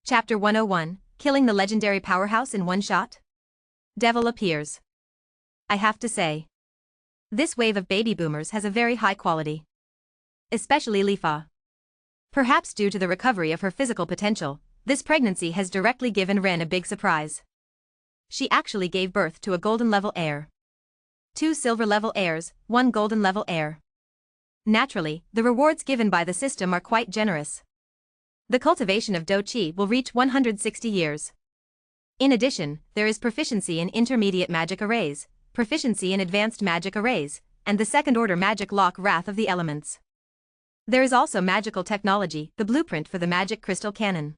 Chapter 101, Killing the Legendary Powerhouse in One Shot? Devil appears. I have to say, this wave of baby boomers has a very high quality. Especially Lifa. Perhaps due to the recovery of her physical potential, this pregnancy has directly given Ren a big surprise. She actually gave birth to a golden level heir. 2 silver level heirs, 1 golden level heir. Naturally, the rewards given by the system are quite generous. The cultivation of Doqi will reach 160 years. In addition, there is proficiency in intermediate magic arrays, proficiency in advanced magic arrays, and the second-order magic lock Wrath of the Elements. There is also magical technology, the blueprint for the magic crystal cannon.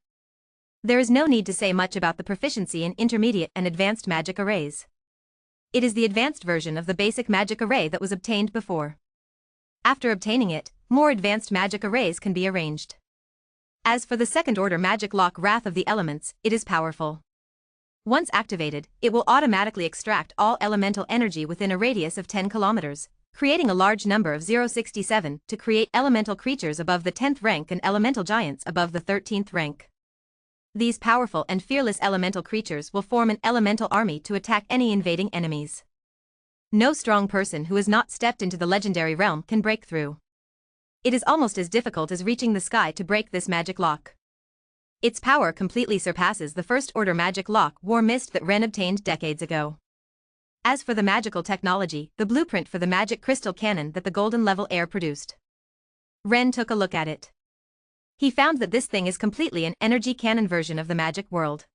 There is no need to say much about the proficiency in intermediate and advanced magic arrays. It is the advanced version of the basic magic array that was obtained before. After obtaining it, more advanced magic arrays can be arranged. As for the second-order magic lock Wrath of the Elements, it is powerful. Once activated, it will automatically extract all elemental energy within a radius of 10 kilometers, creating a large number of 067 to create elemental creatures above the 10th rank and elemental giants above the 13th rank. These powerful and fearless elemental creatures will form an elemental army to attack any invading enemies. No strong person who has not stepped into the legendary realm can break through. It is almost as difficult as reaching the sky to break this magic lock. Its power completely surpasses the first-order magic lock War Mist that Ren obtained decades ago. As for the magical technology, the blueprint for the magic crystal cannon that the golden level heir produced. Ren took a look at it. He found that this thing is completely an energy cannon version of the magic world.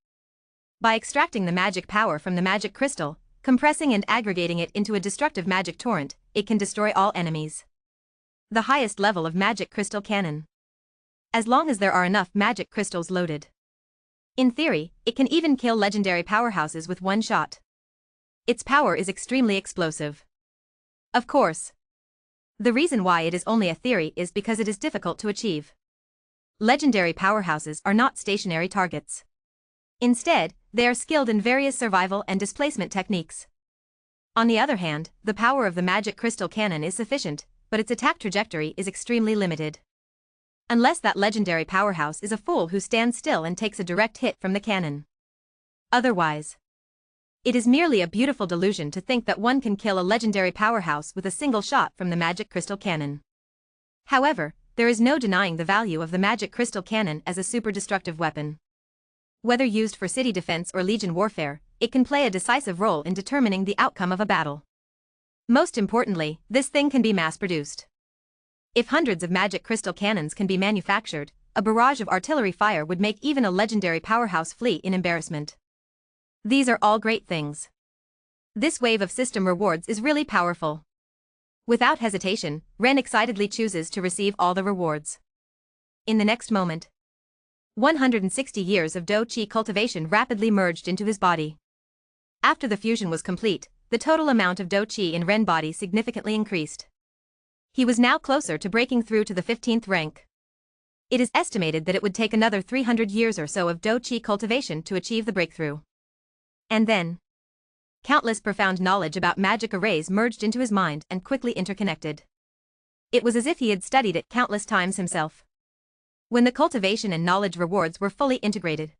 By extracting the magic power from the magic crystal, compressing and aggregating it into a destructive magic torrent, it can destroy all enemies. The highest level of magic crystal cannon. As long as there are enough magic crystals loaded. In theory, it can even kill legendary powerhouses with one shot. Its power is extremely explosive. Of course. The reason why it is only a theory is because it is difficult to achieve. Legendary powerhouses are not stationary targets. Instead, they are skilled in various survival and displacement techniques. On the other hand, the power of the magic crystal cannon is sufficient, but its attack trajectory is extremely limited. Unless that legendary powerhouse is a fool who stands still and takes a direct hit from the cannon. Otherwise, it is merely a beautiful delusion to think that one can kill a legendary powerhouse with a single shot from the magic crystal cannon. However, there is no denying the value of the magic crystal cannon as a super destructive weapon. Whether used for city defense or legion warfare, it can play a decisive role in determining the outcome of a battle. Most importantly, this thing can be mass-produced. If hundreds of magic crystal cannons can be manufactured, a barrage of artillery fire would make even a legendary powerhouse flee in embarrassment. These are all great things. This wave of system rewards is really powerful. Without hesitation, Ren excitedly chooses to receive all the rewards. In the next moment, 160 years of Doqi cultivation rapidly merged into his body. After the fusion was complete, the total amount of Doqi in Ren body significantly increased. He was now closer to breaking through to the 15th rank. It is estimated that it would take another 300 years or so of Doqi cultivation to achieve the breakthrough. And then, countless profound knowledge about magic arrays merged into his mind and quickly interconnected. It was as if he had studied it countless times himself. When the cultivation and knowledge rewards were fully integrated,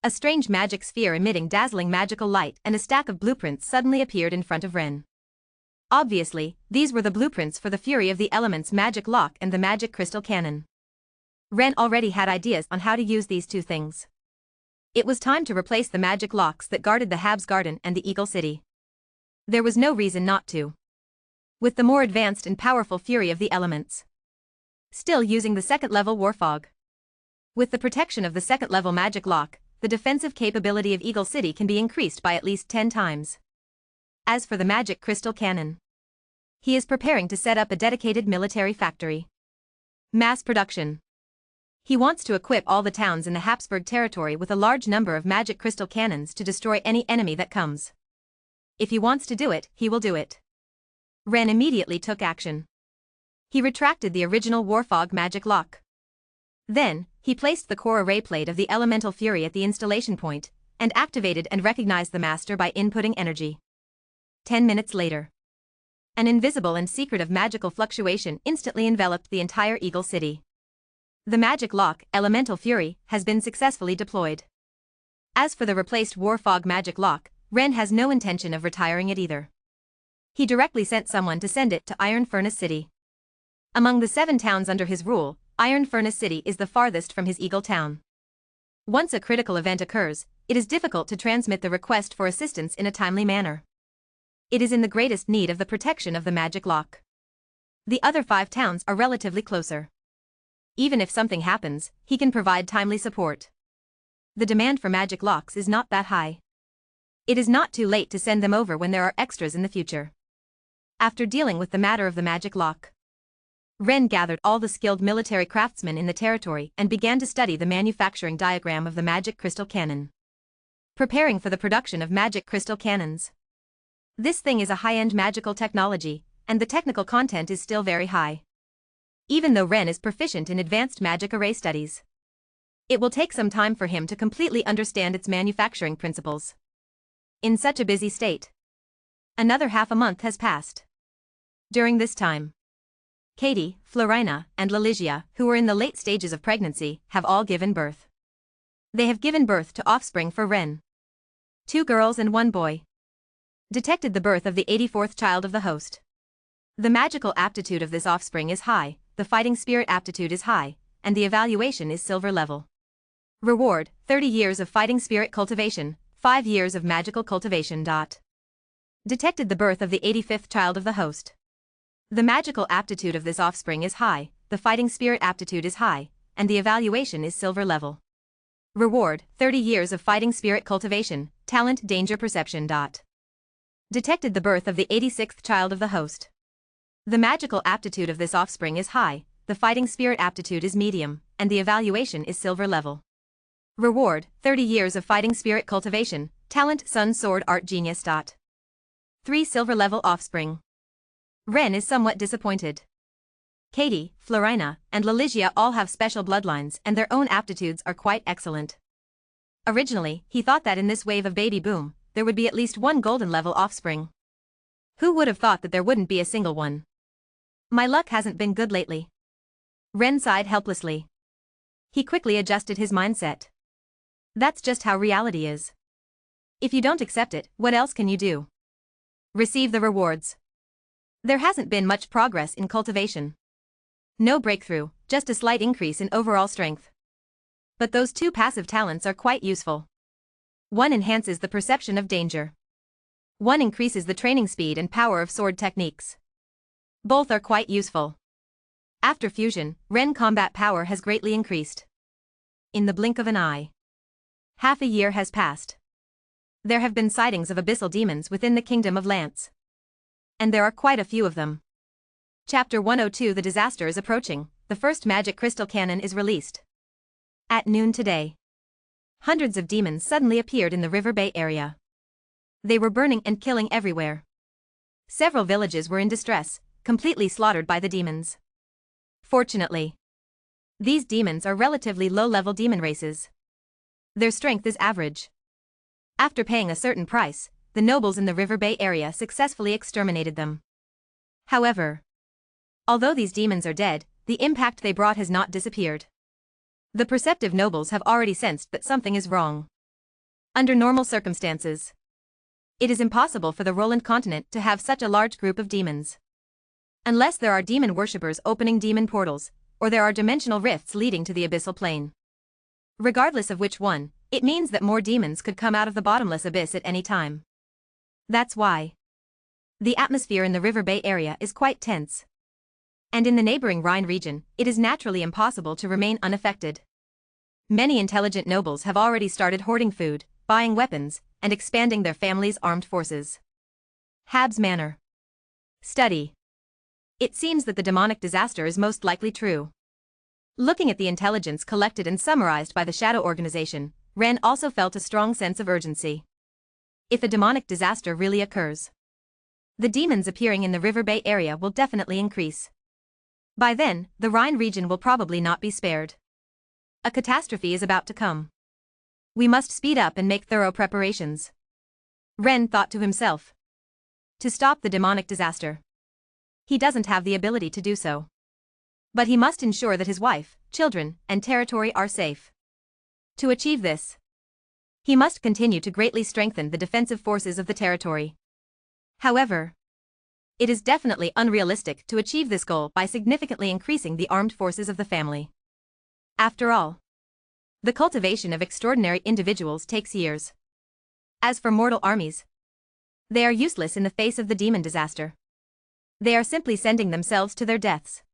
a strange magic sphere emitting dazzling magical light and a stack of blueprints suddenly appeared in front of Ren. Obviously, these were the blueprints for the Fury of the Elements magic lock and the magic crystal cannon. Ren already had ideas on how to use these two things. It was time to replace the magic locks that guarded the Habs Garden and the Eagle City. There was no reason not to. With the more advanced and powerful Fury of the Elements. Still using the second-level Warfog. With the protection of the second-level magic lock, the defensive capability of Eagle City can be increased by at least 10 times. As for the magic crystal cannon, he is preparing to set up a dedicated military factory. Mass production. He wants to equip all the towns in the Habsburg territory with a large number of magic crystal cannons to destroy any enemy that comes. If he wants to do it, he will do it. Ren immediately took action. He retracted the original Warfog magic lock. Then, he placed the core array plate of the Elemental Fury at the installation point, and activated and recognized the master by inputting energy. 10 minutes later, an invisible and secretive magical fluctuation instantly enveloped the entire Eagle City. The magic lock, Elemental Fury, has been successfully deployed. As for the replaced War Fog magic lock, Ren has no intention of retiring it either. He directly sent someone to send it to Iron Furnace City. Among the 7 towns under his rule, Iron Furnace City is the farthest from his Eagle Town. Once a critical event occurs, it is difficult to transmit the request for assistance in a timely manner. It is in the greatest need of the protection of the magic lock. The other 5 towns are relatively closer. Even if something happens, he can provide timely support. The demand for magic locks is not that high. It is not too late to send them over when there are extras in the future. After dealing with the matter of the magic lock, Ren gathered all the skilled military craftsmen in the territory and began to study the manufacturing diagram of the magic crystal cannon. Preparing for the production of magic crystal cannons. This thing is a high-end magical technology, and the technical content is still very high. Even though Ren is proficient in advanced magic array studies, it will take some time for him to completely understand its manufacturing principles. In such a busy state, another half a month has passed. During this time, Katie, Florina, and Leligia, who were in the late stages of pregnancy, have all given birth. They have given birth to offspring for Ren. 2 girls and 1 boy. Detected the birth of the 84th child of the host. The magical aptitude of this offspring is high, the fighting spirit aptitude is high, and the evaluation is silver level. Reward, 30 years of fighting spirit cultivation, 5 years of magical cultivation. Detected the birth of the 85th child of the host. The magical aptitude of this offspring is high, the fighting spirit aptitude is high, and the evaluation is silver level. Reward, 30 years of fighting spirit cultivation, talent danger perception. Detected the birth of the 86th child of the host. The magical aptitude of this offspring is high, the fighting spirit aptitude is medium, and the evaluation is silver level. Reward, 30 years of fighting spirit cultivation, talent sun sword art genius. 3 silver level offspring. Ren is somewhat disappointed. Katie, Florina, and Leligia all have special bloodlines and their own aptitudes are quite excellent. Originally, he thought that in this wave of baby boom, there would be at least 1 golden level offspring. Who would have thought that there wouldn't be a single one? My luck hasn't been good lately. Ren sighed helplessly. He quickly adjusted his mindset. That's just how reality is. If you don't accept it, what else can you do? Receive the rewards. There hasn't been much progress in cultivation. No breakthrough, just a slight increase in overall strength. But those 2 passive talents are quite useful. One enhances the perception of danger. One increases the training speed and power of sword techniques. Both are quite useful. After fusion, Ren combat power has greatly increased. In the blink of an eye. Half a year has passed. There have been sightings of abyssal demons within the kingdom of Lance. And there are quite a few of them. Chapter 102. The disaster is approaching, the first magic crystal cannon is released. At noon today, hundreds of demons suddenly appeared in the River Bay area. They were burning and killing everywhere. Several villages were in distress, completely slaughtered by the demons. Fortunately, these demons are relatively low-level demon races. Their strength is average. After paying a certain price, the nobles in the River Bay area successfully exterminated them. However, although these demons are dead, the impact they brought has not disappeared. The perceptive nobles have already sensed that something is wrong. Under normal circumstances, it is impossible for the Roland continent to have such a large group of demons. Unless there are demon worshippers opening demon portals, or there are dimensional rifts leading to the abyssal plane. Regardless of which one, it means that more demons could come out of the bottomless abyss at any time. That's why the atmosphere in the River Bay area is quite tense. And in the neighboring Rhine region, it is naturally impossible to remain unaffected. Many intelligent nobles have already started hoarding food, buying weapons, and expanding their families' armed forces. Hab's Manor. Study. It seems that the demonic disaster is most likely true. Looking at the intelligence collected and summarized by the Shadow Organization, Ren also felt a strong sense of urgency. If a demonic disaster really occurs, the demons appearing in the River Bay area will definitely increase. By then, the Rhine region will probably not be spared. A catastrophe is about to come. We must speed up and make thorough preparations. Ren thought to himself. To stop the demonic disaster. He doesn't have the ability to do so. But he must ensure that his wife, children, and territory are safe. To achieve this, he must continue to greatly strengthen the defensive forces of the territory. However, it is definitely unrealistic to achieve this goal by significantly increasing the armed forces of the family. After all, the cultivation of extraordinary individuals takes years. As for mortal armies, they are useless in the face of the demon disaster. They are simply sending themselves to their deaths.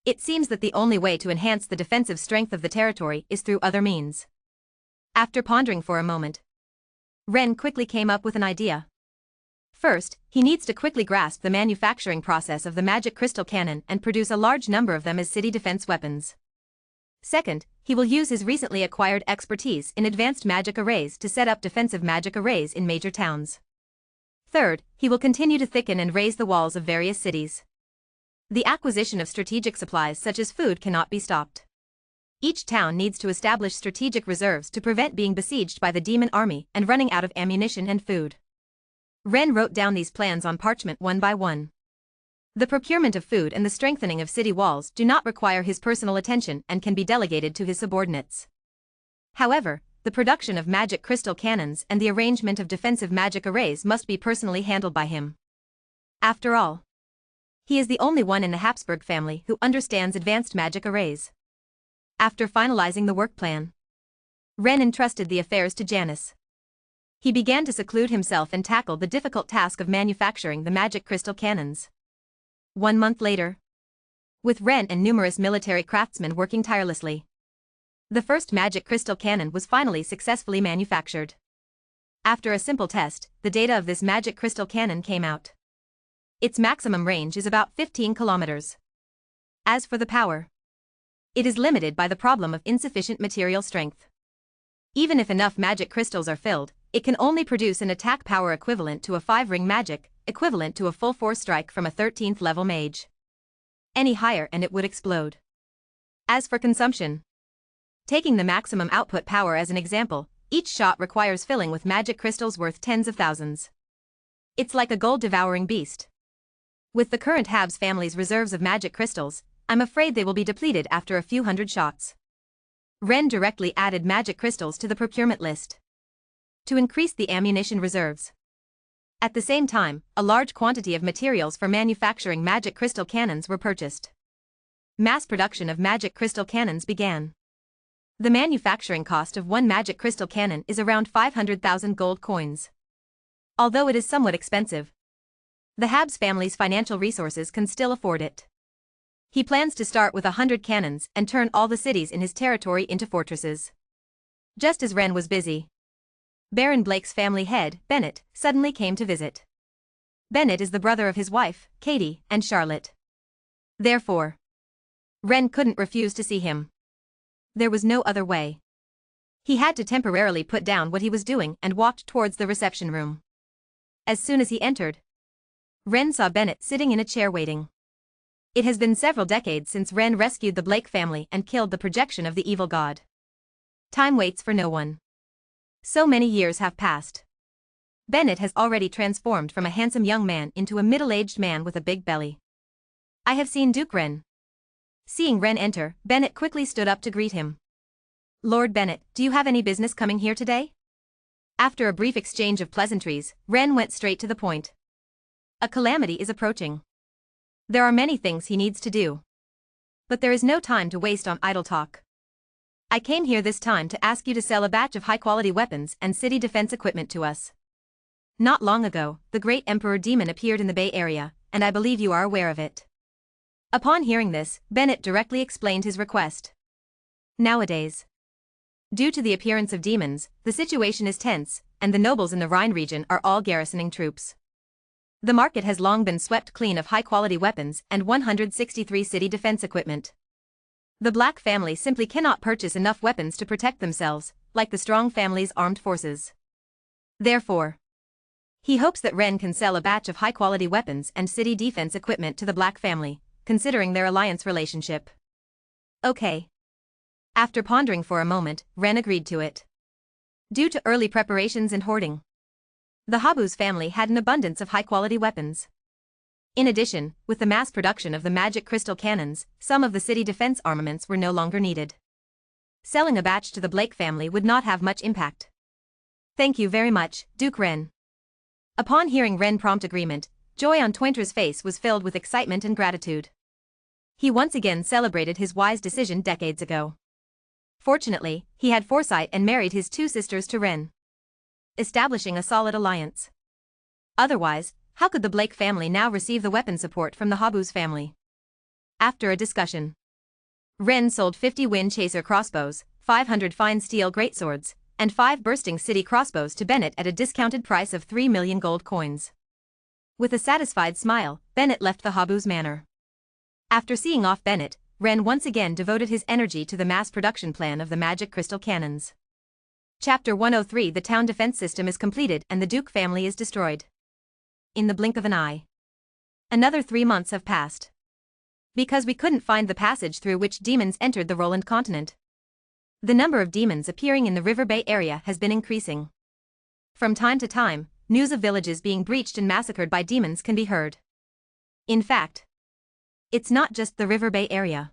It seems that the only way to enhance the defensive strength of the territory is through other means. After pondering for a moment, Ren quickly came up with an idea. First, he needs to quickly grasp the manufacturing process of the magic crystal cannon and produce a large number of them as city defense weapons. Second, he will use his recently acquired expertise in advanced magic arrays to set up defensive magic arrays in major towns. Third, he will continue to thicken and raise the walls of various cities. The acquisition of strategic supplies such as food cannot be stopped. Each town needs to establish strategic reserves to prevent being besieged by the demon army and running out of ammunition and food. Ren wrote down these plans on parchment one by one. The procurement of food and the strengthening of city walls do not require his personal attention and can be delegated to his subordinates. However, the production of magic crystal cannons and the arrangement of defensive magic arrays must be personally handled by him. After all, he is the only one in the Habsburg family who understands advanced magic arrays. After finalizing the work plan, Ren entrusted the affairs to Janice. He began to seclude himself and tackle the difficult task of manufacturing the magic crystal cannons. 1 month later, with Ren and numerous military craftsmen working tirelessly, the first magic crystal cannon was finally successfully manufactured. After a simple test, the data of this magic crystal cannon came out. Its maximum range is about 15 kilometers. As for the power, it is limited by the problem of insufficient material strength. Even if enough magic crystals are filled, it can only produce an attack power equivalent to a 5-ring magic, equivalent to a full force strike from a 13th level mage. Any higher and it would explode. As for consumption, taking the maximum output power as an example, each shot requires filling with magic crystals worth tens of thousands. It's like a gold-devouring beast. With the current Habs family's reserves of magic crystals, I'm afraid they will be depleted after a few hundred shots. Ren directly added magic crystals to the procurement list to increase the ammunition reserves. At the same time, a large quantity of materials for manufacturing magic crystal cannons were purchased. Mass production of magic crystal cannons began. The manufacturing cost of one magic crystal cannon is around 500,000 gold coins. Although it is somewhat expensive, the Habs family's financial resources can still afford it. He plans to start with 100 cannons and turn all the cities in his territory into fortresses. Just as Ren was busy, Baron Blake's family head, Bennett, suddenly came to visit. Bennett is the brother of his wife, Katie, and Charlotte. Therefore, Ren couldn't refuse to see him. There was no other way. He had to temporarily put down what he was doing and walked towards the reception room. As soon as he entered, Ren saw Bennett sitting in a chair waiting. It has been several decades since Ren rescued the Blake family and killed the projection of the evil god. Time waits for no one. So many years have passed. Bennett has already transformed from a handsome young man into a middle-aged man with a big belly. I have seen Duke Ren. Seeing Ren enter, Bennett quickly stood up to greet him. Lord Bennett, do you have any business coming here today? After a brief exchange of pleasantries, Ren went straight to the point. A calamity is approaching. There are many things he needs to do. But there is no time to waste on idle talk. I came here this time to ask you to sell a batch of high-quality weapons and city defense equipment to us. Not long ago, the great Emperor Demon appeared in the Bay Area, and I believe you are aware of it. Upon hearing this, Bennett directly explained his request. Nowadays, due to the appearance of demons, the situation is tense, and the nobles in the Rhine region are all garrisoning troops. The market has long been swept clean of high-quality weapons and 163 city defense equipment. The Black family simply cannot purchase enough weapons to protect themselves, like the Strong family's armed forces. Therefore, he hopes that Ren can sell a batch of high-quality weapons and city defense equipment to the Black family, considering their alliance relationship. Okay. After pondering for a moment, Ren agreed to it. Due to early preparations and hoarding, the Habus family had an abundance of high-quality weapons. In addition, with the mass production of the magic crystal cannons, some of the city defense armaments were no longer needed. Selling a batch to the Blake family would not have much impact. Thank you very much, Duke Ren. Upon hearing Ren's prompt agreement, joy on Tointer's face was filled with excitement and gratitude. He once again celebrated his wise decision decades ago. Fortunately, he had foresight and married his two sisters to Ren, establishing a solid alliance. Otherwise, how could the Blake family now receive the weapon support from the Habuz family? After a discussion, Ren sold 50 Wind Chaser crossbows, 500 fine steel greatswords, and 5 bursting city crossbows to Bennett at a discounted price of 3 million gold coins. With a satisfied smile, Bennett left the Habuz manor. After seeing off Bennett, Ren once again devoted his energy to the mass production plan of the magic crystal cannons. Chapter 103. The town defense system is completed and the Duke family is destroyed. In the blink of an eye. Another 3 months have passed. Because we couldn't find the passage through which demons entered the Roland continent. The number of demons appearing in the River Bay area has been increasing. From time to time, news of villages being breached and massacred by demons can be heard. In fact, it's not just the River Bay area.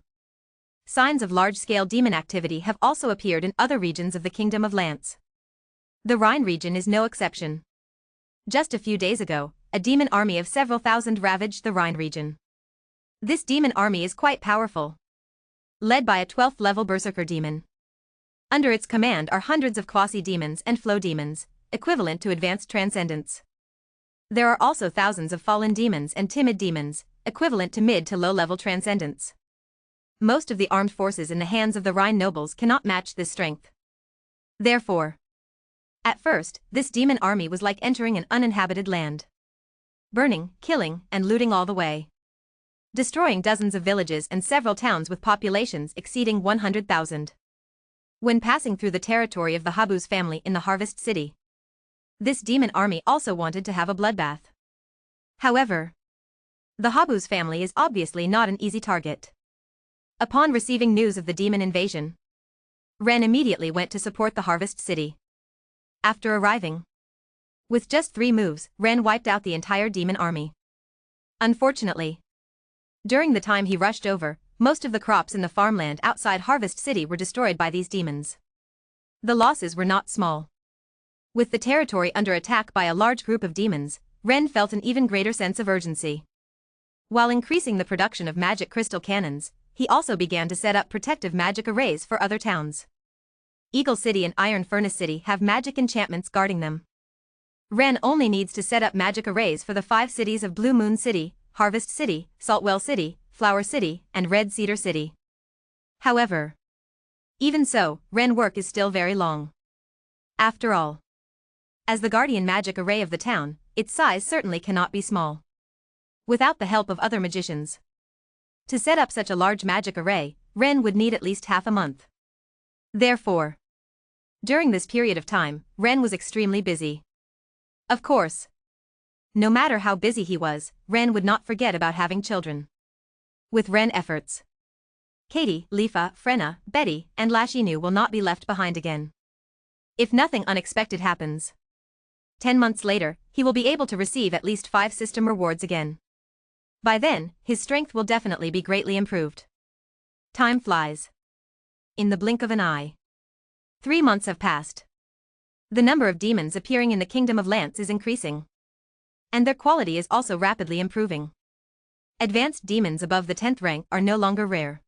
Signs of large-scale demon activity have also appeared in other regions of the Kingdom of Lance. The Rhine region is no exception. Just a few days ago, a demon army of several thousand ravaged the Rhine region. This demon army is quite powerful, led by a 12th level berserker demon. Under its command are hundreds of quasi-demons and flow demons, equivalent to advanced transcendents. There are also thousands of fallen demons and timid demons, equivalent to mid to low-level transcendents. Most of the armed forces in the hands of the Rhine nobles cannot match this strength. Therefore, at first, this demon army was like entering an uninhabited land. Burning, killing, and looting all the way. Destroying dozens of villages and several towns with populations exceeding 100,000. When passing through the territory of the Habuz family in the Harvest City, this demon army also wanted to have a bloodbath. However, the Habuz family is obviously not an easy target. Upon receiving news of the demon invasion, Ren immediately went to support the Harvest City. After arriving, with just 3 moves, Ren wiped out the entire demon army. Unfortunately, during the time he rushed over, most of the crops in the farmland outside Harvest City were destroyed by these demons. The losses were not small. With the territory under attack by a large group of demons, Ren felt an even greater sense of urgency. While increasing the production of magic crystal cannons, he also began to set up protective magic arrays for other towns. Eagle City and Iron Furnace City have magic enchantments guarding them. Ren only needs to set up magic arrays for the 5 cities of Blue Moon City, Harvest City, Saltwell City, Flower City, and Red Cedar City. However, even so, Ren work is still very long. After all, as the guardian magic array of the town, its size certainly cannot be small. Without the help of other magicians, to set up such a large magic array, Ren would need at least half a month. Therefore, during this period of time, Ren was extremely busy. Of course, no matter how busy he was, Ren would not forget about having children. With Ren efforts, Katie, Lifa, Frenna, Betty, and Lashinu will not be left behind again. If nothing unexpected happens, 10 months later, he will be able to receive at least 5 system rewards again. By then, his strength will definitely be greatly improved. Time flies. In the blink of an eye. 3 months have passed. The number of demons appearing in the Kingdom of Lance is increasing. And their quality is also rapidly improving. Advanced demons above the 10th rank are no longer rare.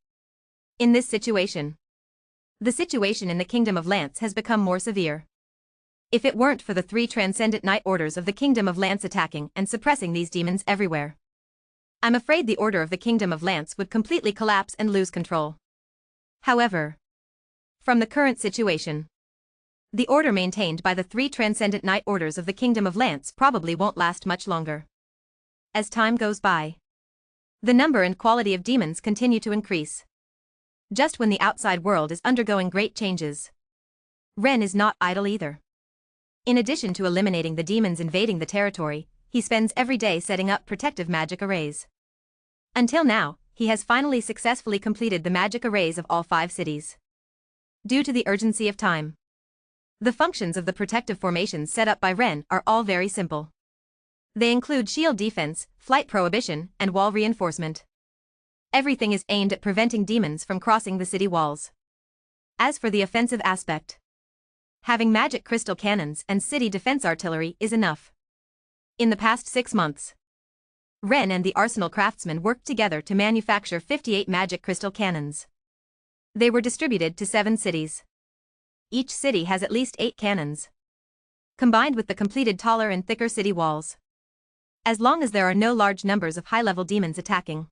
In this situation, the situation in the Kingdom of Lance has become more severe. If it weren't for the 3 transcendent Knight Orders of the Kingdom of Lance attacking and suppressing these demons everywhere, I'm afraid the Order of the Kingdom of Lance would completely collapse and lose control. However, from the current situation, the order maintained by the 3 transcendent Knight Orders of the Kingdom of Lance probably won't last much longer. As time goes by, the number and quality of demons continue to increase. Just when the outside world is undergoing great changes, Ren is not idle either. In addition to eliminating the demons invading the territory, he spends every day setting up protective magic arrays. Until now, he has finally successfully completed the magic arrays of all 5 cities. Due to the urgency of time, the functions of the protective formations set up by Ren are all very simple. They include shield defense, flight prohibition, and wall reinforcement. Everything is aimed at preventing demons from crossing the city walls. As for the offensive aspect, having magic crystal cannons and city defense artillery is enough. In the past 6 months, Ren and the arsenal craftsmen worked together to manufacture 58 magic crystal cannons. They were distributed to 7 cities. Each city has at least 8 cannons, combined with the completed taller and thicker city walls. As long as there are no large numbers of high-level demons attacking,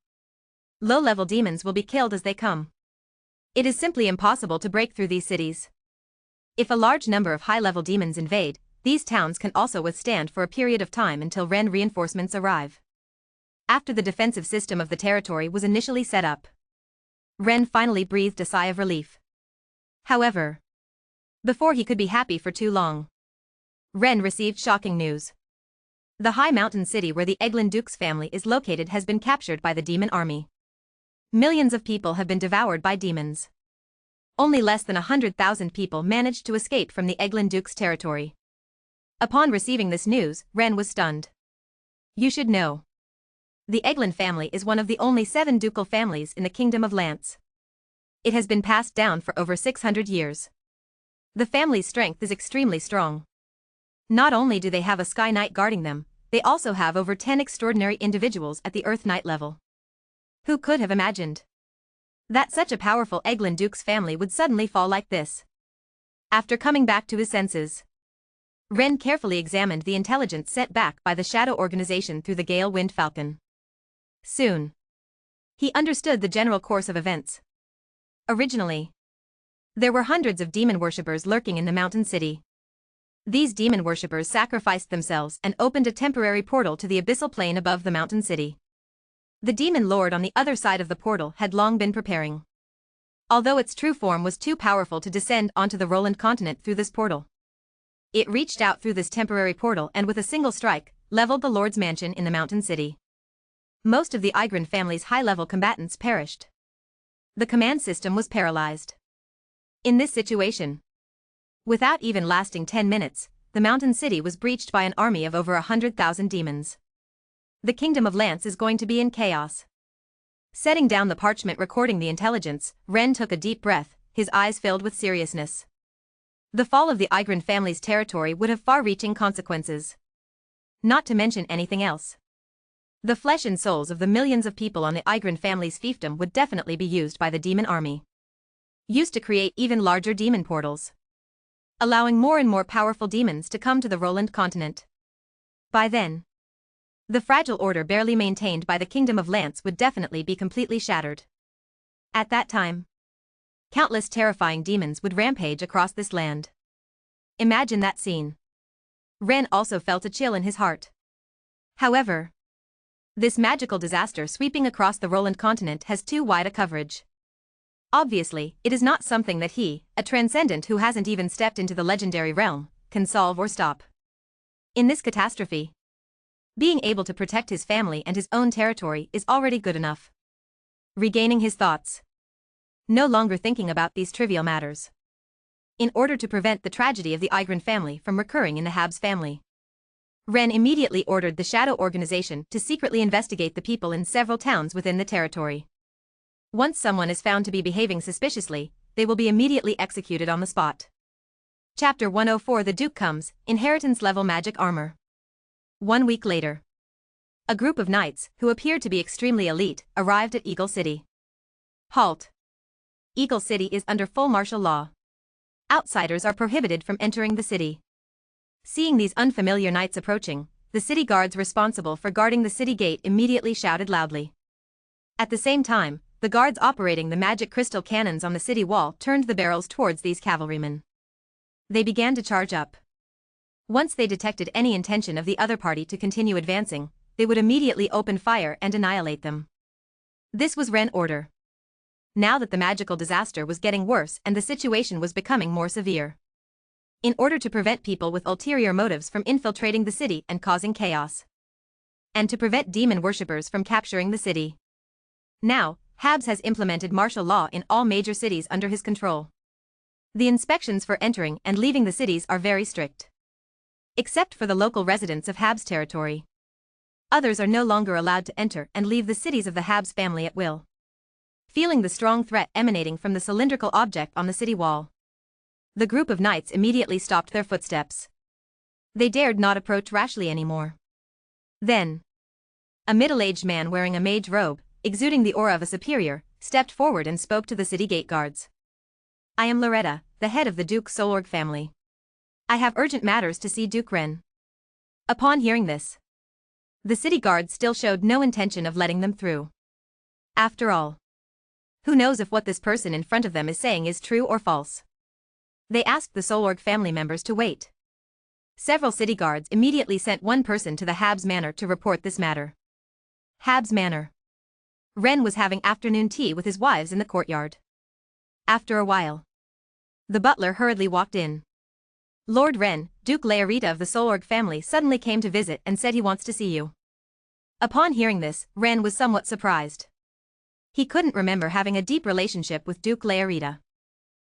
low-level demons will be killed as they come. It is simply impossible to break through these cities. If a large number of high-level demons invade, these towns can also withstand for a period of time until Ren reinforcements arrive. After the defensive system of the territory was initially set up, Ren finally breathed a sigh of relief. However, before he could be happy for too long, Ren received shocking news. The high mountain city where the Eglin Duke's family is located has been captured by the demon army. Millions of people have been devoured by demons. Only less than 100,000 people managed to escape from the Eglin Duke's territory. Upon receiving this news, Ren was stunned. You should know, the Eglin family is one of the only 7 ducal families in the Kingdom of Lance. It has been passed down for over 600 years. The family's strength is extremely strong. Not only do they have a Sky Knight guarding them, they also have over 10 extraordinary individuals at the Earth Knight level. Who could have imagined that such a powerful Eglin Duke's family would suddenly fall like this? After coming back to his senses, Ren carefully examined the intelligence sent back by the Shadow Organization through the Gale Wind Falcon. Soon, he understood the general course of events. Originally, there were hundreds of demon worshippers lurking in the mountain city. These demon worshippers sacrificed themselves and opened a temporary portal to the abyssal plane above the mountain city. The demon lord on the other side of the portal had long been preparing. Although its true form was too powerful to descend onto the Roland continent through this portal, it reached out through this temporary portal and with a single strike, leveled the lord's mansion in the mountain city. Most of the Igrin family's high-level combatants perished. The command system was paralyzed. In this situation, without even lasting 10 minutes, the mountain city was breached by an army of over 100,000 demons. The Kingdom of Lance is going to be in chaos. Setting down the parchment recording the intelligence, Ren took a deep breath, his eyes filled with seriousness. The fall of the Igrin family's territory would have far-reaching consequences. Not to mention anything else. The flesh and souls of the millions of people on the Igrin family's fiefdom would definitely be used by the demon army, used to create even larger demon portals, allowing more and more powerful demons to come to the Roland continent. By then, the fragile order barely maintained by the Kingdom of Lance would definitely be completely shattered. At that time, countless terrifying demons would rampage across this land. Imagine that scene. Ren also felt a chill in his heart. However, this magical disaster sweeping across the Roland continent has too wide a coverage. Obviously, it is not something that he, a transcendent who hasn't even stepped into the legendary realm, can solve or stop. In this catastrophe, being able to protect his family and his own territory is already good enough. Regaining his thoughts, no longer thinking about these trivial matters. In order to prevent the tragedy of the Igrin family from recurring in the Habs family, Ren immediately ordered the Shadow Organization to secretly investigate the people in several towns within the territory. Once someone is found to be behaving suspiciously, they will be immediately executed on the spot. Chapter 104 The Duke Comes, Inheritance-Level Magic Armor. 1 week later, a group of knights, who appeared to be extremely elite, arrived at Eagle City. Halt! Eagle City is under full martial law. Outsiders are prohibited from entering the city. Seeing these unfamiliar knights approaching, the city guards responsible for guarding the city gate immediately shouted loudly. At the same time, the guards operating the magic crystal cannons on the city wall turned the barrels towards these cavalrymen. They began to charge up. Once they detected any intention of the other party to continue advancing, they would immediately open fire and annihilate them. This was Ren's order. Now that the magical disaster was getting worse and the situation was becoming more severe, in order to prevent people with ulterior motives from infiltrating the city and causing chaos, and to prevent demon worshippers from capturing the city, now, Habs has implemented martial law in all major cities under his control. The inspections for entering and leaving the cities are very strict, except for the local residents of Habs territory. Others are no longer allowed to enter and leave the cities of the Habs family at will. Feeling the strong threat emanating from the cylindrical object on the city wall, the group of knights immediately stopped their footsteps. They dared not approach rashly anymore. Then, a middle-aged man wearing a mage robe, exuding the aura of a superior, stepped forward and spoke to the city gate guards. "I am Loretta, the head of the Duke Solorg family. I have urgent matters to see Duke Ren." Upon hearing this, the city guards still showed no intention of letting them through. After all, who knows if what this person in front of them is saying is true or false? They asked the Solorg family members to wait. Several city guards immediately sent one person to the Habs Manor to report this matter. Habs Manor. Ren was having afternoon tea with his wives in the courtyard. After a while, the butler hurriedly walked in. "Lord Ren, Duke Laerita of the Solorg family suddenly came to visit and said he wants to see you." Upon hearing this, Ren was somewhat surprised. He couldn't remember having a deep relationship with Duke Laerita.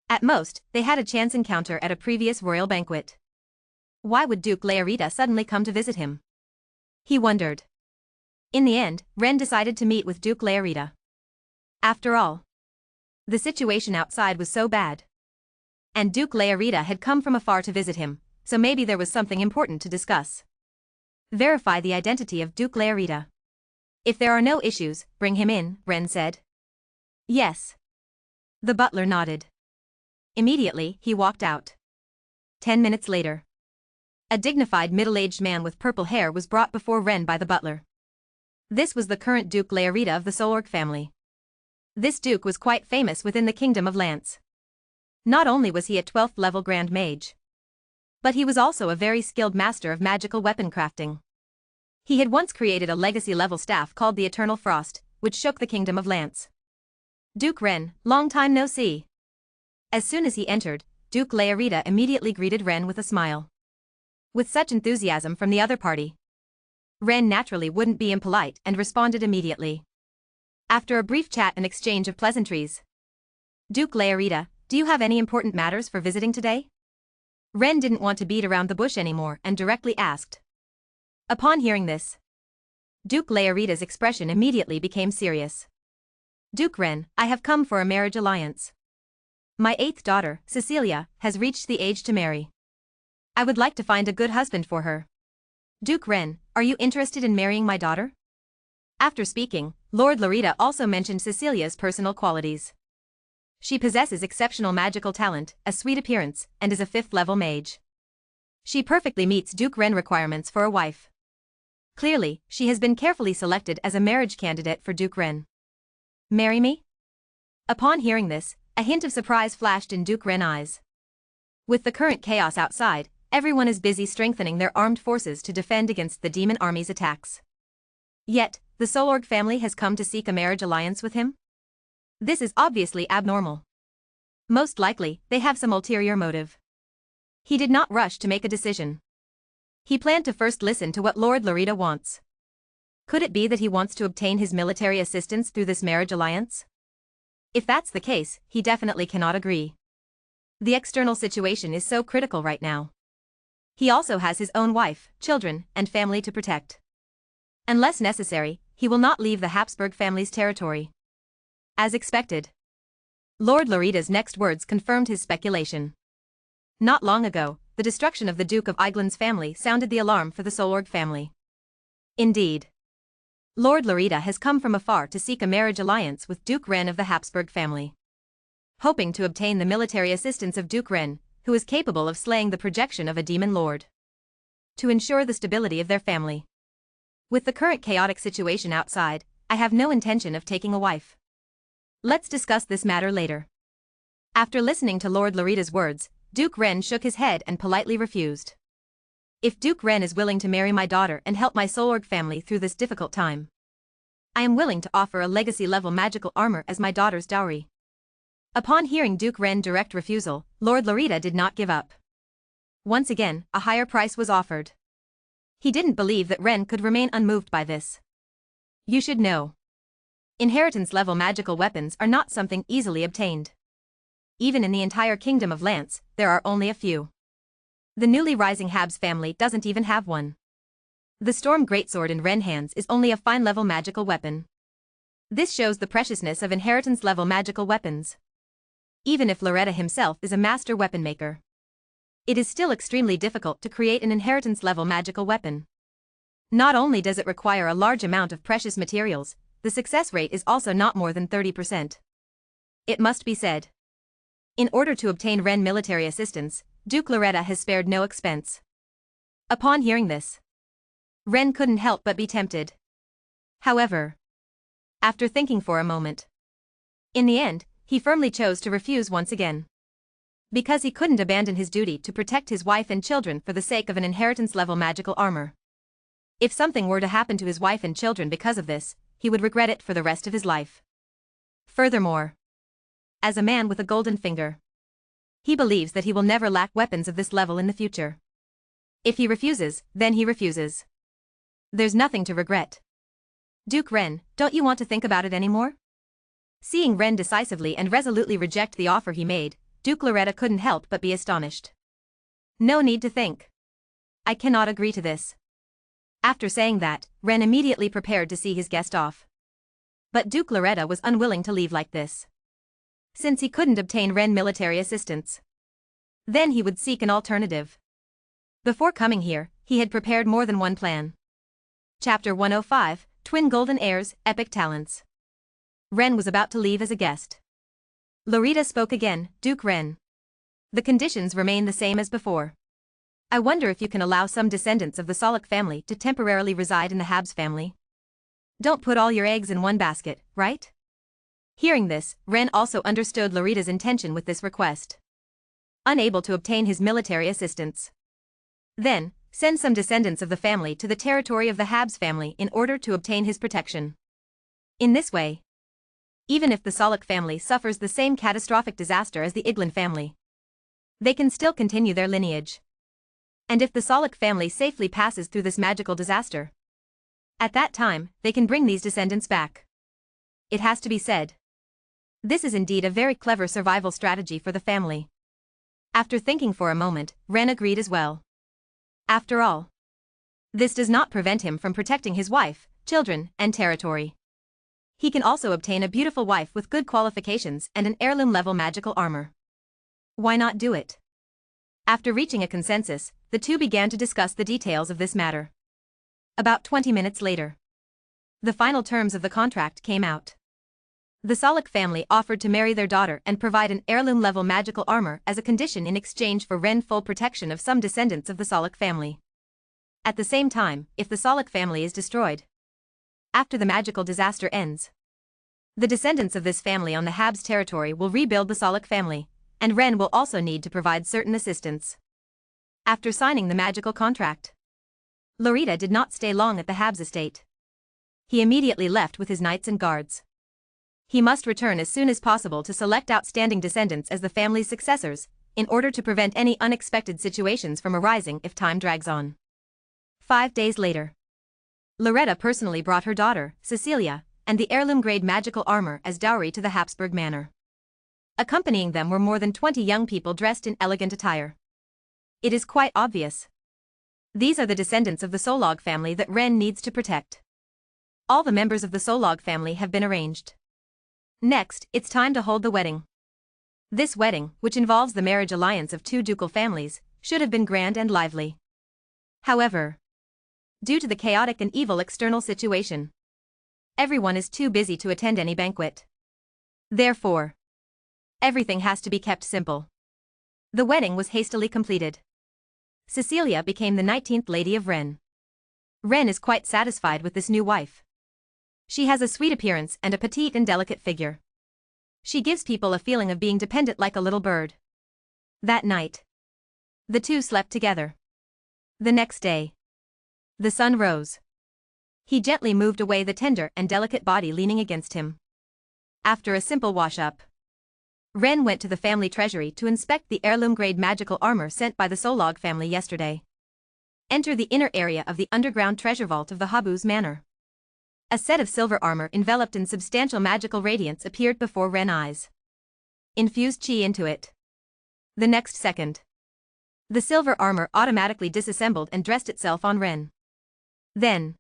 At most, they had a chance encounter at a previous royal banquet. Why would Duke Laerita suddenly come to visit him? He wondered. In the end, Ren decided to meet with Duke Laerita. After all, the situation outside was so bad. And Duke Laerita had come from afar to visit him, so maybe there was something important to discuss. Verify the identity of Duke Laerita. If there are no issues, bring him in, Ren said. Yes. The butler nodded. Immediately, he walked out. 10 minutes later, a dignified middle-aged man with purple hair was brought before Ren by the butler. This was the current Duke Laerita of the Solorg family. This duke was quite famous within the Kingdom of Lance. Not only was he a 12th level Grand Mage, but he was also a very skilled master of magical weapon crafting. He had once created a legacy-level staff called the Eternal Frost, which shook the Kingdom of Lance. "Duke Ren, long time no see." As soon as he entered, Duke Laerita immediately greeted Ren with a smile. With such enthusiasm from the other party, Ren naturally wouldn't be impolite and responded immediately. After a brief chat and exchange of pleasantries, "Duke Laerita, do you have any important matters for visiting today?" Ren didn't want to beat around the bush anymore and directly asked. Upon hearing this, Duke Laerita's expression immediately became serious. "Duke Ren, I have come for a marriage alliance. My 8th daughter, Cecilia, has reached the age to marry. I would like to find a good husband for her. Duke Ren, are you interested in marrying my daughter?" After speaking, Lord Laerita also mentioned Cecilia's personal qualities. She possesses exceptional magical talent, a sweet appearance, and is a 5th level mage. She perfectly meets Duke Ren requirements for a wife. Clearly, she has been carefully selected as a marriage candidate for Duke Ren. "Marry me?" Upon hearing this, a hint of surprise flashed in Duke Ren's eyes. With the current chaos outside, everyone is busy strengthening their armed forces to defend against the demon army's attacks. Yet, the Solorg family has come to seek a marriage alliance with him? This is obviously abnormal. Most likely, they have some ulterior motive. He did not rush to make a decision. He planned to first listen to what Lord Laerita wants. Could it be that he wants to obtain his military assistance through this marriage alliance? If that's the case, he definitely cannot agree. The external situation is so critical right now. He also has his own wife, children, and family to protect. Unless necessary, he will not leave the Habsburg family's territory. As expected, Lord Laerita's next words confirmed his speculation. Not long ago, the destruction of the Duke of Eigland's family sounded the alarm for the Solorg family. Indeed, Lord Laerita has come from afar to seek a marriage alliance with Duke Ren of the Habsburg family, hoping to obtain the military assistance of Duke Ren, who is capable of slaying the projection of a demon lord, to ensure the stability of their family. With the current chaotic situation outside, I have no intention of taking a wife. Let's discuss this matter later. After listening to Lord Laerita's words, Duke Ren shook his head and politely refused. If Duke Ren is willing to marry my daughter and help my Solorg family through this difficult time, I am willing to offer a legacy-level magical armor as my daughter's dowry. Upon hearing Duke Ren's direct refusal, Lord Laerita did not give up. Once again, a higher price was offered. He didn't believe that Ren could remain unmoved by this. You should know. Inheritance-level magical weapons are not something easily obtained. Even in the entire Kingdom of Lance, there are only a few. The newly rising Habs family doesn't even have one. The Storm Greatsword in Ren hands is only a fine-level magical weapon. This shows the preciousness of inheritance-level magical weapons. Even if Loretta himself is a master weapon maker, it is still extremely difficult to create an inheritance-level magical weapon. Not only does it require a large amount of precious materials, the success rate is also not more than 30%. It must be said, in order to obtain Ren military assistance, Duke Loretta has spared no expense. Upon hearing this, Ren couldn't help but be tempted. However, after thinking for a moment, in the end, he firmly chose to refuse once again. Because he couldn't abandon his duty to protect his wife and children for the sake of an inheritance-level magical armor. If something were to happen to his wife and children because of this, he would regret it for the rest of his life. Furthermore, as a man with a golden finger, he believes that he will never lack weapons of this level in the future. If he refuses, then he refuses. There's nothing to regret. Duke Ren, don't you want to think about it anymore? Seeing Ren decisively and resolutely reject the offer he made, Duke Loretta couldn't help but be astonished. No need to think. I cannot agree to this. After saying that, Ren immediately prepared to see his guest off. But Duke Loretta was unwilling to leave like this. Since he couldn't obtain Ren military assistance, then he would seek an alternative. Before coming here, he had prepared more than one plan. Chapter 105, Twin Golden Heirs, Epic Talents. Ren was about to leave as a guest. Loretta spoke again, Duke Ren. The conditions remain the same as before. I wonder if you can allow some descendants of the Solak family to temporarily reside in the Habs family. Don't put all your eggs in one basket, right? Hearing this, Ren also understood Loretta's intention with this request. Unable to obtain his military assistance, then, send some descendants of the family to the territory of the Habs family in order to obtain his protection. In this way, even if the Solak family suffers the same catastrophic disaster as the Iglin family, they can still continue their lineage. And if the Solak family safely passes through this magical disaster, at that time, they can bring these descendants back. It has to be said, this is indeed a very clever survival strategy for the family. After thinking for a moment, Ren agreed as well. After all, this does not prevent him from protecting his wife, children, and territory. He can also obtain a beautiful wife with good qualifications and an heirloom-level magical armor. Why not do it? After reaching a consensus, the two began to discuss the details of this matter. About 20 minutes later, the final terms of the contract came out. The Solak family offered to marry their daughter and provide an heirloom-level magical armor as a condition in exchange for Ren full protection of some descendants of the Solak family. At the same time, if the Solak family is destroyed after the magical disaster ends, the descendants of this family on the Habs territory will rebuild the Solak family, and Ren will also need to provide certain assistance. After signing the magical contract, Loretta did not stay long at the Habs estate. He immediately left with his knights and guards. He must return as soon as possible to select outstanding descendants as the family's successors, in order to prevent any unexpected situations from arising if time drags on. 5 days later, Loretta personally brought her daughter, Cecilia, and the heirloom-grade magical armor as dowry to the Habsburg manor. Accompanying them were more than 20 young people dressed in elegant attire. It is quite obvious. These are the descendants of the Solog family that Ren needs to protect. All the members of the Solog family have been arranged. Next, it's time to hold the wedding. This wedding, which involves the marriage alliance of two ducal families, should have been grand and lively. However, due to the chaotic and evil external situation, everyone is too busy to attend any banquet. Therefore, everything has to be kept simple. The wedding was hastily completed. Cecilia became the 19th Lady of Ren. Ren is quite satisfied with this new wife. She has a sweet appearance and a petite and delicate figure. She gives people a feeling of being dependent like a little bird. That night, the two slept together. The next day, the sun rose. He gently moved away the tender and delicate body leaning against him. After a simple wash-up, Ren went to the family treasury to inspect the heirloom-grade magical armor sent by the Solog family yesterday. Enter the inner area of the underground treasure vault of the Habus manor. A set of silver armor enveloped in substantial magical radiance appeared before Ren's eyes. Infused chi into it. The next second, the silver armor automatically disassembled and dressed itself on Ren. Then,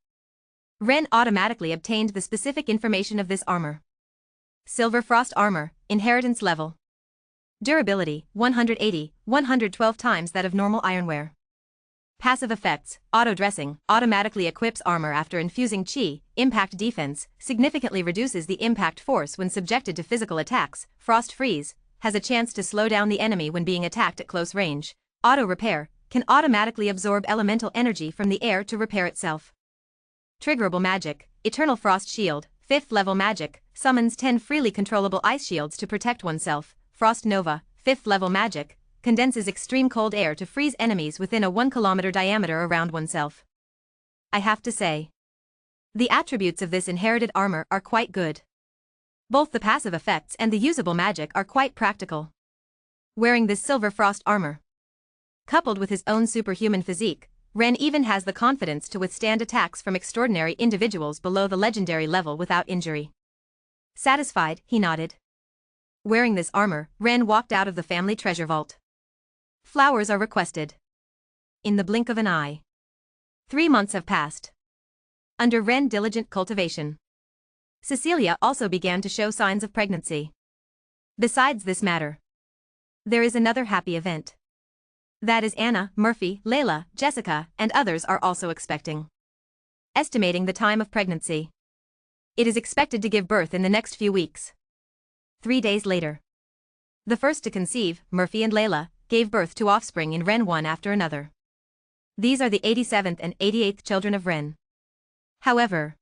Ren automatically obtained the specific information of this armor. Silver Frost Armor, Inheritance Level. Durability, 180, 112 times that of normal ironware. Passive effects, auto-dressing, automatically equips armor after infusing chi, impact defense, significantly reduces the impact force when subjected to physical attacks, frost freeze, has a chance to slow down the enemy when being attacked at close range, auto-repair, can automatically absorb elemental energy from the air to repair itself. Triggerable magic, Eternal Frost Shield, 5th level magic, summons 10 freely controllable ice shields to protect oneself. Frost Nova, 5th level magic, condenses extreme cold air to freeze enemies within a 1 kilometer diameter around oneself. I have to say, the attributes of this inherited armor are quite good. Both the passive effects and the usable magic are quite practical. Wearing this Silver Frost armor, coupled with his own superhuman physique, Ren even has the confidence to withstand attacks from extraordinary individuals below the legendary level without injury. Satisfied, he nodded. Wearing this armor, Ren walked out of the family treasure vault. Flowers are requested. In the blink of an eye. 3 months have passed. Under Ren diligent cultivation, Cecilia also began to show signs of pregnancy. Besides this matter, there is another happy event. That is Anna, Murphy, Layla, Jessica, and others are also expecting. Estimating the time of pregnancy. It is expected to give birth in the next few weeks. 3 days later. The first to conceive, Murphy and Layla, gave birth to offspring in Ren one after another. These are the 87th and 88th children of Ren. However,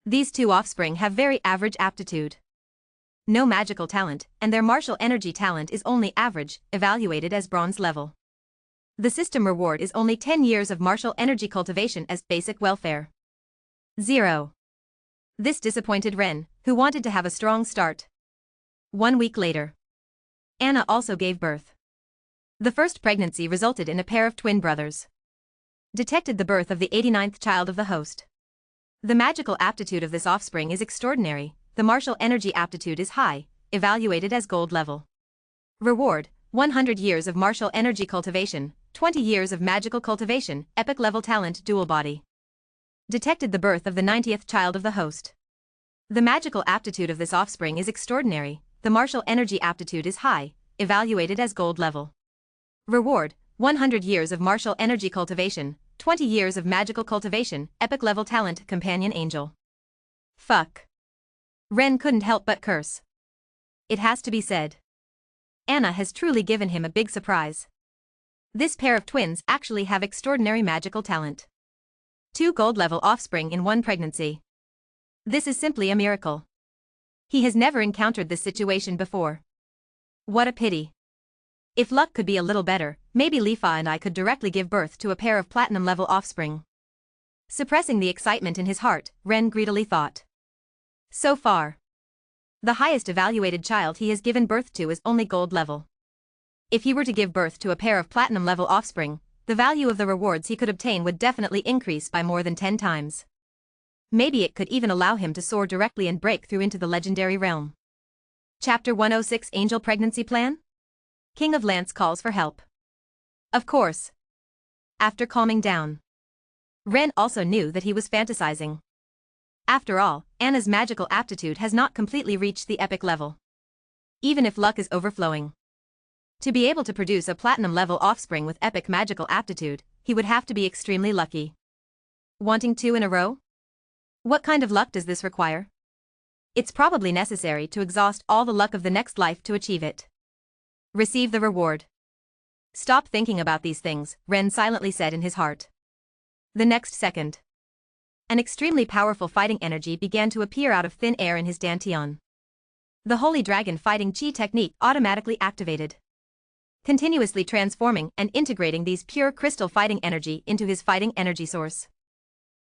these 2 offspring have very average aptitude. No magical talent, and their martial energy talent is only average, evaluated as bronze level. The system reward is only 10 years of martial energy cultivation as basic welfare. 0. This disappointed Ren, who wanted to have a strong start. 1 week later, Anna also gave birth. The first pregnancy resulted in a pair of twin brothers. Detected the birth of the 89th child of the host. The magical aptitude of this offspring is extraordinary, the martial energy aptitude is high, evaluated as gold level. Reward, 100 years of martial energy cultivation, 20 years of magical cultivation, epic level talent dual body. Detected the birth of the 90th child of the host. The magical aptitude of this offspring is extraordinary, the martial energy aptitude is high, evaluated as gold level. Reward, 100 years of martial energy cultivation, 20 years of magical cultivation, epic level talent companion angel. Fuck. Ren couldn't help but curse. It has to be said. Anna has truly given him a big surprise. This pair of twins actually have extraordinary magical talent. 2 gold level offspring in 1 pregnancy. This is simply a miracle. He has never encountered this situation before. What a pity. If luck could be a little better, maybe Lifa and I could directly give birth to a pair of platinum-level offspring. Suppressing the excitement in his heart, Ren greedily thought. So far, the highest evaluated child he has given birth to is only gold level. If he were to give birth to a pair of platinum-level offspring, the value of the rewards he could obtain would definitely increase by more than 10 times. Maybe it could even allow him to soar directly and break through into the legendary realm. Chapter 106 Angel Pregnancy Plan? King of Lance calls for help. Of course. After calming down, Ren also knew that he was fantasizing. After all, Anna's magical aptitude has not completely reached the epic level. Even if luck is overflowing. To be able to produce a platinum-level offspring with epic magical aptitude, he would have to be extremely lucky. Wanting 2 in a row? What kind of luck does this require? It's probably necessary to exhaust all the luck of the next life to achieve it. Receive the reward. Stop thinking about these things, Ren silently said in his heart. The next second, an extremely powerful fighting energy began to appear out of thin air in his dantian. The Holy Dragon fighting chi technique automatically activated, continuously transforming and integrating these pure crystal fighting energy into his fighting energy source.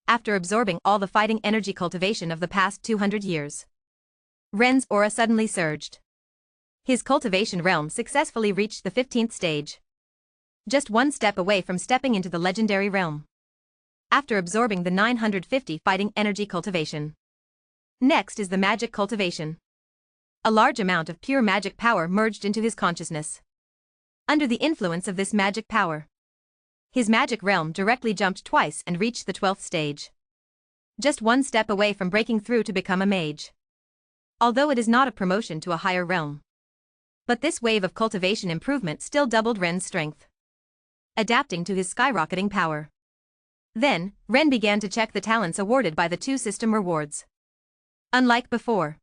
After absorbing all the fighting energy cultivation of the past 200 years, Ren's aura suddenly surged. His cultivation realm successfully reached the 15th stage. Just 1 step away from stepping into the legendary realm. After absorbing the 950 fighting energy cultivation. Next is the magic cultivation. A large amount of pure magic power merged into his consciousness. Under the influence of this magic power, His magic realm directly jumped twice and reached the 12th stage. Just one step away from breaking through to become a mage. Although it is not a promotion to a higher realm. But this wave of cultivation improvement still doubled Ren's strength, adapting to his skyrocketing power. Then, Ren began to check the talents awarded by the two system rewards. Unlike before.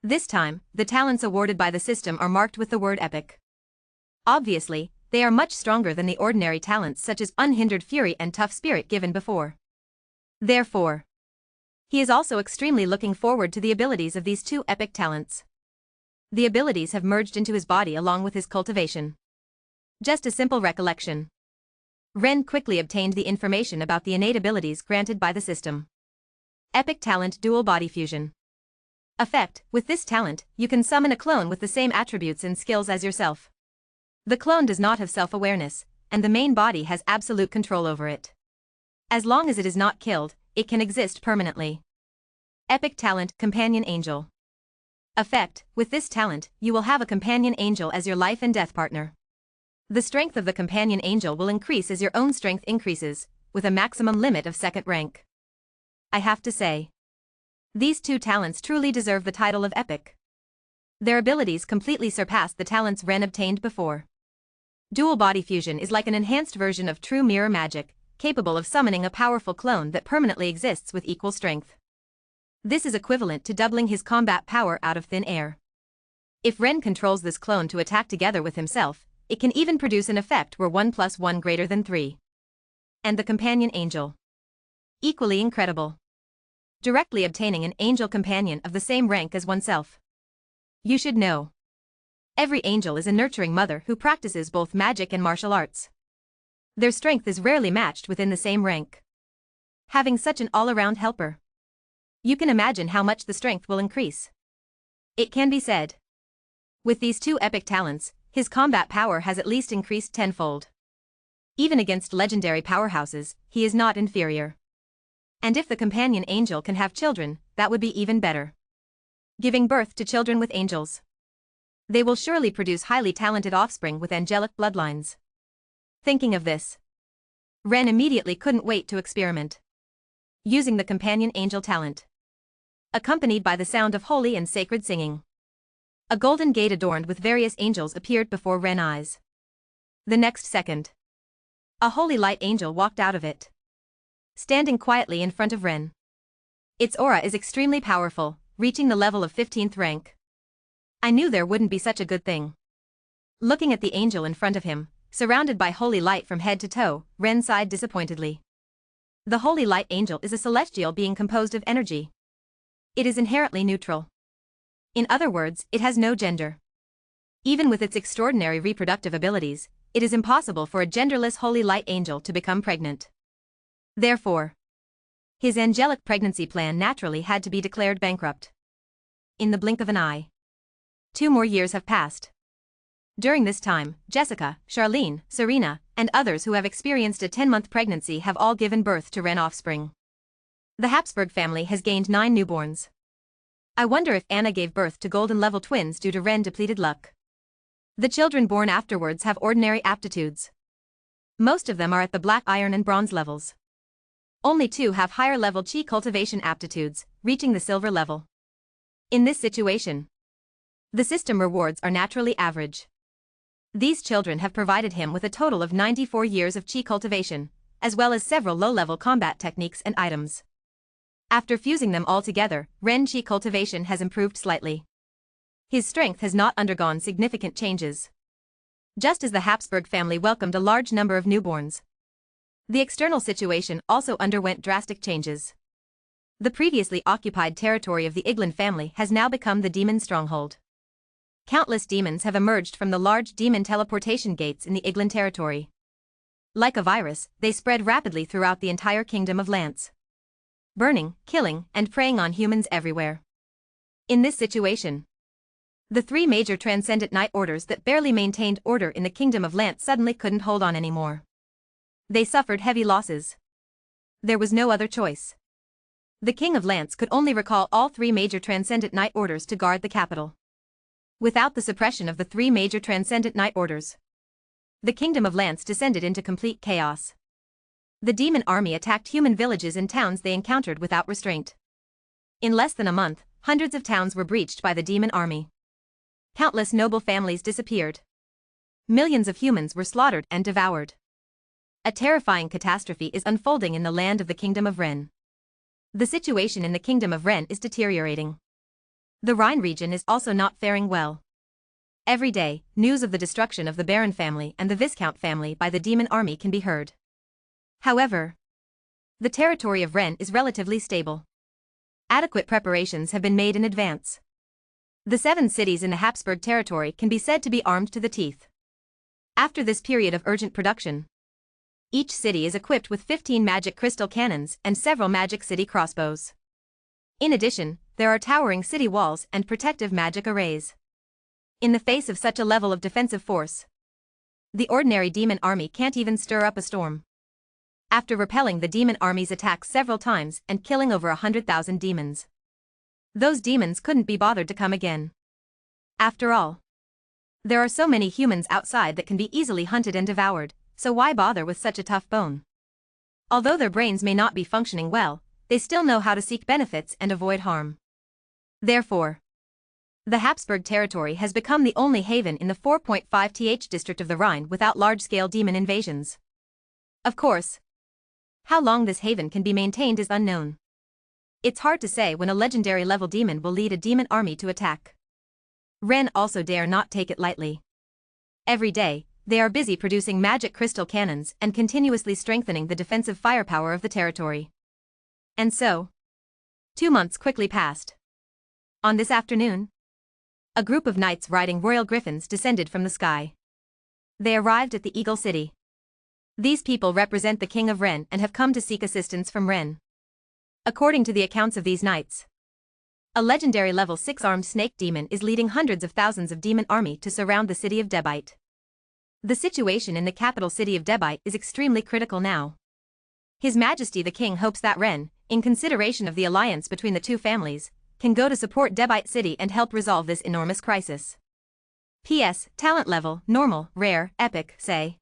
This time, the talents awarded by the system are marked with the word epic. Obviously, they are much stronger than the ordinary talents such as unhindered fury and tough spirit given before. Therefore, he is also extremely looking forward to the abilities of these two epic talents. The abilities have merged into his body along with his cultivation. Just a simple recollection. Ren quickly obtained the information about the innate abilities granted by the system. Epic Talent Dual Body Fusion. Effect: with this talent, you can summon a clone with the same attributes and skills as yourself. The clone does not have self-awareness, and the main body has absolute control over it. As long as it is not killed, it can exist permanently. Epic Talent Companion Angel. Effect: with this talent, you will have a companion angel as your life and death partner. The strength of the companion angel will increase as your own strength increases, with a maximum limit of second rank. I have to say, these two talents truly deserve the title of epic. Their abilities completely surpass the talents Ren obtained before. Dual Body Fusion is like an enhanced version of true mirror magic, capable of summoning a powerful clone that permanently exists with equal strength. This is equivalent to doubling his combat power out of thin air. If Ren controls this clone to attack together with himself, it can even produce an effect where 1 + 1 greater than 3. And the companion angel. Equally incredible. Directly obtaining an angel companion of the same rank as oneself. You should know. Every angel is a nurturing mother who practices both magic and martial arts. Their strength is rarely matched within the same rank. Having such an all-around helper, you can imagine how much the strength will increase. It can be said. With these two epic talents, his combat power has at least increased tenfold. Even against legendary powerhouses, he is not inferior. And if the companion angel can have children, that would be even better. Giving birth to children with angels. They will surely produce highly talented offspring with angelic bloodlines. Thinking of this, Ren immediately couldn't wait to experiment. Using the companion angel talent. Accompanied by the sound of holy and sacred singing. A golden gate adorned with various angels appeared before Ren's eyes. The next second, a holy light angel walked out of it, standing quietly in front of Ren. Its aura is extremely powerful, reaching the level of 15th rank. I knew there wouldn't be such a good thing. Looking at the angel in front of him, surrounded by holy light from head to toe, Ren sighed disappointedly. The holy light angel is a celestial being composed of energy. It is inherently neutral. In other words, it has no gender. Even with its extraordinary reproductive abilities, it is impossible for a genderless holy light angel to become pregnant. Therefore, his angelic pregnancy plan naturally had to be declared bankrupt. In the blink of an eye, 2 more years have passed. During this time, Jessica, Charlene, Serena, and others who have experienced a 10-month pregnancy have all given birth to Ren offspring. The Habsburg family has gained 9 newborns. I wonder if Anna gave birth to golden-level twins due to Ren-depleted luck. The children born afterwards have ordinary aptitudes. Most of them are at the black iron and bronze levels. Only 2 have higher-level chi cultivation aptitudes, reaching the silver level. In this situation, the system rewards are naturally average. These children have provided him with a total of 94 years of chi cultivation, as well as several low-level combat techniques and items. After fusing them all together, Ren chi cultivation has improved slightly. His strength has not undergone significant changes. Just as the Habsburg family welcomed a large number of newborns, the external situation also underwent drastic changes. The previously occupied territory of the Iglin family has now become the demon stronghold. Countless demons have emerged from the large demon teleportation gates in the Iglin territory. Like a virus, they spread rapidly throughout the entire kingdom of Lance, burning, killing, and preying on humans everywhere. In this situation, the 3 major transcendent knight orders that barely maintained order in the kingdom of Lance suddenly couldn't hold on anymore. They suffered heavy losses. There was no other choice. The king of Lance could only recall all 3 major transcendent knight orders to guard the capital. Without the suppression of the 3 major transcendent knight orders, The kingdom of Lance descended into complete chaos. The demon army attacked human villages and towns they encountered without restraint. In less than a month, hundreds of towns were breached by the demon army. Countless noble families disappeared. Millions of humans were slaughtered and devoured. A terrifying catastrophe is unfolding in the land of the Kingdom of Ren. The situation in the Kingdom of Ren is deteriorating. The Rhine region is also not faring well. Every day, news of the destruction of the Baron family and the Viscount family by the demon army can be heard. However, the territory of Ren is relatively stable. Adequate preparations have been made in advance. The 7 cities in the Habsburg territory can be said to be armed to the teeth. After this period of urgent production, each city is equipped with 15 magic crystal cannons and several magic city crossbows. In addition, there are towering city walls and protective magic arrays. In the face of such a level of defensive force, the ordinary demon army can't even stir up a storm. After repelling the demon army's attacks several times and killing over 100,000 demons, those demons couldn't be bothered to come again. After all, there are so many humans outside that can be easily hunted and devoured, so why bother with such a tough bone? Although their brains may not be functioning well, they still know how to seek benefits and avoid harm. Therefore, the Habsburg territory has become the only haven in the 4.5th district of the Rhine without large-scale demon invasions. Of course, how long this haven can be maintained is unknown. It's hard to say when a legendary level demon will lead a demon army to attack. Ren also dare not take it lightly. Every day, they are busy producing magic crystal cannons and continuously strengthening the defensive firepower of the territory. And so, 2 months quickly passed. On this afternoon, a group of knights riding royal griffins descended from the sky. They arrived at the Eagle City. These people represent the King of Ren and have come to seek assistance from Ren. According to the accounts of these knights, a legendary level 6 armed snake demon is leading hundreds of thousands of demon army to surround the city of Debite. The situation in the capital city of Debite is extremely critical now. His Majesty the King hopes that Ren, in consideration of the alliance between the two families, can go to support Debite City and help resolve this enormous crisis. P.S. Talent level, normal, rare, epic, say.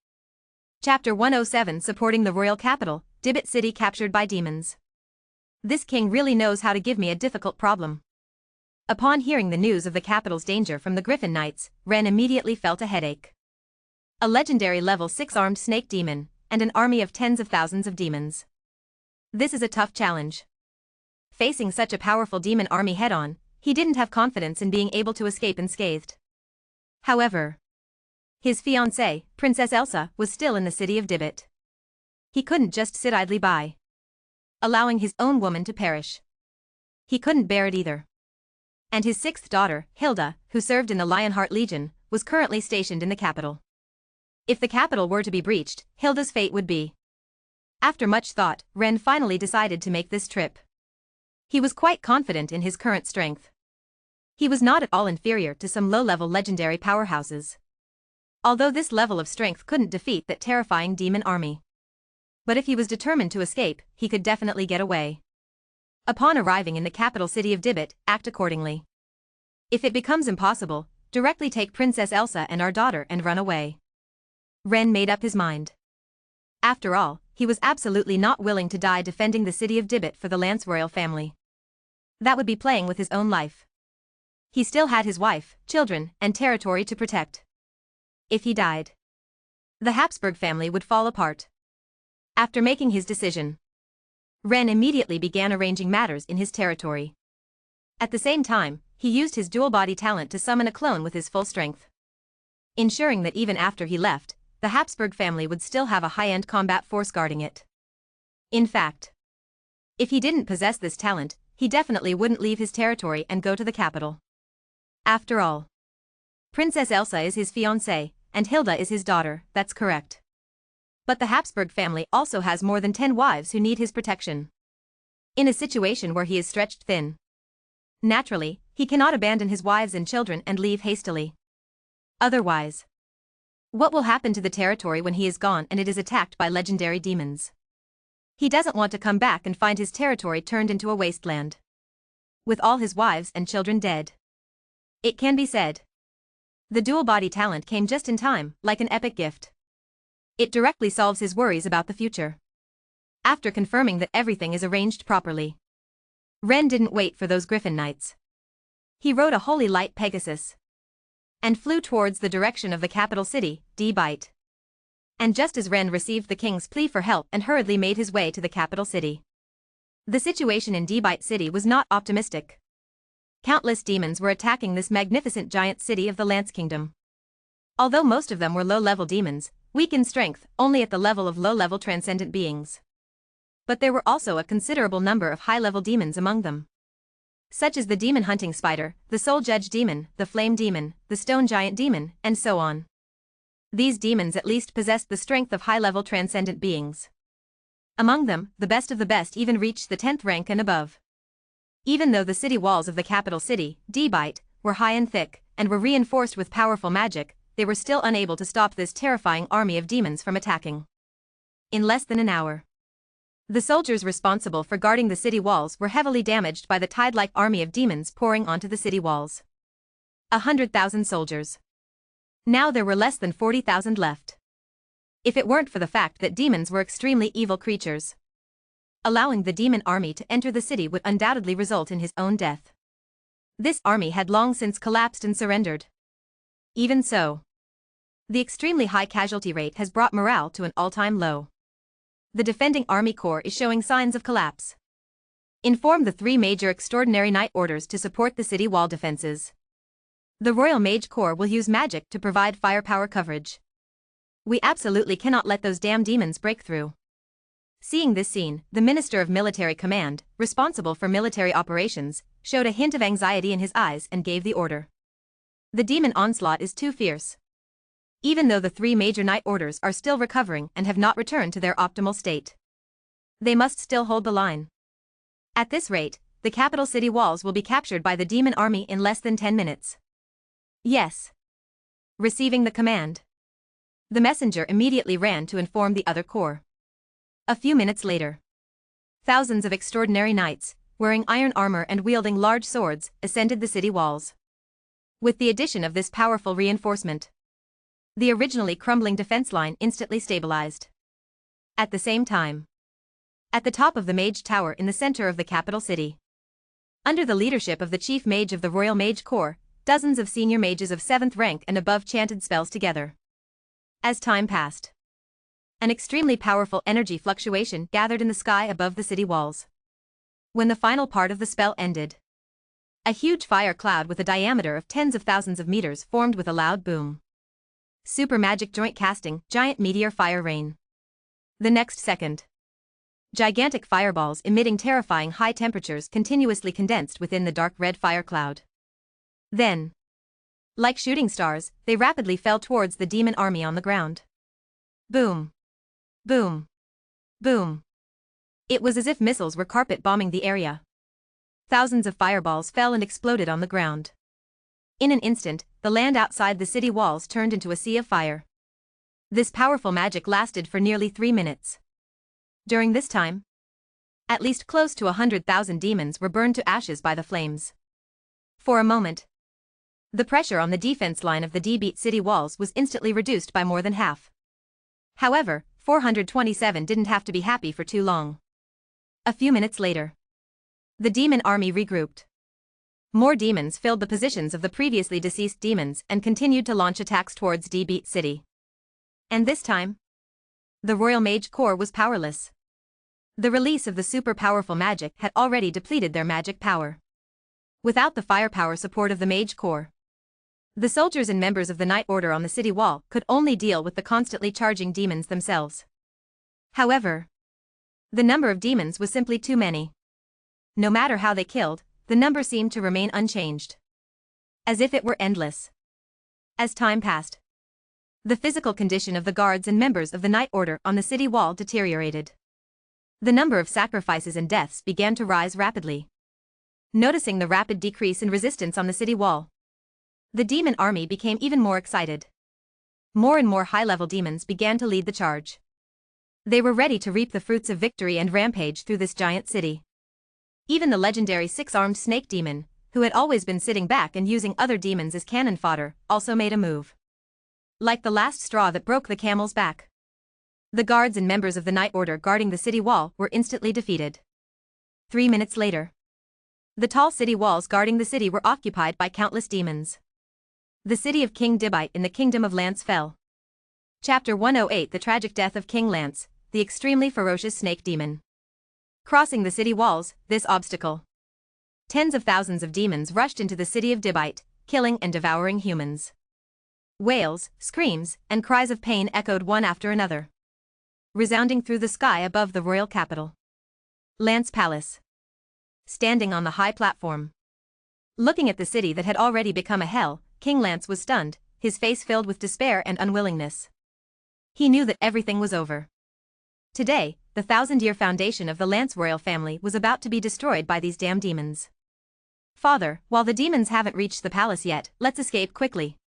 Chapter 107 Supporting the Royal Capital, Debite City captured by demons. This king really knows how to give me a difficult problem. Upon hearing the news of the capital's danger from the Griffin Knights, Ren immediately felt a headache. A legendary level 6 armed snake demon, and an army of tens of thousands of demons. This is a tough challenge. Facing such a powerful demon army head-on, he didn't have confidence in being able to escape unscathed. However, his fiancée, Princess Elsa, was still in the city of Debite. He couldn't just sit idly by, allowing his own woman to perish. He couldn't bear it either. And his 6th daughter, Hilda, who served in the Lionheart Legion, was currently stationed in the capital. If the capital were to be breached, Hilda's fate would be. After much thought, Ren finally decided to make this trip. He was quite confident in his current strength. He was not at all inferior to some low-level legendary powerhouses. Although this level of strength couldn't defeat that terrifying demon army. But if he was determined to escape, he could definitely get away. Upon arriving in the capital city of Debite, act accordingly. If it becomes impossible, directly take Princess Elsa and our daughter and run away. Ren made up his mind. After all, he was absolutely not willing to die defending the city of Debite for the Lance royal family. That would be playing with his own life. He still had his wife, children, and territory to protect. If he died, the Habsburg family would fall apart. After making his decision, Ren immediately began arranging matters in his territory. At the same time, he used his dual body talent to summon a clone with his full strength, ensuring that even after he left, the Habsburg family would still have a high-end combat force guarding it. In fact, if he didn't possess this talent, he definitely wouldn't leave his territory and go to the capital. After all, Princess Elsa is his fiancée, and Hilda is his daughter, that's correct. But the Habsburg family also has more than 10 wives who need his protection. In a situation where he is stretched thin, naturally, he cannot abandon his wives and children and leave hastily. Otherwise, what will happen to the territory when he is gone and it is attacked by legendary demons? He doesn't want to come back and find his territory turned into a wasteland, with all his wives and children dead. It can be said, the dual body talent came just in time, like an epic gift. It directly solves his worries about the future. After confirming that everything is arranged properly, Ren didn't wait for those Griffin Knights. He rode a holy light Pegasus and flew towards the direction of the capital city, D-Byte. And just as Ren received the king's plea for help and hurriedly made his way to the capital city, the situation in D-Byte city was not optimistic. Countless demons were attacking this magnificent giant city of the Lance Kingdom. Although most of them were low-level demons, weak in strength only at the level of low-level transcendent beings. But there were also a considerable number of high-level demons among them, such as the demon hunting spider, the soul judge demon, the flame demon, the stone giant demon, and so on. These demons at least possessed the strength of high-level transcendent beings. Among them, the best of the best even reached the 10th rank and above. Even though the city walls of the capital city, D-Byte, were high and thick, and were reinforced with powerful magic, they were still unable to stop this terrifying army of demons from attacking. In less than an hour, the soldiers responsible for guarding the city walls were heavily damaged by the tide-like army of demons pouring onto the city walls. 100,000 soldiers. Now there were less than 40,000 left. If it weren't for the fact that demons were extremely evil creatures, allowing the demon army to enter the city would undoubtedly result in his own death. This army had long since collapsed and surrendered. Even so, the extremely high casualty rate has brought morale to an all-time low. The defending army corps is showing signs of collapse. Inform the 3 major extraordinary night orders to support the city wall defenses. The Royal Mage Corps will use magic to provide firepower coverage. We absolutely cannot let those damn demons break through. Seeing this scene, the Minister of Military Command, responsible for military operations, showed a hint of anxiety in his eyes and gave the order. The demon onslaught is too fierce. Even though the 3 major night orders are still recovering and have not returned to their optimal state, they must still hold the line. At this rate, the capital city walls will be captured by the demon army in less than 10 minutes. Yes. Receiving the command, the messenger immediately ran to inform the other corps. A few minutes later, thousands of extraordinary knights, wearing iron armor and wielding large swords, ascended the city walls. With the addition of this powerful reinforcement, the originally crumbling defense line instantly stabilized. At the same time, at the top of the Mage Tower in the center of the capital city, under the leadership of the chief mage of the Royal Mage Corps, dozens of senior mages of 7th rank and above chanted spells together. As time passed, an extremely powerful energy fluctuation gathered in the sky above the city walls. When the final part of the spell ended, a huge fire cloud with a diameter of tens of thousands of meters formed with a loud boom. Super magic joint casting, giant meteor fire rain. The next second, gigantic fireballs emitting terrifying high temperatures continuously condensed within the dark red fire cloud. Then, like shooting stars, they rapidly fell towards the demon army on the ground. Boom. Boom. Boom. It was as if missiles were carpet bombing the area. Thousands of fireballs fell and exploded on the ground. In an instant, the land outside the city walls turned into a sea of fire. This powerful magic lasted for nearly 3 minutes. During this time, at least close to 100,000 demons were burned to ashes by the flames. For a moment, the pressure on the defense line of the D-Byte city walls was instantly reduced by more than half. However, 427 didn't have to be happy for too long. A few minutes later, the demon army regrouped. More demons filled the positions of the previously deceased demons and continued to launch attacks towards D-Byte city. And this time, the Royal Mage Corps was powerless. The release of the super powerful magic had already depleted their magic power. Without the firepower support of the Mage Corps, the soldiers and members of the Night Order on the city wall could only deal with the constantly charging demons themselves. However, the number of demons was simply too many. No matter how they killed, the number seemed to remain unchanged, as if it were endless. As time passed, the physical condition of the guards and members of the Night Order on the city wall deteriorated. The number of sacrifices and deaths began to rise rapidly. Noticing the rapid decrease in resistance on the city wall, the demon army became even more excited. More and more high-level demons began to lead the charge. They were ready to reap the fruits of victory and rampage through this giant city. Even the legendary 6-armed snake demon, who had always been sitting back and using other demons as cannon fodder, also made a move. Like the last straw that broke the camel's back, The guards and members of the Night Order guarding the city wall were instantly defeated. 3 minutes later, the tall city walls guarding the city were occupied by countless demons. The city of King Dibite in the Kingdom of Lance fell. Chapter 108 The Tragic Death of King Lance, the extremely ferocious snake demon. Crossing the city walls, this obstacle. Tens of thousands of demons rushed into the city of Dibite, killing and devouring humans. Wails, screams, and cries of pain echoed one after another, resounding through the sky above the royal capital. Lance Palace. Standing on the high platform, looking at the city that had already become a hell, King Lance was stunned, his face filled with despair and unwillingness. He knew that everything was over. Today, the 1,000-year foundation of the Lance royal family was about to be destroyed by these damn demons. Father, while the demons haven't reached the palace yet, let's escape quickly.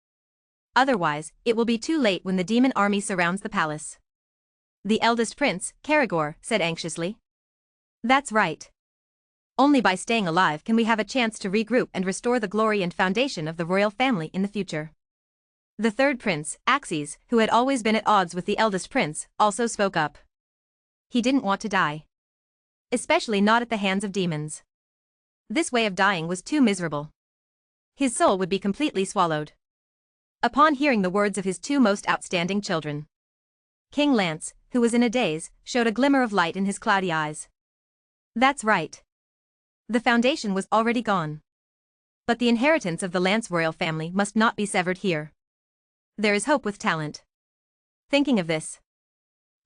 Otherwise, it will be too late when the demon army surrounds the palace. The eldest prince, Karagor, said anxiously. That's right. Only by staying alive can we have a chance to regroup and restore the glory and foundation of the royal family in the future. The third prince, Axes, who had always been at odds with the eldest prince, also spoke up. He didn't want to die. Especially not at the hands of demons. This way of dying was too miserable. His soul would be completely swallowed. Upon hearing the words of his two most outstanding children, King Lance, who was in a daze, showed a glimmer of light in his cloudy eyes. That's right. The foundation was already gone. But the inheritance of the Lance royal family must not be severed here. There is hope with talent. Thinking of this,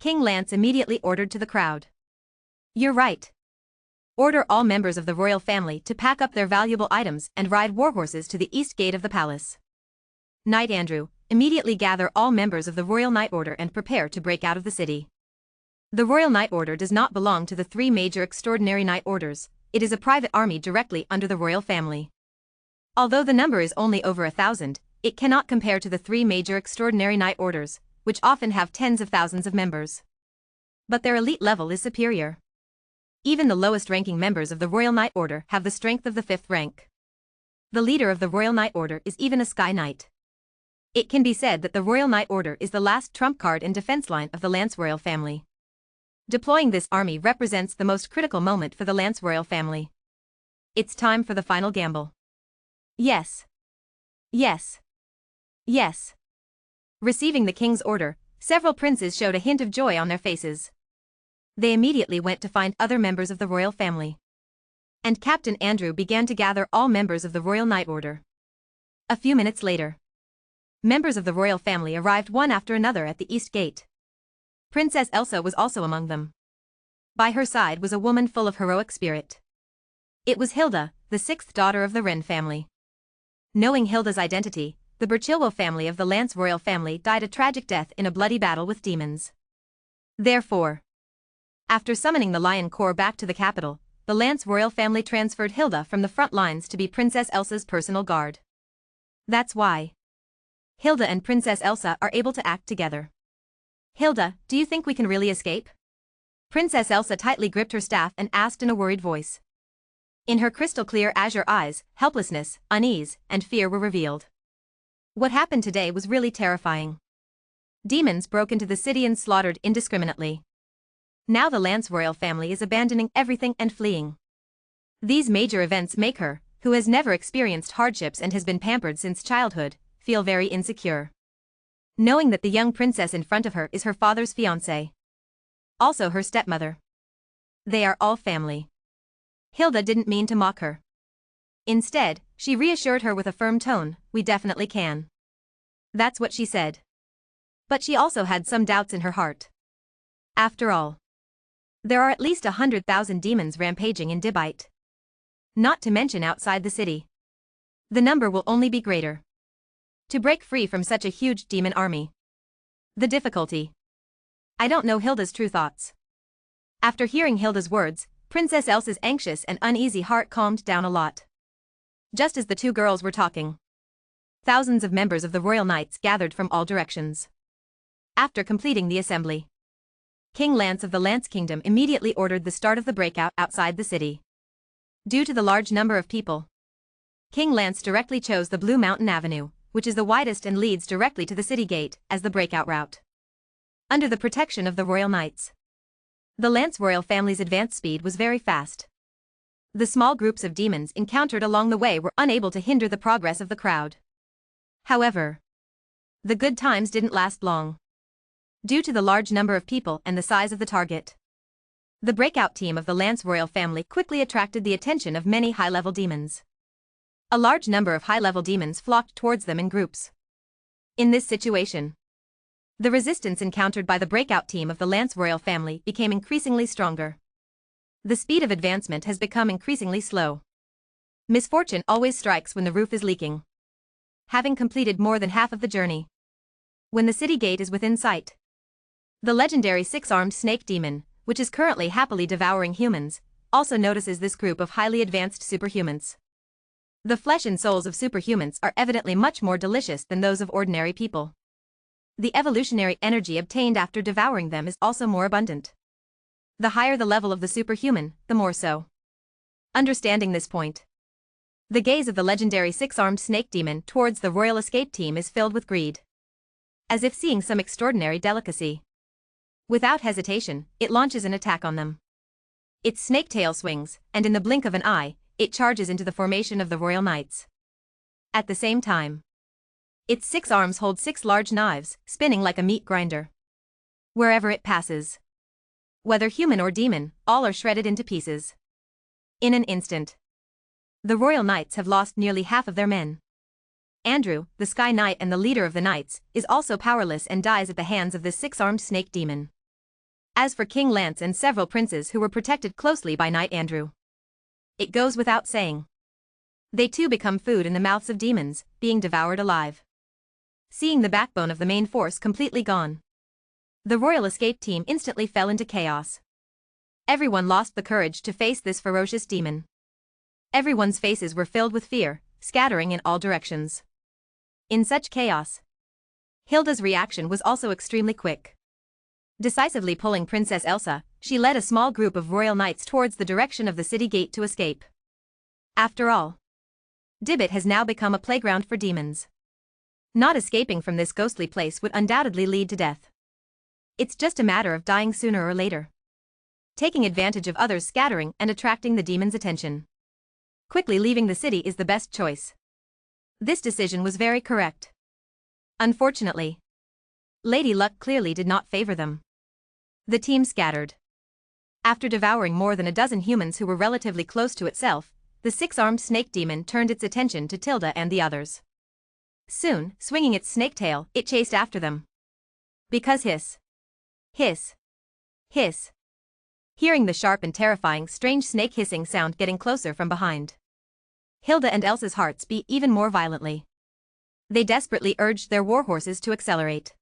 King Lance immediately ordered to the crowd. You're right. Order all members of the royal family to pack up their valuable items and ride warhorses to the east gate of the palace. Knight Andrew, immediately gather all members of the Royal Night Order and prepare to break out of the city. The Royal Night Order does not belong to the 3 major extraordinary night orders, it is a private army directly under the royal family. Although the number is only over 1,000, it cannot compare to the 3 major extraordinary night orders, which often have tens of thousands of members. But their elite level is superior. Even the lowest-ranking members of the Royal Night Order have the strength of the 5th rank. The leader of the Royal Night Order is even a Sky Knight. It can be said that the Royal Night Order is the last trump card and defense line of the Lance royal family. Deploying this army represents the most critical moment for the Lance royal family. It's time for the final gamble. Yes. Yes. Yes. Receiving the king's order, several princes showed a hint of joy on their faces. They immediately went to find other members of the royal family. And Captain Andrew began to gather all members of the Royal Night Order. A few minutes later, members of the royal family arrived one after another at the east gate. Princess Elsa was also among them. By her side was a woman full of heroic spirit. It was Hilda, the 6th daughter of the Wren family. Knowing Hilda's identity, the Burchilwo family of the Lance royal family died a tragic death in a bloody battle with demons. Therefore, after summoning the Lion Corps back to the capital, the Lance royal family transferred Hilda from the front lines to be Princess Elsa's personal guard. That's why Hilda and Princess Elsa are able to act together. Hilda, do you think we can really escape? Princess Elsa tightly gripped her staff and asked in a worried voice. In her crystal-clear azure eyes, helplessness, unease, and fear were revealed. What happened today was really terrifying. Demons broke into the city and slaughtered indiscriminately. Now the Lance royal family is abandoning everything and fleeing. These major events make her, who has never experienced hardships and has been pampered since childhood, feel very insecure. Knowing that the young princess in front of her is her father's fiancée. Also her stepmother. They are all family. Hilda didn't mean to mock her. Instead, she reassured her with a firm tone, we definitely can. That's what she said. But she also had some doubts in her heart. After all, there are at least 100,000 demons rampaging in Dibite. Not to mention outside the city. The number will only be greater. To break free from such a huge demon army. The difficulty. I don't know Hilda's true thoughts. After hearing Hilda's words, Princess Elsa's anxious and uneasy heart calmed down a lot. Just as the two girls were talking, thousands of members of the Royal Knights gathered from all directions. After completing the assembly, King Lance of the Lance Kingdom immediately ordered the start of the breakout outside the city. Due to the large number of people, King Lance directly chose the Blue Mountain Avenue, which is the widest and leads directly to the city gate, as the breakout route. under the protection of the royal knights. The Lance royal family's advance speed was very fast. The small groups of demons encountered along the way were unable to hinder the progress of the crowd. However, the good times didn't last long. Due to the large number of people and the size of the target, the breakout team of the Lance royal family quickly attracted the attention of many high-level demons. A large number of high-level demons flocked towards them in groups. In this situation, the resistance encountered by the breakout team of the Lance royal family became increasingly stronger. The speed of advancement has become increasingly slow. Misfortune always strikes when the roof is leaking. Having completed more than half of the journey, when the city gate is within sight, the legendary six-armed snake demon, which is currently happily devouring humans, also notices this group of highly advanced superhumans. The flesh and souls of superhumans are evidently much more delicious than those of ordinary people. The evolutionary energy obtained after devouring them is also more abundant. The higher the level of the superhuman, the more so. Understanding this point, the gaze of the legendary six-armed snake demon towards the royal escape team is filled with greed, as if seeing some extraordinary delicacy. Without hesitation, it launches an attack on them. Its snake tail swings, and in the blink of an eye, it charges into the formation of the royal knights. At the same time, its 6 arms hold 6 large knives, spinning like a meat grinder. Wherever it passes, whether human or demon, all are shredded into pieces. In an instant, the royal knights have lost nearly half of their men. Andrew, the Sky Knight and the leader of the knights, is also powerless and dies at the hands of this 6-armed snake demon. As for King Lance and several princes who were protected closely by Knight Andrew, it goes without saying, they too become food in the mouths of demons, being devoured alive. Seeing the backbone of the main force completely gone, the royal escape team instantly fell into chaos. Everyone lost the courage to face this ferocious demon. Everyone's faces were filled with fear, scattering in all directions. In such chaos, Hilda's reaction was also extremely quick. Decisively pulling Princess Elsa, she led a small group of royal knights towards the direction of the city gate to escape. After all, Dibbet has now become a playground for demons. Not escaping from this ghostly place would undoubtedly lead to death. It's just a matter of dying sooner or later. Taking advantage of others scattering and attracting the demon's attention. Quickly leaving the city is the best choice. This decision was very correct. Unfortunately, Lady Luck clearly did not favor them. The team scattered. After devouring more than a dozen humans who were relatively close to itself, the 6-armed snake demon turned its attention to Tilda and the others. Soon, swinging its snake tail, it chased after them. Because hiss. Hiss. Hiss. Hearing the sharp and terrifying strange snake hissing sound getting closer from behind, Hilda and Elsa's hearts beat even more violently. They desperately urged their warhorses to accelerate.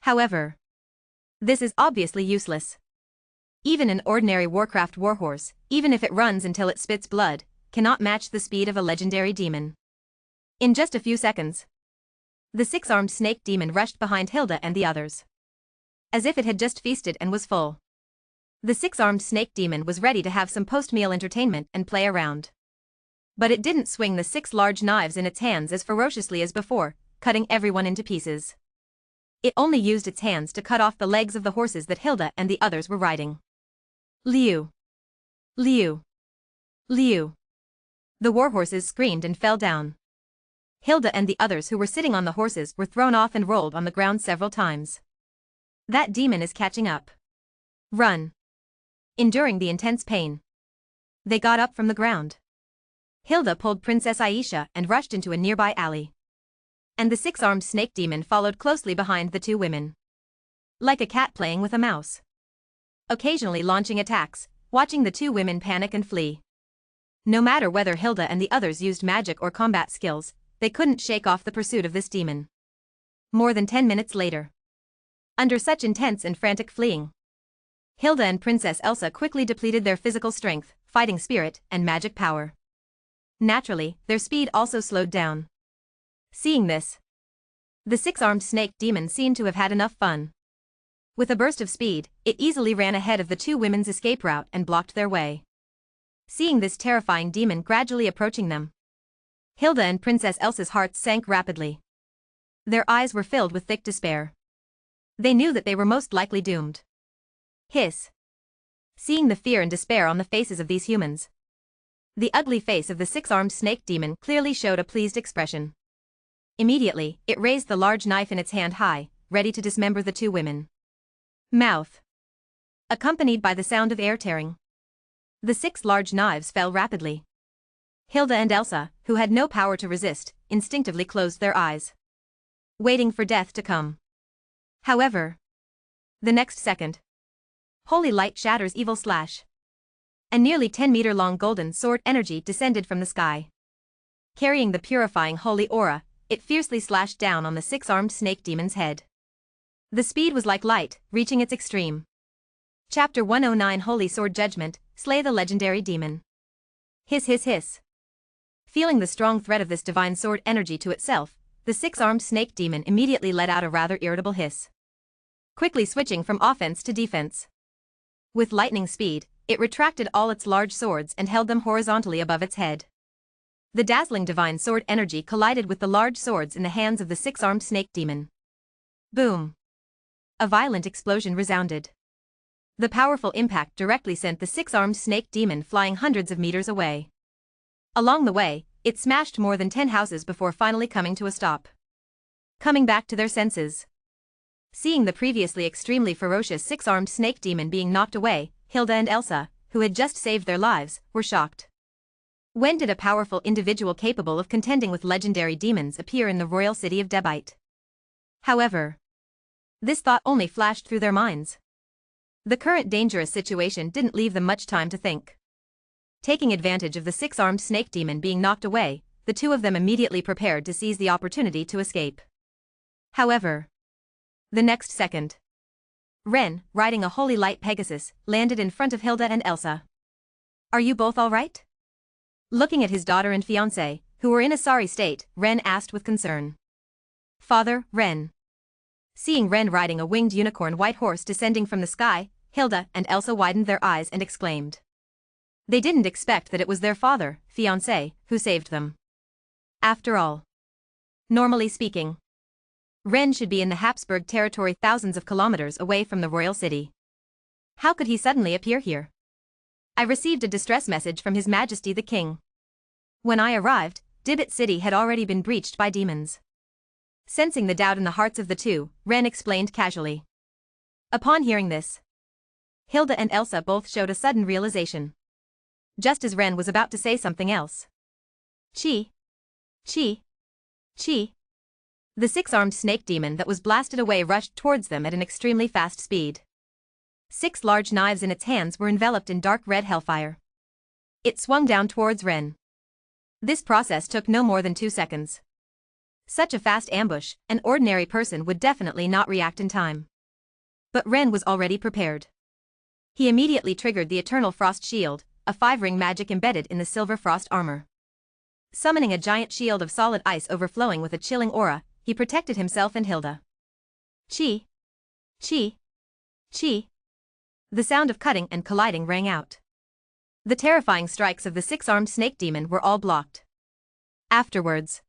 However, this is obviously useless. Even an ordinary Warcraft warhorse, even if it runs until it spits blood, cannot match the speed of a legendary demon. In just a few seconds, the 6-armed snake demon rushed behind Hilda and the others, as if it had just feasted and was full. The 6-armed snake demon was ready to have some post-meal entertainment and play around. But it didn't swing the 6 large knives in its hands as ferociously as before, cutting everyone into pieces. It only used its hands to cut off the legs of the horses that Hilda and the others were riding. Liu! Liu! Liu! The warhorses screamed and fell down. Hilda and the others who were sitting on the horses were thrown off and rolled on the ground several times. That demon is catching up. Run! Enduring the intense pain, they got up from the ground. Hilda pulled Princess Aisha and rushed into a nearby alley. And the 6-armed snake demon followed closely behind the 2 women. Like a cat playing with a mouse. Occasionally launching attacks, watching the 2 women panic and flee. No matter whether Hilda and the others used magic or combat skills, they couldn't shake off the pursuit of this demon. More than 10 minutes later, under such intense and frantic fleeing, Hilda and Princess Elsa quickly depleted their physical strength, fighting spirit, and magic power. Naturally, their speed also slowed down. Seeing this, the 6-armed snake demon seemed to have had enough fun. With a burst of speed, it easily ran ahead of the 2 women's escape route and blocked their way. Seeing this terrifying demon gradually approaching them, Hilda and Princess Elsa's hearts sank rapidly. Their eyes were filled with thick despair. They knew that they were most likely doomed. Hiss. Seeing the fear and despair on the faces of these humans, the ugly face of the six-armed snake demon clearly showed a pleased expression. Immediately, it raised the large knife in its hand high, ready to dismember the two women. Mouth. Accompanied by the sound of air tearing, the 6 large knives fell rapidly. Hilda and Elsa, who had no power to resist, instinctively closed their eyes, waiting for death to come. However, the next second, holy light shatters evil slash. A nearly 10-meter-long golden sword energy descended from the sky. Carrying the purifying holy aura, it fiercely slashed down on the 6-armed snake demon's head. The speed was like light, reaching its extreme. Chapter 109 Holy Sword Judgment, Slay the Legendary Demon. Hiss hiss hiss. Feeling the strong threat of this divine sword energy to itself, the 6-armed snake demon immediately let out a rather irritable hiss, quickly switching from offense to defense. With lightning speed, it retracted all its large swords and held them horizontally above its head. The dazzling divine sword energy collided with the large swords in the hands of the 6-armed snake demon. Boom! A violent explosion resounded. The powerful impact directly sent the 6-armed snake demon flying hundreds of meters away. Along the way, it smashed more than 10 houses before finally coming to a stop. Coming back to their senses, seeing the previously extremely ferocious 6-armed snake demon being knocked away, Hilda and Elsa, who had just saved their lives, were shocked. When did a powerful individual capable of contending with legendary demons appear in the royal city of Debite? However, this thought only flashed through their minds. The current dangerous situation didn't leave them much time to think. Taking advantage of the 6-armed snake demon being knocked away, the two of them immediately prepared to seize the opportunity to escape. However, the next second, Ren, riding a holy light Pegasus, landed in front of Hilda and Elsa. "Are you both all right?" Looking at his daughter and fiancé, who were in a sorry state, Ren asked with concern. "Father, Ren." Seeing Ren riding a winged unicorn white horse descending from the sky, Hilda and Elsa widened their eyes and exclaimed. They didn't expect that it was their father, fiancé, who saved them. After all, normally speaking, Ren should be in the Habsburg territory thousands of kilometers away from the royal city. How could he suddenly appear here? I received a distress message from His Majesty the King. When I arrived, Dibit City had already been breached by demons. Sensing the doubt in the hearts of the two, Ren explained casually. Upon hearing this, Hilda and Elsa both showed a sudden realization. Just as Ren was about to say something else. Chi. The 6-armed snake demon that was blasted away rushed towards them at an extremely fast speed. 6 large knives in its hands were enveloped in dark red hellfire. It swung down towards Ren. This process took no more than 2 seconds. Such a fast ambush, an ordinary person would definitely not react in time. But Ren was already prepared. He immediately triggered the Eternal Frost Shield, a 5-ring magic embedded in the Silver Frost armor. Summoning a giant shield of solid ice overflowing with a chilling aura, he protected himself and Hilda. Chi. The sound of cutting and colliding rang out. The terrifying strikes of the 6-armed snake demon were all blocked. Afterwards,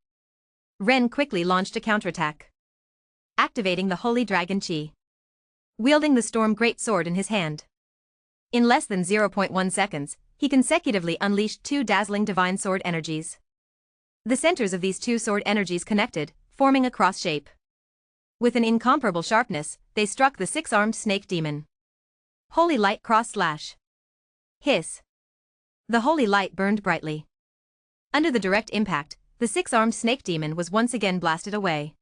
Ren quickly launched a counterattack, activating the Holy Dragon Chi, wielding the Storm Great Sword in his hand. In less than 0.1 seconds, he consecutively unleashed 2 dazzling divine sword energies. The centers of these 2 sword energies connected, forming a cross shape. With an incomparable sharpness, they struck the 6-armed snake demon. Holy light cross slash. Hiss. The holy light burned brightly. Under the direct impact, the 6-armed snake demon was once again blasted away.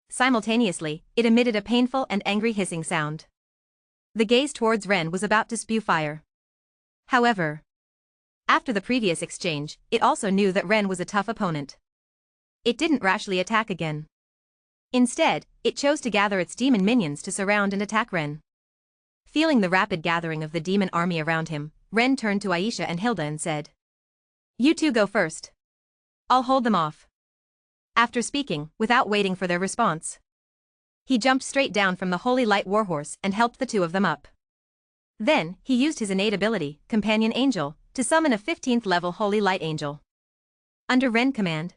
Simultaneously, it emitted a painful and angry hissing sound. The gaze towards Ren was about to spew fire. However, after the previous exchange, it also knew that Ren was a tough opponent. It didn't rashly attack again. Instead, it chose to gather its demon minions to surround and attack Ren. Feeling the rapid gathering of the demon army around him, Ren turned to Aisha and Hilda and said, "You two go first. I'll hold them off." After speaking, without waiting for their response, he jumped straight down from the Holy Light Warhorse and helped the two of them up. Then, he used his innate ability, Companion Angel, to summon a 15th level Holy Light Angel. Under Ren command,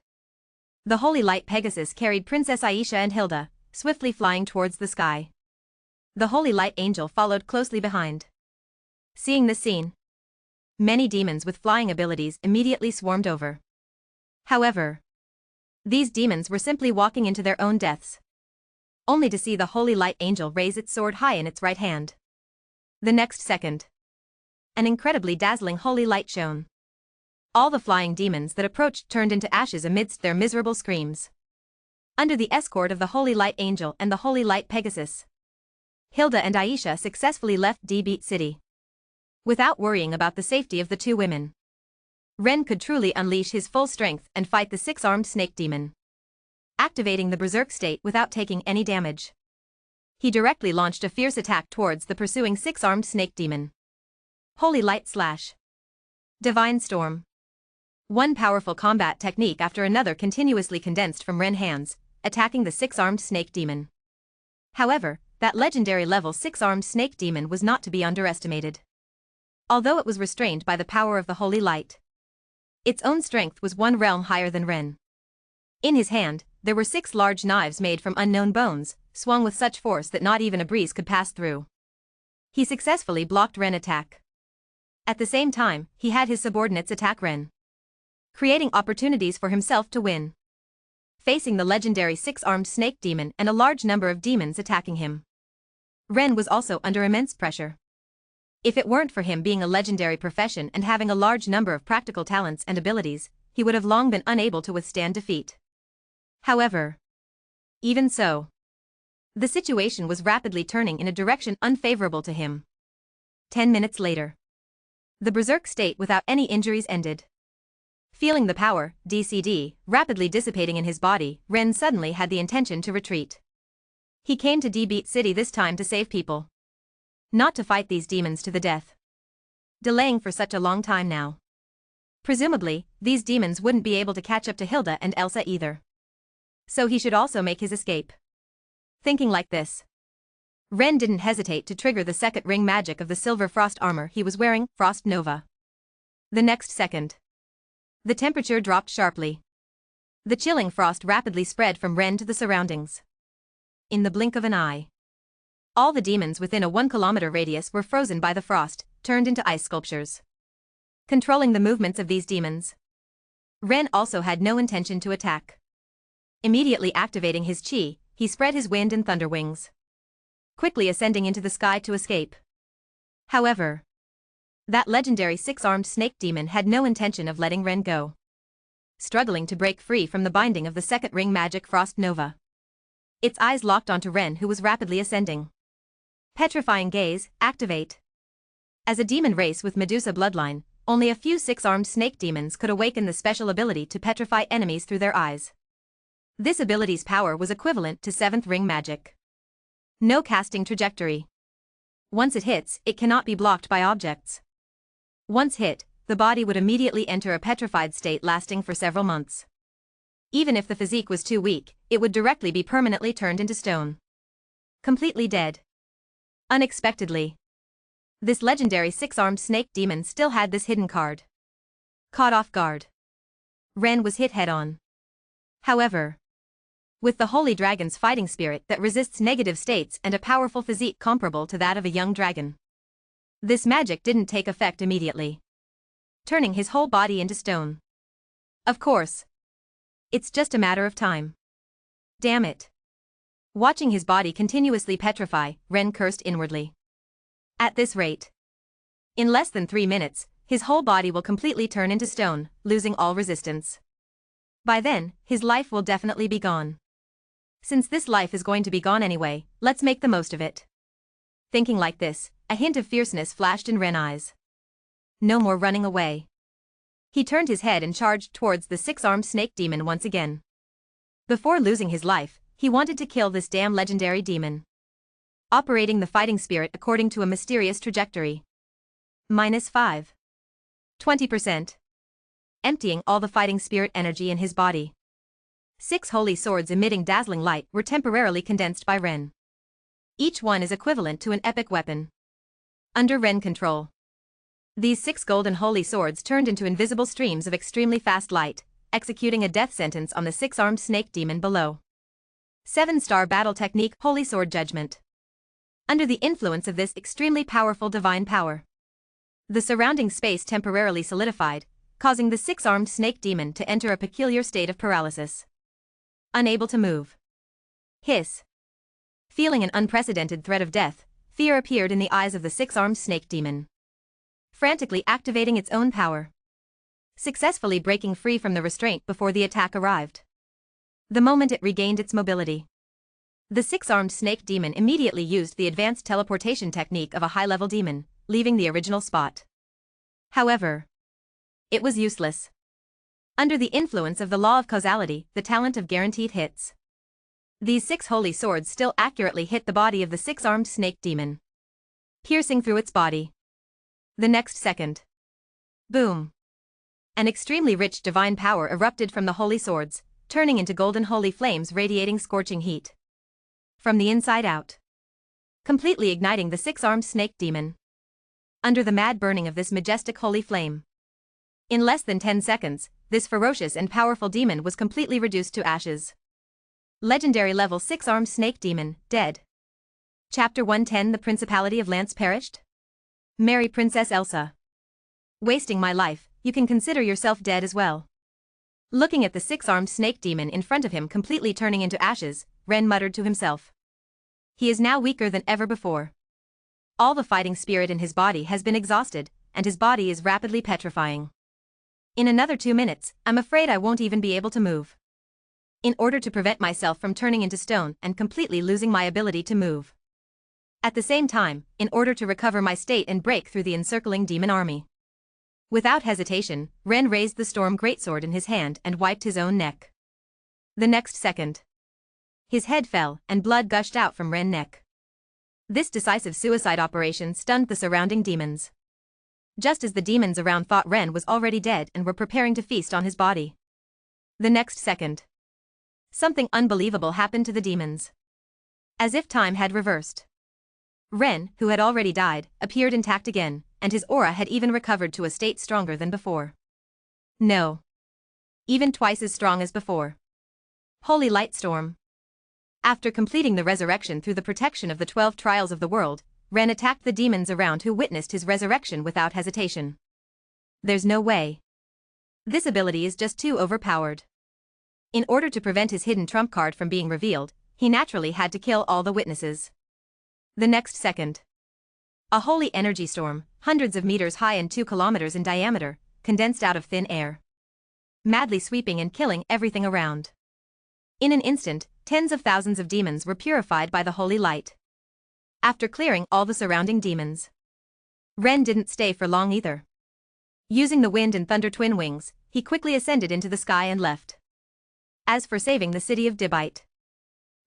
the Holy Light Pegasus carried Princess Aisha and Hilda, swiftly flying towards the sky. The Holy Light Angel followed closely behind. Seeing this scene, many demons with flying abilities immediately swarmed over. However, these demons were simply walking into their own deaths, only to see the Holy Light Angel raise its sword high in its right hand. The next second, an incredibly dazzling holy light shone. All the flying demons that approached turned into ashes amidst their miserable screams. Under the escort of the Holy Light Angel and the Holy Light Pegasus, Hilda and Aisha successfully left D-Beat City. Without worrying about the safety of the two women, Ren could truly unleash his full strength and fight the six-armed snake demon. Activating the berserk state without taking any damage, he directly launched a fierce attack towards the pursuing six-armed snake demon. Holy Light Slash. Divine Storm. One powerful combat technique after another continuously condensed from Ren's hands, attacking the six-armed snake demon. However, that legendary level six-armed snake demon was not to be underestimated. Although it was restrained by the power of the Holy Light, its own strength was one realm higher than Ren. In his hand, there were 6 large knives made from unknown bones, swung with such force that not even a breeze could pass through. He successfully blocked Ren's attack. At the same time, he had his subordinates attack Ren, creating opportunities for himself to win. Facing the legendary six-armed snake demon and a large number of demons attacking him, Ren was also under immense pressure. If it weren't for him being a legendary profession and having a large number of practical talents and abilities, he would have long been unable to withstand defeat. However, even so, the situation was rapidly turning in a direction unfavorable to him. 10 minutes later, the berserk state without any injuries ended. Feeling the power, DCD, rapidly dissipating in his body, Ren suddenly had the intention to retreat. He came to D-Beat City this time to save people, not to fight these demons to the death. Delaying for such a long time now, presumably, these demons wouldn't be able to catch up to Hilda and Elsa either. So he should also make his escape. Thinking like this, Ren didn't hesitate to trigger the second ring magic of the silver frost armor he was wearing, Frost Nova. The next second, the temperature dropped sharply. The chilling frost rapidly spread from Ren to the surroundings. In the blink of an eye, all the demons within a 1-kilometer radius were frozen by the frost, turned into ice sculptures. Controlling the movements of these demons, Ren also had no intention to attack. Immediately activating his chi, he spread his wind and thunder wings, quickly ascending into the sky to escape. However, that legendary six-armed snake demon had no intention of letting Ren go. Struggling to break free from the binding of the second ring magic Frost Nova, its eyes locked onto Ren, who was rapidly ascending. Petrifying Gaze, activate. As a demon race with Medusa bloodline, only a few six-armed snake demons could awaken the special ability to petrify enemies through their eyes. This ability's power was equivalent to 7th ring magic. No casting trajectory. Once it hits, it cannot be blocked by objects. Once hit, the body would immediately enter a petrified state lasting for several months. Even if the physique was too weak, it would directly be permanently turned into stone. Completely dead. Unexpectedly, this legendary six-armed snake demon still had this hidden card. Caught off guard, Ren was hit head-on. However, with the holy dragon's fighting spirit that resists negative states and a powerful physique comparable to that of a young dragon, this magic didn't take effect immediately, turning his whole body into stone. Of course, it's just a matter of time. Damn it. Watching his body continuously petrify, Ren cursed inwardly. At this rate, in less than 3 minutes, his whole body will completely turn into stone, losing all resistance. By then, his life will definitely be gone. Since this life is going to be gone anyway, let's make the most of it. Thinking like this, a hint of fierceness flashed in Ren's eyes. No more running away. He turned his head and charged towards the six-armed snake demon once again. Before losing his life, he wanted to kill this damn legendary demon. Operating the fighting spirit according to a mysterious trajectory. -5. 20%. Emptying all the fighting spirit energy in his body. 6 holy swords emitting dazzling light were temporarily condensed by Ren. Each one is equivalent to an epic weapon. Under Ren control, these 6 golden holy swords turned into invisible streams of extremely fast light, executing a death sentence on the 6-armed snake demon below. 7-star battle technique, Holy Sword Judgment. Under the influence of this extremely powerful divine power, the surrounding space temporarily solidified, causing the six-armed snake demon to enter a peculiar state of paralysis. Unable to move. Hiss. Feeling an unprecedented threat of death, fear appeared in the eyes of the six-armed snake demon. Frantically activating its own power, successfully breaking free from the restraint before the attack arrived. The moment it regained its mobility, the six-armed snake demon immediately used the advanced teleportation technique of a high-level demon, leaving the original spot. However, it was useless. Under the influence of the law of causality, the talent of guaranteed hits, these six holy swords still accurately hit the body of the six-armed snake demon, piercing through its body. The next second, boom! An extremely rich divine power erupted from the holy swords, turning into golden holy flames radiating scorching heat from the inside out, completely igniting the six-armed snake demon. Under the mad burning of this majestic holy flame, in less than 10 seconds, this ferocious and powerful demon was completely reduced to ashes. Legendary level 6-armed snake demon, dead. Chapter 110. The Principality of Lance perished? Mary Princess Elsa. Wasting my life, you can consider yourself dead as well. Looking at the six-armed snake demon in front of him completely turning into ashes, Ren muttered to himself. He is now weaker than ever before. All the fighting spirit in his body has been exhausted, and his body is rapidly petrifying. In another 2 minutes, I'm afraid I won't even be able to move. In order to prevent myself from turning into stone and completely losing my ability to move. At the same time, in order to recover my state and break through the encircling demon army. Without hesitation, Ren raised the storm greatsword in his hand and wiped his own neck. The next second, his head fell and blood gushed out from Ren's neck. This decisive suicide operation stunned the surrounding demons. Just as the demons around thought Ren was already dead and were preparing to feast on his body. The next second, something unbelievable happened to the demons. As if time had reversed. Ren, who had already died, appeared intact again, and his aura had even recovered to a state stronger than before. No. Even twice as strong as before. Holy Light Storm. After completing the resurrection through the protection of the 12 trials of the world, Ren attacked the demons around who witnessed his resurrection without hesitation. There's no way. This ability is just too overpowered. In order to prevent his hidden trump card from being revealed, he naturally had to kill all the witnesses. The next second, a holy energy storm, hundreds of meters high and 2 kilometers in diameter, condensed out of thin air, madly sweeping and killing everything around. In an instant, tens of thousands of demons were purified by the holy light. After clearing all the surrounding demons, Ren didn't stay for long either. Using the wind and thunder twin wings, he quickly ascended into the sky and left. As for saving the city of Dibite,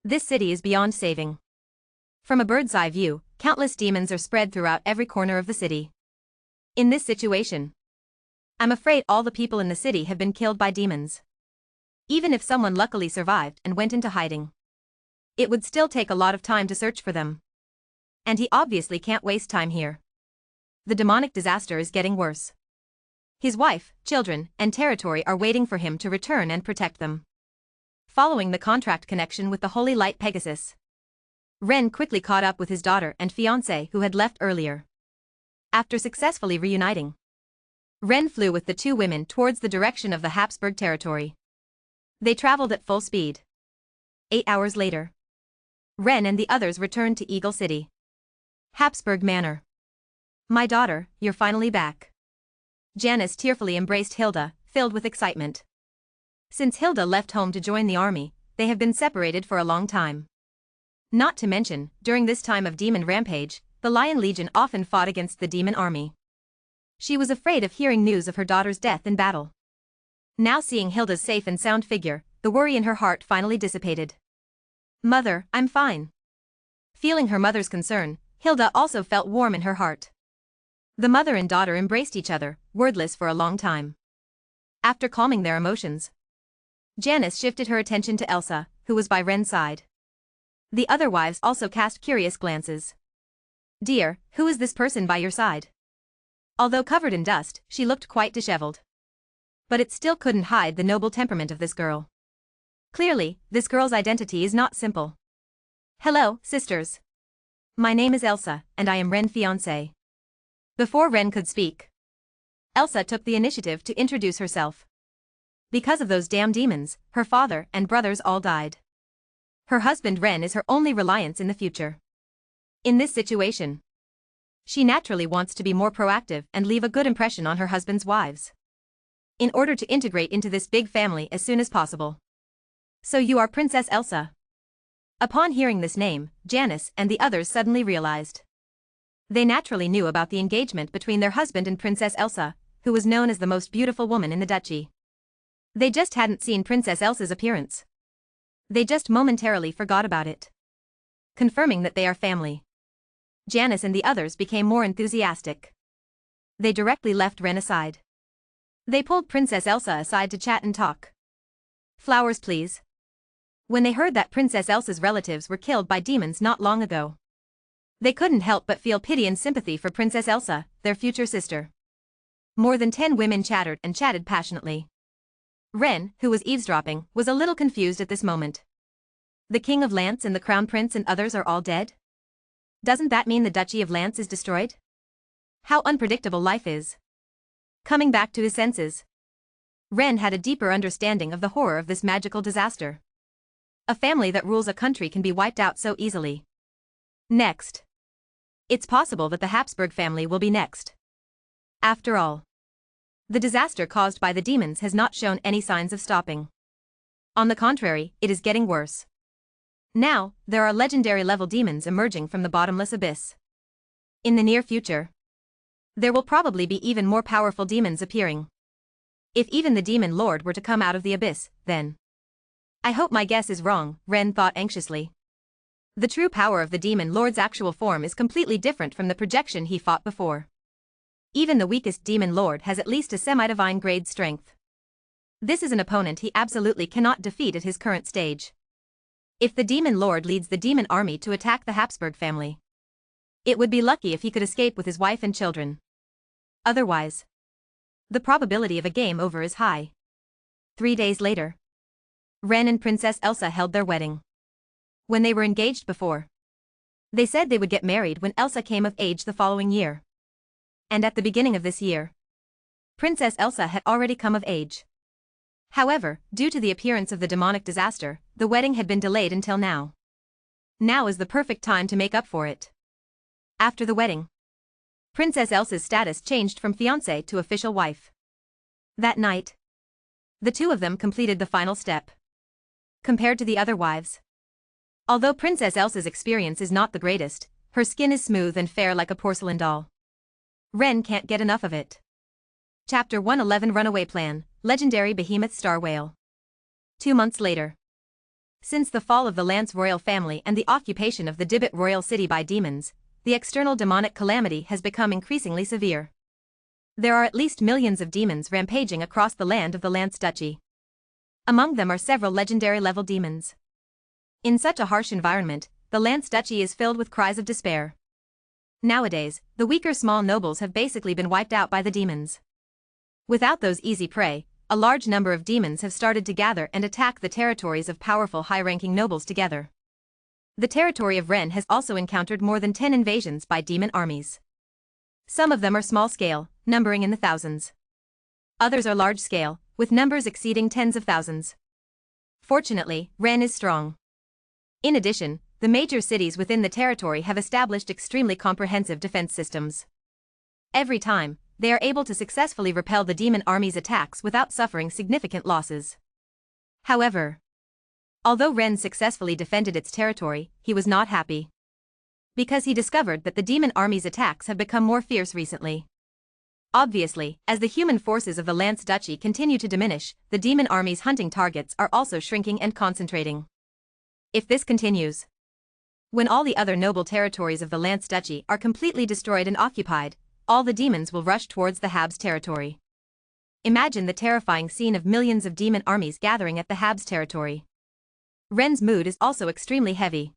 this city is beyond saving. From a bird's eye view, countless demons are spread throughout every corner of the city. In this situation, I'm afraid all the people in the city have been killed by demons. Even if someone luckily survived and went into hiding, it would still take a lot of time to search for them. And he obviously can't waste time here. The demonic disaster is getting worse. His wife, children, and territory are waiting for him to return and protect them. Following the contract connection with the Holy Light Pegasus, Ren quickly caught up with his daughter and fiancé who had left earlier. After successfully reuniting, Ren flew with the 2 women towards the direction of the Habsburg territory. They traveled at full speed. 8 hours later, Ren and the others returned to Eagle City. Habsburg Manor. My daughter, you're finally back. Janice tearfully embraced Hilda, filled with excitement. Since Hilda left home to join the army, they have been separated for a long time. Not to mention, during this time of demon rampage, the Lion Legion often fought against the demon army. She was afraid of hearing news of her daughter's death in battle. Now seeing Hilda's safe and sound figure, the worry in her heart finally dissipated. Mother, I'm fine. Feeling her mother's concern, Hilda also felt warm in her heart. The mother and daughter embraced each other, wordless for a long time. After calming their emotions, Janice shifted her attention to Elsa, who was by Ren's side. The other wives also cast curious glances. Dear, who is this person by your side? Although covered in dust, she looked quite disheveled. But it still couldn't hide the noble temperament of this girl. Clearly, this girl's identity is not simple. Hello, sisters. My name is Elsa, and I am Ren's fiancée. Before Ren could speak, Elsa took the initiative to introduce herself. Because of those damn demons, her father and brothers all died. Her husband Ren is her only reliance in the future. In this situation, she naturally wants to be more proactive and leave a good impression on her husband's wives, in order to integrate into this big family as soon as possible. So you are Princess Elsa? Upon hearing this name, Janice and the others suddenly realized. They naturally knew about the engagement between their husband and Princess Elsa, who was known as the most beautiful woman in the duchy. They just hadn't seen Princess Elsa's appearance. They just momentarily forgot about it. Confirming that they are family, Janice and the others became more enthusiastic. They directly left Ren aside. They pulled Princess Elsa aside to chat and talk. Flowers please. When they heard that Princess Elsa's relatives were killed by demons not long ago, they couldn't help but feel pity and sympathy for Princess Elsa, their future sister. More than 10 women chattered and chatted passionately. Ren, who was eavesdropping, was a little confused at this moment. The King of Lance and the Crown Prince and others are all dead? Doesn't that mean the Duchy of Lance is destroyed? How unpredictable life is. Coming back to his senses, Ren had a deeper understanding of the horror of this magical disaster. A family that rules a country can be wiped out so easily. Next. It's possible that the Habsburg family will be next. After all, the disaster caused by the demons has not shown any signs of stopping. On the contrary, it is getting worse. Now, there are legendary-level demons emerging from the bottomless abyss. In the near future, there will probably be even more powerful demons appearing. If even the demon lord were to come out of the abyss, then... I hope my guess is wrong, Ren thought anxiously. The true power of the demon lord's actual form is completely different from the projection he fought before. Even the weakest demon lord has at least a semi-divine grade strength. This is an opponent he absolutely cannot defeat at his current stage. If the demon lord leads the demon army to attack the Habsburg family, it would be lucky if he could escape with his wife and children. Otherwise, the probability of a game over is high. 3 days later, Ren and Princess Elsa held their wedding. When they were engaged before, they said they would get married when Elsa came of age the following year. And at the beginning of this year, Princess Elsa had already come of age. However, due to the appearance of the demonic disaster, the wedding had been delayed until now. Now is the perfect time to make up for it. After the wedding, Princess Elsa's status changed from fiancée to official wife. That night, the two of them completed the final step. Compared to the other wives, although Princess Elsa's experience is not the greatest, her skin is smooth and fair like a porcelain doll. Ren can't get enough of it. Chapter 111 Runaway Plan, Legendary Behemoth Star Whale. 2 months later. Since the fall of the Lance royal family and the occupation of the Dibbit royal city by demons, the external demonic calamity has become increasingly severe. There are at least millions of demons rampaging across the land of the Lance Duchy. Among them are several legendary-level demons. In such a harsh environment, the Lance Duchy is filled with cries of despair. Nowadays, the weaker small nobles have basically been wiped out by the demons. Without those easy prey, a large number of demons have started to gather and attack the territories of powerful high-ranking nobles together. The territory of Ren has also encountered more than 10 invasions by demon armies. Some of them are small-scale, numbering in the thousands. Others are large-scale, with numbers exceeding tens of thousands. Fortunately, Ren is strong. In addition, the major cities within the territory have established extremely comprehensive defense systems. Every time, they are able to successfully repel the demon army's attacks without suffering significant losses. However, although Ren successfully defended its territory, he was not happy. Because he discovered that the demon army's attacks have become more fierce recently. Obviously, as the human forces of the Lance Duchy continue to diminish, the demon army's hunting targets are also shrinking and concentrating. If this continues, when all the other noble territories of the Lance Duchy are completely destroyed and occupied, all the demons will rush towards the Habs territory. Imagine the terrifying scene of millions of demon armies gathering at the Habs territory. Ren's mood is also extremely heavy.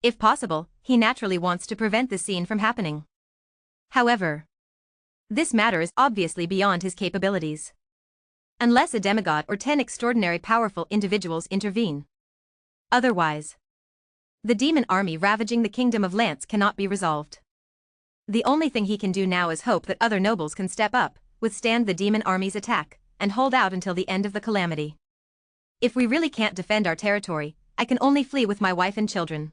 If possible, he naturally wants to prevent this scene from happening. However, this matter is obviously beyond his capabilities. Unless a demigod or 10 extraordinary powerful individuals intervene. Otherwise, The demon army ravaging the kingdom of Lance cannot be resolved. The only thing he can do now is hope that other nobles can step up, withstand the demon army's attack, and hold out until the end of the calamity. If we really can't defend our territory, I can only flee with my wife and children.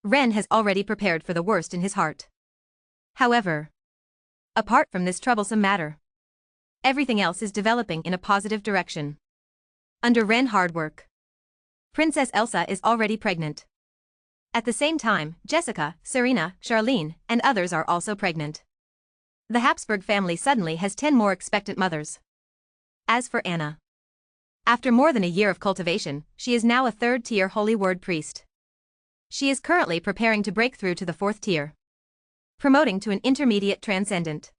Ren has already prepared for the worst in his heart. However, apart from this troublesome matter, everything else is developing in a positive direction. Under Ren hard work, Princess Elsa is already pregnant. At the same time, Jessica, Serena, Charlene, and others are also pregnant. The Habsburg family suddenly has 10 more expectant mothers. As for Anna, after more than a year of cultivation, she is now a 3rd-tier Holy Word priest. She is currently preparing to break through to the 4th tier, promoting to an intermediate transcendent.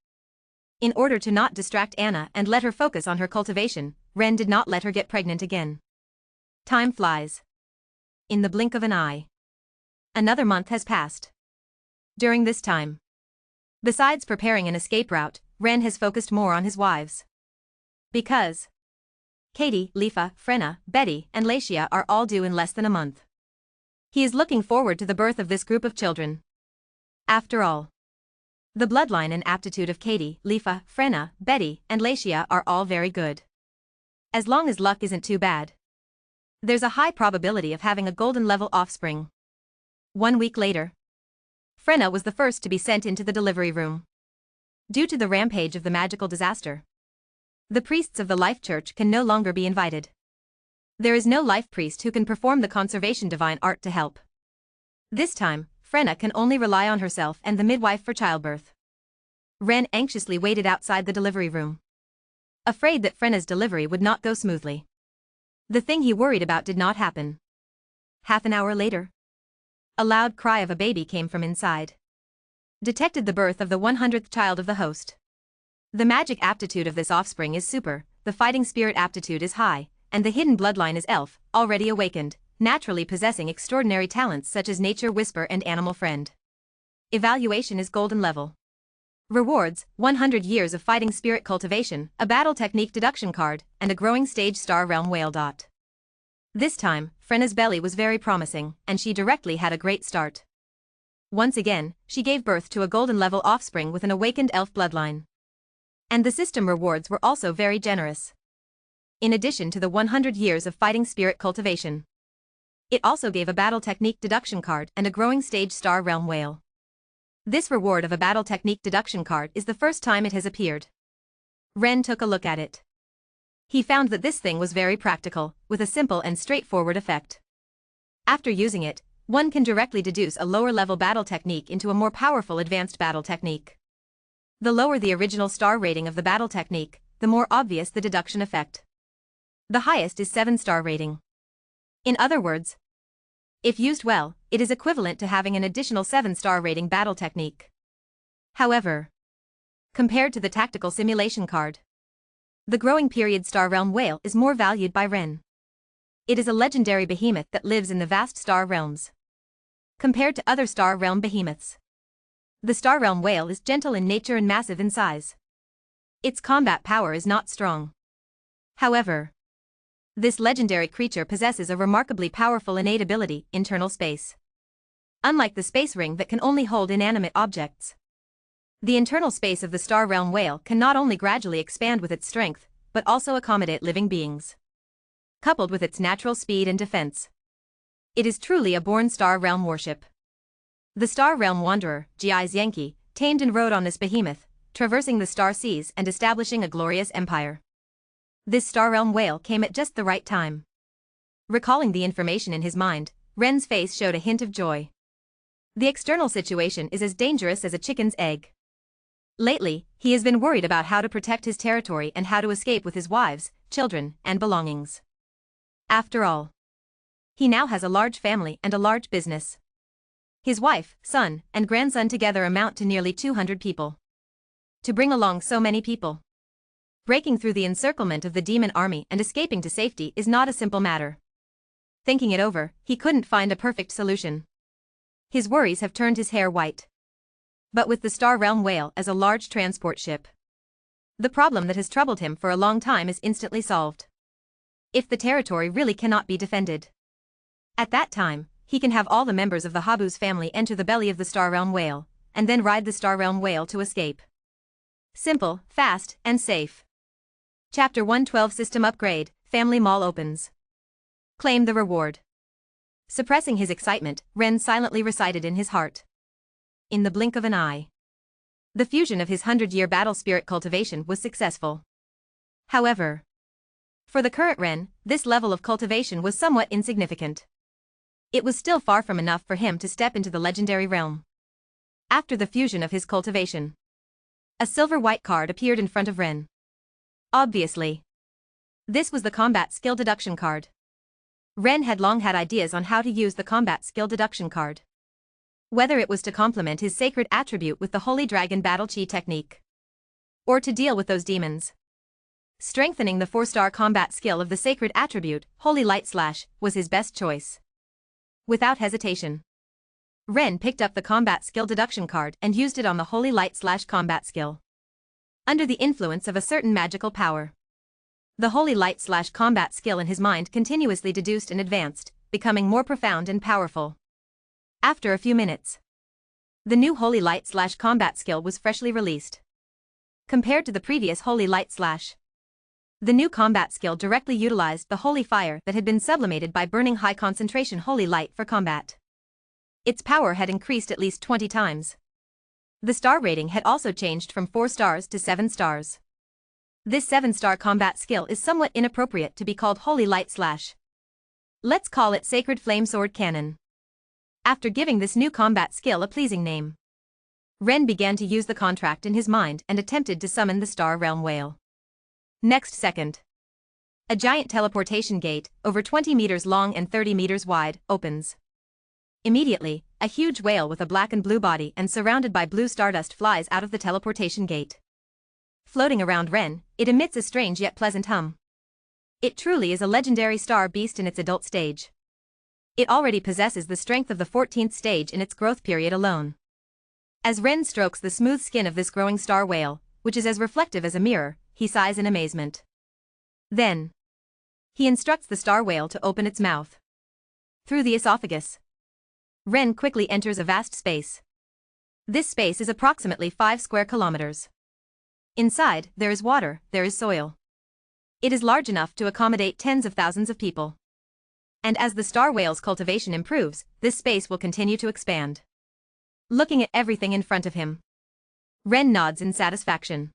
In order to not distract Anna and let her focus on her cultivation, Ren did not let her get pregnant again. Time flies. In the blink of an eye, another month has passed. During this time, besides preparing an escape route, Ren has focused more on his wives. Because Katie, Lifa, Frenna, Betty, and Lachia are all due in less than a month. He is looking forward to the birth of this group of children. After all, the bloodline and aptitude of Katie, Lifa, Frenna, Betty, and Lachia are all very good. As long as luck isn't too bad, there's a high probability of having a golden-level offspring. 1 week later, Frenna was the first to be sent into the delivery room. Due to the rampage of the magical disaster, the priests of the Life Church can no longer be invited. There is no life priest who can perform the conservation divine art to help. This time, Frenna can only rely on herself and the midwife for childbirth. Ren anxiously waited outside the delivery room, afraid that Frenna's delivery would not go smoothly. The thing he worried about did not happen. Half an hour later, a loud cry of a baby came from inside. Detected the birth of the 100th child of the host. The magic aptitude of this offspring is super, the fighting spirit aptitude is high, and the hidden bloodline is elf, already awakened, naturally possessing extraordinary talents such as nature whisper and animal friend. Evaluation is golden level. Rewards: 100 years of fighting spirit cultivation, a battle technique deduction card, and a growing stage star realm whale. This time, Frenna's belly was very promising, and she directly had a great start. Once again, she gave birth to a golden level offspring with an awakened elf bloodline. And the system rewards were also very generous. In addition to the 100 years of fighting spirit cultivation, it also gave a battle technique deduction card and a growing stage star realm whale. This reward of a battle technique deduction card is the first time it has appeared. Ren took a look at it. He found that this thing was very practical, with a simple and straightforward effect. After using it, one can directly deduce a lower-level battle technique into a more powerful advanced battle technique. The lower the original star rating of the battle technique, the more obvious the deduction effect. The highest is 7-star rating. In other words, if used well, it is equivalent to having an additional 7-star rating battle technique. However, compared to the tactical simulation card, the growing period star realm whale is more valued by Ren. It is a legendary behemoth that lives in the vast star realms. Compared to other star realm behemoths, the star realm whale is gentle in nature and massive in size. Its combat power is not strong. However, this legendary creature possesses a remarkably powerful innate ability, internal space. Unlike the space ring that can only hold inanimate objects, the internal space of the star realm whale can not only gradually expand with its strength, but also accommodate living beings. Coupled with its natural speed and defense, it is truly a born star realm warship. The Star Realm Wanderer, G.I.'s Yankee, tamed and rode on this behemoth, traversing the star seas and establishing a glorious empire. This Star Realm whale came at just the right time. Recalling the information in his mind, Ren's face showed a hint of joy. The external situation is as dangerous as a chicken's egg. Lately, he has been worried about how to protect his territory and how to escape with his wives, children, and belongings. After all, he now has a large family and a large business. His wife, son, and grandson together amount to nearly 200 people. To bring along so many people, breaking through the encirclement of the demon army and escaping to safety is not a simple matter. Thinking it over, he couldn't find a perfect solution. His worries have turned his hair white. But with the Star Realm whale as a large transport ship, the problem that has troubled him for a long time is instantly solved. If the territory really cannot be defended, at that time, he can have all the members of the Habu's family enter the belly of the Star Realm whale, and then ride the Star Realm whale to escape. Simple, fast, and safe. Chapter 112 System Upgrade, Family Mall opens. Claim the reward. Suppressing his excitement, Ren silently recited in his heart. In the blink of an eye. The fusion of his 100-year battle spirit cultivation was successful. However, for the current Ren, this level of cultivation was somewhat insignificant. It was still far from enough for him to step into the legendary realm. After the fusion of his cultivation, a silver-white card appeared in front of Ren. Obviously, this was the combat skill deduction card. Ren had long had ideas on how to use the combat skill deduction card. Whether it was to complement his sacred attribute with the Holy Dragon Battle Chi technique, or to deal with those demons. Strengthening the 4-star combat skill of the sacred attribute, Holy Light Slash, was his best choice. Without hesitation, Ren picked up the combat skill deduction card and used it on the Holy Light Slash combat skill. Under the influence of a certain magical power, the Holy Light Slash combat skill in his mind continuously deduced and advanced, becoming more profound and powerful. After a few minutes, the new Holy Light Slash combat skill was freshly released. Compared to the previous Holy Light Slash, the new combat skill directly utilized the Holy Fire that had been sublimated by burning high-concentration Holy Light for combat. Its power had increased at least 20 times. The star rating had also changed from 4 stars to 7 stars. This 7-star combat skill is somewhat inappropriate to be called Holy Light Slash. Let's call it Sacred Flame Sword Cannon. After giving this new combat skill a pleasing name, Ren began to use the contract in his mind and attempted to summon the Star Realm Whale. Next second, a giant teleportation gate, over 20 meters long and 30 meters wide, opens. Immediately, a huge whale with a black and blue body and surrounded by blue stardust flies out of the teleportation gate. Floating around Ren, it emits a strange yet pleasant hum. It truly is a legendary star beast in its adult stage. It already possesses the strength of the 14th stage in its growth period alone. As Ren strokes the smooth skin of this growing star whale, which is as reflective as a mirror, he sighs in amazement. Then, he instructs the star whale to open its mouth. Through the esophagus, Ren quickly enters a vast space. This space is approximately 5 square kilometers. Inside, there is water, there is soil. It is large enough to accommodate tens of thousands of people. And as the star whale's cultivation improves, this space will continue to expand. Looking at everything in front of him, Ren nods in satisfaction.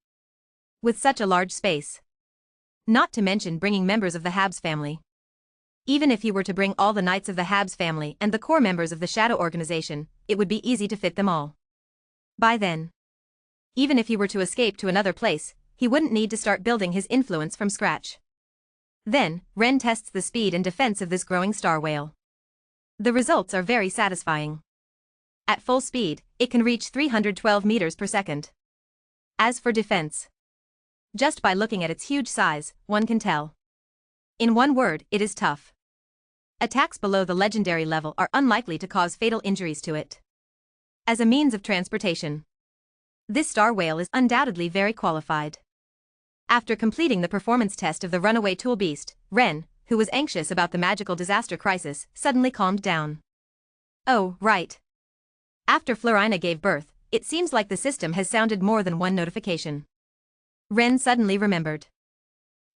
With such a large space, not to mention bringing members of the Habs family. Even if he were to bring all the knights of the Habs family and the core members of the Shadow Organization, it would be easy to fit them all. By then, even if he were to escape to another place, he wouldn't need to start building his influence from scratch. Then, Ren tests the speed and defense of this growing star whale. The results are very satisfying. At full speed, it can reach 312 meters per second. As for defense, just by looking at its huge size, one can tell. In one word, it is tough. Attacks below the legendary level are unlikely to cause fatal injuries to it. As a means of transportation, this star whale is undoubtedly very qualified. After completing the performance test of the runaway tool beast, Ren, who was anxious about the magical disaster crisis, suddenly calmed down. Oh, right. After Florina gave birth, it seems like the system has sounded more than one notification. Ren suddenly remembered.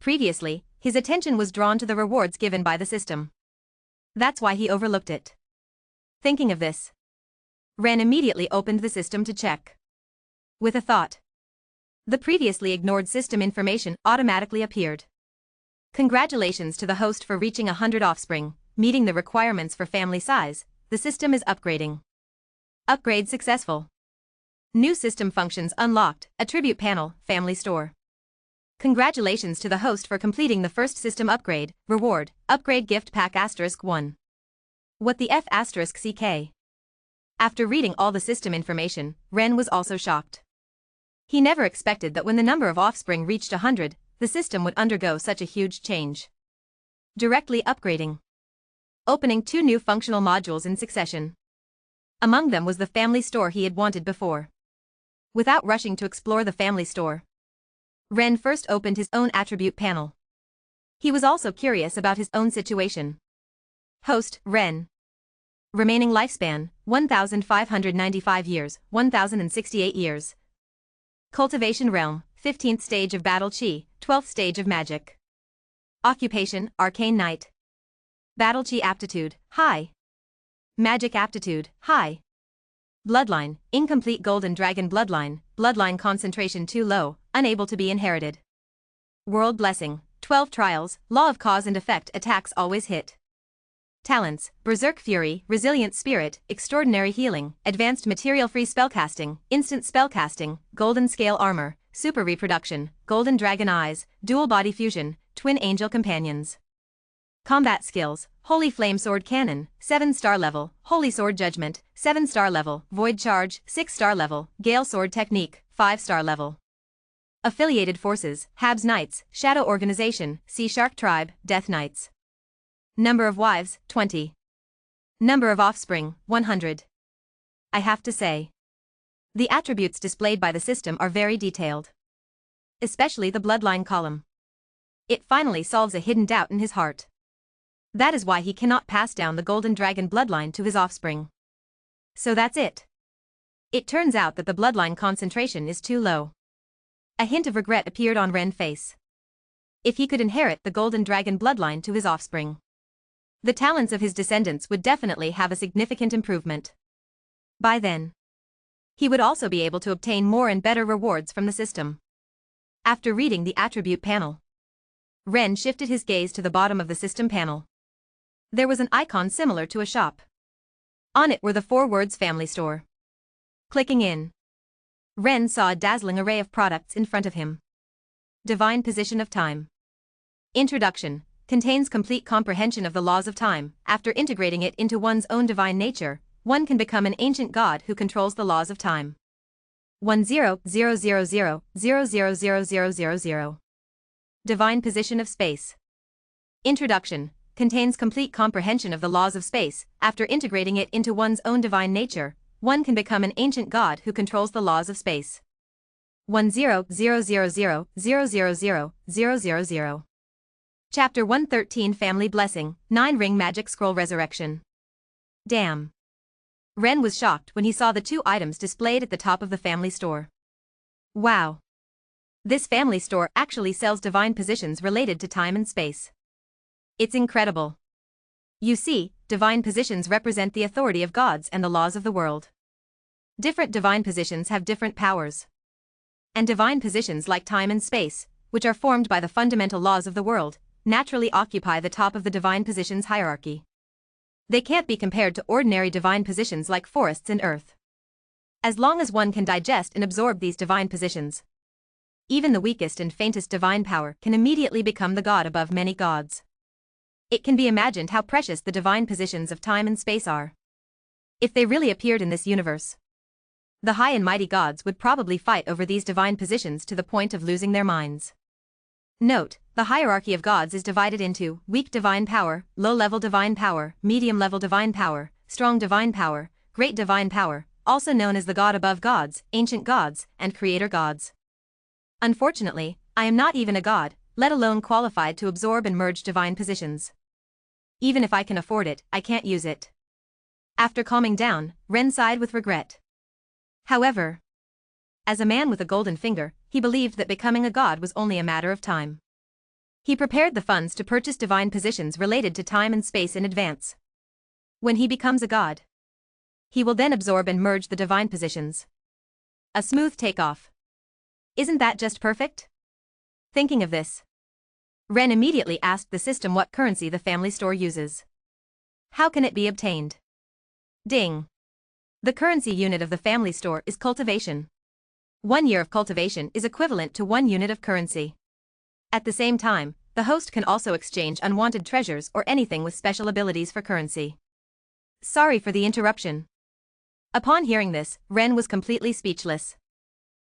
Previously, his attention was drawn to the rewards given by the system. That's why he overlooked it. Thinking of this, Ren immediately opened the system to check. With a thought, the previously ignored system information automatically appeared. Congratulations to the host for reaching 100 offspring, meeting the requirements for family size. The system is upgrading. Upgrade successful. New system functions unlocked, attribute panel, family store. Congratulations to the host for completing the first system upgrade, reward, upgrade gift pack *1. What the F *CK? After reading all the system information, Ren was also shocked. He never expected that when the number of offspring reached 100, the system would undergo such a huge change. Directly upgrading. Opening 2 new functional modules in succession. Among them was the family store he had wanted before. Without rushing to explore the family store, Ren first opened his own attribute panel. He was also curious about his own situation. Host, Ren. Remaining lifespan, 1,595 years, 1,068 years. Cultivation realm, 15th stage of battle chi, 12th stage of magic. Occupation, arcane knight. Battle chi aptitude, high. Magic aptitude, high. Bloodline, incomplete golden dragon bloodline, bloodline concentration too low, unable to be inherited. World blessing, 12 trials, law of cause and effect attacks always hit. Talents, berserk fury, resilient spirit, extraordinary healing, advanced material-free spellcasting, instant spellcasting, golden scale armor, super reproduction, golden dragon eyes, dual body fusion, twin angel companions. Combat skills, holy flame sword cannon, 7-star level, holy sword judgment, 7-star level, void charge, 6-star level, gale sword technique, 5-star level. Affiliated forces, Habs Knights, Shadow Organization, Sea Shark Tribe, Death Knights. Number of wives, 20. Number of offspring, 100. I have to say, the attributes displayed by the system are very detailed. Especially the bloodline column. It finally solves a hidden doubt in his heart. That is why he cannot pass down the golden dragon bloodline to his offspring. So that's it. It turns out that the bloodline concentration is too low. A hint of regret appeared on Ren's face. If he could inherit the golden dragon bloodline to his offspring, the talents of his descendants would definitely have a significant improvement. By then, he would also be able to obtain more and better rewards from the system. After reading the attribute panel, Ren shifted his gaze to the bottom of the system panel. There was an icon similar to a shop. On it were the 4 words family store. Clicking in, Ren saw a dazzling array of products in front of him. Divine position of time. Introduction. Contains complete comprehension of the laws of time. After integrating it into one's own divine nature, one can become an ancient god who controls the laws of time. 10,000,000,000,000. Divine position of space. Introduction. Contains complete comprehension of the laws of space. After integrating it into one's own divine nature, one can become an ancient god who controls the laws of space. 10,000,000,000,000. Chapter 113 Family Blessing, 9-Ring Magic Scroll Resurrection. Damn. Ren was shocked when he saw the 2 items displayed at the top of the family store. Wow. This family store actually sells divine positions related to time and space. It's incredible. You see, divine positions represent the authority of gods and the laws of the world. Different divine positions have different powers. And divine positions like time and space, which are formed by the fundamental laws of the world, naturally occupy the top of the divine positions hierarchy. They can't be compared to ordinary divine positions like forests and earth. As long as one can digest and absorb these divine positions, even the weakest and faintest divine power can immediately become the god above many gods. It can be imagined how precious the divine positions of time and space are. If they really appeared in this universe, the high and mighty gods would probably fight over these divine positions to the point of losing their minds. Note, the hierarchy of gods is divided into weak divine power, low-level divine power, medium-level divine power, strong divine power, great divine power, also known as the god above gods, ancient gods, and creator gods. Unfortunately, I am not even a god, let alone qualified to absorb and merge divine positions. Even if I can afford it, I can't use it. After calming down, Ren sighed with regret. However, as a man with a golden finger, he believed that becoming a god was only a matter of time. He prepared the funds to purchase divine positions related to time and space in advance. When he becomes a god, he will then absorb and merge the divine positions. A smooth takeoff. Isn't that just perfect? Thinking of this, Ren immediately asked the system what currency the family store uses. How can it be obtained? Ding. The currency unit of the family store is cultivation. 1 year of cultivation is equivalent to 1 unit of currency. At the same time, the host can also exchange unwanted treasures or anything with special abilities for currency. Sorry for the interruption. Upon hearing this, Ren was completely speechless.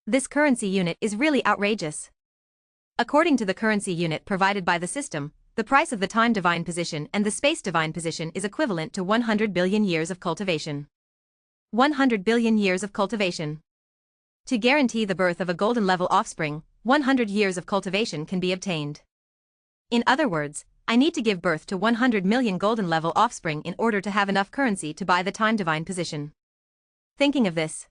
This currency unit is really outrageous. According to the currency unit provided by the system, the price of the time divine position and the space divine position is equivalent to 100 billion years of cultivation. 100 billion years of cultivation. To guarantee the birth of a golden level offspring, 100 years of cultivation can be obtained. In other words, I need to give birth to 100 million golden level offspring in order to have enough currency to buy the time divine position. Thinking of this,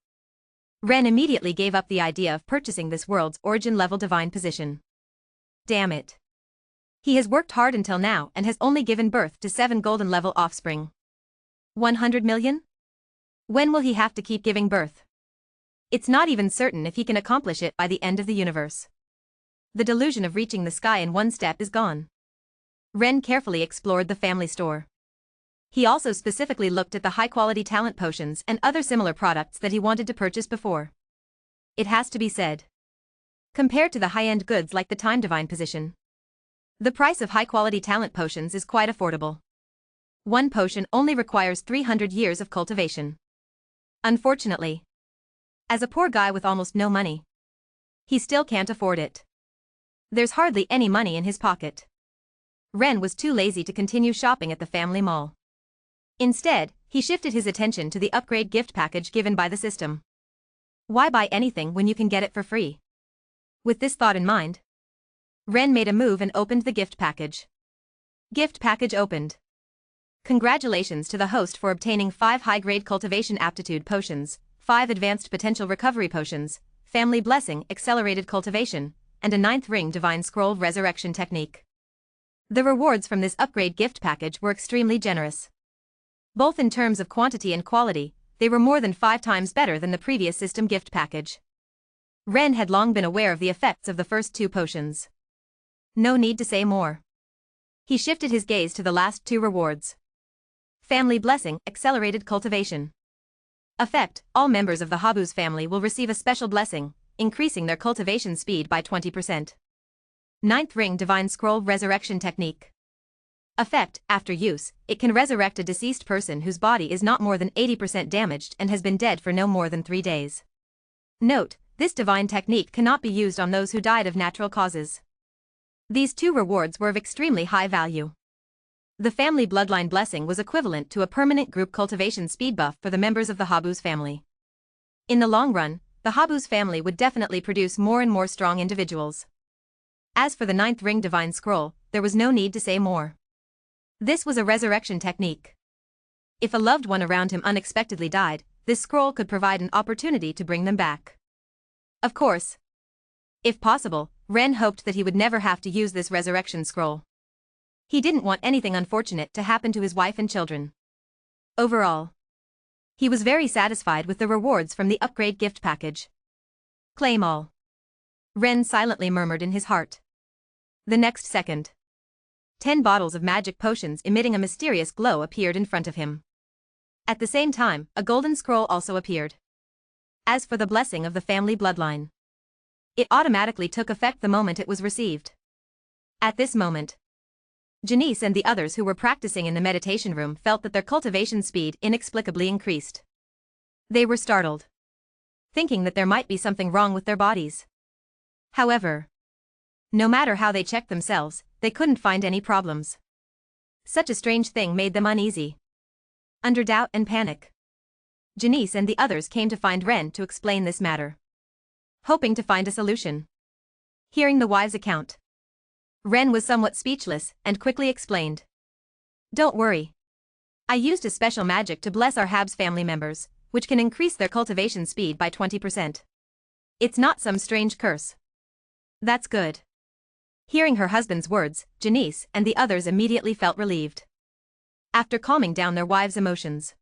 Ren immediately gave up the idea of purchasing this world's origin level divine position. Damn it. He has worked hard until now and has only given birth to 7 golden level offspring. 100 million? When will he have to keep giving birth? It's not even certain if he can accomplish it by the end of the universe. The delusion of reaching the sky in one step is gone. Ren carefully explored the family store. He also specifically looked at the high-quality talent potions and other similar products that he wanted to purchase before. It has to be said, compared to the high-end goods like the time divine position, the price of high-quality talent potions is quite affordable. One potion only requires 300 years of cultivation. Unfortunately, as a poor guy with almost no money, he still can't afford it. There's hardly any money in his pocket. Ren was too lazy to continue shopping at the family mall. Instead, he shifted his attention to the upgrade gift package given by the system. Why buy anything when you can get it for free? With this thought in mind, Ren made a move and opened the gift package. Gift package opened. Congratulations to the host for obtaining 5 high-grade cultivation aptitude potions, 5 advanced potential recovery potions, family blessing accelerated cultivation, and a 9th ring divine scroll resurrection technique. The rewards from this upgrade gift package were extremely generous. Both in terms of quantity and quality, they were more than 5 times better than the previous system gift package. Ren had long been aware of the effects of the first 2 potions. No need to say more. He shifted his gaze to the last 2 rewards. Family blessing accelerated cultivation. Effect: all members of the Habu's family will receive a special blessing, increasing their cultivation speed by 20%. 9th ring divine scroll resurrection technique. Effect: after use, it can resurrect a deceased person whose body is not more than 80% damaged and has been dead for no more than 3 days. Note: this divine technique cannot be used on those who died of natural causes. These 2 rewards were of extremely high value. The family bloodline blessing was equivalent to a permanent group cultivation speed buff for the members of the Habu's family. In the long run, the Habu's family would definitely produce more and more strong individuals. As for the 9th ring divine scroll, there was no need to say more. This was a resurrection technique. If a loved one around him unexpectedly died, this scroll could provide an opportunity to bring them back. Of course, if possible, Ren hoped that he would never have to use this resurrection scroll. He didn't want anything unfortunate to happen to his wife and children. Overall, he was very satisfied with the rewards from the upgrade gift package. Claim all. Ren silently murmured in his heart. The next second, 10 bottles of magic potions emitting a mysterious glow appeared in front of him. At the same time, a golden scroll also appeared. As for the blessing of the family bloodline, it automatically took effect the moment it was received. At this moment, Janice and the others who were practicing in the meditation room felt that their cultivation speed inexplicably increased. They were startled, thinking that there might be something wrong with their bodies. However, no matter how they checked themselves, they couldn't find any problems. Such a strange thing made them uneasy. Under doubt and panic, Janice and the others came to find Ren to explain this matter, hoping to find a solution. Hearing the wives' account, Ren was somewhat speechless and quickly explained. Don't worry. I used a special magic to bless our Habs family members, which can increase their cultivation speed by 20%. It's not some strange curse. That's good. Hearing her husband's words, Janice and the others immediately felt relieved. After calming down their wives' emotions,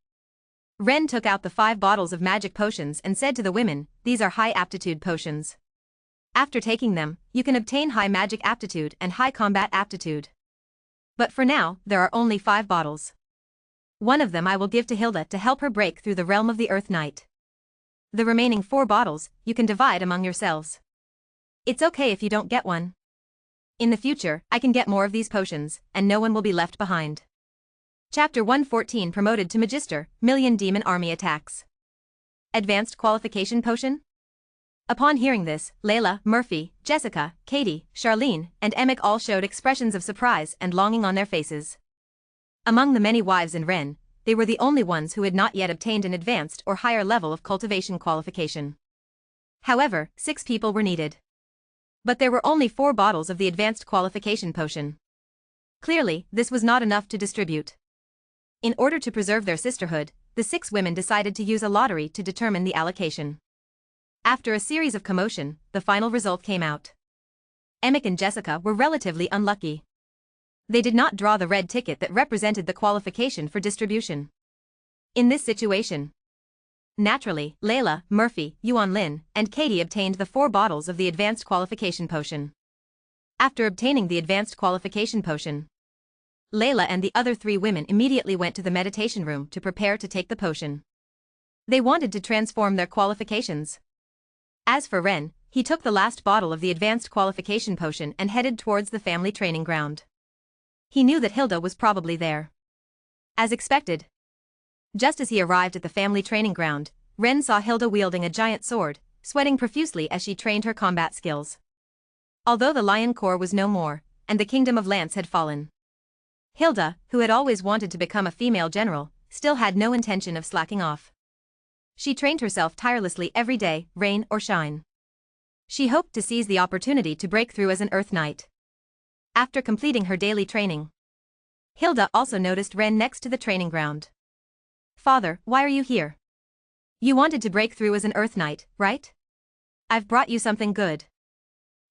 Ren took out the 5 bottles of magic potions and said to the women, these are high aptitude potions. After taking them, you can obtain high magic aptitude and high combat aptitude. But for now, there are only 5 bottles. One of them I will give to Hilda to help her break through the realm of the Earth Knight. The remaining 4 bottles, you can divide among yourselves. It's okay if you don't get one. In the future, I can get more of these potions, and no one will be left behind. Chapter 114 Promoted to Magister, Million Demon Army Attacks. Advanced Qualification Potion? Upon hearing this, Layla, Murphy, Jessica, Katie, Charlene, and Emick all showed expressions of surprise and longing on their faces. Among the many wives in Ren, they were the only ones who had not yet obtained an advanced or higher level of cultivation qualification. However, 6 people were needed. But there were only 4 bottles of the advanced qualification potion. Clearly, this was not enough to distribute. In order to preserve their sisterhood, the 6 women decided to use a lottery to determine the allocation. After a series of commotion, the final result came out. Emick and Jessica were relatively unlucky. They did not draw the red ticket that represented the qualification for distribution. In this situation, naturally, Layla, Murphy, Yuan Lin, and Katie obtained the 4 bottles of the advanced qualification potion. After obtaining the advanced qualification potion, Layla and the other 3 women immediately went to the meditation room to prepare to take the potion. They wanted to transform their qualifications. As for Ren, he took the last bottle of the advanced qualification potion and headed towards the family training ground. He knew that Hilda was probably there. As expected. Just as he arrived at the family training ground, Ren saw Hilda wielding a giant sword, sweating profusely as she trained her combat skills. Although the Lion Corps was no more, and the Kingdom of Lance had fallen, Hilda, who had always wanted to become a female general, still had no intention of slacking off. She trained herself tirelessly every day, rain or shine. She hoped to seize the opportunity to break through as an Earth Knight. After completing her daily training, Hilda also noticed Ren next to the training ground. "Father, why are you here? You wanted to break through as an Earth Knight, right? I've brought you something good."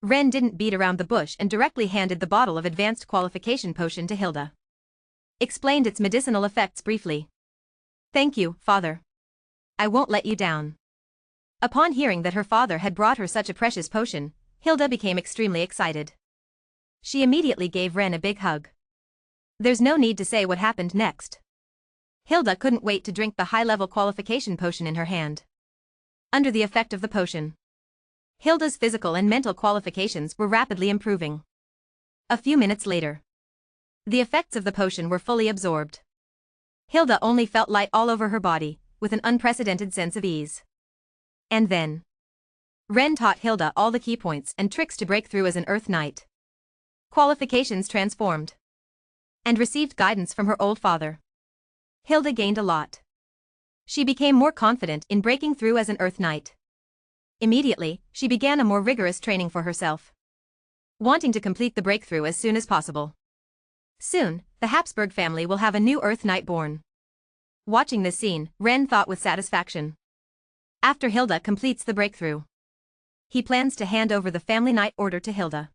Ren didn't beat around the bush and directly handed the bottle of advanced qualification potion to Hilda. Explained its medicinal effects briefly. "Thank you, father. I won't let you down." Upon hearing that her father had brought her such a precious potion, Hilda became extremely excited. She immediately gave Ren a big hug. There's no need to say what happened next. Hilda couldn't wait to drink the high-level qualification potion in her hand. Under the effect of the potion, Hilda's physical and mental qualifications were rapidly improving. A few minutes later, the effects of the potion were fully absorbed. Hilda only felt light all over her body, with an unprecedented sense of ease. And then, Ren taught Hilda all the key points and tricks to break through as an Earth Knight. Qualifications transformed. And received guidance from her old father. Hilda gained a lot. She became more confident in breaking through as an Earth Knight. Immediately, she began a more rigorous training for herself, wanting to complete the breakthrough as soon as possible. Soon, the Habsburg family will have a new Earth Knight born. Watching this scene, Ren thought with satisfaction. After Hilda completes the breakthrough, he plans to hand over the Family Knight Order to Hilda.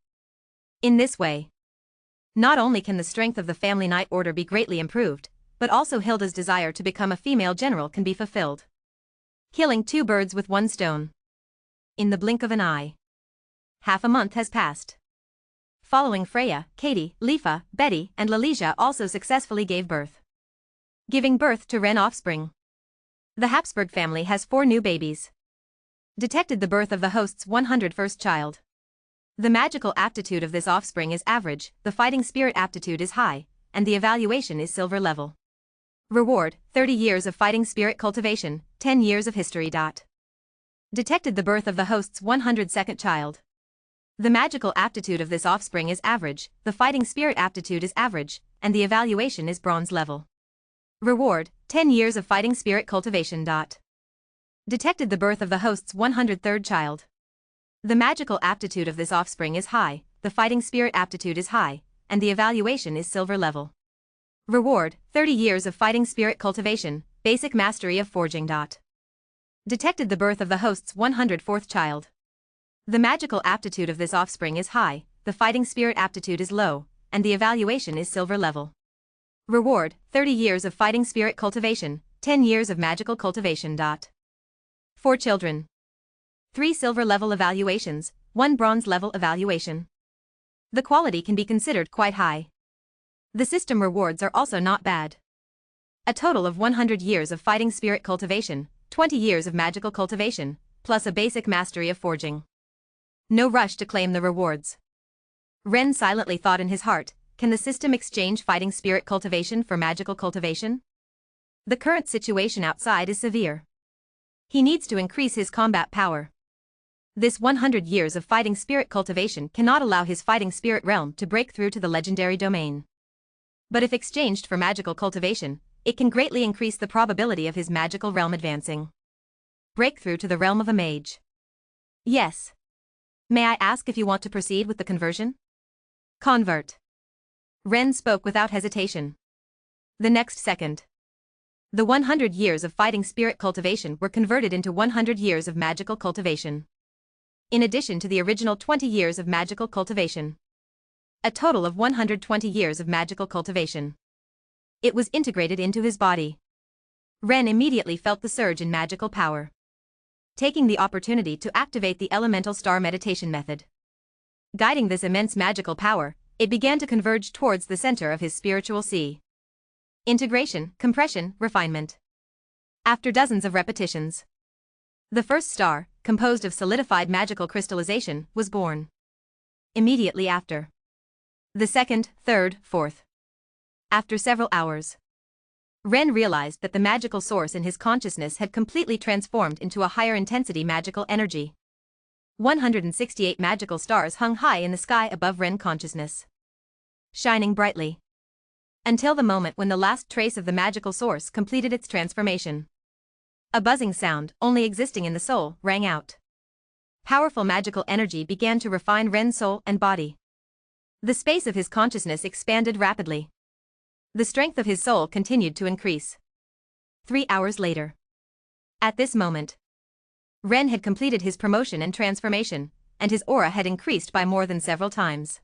In this way, not only can the strength of the Family Knight Order be greatly improved, but also Hilda's desire to become a female general can be fulfilled. Killing 2 birds with 1 stone. In the blink of an eye. Half a month has passed. Following Freya, Katie, Lifa, Betty, and Lalesia also successfully gave birth. Giving birth to Ren offspring. The Habsburg family has 4 new babies. Detected the birth of the host's 101st child. The magical aptitude of this offspring is average, the fighting spirit aptitude is high, and the evaluation is silver level. Reward, 30 years of fighting spirit cultivation, 10 years of history. Detected the birth of the host's 102nd child. The magical aptitude of this offspring is average, the fighting spirit aptitude is average, and the evaluation is bronze level. Reward, 10 years of fighting spirit cultivation. Detected the birth of the host's 103rd child. The magical aptitude of this offspring is high, the fighting spirit aptitude is high, and the evaluation is silver level. Reward, 30 years of fighting spirit cultivation, basic mastery of forging. Detected the birth of the host's 104th child. The magical aptitude of this offspring is high, the fighting spirit aptitude is low, and the evaluation is silver level. Reward, 30 years of fighting spirit cultivation, 10 years of magical cultivation. 4 children. 3 silver level evaluations, 1 bronze level evaluation. The quality can be considered quite high. The system rewards are also not bad. A total of 100 years of fighting spirit cultivation, 20 years of magical cultivation, plus a basic mastery of forging. No rush to claim the rewards. Ren silently thought in his heart, can the system exchange fighting spirit cultivation for magical cultivation? The current situation outside is severe. He needs to increase his combat power. This 100 years of fighting spirit cultivation cannot allow his fighting spirit realm to break through to the legendary domain. But if exchanged for magical cultivation, it can greatly increase the probability of his magical realm advancing. Breakthrough to the realm of a mage. Yes. May I ask if you want to proceed with the conversion? Convert. Ren spoke without hesitation. The next second, the 100 years of fighting spirit cultivation were converted into 100 years of magical cultivation. In addition to the original 20 years of magical cultivation. A total of 120 years of magical cultivation. It was integrated into his body. Ren immediately felt the surge in magical power. Taking the opportunity to activate the elemental star meditation method. Guiding this immense magical power, it began to converge towards the center of his spiritual sea. Integration, compression, refinement. After dozens of repetitions, the first star, composed of solidified magical crystallization, was born. Immediately after, the second, third, fourth. After several hours, Ren realized that the magical source in his consciousness had completely transformed into a higher intensity magical energy. 168 magical stars hung high in the sky above Ren consciousness, shining brightly, until the moment when the last trace of the magical source completed its transformation. A buzzing sound, only existing in the soul, rang out. Powerful magical energy began to refine Ren's soul and body. The space of his consciousness expanded rapidly. The strength of his soul continued to increase. 3 hours later. At this moment, Ren had completed his promotion and transformation, and his aura had increased by more than several times.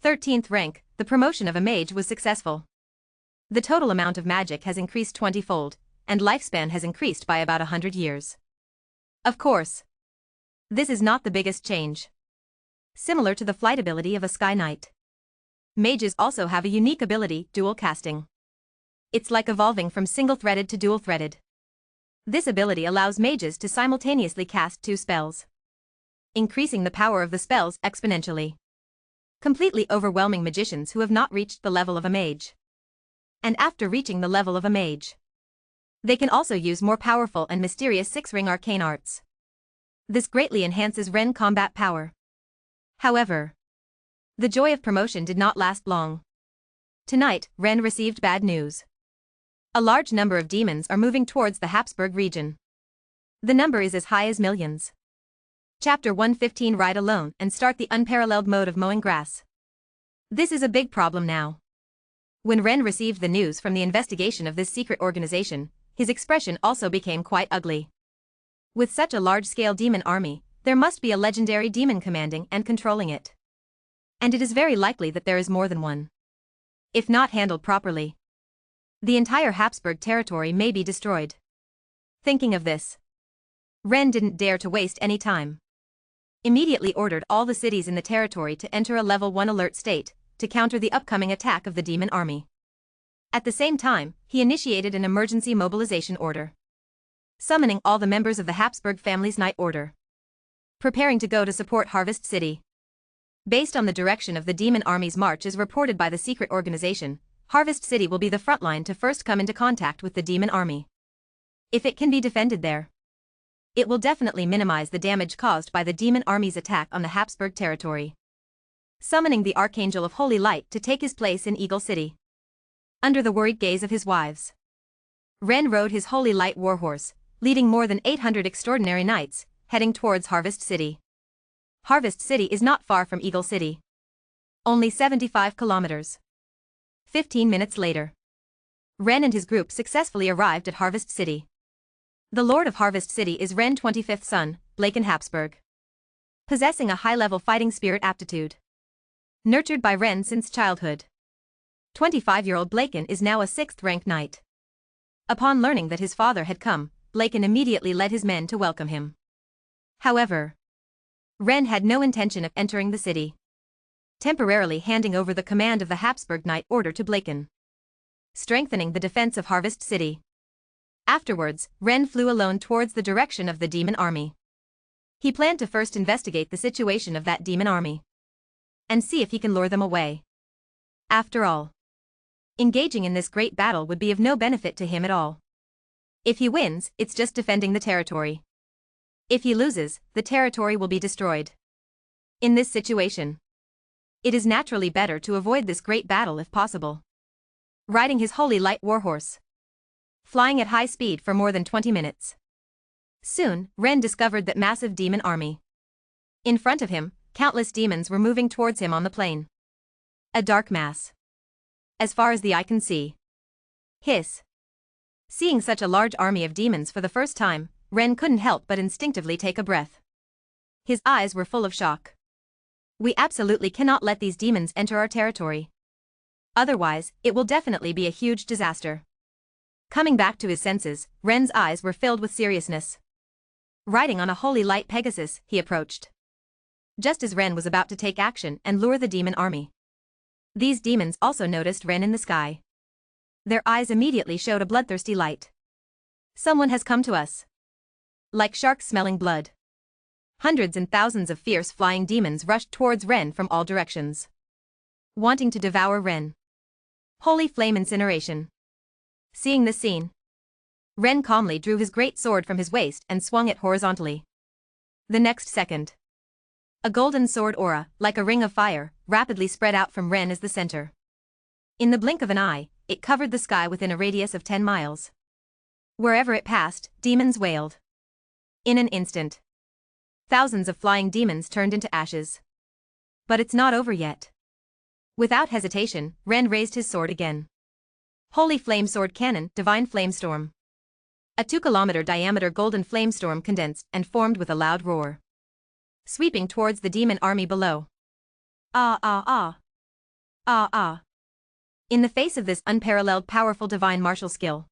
13th rank, the promotion of a mage was successful. The total amount of magic has increased 20-fold, and lifespan has increased by about 100 years. Of course, this is not the biggest change. Similar to the flight ability of a Sky Knight, mages also have a unique ability, dual casting. It's like evolving from single-threaded to dual-threaded. This ability allows mages to simultaneously cast 2 spells, increasing the power of the spells exponentially, completely overwhelming magicians who have not reached the level of a mage. And after reaching the level of a mage, they can also use more powerful and mysterious 6-ring arcane arts. This greatly enhances Ren combat power. However, the joy of promotion did not last long. Tonight, Ren received bad news. A large number of demons are moving towards the Habsburg region. The number is as high as millions. Chapter 115. Ride alone and start the unparalleled mode of mowing grass. This is a big problem now. When Ren received the news from the investigation of this secret organization, his expression also became quite ugly. With such a large-scale demon army, there must be a legendary demon commanding and controlling it. And it is very likely that there is more than one. If not handled properly, the entire Habsburg territory may be destroyed. Thinking of this, Ren didn't dare to waste any time. Immediately ordered all the cities in the territory to enter a level 1 alert state, to counter the upcoming attack of the demon army. At the same time, he initiated an emergency mobilization order, summoning all the members of the Habsburg family's night order, preparing to go to support Harvest City. Based on the direction of the demon army's march as reported by the secret organization, Harvest City will be the front line to first come into contact with the demon army. If it can be defended there, it will definitely minimize the damage caused by the demon army's attack on the Habsburg territory. Summoning the Archangel of Holy Light to take his place in Eagle City. Under the worried gaze of his wives, Ren rode his Holy Light warhorse, leading more than 800 extraordinary knights, heading towards Harvest City. Harvest City is not far from Eagle City. Only 75 kilometers. 15 minutes later, Ren and his group successfully arrived at Harvest City. The Lord of Harvest City is Ren's 25th son, Blaiken Habsburg. Possessing a high-level fighting spirit aptitude. Nurtured by Ren since childhood. 25-year-old Blaiken is now a 6th-ranked knight. Upon learning that his father had come, Blaiken immediately led his men to welcome him. However, Ren had no intention of entering the city, temporarily handing over the command of the Habsburg Knight Order to Blaiken, strengthening the defense of Harvest City. Afterwards, Ren flew alone towards the direction of the demon army. He planned to first investigate the situation of that demon army, and see if he can lure them away. After all, engaging in this great battle would be of no benefit to him at all. If he wins, it's just defending the territory. If he loses, the territory will be destroyed. In this situation, it is naturally better to avoid this great battle if possible. Riding his Holy Light warhorse, flying at high speed for more than 20 minutes. Soon, Ren discovered that massive demon army. In front of him, countless demons were moving towards him on the plain. A dark mass, as far as the eye can see. Hiss. Seeing such a large army of demons for the first time, Ren couldn't help but instinctively take a breath. His eyes were full of shock. We absolutely cannot let these demons enter our territory. Otherwise, it will definitely be a huge disaster. Coming back to his senses, Ren's eyes were filled with seriousness. Riding on a holy light Pegasus, he approached. Just as Ren was about to take action and lure the demon army. These demons also noticed Ren in the sky. Their eyes immediately showed a bloodthirsty light. Someone has come to us. Like sharks smelling blood. Hundreds and thousands of fierce flying demons rushed towards Ren from all directions. Wanting to devour Ren. Holy flame incineration. Seeing this scene, Ren calmly drew his great sword from his waist and swung it horizontally. The next second, a golden sword aura, like a ring of fire, rapidly spread out from Ren as the center. In the blink of an eye, it covered the sky within a radius of 10 miles. Wherever it passed, demons wailed. In an instant, thousands of flying demons turned into ashes. But it's not over yet. Without hesitation, Ren raised his sword again. Holy Flame Sword Cannon, Divine Flame Storm. A 2-kilometer diameter golden flame storm condensed and formed with a loud roar, sweeping towards the demon army below. Ah ah ah. Ah ah. In the face of this unparalleled powerful divine martial skill.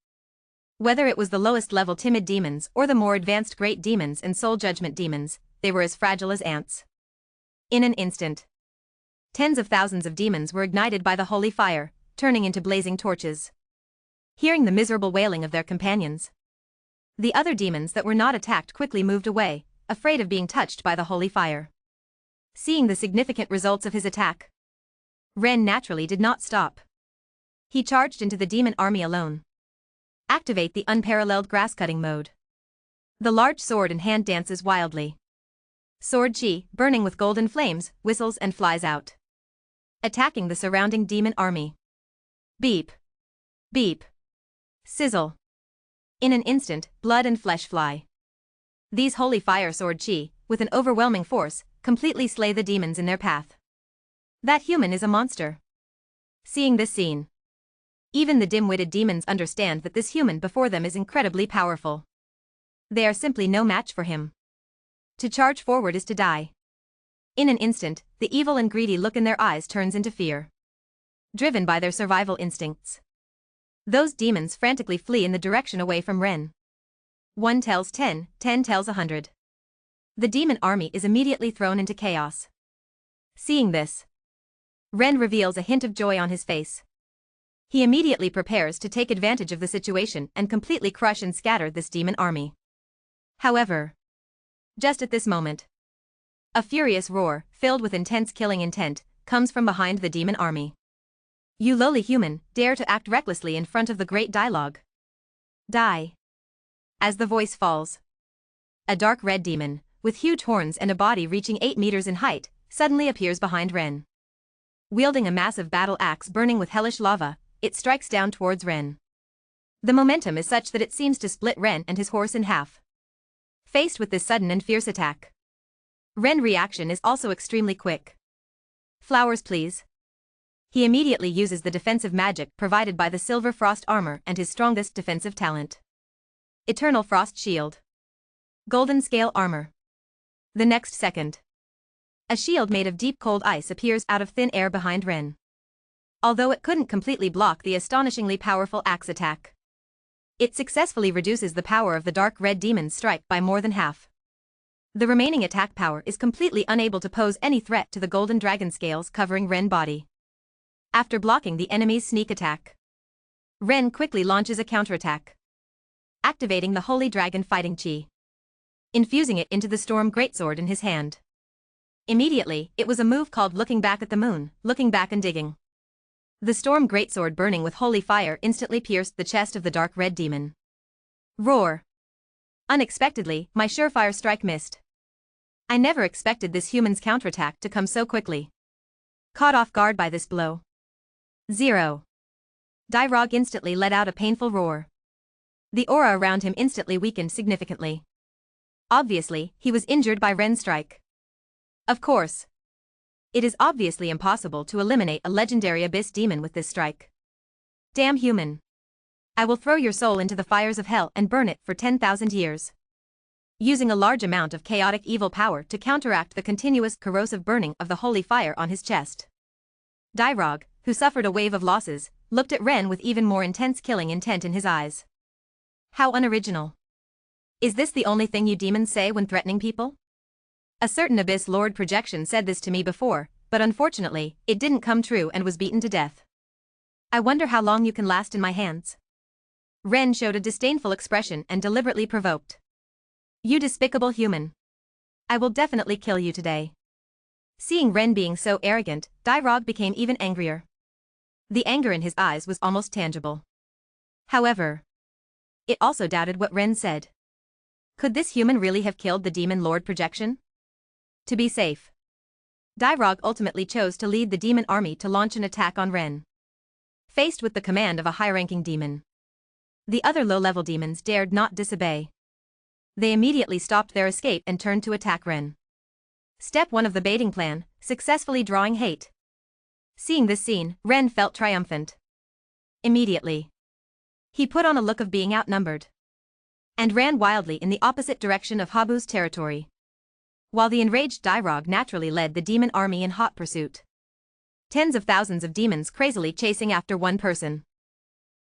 Whether it was the lowest level timid demons or the more advanced great demons and soul judgment demons, they were as fragile as ants. In an instant, tens of thousands of demons were ignited by the holy fire, turning into blazing torches. Hearing the miserable wailing of their companions, the other demons that were not attacked quickly moved away, afraid of being touched by the holy fire. Seeing the significant results of his attack, Ren naturally did not stop. He charged into the demon army alone. Activate the unparalleled grass-cutting mode. The large sword in hand dances wildly. Sword chi, burning with golden flames, whistles and flies out, attacking the surrounding demon army. Beep. Beep. Sizzle. In an instant, blood and flesh fly. These holy fire sword chi, with an overwhelming force, completely slay the demons in their path. That human is a monster. Seeing this scene, even the dim-witted demons understand that this human before them is incredibly powerful. They are simply no match for him. To charge forward is to die. In an instant, the evil and greedy look in their eyes turns into fear. Driven by their survival instincts, those demons frantically flee in the direction away from Ren. 1 tells 10, 10 tells 100. The demon army is immediately thrown into chaos. Seeing this, Ren reveals a hint of joy on his face. He immediately prepares to take advantage of the situation and completely crush and scatter this demon army. However, just at this moment, a furious roar, filled with intense killing intent, comes from behind the demon army. You lowly human, dare to act recklessly in front of the great dialogue. Die. As the voice falls, a dark red demon, with huge horns and a body reaching 8 meters in height, suddenly appears behind Ren. Wielding a massive battle axe burning with hellish lava, it strikes down towards Ren. The momentum is such that it seems to split Ren and his horse in half. Faced with this sudden and fierce attack, Ren's reaction is also extremely quick. Flowers please. He immediately uses the defensive magic provided by the Silver Frost armor and his strongest defensive talent. Eternal Frost Shield. Golden Scale Armor. The next second, a shield made of deep cold ice appears out of thin air behind Ren. Although it couldn't completely block the astonishingly powerful axe attack, it successfully reduces the power of the dark red demon's strike by more than half. The remaining attack power is completely unable to pose any threat to the golden dragon scales covering Ren's body. After blocking the enemy's sneak attack, Ren quickly launches a counterattack, activating the Holy Dragon Fighting Chi, infusing it into the Storm Greatsword in his hand. Immediately, it was a move called Looking Back at the Moon, looking back and digging. The Storm Greatsword burning with holy fire instantly pierced the chest of the dark red demon. Roar. Unexpectedly, my surefire strike missed. I never expected this human's counterattack to come so quickly. Caught off guard by this blow. 0. Dairog instantly let out a painful roar. The aura around him instantly weakened significantly. Obviously, he was injured by Ren's strike. Of course, it is obviously impossible to eliminate a legendary abyss demon with this strike. Damn human. I will throw your soul into the fires of hell and burn it for 10,000 years. Using a large amount of chaotic evil power to counteract the continuous corrosive burning of the holy fire on his chest. Dairog, who suffered a wave of losses, looked at Ren with even more intense killing intent in his eyes. How unoriginal. Is this the only thing you demons say when threatening people? A certain Abyss Lord projection said this to me before, but unfortunately, it didn't come true and was beaten to death. I wonder how long you can last in my hands. Ren showed a disdainful expression and deliberately provoked. You despicable human. I will definitely kill you today. Seeing Ren being so arrogant, Dairog became even angrier. The anger in his eyes was almost tangible. However, it also doubted what Ren said. Could this human really have killed the Demon Lord projection? To be safe, Dairog ultimately chose to lead the demon army to launch an attack on Ren. Faced with the command of a high-ranking demon, the other low-level demons dared not disobey. They immediately stopped their escape and turned to attack Ren. Step 1 of the baiting plan, successfully drawing hate. Seeing this scene, Ren felt triumphant. Immediately, he put on a look of being outnumbered and ran wildly in the opposite direction of Habu's territory, while the enraged Dairog naturally led the demon army in hot pursuit. Tens of thousands of demons crazily chasing after one person.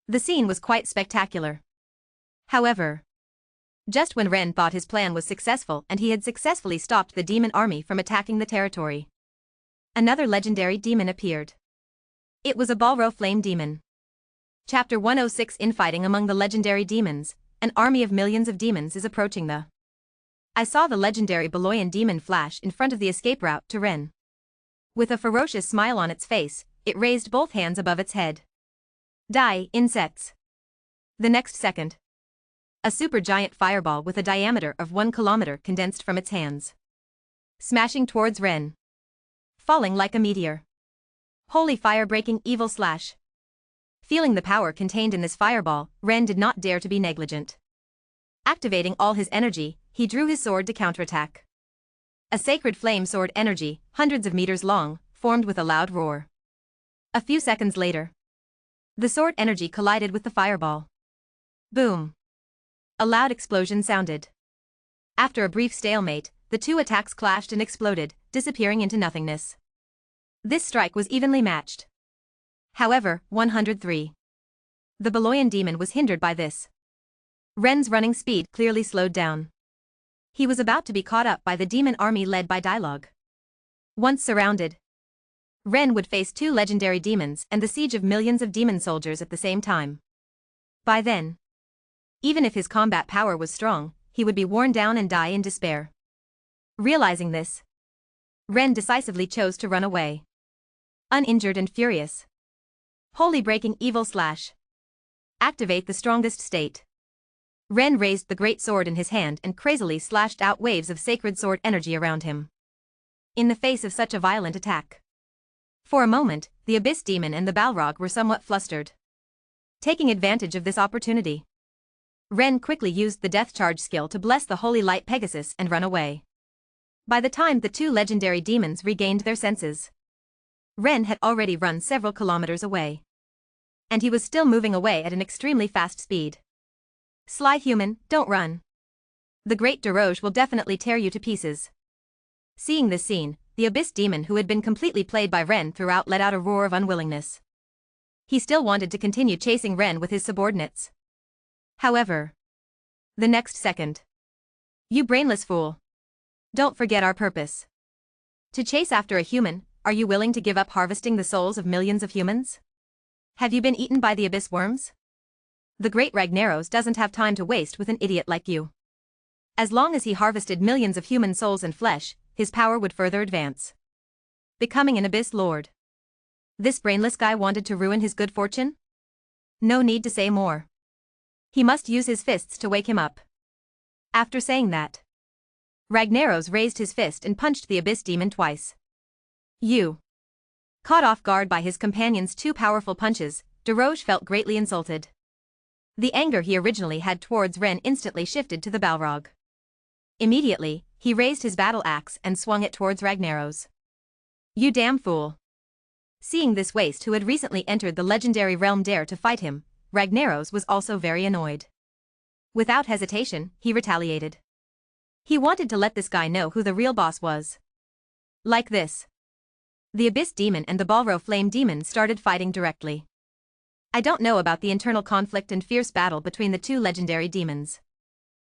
The scene was quite spectacular. However, just when Ren thought his plan was successful and he had successfully stopped the demon army from attacking the territory, another legendary demon appeared. It was a Balro flame demon. Chapter 106. Infighting among the legendary demons. An army of millions of demons is approaching the. I saw the legendary Baloyan demon flash in front of the escape route to Ren. With a ferocious smile on its face, it raised both hands above its head. Die, insects. The next second, a supergiant fireball with a diameter of 1 kilometer condensed from its hands, smashing towards Ren, falling like a meteor. Holy fire-breaking evil slash. Feeling the power contained in this fireball, Ren did not dare to be negligent. Activating all his energy, he drew his sword to counterattack. A sacred flame sword energy, hundreds of meters long, formed with a loud roar. A few seconds later, the sword energy collided with the fireball. Boom. A loud explosion sounded. After a brief stalemate, the two attacks clashed and exploded, disappearing into nothingness. This strike was evenly matched. However, 103. The Baloyan demon was hindered by this. Ren's running speed clearly slowed down. He was about to be caught up by the demon army led by Dairog. Once surrounded, Ren would face 2 legendary demons and the siege of millions of demon soldiers at the same time. By then, even if his combat power was strong, he would be worn down and die in despair. Realizing this, Ren decisively chose to run away. Uninjured and furious. Holy breaking evil slash. Activate the strongest state. Ren raised the great sword in his hand and crazily slashed out waves of sacred sword energy around him. In the face of such a violent attack, for a moment, the Abyss Demon and the Balrog were somewhat flustered. Taking advantage of this opportunity, Ren quickly used the Death Charge skill to bless the Holy Light Pegasus and run away. By the time the 2 legendary demons regained their senses, Ren had already run several kilometers away. And he was still moving away at an extremely fast speed. Sly human, don't run. The Great Deroge will definitely tear you to pieces. Seeing this scene, the Abyss Demon who had been completely played by Ren throughout let out a roar of unwillingness. He still wanted to continue chasing Ren with his subordinates. However, the next second. You brainless fool. Don't forget our purpose. To chase after a human, are you willing to give up harvesting the souls of millions of humans? Have you been eaten by the abyss worms? The great Ragnaros doesn't have time to waste with an idiot like you. As long as he harvested millions of human souls and flesh, his power would further advance, becoming an abyss lord. This brainless guy wanted to ruin his good fortune? No need to say more. He must use his fists to wake him up. After saying that, Ragnaros raised his fist and punched the Abyss Demon twice. You. Caught off guard by his companion's 2 powerful punches, Deroge felt greatly insulted. The anger he originally had towards Ren instantly shifted to the Balrog. Immediately, he raised his battle axe and swung it towards Ragnaros. You damn fool. Seeing this waste who had recently entered the legendary realm dare to fight him, Ragnaros was also very annoyed. Without hesitation, he retaliated. He wanted to let this guy know who the real boss was. Like this. The Abyss Demon and the Balro Flame Demon started fighting directly. I don't know about the internal conflict and fierce battle between the two legendary demons.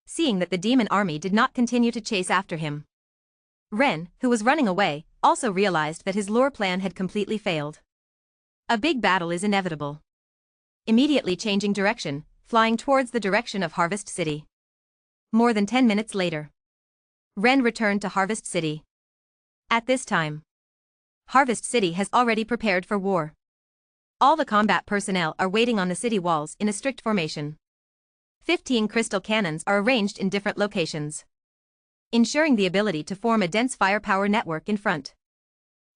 Seeing that the demon army did not continue to chase after him, Ren, who was running away, also realized that his lure plan had completely failed. A big battle is inevitable. Immediately changing direction, flying towards the direction of Harvest City. More than 10 minutes later, Ren returned to Harvest City. At this time, Harvest City has already prepared for war. All the combat personnel are waiting on the city walls in a strict formation. 15 crystal cannons are arranged in different locations, ensuring the ability to form a dense firepower network in front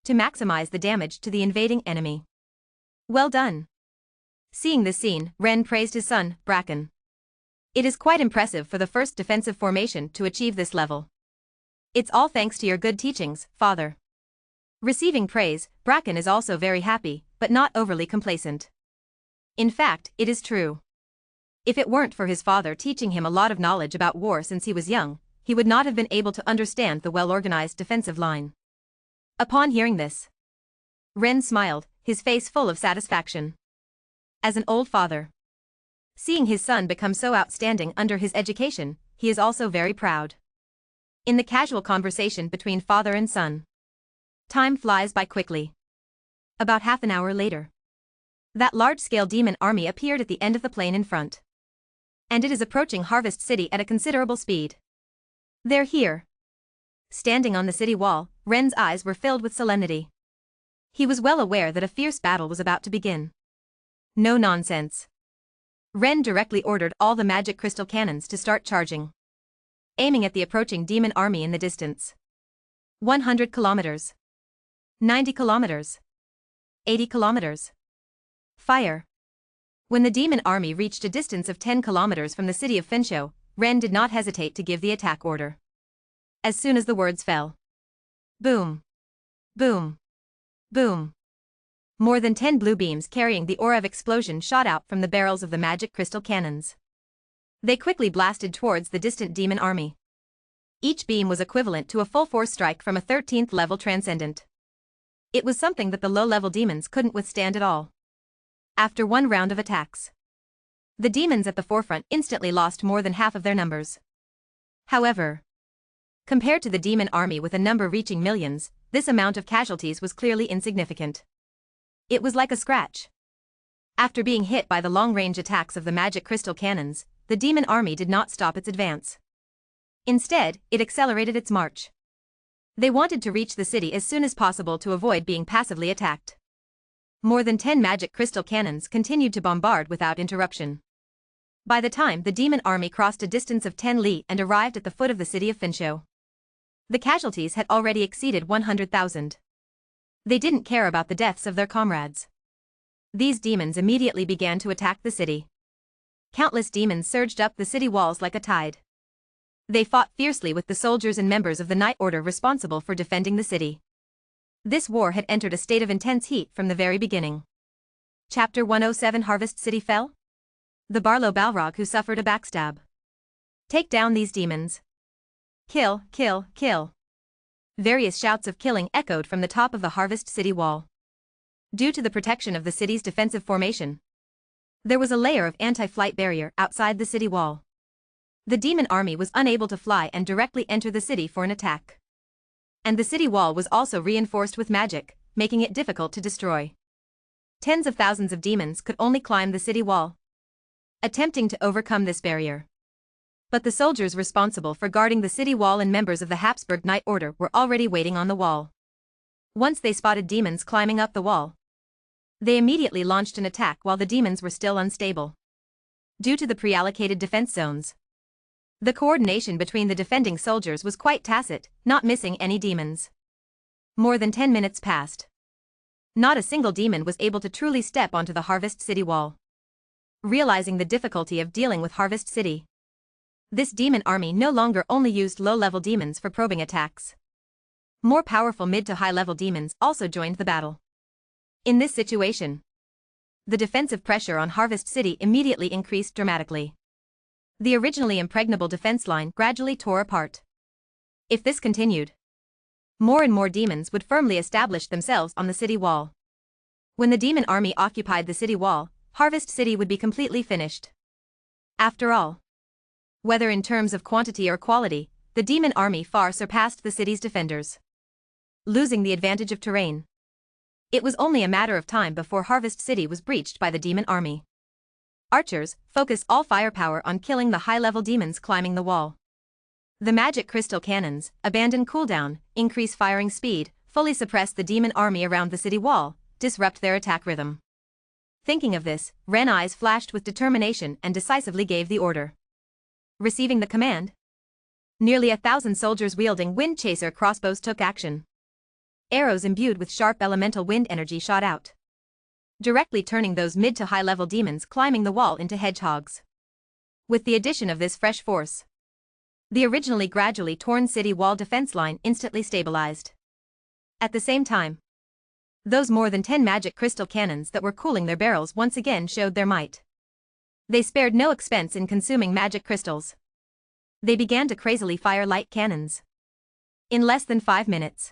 to maximize the damage to the invading enemy. Well done. Seeing this scene, Ren praised his son, Bracken. It is quite impressive for the first defensive formation to achieve this level. It's all thanks to your good teachings, father. Receiving praise, Bracken is also very happy, but not overly complacent. In fact, it is true. If it weren't for his father teaching him a lot of knowledge about war since he was young, he would not have been able to understand the well-organized defensive line. Upon hearing this, Ren smiled, his face full of satisfaction. As an old father, seeing his son become so outstanding under his education, he is also very proud. In the casual conversation between father and son, time flies by quickly. About half an hour later, that large-scale demon army appeared at the end of the plain in front. And it is approaching Harvest City at a considerable speed. They're here. Standing on the city wall, Ren's eyes were filled with solemnity. He was well aware that a fierce battle was about to begin. No nonsense. Ren directly ordered all the magic crystal cannons to start charging, aiming at the approaching demon army in the distance. 100 kilometers. 90 kilometers. 80 kilometers. Fire. When the demon army reached a distance of 10 kilometers from the city of Finchou, Ren did not hesitate to give the attack order. As soon as the words fell. Boom. Boom. Boom. More than 10 blue beams carrying the aura of explosion shot out from the barrels of the magic crystal cannons. They quickly blasted towards the distant demon army. Each beam was equivalent to a full-force strike from a 13th level transcendent. It was something that the low-level demons couldn't withstand at all. After one round of attacks, the demons at the forefront instantly lost more than half of their numbers. However, compared to the demon army with a number reaching millions, this amount of casualties was clearly insignificant. It was like a scratch. After being hit by the long-range attacks of the magic crystal cannons, the demon army did not stop its advance. Instead, it accelerated its march. They wanted to reach the city as soon as possible to avoid being passively attacked. More than 10 magic crystal cannons continued to bombard without interruption. By the time the demon army crossed a distance of 10 li and arrived at the foot of the city of Finchou, the casualties had already exceeded 100,000. They didn't care about the deaths of their comrades. These demons immediately began to attack the city. Countless demons surged up the city walls like a tide. They fought fiercely with the soldiers and members of the Night Order responsible for defending the city. This war had entered a state of intense heat from the very beginning. Chapter 107 Harvest City fell? The Barlow Balrog who suffered a backstab. Take down these demons. Kill, kill, kill. Various shouts of killing echoed from the top of the Harvest City wall. Due to the protection of the city's defensive formation, there was a layer of anti-flight barrier outside the city wall. The demon army was unable to fly and directly enter the city for an attack. And the city wall was also reinforced with magic, making it difficult to destroy. Tens of thousands of demons could only climb the city wall, attempting to overcome this barrier. But the soldiers responsible for guarding the city wall and members of the Habsburg Night Order were already waiting on the wall. Once they spotted demons climbing up the wall, they immediately launched an attack while the demons were still unstable. Due to the pre-allocated defense zones, the coordination between the defending soldiers was quite tacit, not missing any demons. More than 10 minutes passed. Not a single demon was able to truly step onto the Harvest City wall. Realizing the difficulty of dealing with Harvest City, this demon army no longer only used low-level demons for probing attacks. More powerful mid to high-level demons also joined the battle. In this situation, the defensive pressure on Harvest City immediately increased dramatically. The originally impregnable defense line gradually tore apart. If this continued, more and more demons would firmly establish themselves on the city wall. When the demon army occupied the city wall, Harvest City would be completely finished. After all, whether in terms of quantity or quality, the demon army far surpassed the city's defenders. Losing the advantage of terrain, it was only a matter of time before Harvest City was breached by the demon army. Archers focused all firepower on killing the high-level demons climbing the wall. The magic crystal cannons abandon cooldown, increase firing speed, fully suppress the demon army around the city wall, disrupt their attack rhythm. Thinking of this, Ren's eyes flashed with determination and decisively gave the order. Receiving the command, nearly 1,000 soldiers wielding wind chaser crossbows took action. Arrows imbued with sharp elemental wind energy shot out, directly turning those mid to high-level demons climbing the wall into hedgehogs. With the addition of this fresh force, the originally gradually torn city wall defense line instantly stabilized. At the same time, those more than 10 magic crystal cannons that were cooling their barrels once again showed their might. They spared no expense in consuming magic crystals. They began to crazily fire light cannons. In less than 5 minutes,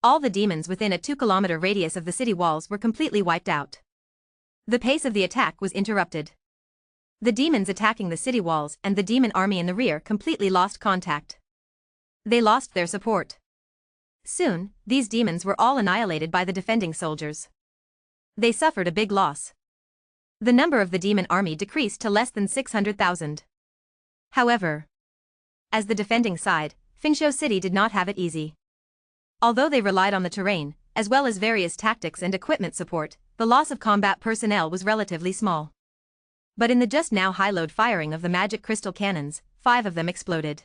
all the demons within a 2-kilometer radius of the city walls were completely wiped out. The pace of the attack was interrupted. The demons attacking the city walls and the demon army in the rear completely lost contact. They lost their support. Soon, these demons were all annihilated by the defending soldiers. They suffered a big loss. The number of the demon army decreased to less than 600,000. However, as the defending side, Fengsho City did not have it easy. Although they relied on the terrain, as well as various tactics and equipment support, the loss of combat personnel was relatively small. But in the just now high-load firing of the magic crystal cannons, 5 of them exploded.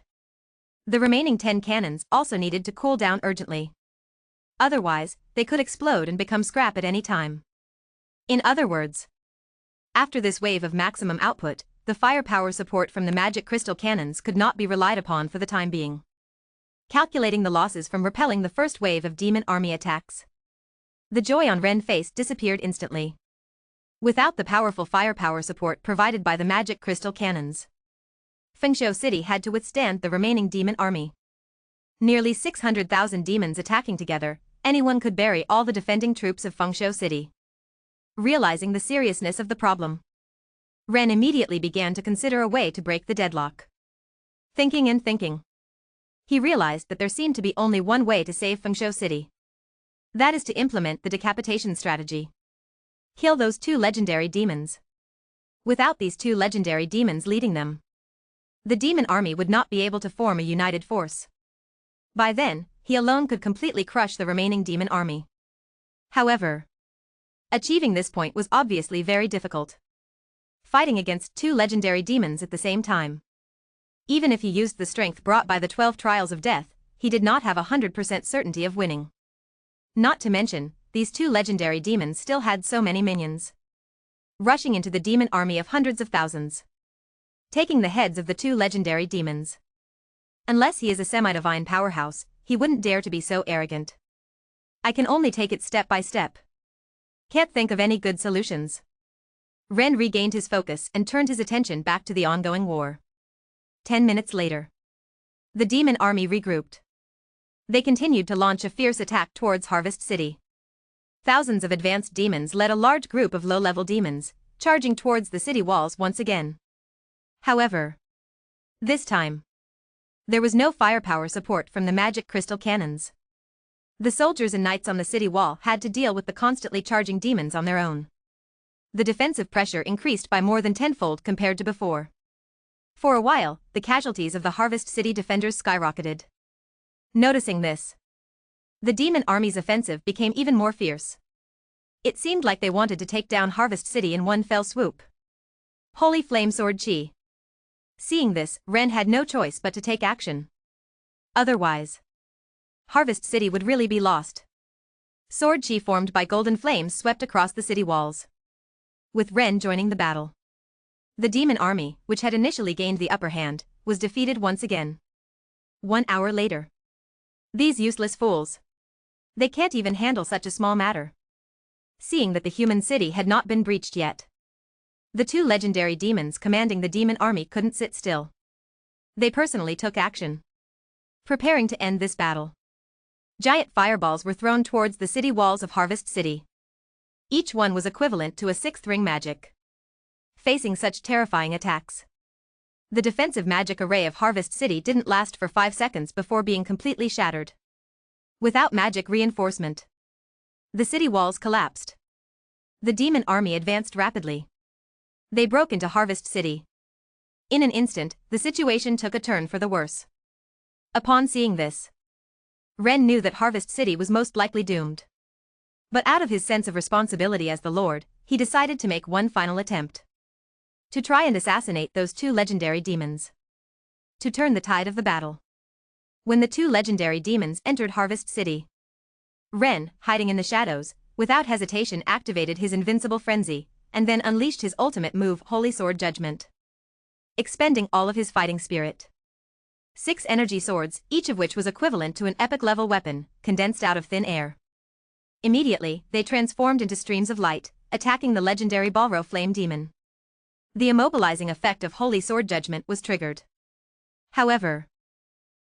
The remaining 10 cannons also needed to cool down urgently. Otherwise, they could explode and become scrap at any time. In other words, after this wave of maximum output, the firepower support from the magic crystal cannons could not be relied upon for the time being. Calculating the losses from repelling the first wave of demon army attacks, the joy on Ren's face disappeared instantly. Without the powerful firepower support provided by the magic crystal cannons, Fengsho City had to withstand the remaining demon army. Nearly 600,000 demons attacking together, anyone could bury all the defending troops of Fengsho City. Realizing the seriousness of the problem, Ren immediately began to consider a way to break the deadlock. Thinking and thinking, he realized that there seemed to be only one way to save Fengsho City. That is to implement the decapitation strategy. Kill those 2 legendary demons. Without these 2 legendary demons leading them, the demon army would not be able to form a united force. By then, he alone could completely crush the remaining demon army. However, achieving this point was obviously very difficult. Fighting against 2 legendary demons at the same time. Even if he used the strength brought by the 12 trials of death, he did not have 100% certainty of winning. Not to mention, these 2 legendary demons still had so many minions, rushing into the demon army of hundreds of thousands, taking the heads of the 2 legendary demons. Unless he is a semi-divine powerhouse, he wouldn't dare to be so arrogant. I can only take it step by step. Can't think of any good solutions. Ren regained his focus and turned his attention back to the ongoing war. 10 minutes later, the demon army regrouped. They continued to launch a fierce attack towards Harvest City. Thousands of advanced demons led a large group of low-level demons, charging towards the city walls once again. However, this time, there was no firepower support from the magic crystal cannons. The soldiers and knights on the city wall had to deal with the constantly charging demons on their own. The defensive pressure increased by more than 10-fold compared to before. For a while, the casualties of the Harvest City defenders skyrocketed. Noticing this, the demon army's offensive became even more fierce. It seemed like they wanted to take down Harvest City in one fell swoop. Holy Flame Sword Chi. Seeing this, Ren had no choice but to take action. Otherwise, Harvest City would really be lost. Sword Chi formed by golden flames swept across the city walls, with Ren joining the battle. The demon army, which had initially gained the upper hand, was defeated once again. 1 hour later. These useless fools. They can't even handle such a small matter. seeing that the human city had not been breached yet. The two legendary demons commanding the demon army couldn't sit still. They personally took action, preparing to end this battle. Giant fireballs were thrown towards the city walls of Harvest City. Each one was equivalent to a sixth ring magic. Facing such terrifying attacks, the defensive magic array of Harvest City didn't last for 5 seconds before being completely shattered. Without magic reinforcement, the city walls collapsed. The demon army advanced rapidly. They broke into Harvest City. In an instant, the situation took a turn for the worse. Upon seeing this, Ren knew that Harvest City was most likely doomed. But out of his sense of responsibility as the Lord, he decided to make one final attempt. To try and assassinate those two legendary demons. To turn the tide of the battle. When the two legendary demons entered Harvest City, Ren, hiding in the shadows, without hesitation activated his invincible frenzy, and then unleashed his ultimate move, Holy Sword Judgment. Expending all of his fighting spirit. 6 energy swords, each of which was equivalent to an epic-level weapon, condensed out of thin air. Immediately, they transformed into streams of light, attacking the legendary Balro Flame Demon. The immobilizing effect of Holy Sword Judgment was triggered. However,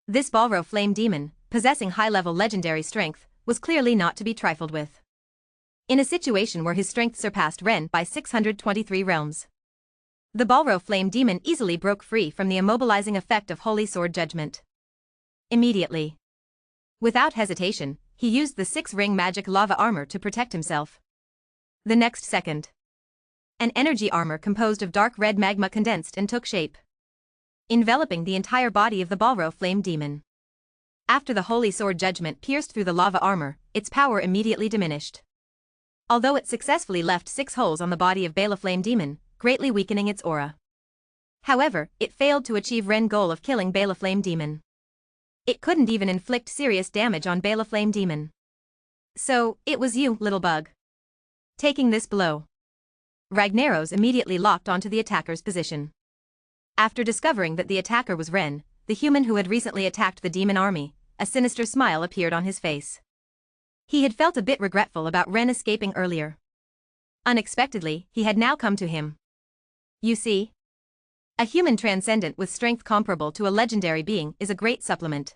this Balro Flame Demon, possessing high-level legendary strength, was clearly not to be trifled with. In a situation where his strength surpassed Ren by 623 realms, the Balro Flame Demon easily broke free from the immobilizing effect of Holy Sword Judgment. Immediately, without hesitation, he used the 6-ring magic lava armor to protect himself. The next second, an energy armor composed of dark red magma condensed and took shape, enveloping the entire body of the Balro Flame Demon. After the Holy Sword Judgment pierced through the lava armor, its power immediately diminished. Although it successfully left 6 holes on the body of Balro Flame Demon, greatly weakening its aura. However, it failed to achieve Ren's goal of killing Balro Flame Demon. It couldn't even inflict serious damage on Balro Flame Demon. So, it was you, little bug, taking this blow. Ragnaros immediately locked onto the attacker's position. After discovering that the attacker was Ren, the human who had recently attacked the demon army, a sinister smile appeared on his face. He had felt a bit regretful about Ren escaping earlier. Unexpectedly, he had now come to him. You see, a human transcendent with strength comparable to a legendary being is a great supplement.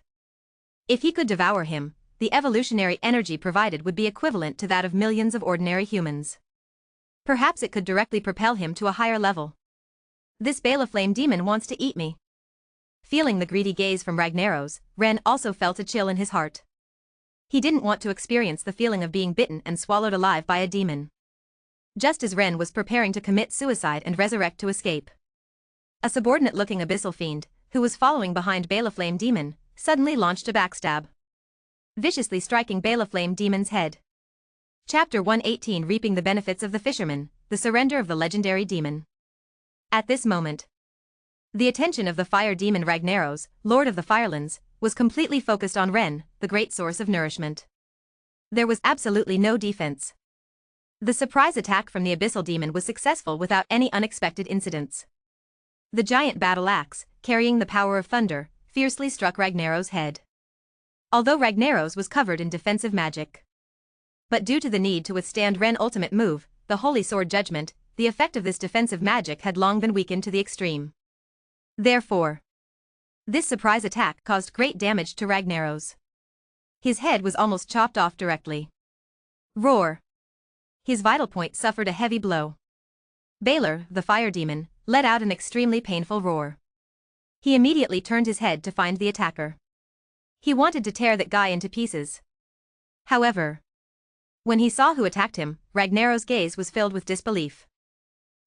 If he could devour him, the evolutionary energy provided would be equivalent to that of millions of ordinary humans. Perhaps it could directly propel him to a higher level. This Balro Flame Demon wants to eat me. Feeling the greedy gaze from Ragnaros, Ren also felt a chill in his heart. He didn't want to experience the feeling of being bitten and swallowed alive by a demon. Just as Ren was preparing to commit suicide and resurrect to escape, a subordinate-looking abyssal fiend, who was following behind Balro Flame Demon, suddenly launched a backstab, viciously striking Balro Flame Demon's head. Chapter 118, Reaping the Benefits of the Fisherman, the Surrender of the Legendary Demon. At this moment, the attention of the fire demon Ragnaros, Lord of the Firelands, was completely focused on Ren, the great source of nourishment. There was absolutely no defense. The surprise attack from the abyssal demon was successful without any unexpected incidents. The giant battle axe, carrying the power of thunder, fiercely struck Ragnaros' head. Although Ragnaros was covered in defensive magic, but due to the need to withstand Ren's ultimate move, the Holy Sword Judgment, the effect of this defensive magic had long been weakened to the extreme. Therefore, this surprise attack caused great damage to Ragnaros. His head was almost chopped off directly. Roar! His vital point suffered a heavy blow. Balor, the fire demon, let out an extremely painful roar. He immediately turned his head to find the attacker. He wanted to tear that guy into pieces. However, when he saw who attacked him, Ragnaros' gaze was filled with disbelief.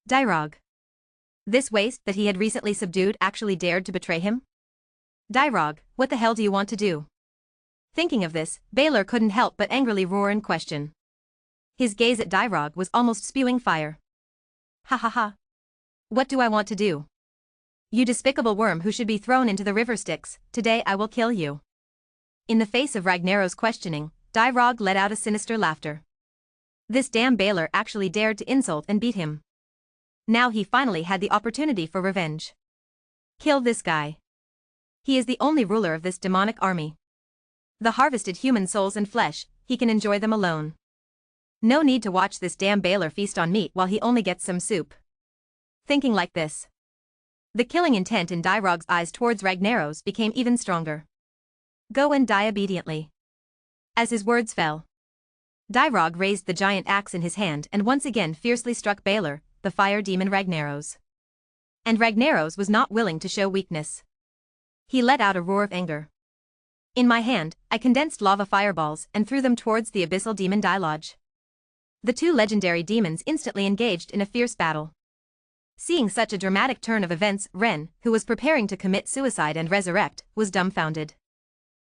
Dyrog. This waste that he had recently subdued actually dared to betray him? Dyrog, what the hell do you want to do? Thinking of this, Balor couldn't help but angrily roar in question. His gaze at Dyrog was almost spewing fire. Ha ha ha. What do I want to do? You despicable worm who should be thrown into the river Styx, today I will kill you. In the face of Ragnaros' questioning, Dyrog let out a sinister laughter. This damn Balor actually dared to insult and beat him. Now he finally had the opportunity for revenge. Kill this guy. He is the only ruler of this demonic army. The harvested human souls and flesh, he can enjoy them alone. No need to watch this damn Baylor feast on meat while he only gets some soup. Thinking like this, the killing intent in Dyrog's eyes towards Ragnaros became even stronger. Go and die obediently. As his words fell, Dyrog raised the giant axe in his hand and once again fiercely struck Baylor, the fire demon Ragnaros. And Ragnaros was not willing to show weakness. He let out a roar of anger. In my hand, I condensed lava fireballs and threw them towards the abyssal demon Dialog. The two legendary demons instantly engaged in a fierce battle. Seeing such a dramatic turn of events, Ren, who was preparing to commit suicide and resurrect, was dumbfounded.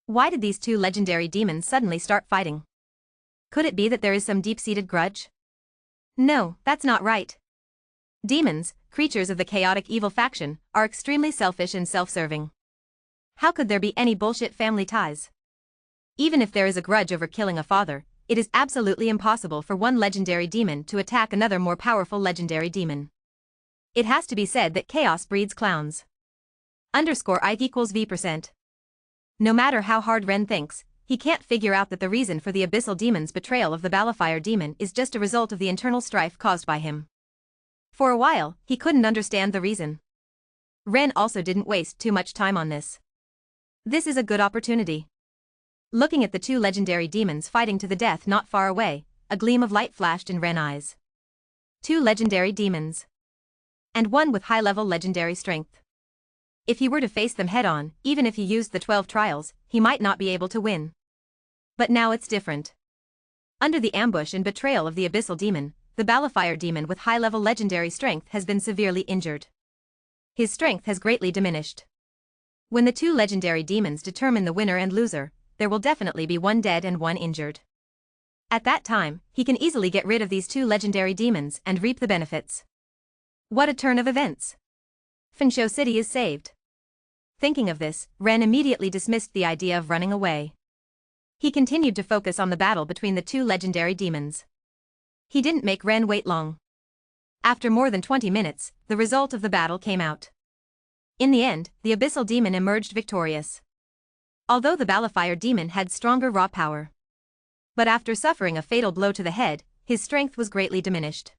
Why did these two legendary demons suddenly start fighting? Could it be that there is some deep-seated grudge? No, that's not right. Demons, creatures of the chaotic evil faction, are extremely selfish and self-serving. How could there be any bullshit family ties? Even if there is a grudge over killing a father, it is absolutely impossible for one legendary demon to attack another more powerful legendary demon. It has to be said that chaos breeds clowns. I equals V%. No matter how hard Ren thinks, he can't figure out that the reason for the abyssal demon's betrayal of the Balefire demon is just a result of the internal strife caused by him. For a while, he couldn't understand the reason. Ren also didn't waste too much time on this. This is a good opportunity. Looking at the two legendary demons fighting to the death not far away, a gleam of light flashed in Ren's eyes. Two legendary demons. And one with high-level legendary strength. If he were to face them head-on, even if he used the 12 trials, he might not be able to win. But now it's different. Under the ambush and betrayal of the abyssal demon, the Balefire demon with high-level legendary strength has been severely injured. His strength has greatly diminished. When the two legendary demons determine the winner and loser, there will definitely be one dead and one injured. At that time, he can easily get rid of these two legendary demons and reap the benefits. What a turn of events! Fensho City is saved. Thinking of this, Ren immediately dismissed the idea of running away. He continued to focus on the battle between the two legendary demons. He didn't make Ren wait long. After more than 20 minutes, the result of the battle came out. In the end, the abyssal demon emerged victorious. Although the Balefire demon had stronger raw power. But after suffering a fatal blow to the head, his strength was greatly diminished.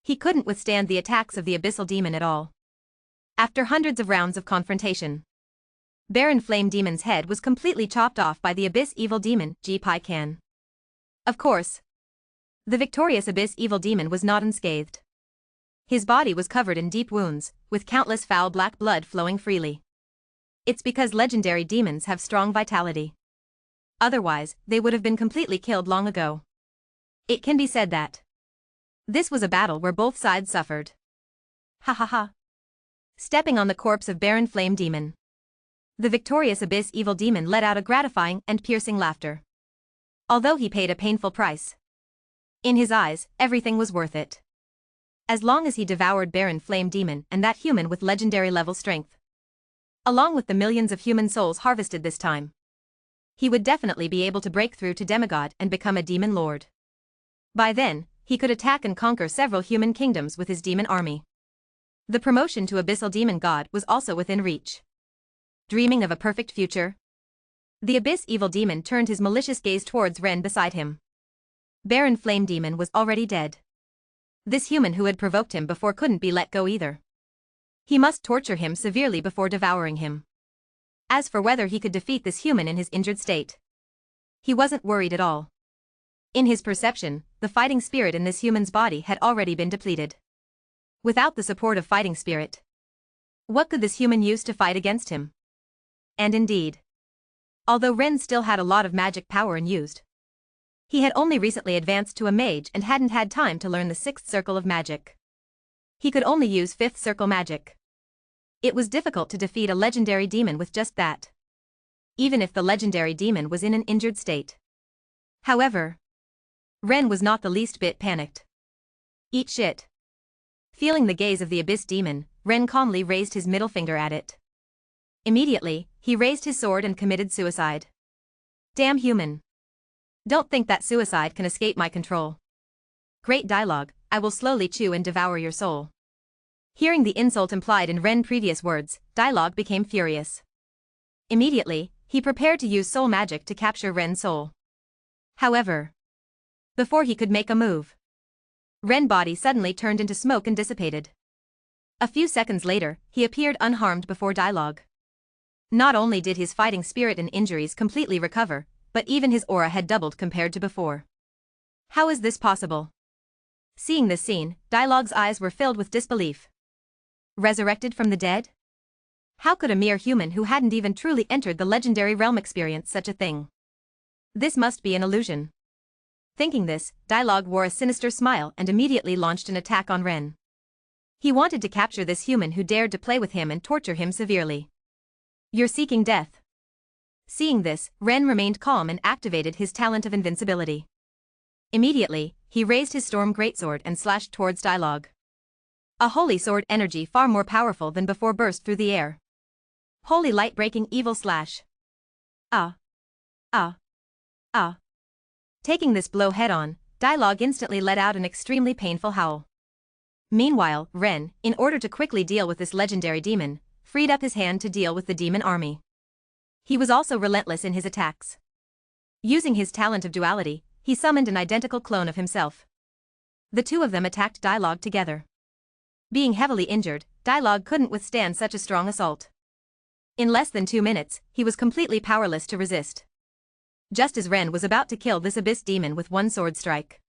He couldn't withstand the attacks of the abyssal demon at all. After hundreds of rounds of confrontation, Baron Flame Demon's head was completely chopped off by the Abyss Evil Demon, G-Pai Kan. Of course, the victorious Abyss Evil Demon was not unscathed. His body was covered in deep wounds, with countless foul black blood flowing freely. It's because legendary demons have strong vitality. Otherwise, they would have been completely killed long ago. It can be said that this was a battle where both sides suffered. Ha ha ha. Stepping on the corpse of Baron Flame Demon, the victorious Abyss Evil Demon let out a gratifying and piercing laughter. Although he paid a painful price, in his eyes, everything was worth it. As long as he devoured Baron Flame Demon and that human with legendary level strength, along with the millions of human souls harvested this time, he would definitely be able to break through to demigod and become a demon lord. By then, he could attack and conquer several human kingdoms with his demon army. The promotion to Abyssal Demon God was also within reach. Dreaming of a perfect future? The Abyss Evil Demon turned his malicious gaze towards Ren beside him. Baron Flame Demon was already dead. This human who had provoked him before couldn't be let go either. He must torture him severely before devouring him. As for whether he could defeat this human in his injured state, he wasn't worried at all. In his perception, the fighting spirit in this human's body had already been depleted. Without the support of fighting spirit, what could this human use to fight against him? And indeed, although Ren still had a lot of magic power unused, he had only recently advanced to a mage and hadn't had time to learn the 6th circle of magic. He could only use 5th circle magic. It was difficult to defeat a legendary demon with just that, even if the legendary demon was in an injured state. However, Ren was not the least bit panicked. Eat shit. Feeling the gaze of the Abyss Demon, Ren calmly raised his middle finger at it. Immediately, he raised his sword and committed suicide. Damn human. Don't think that suicide can escape my control. Great dialogue, I will slowly chew and devour your soul. Hearing the insult implied in Ren's previous words, Dialogue became furious. Immediately, he prepared to use soul magic to capture Ren's soul. However, Before he could make a move, Ren's body suddenly turned into smoke and dissipated. A few seconds later, he appeared unharmed before Dialogue. Not only did his fighting spirit and injuries completely recover, but even his aura had doubled compared to before. How is this possible? Seeing this scene, Dialogue's eyes were filled with disbelief. Resurrected from the dead? How could a mere human who hadn't even truly entered the legendary realm experience such a thing? This must be an illusion. Thinking this, Dialogue wore a sinister smile and immediately launched an attack on Ren. He wanted to capture this human who dared to play with him and torture him severely. You're seeking death. Seeing this, Ren remained calm and activated his talent of invincibility. Immediately, he raised his storm greatsword and slashed towards Dialogue. A holy sword energy far more powerful than before burst through the air. Holy light-breaking evil slash. Ah. Ah. Ah. Taking this blow head-on, Dialogue instantly let out an extremely painful howl. Meanwhile, Ren, in order to quickly deal with this legendary demon, freed up his hand to deal with the demon army. He was also relentless in his attacks. Using his talent of duality, he summoned an identical clone of himself. The two of them attacked Dialogue together. Being heavily injured, Dialogue couldn't withstand such a strong assault. In less than 2 minutes, he was completely powerless to resist. Just as Ren was about to kill this abyss demon with one sword strike.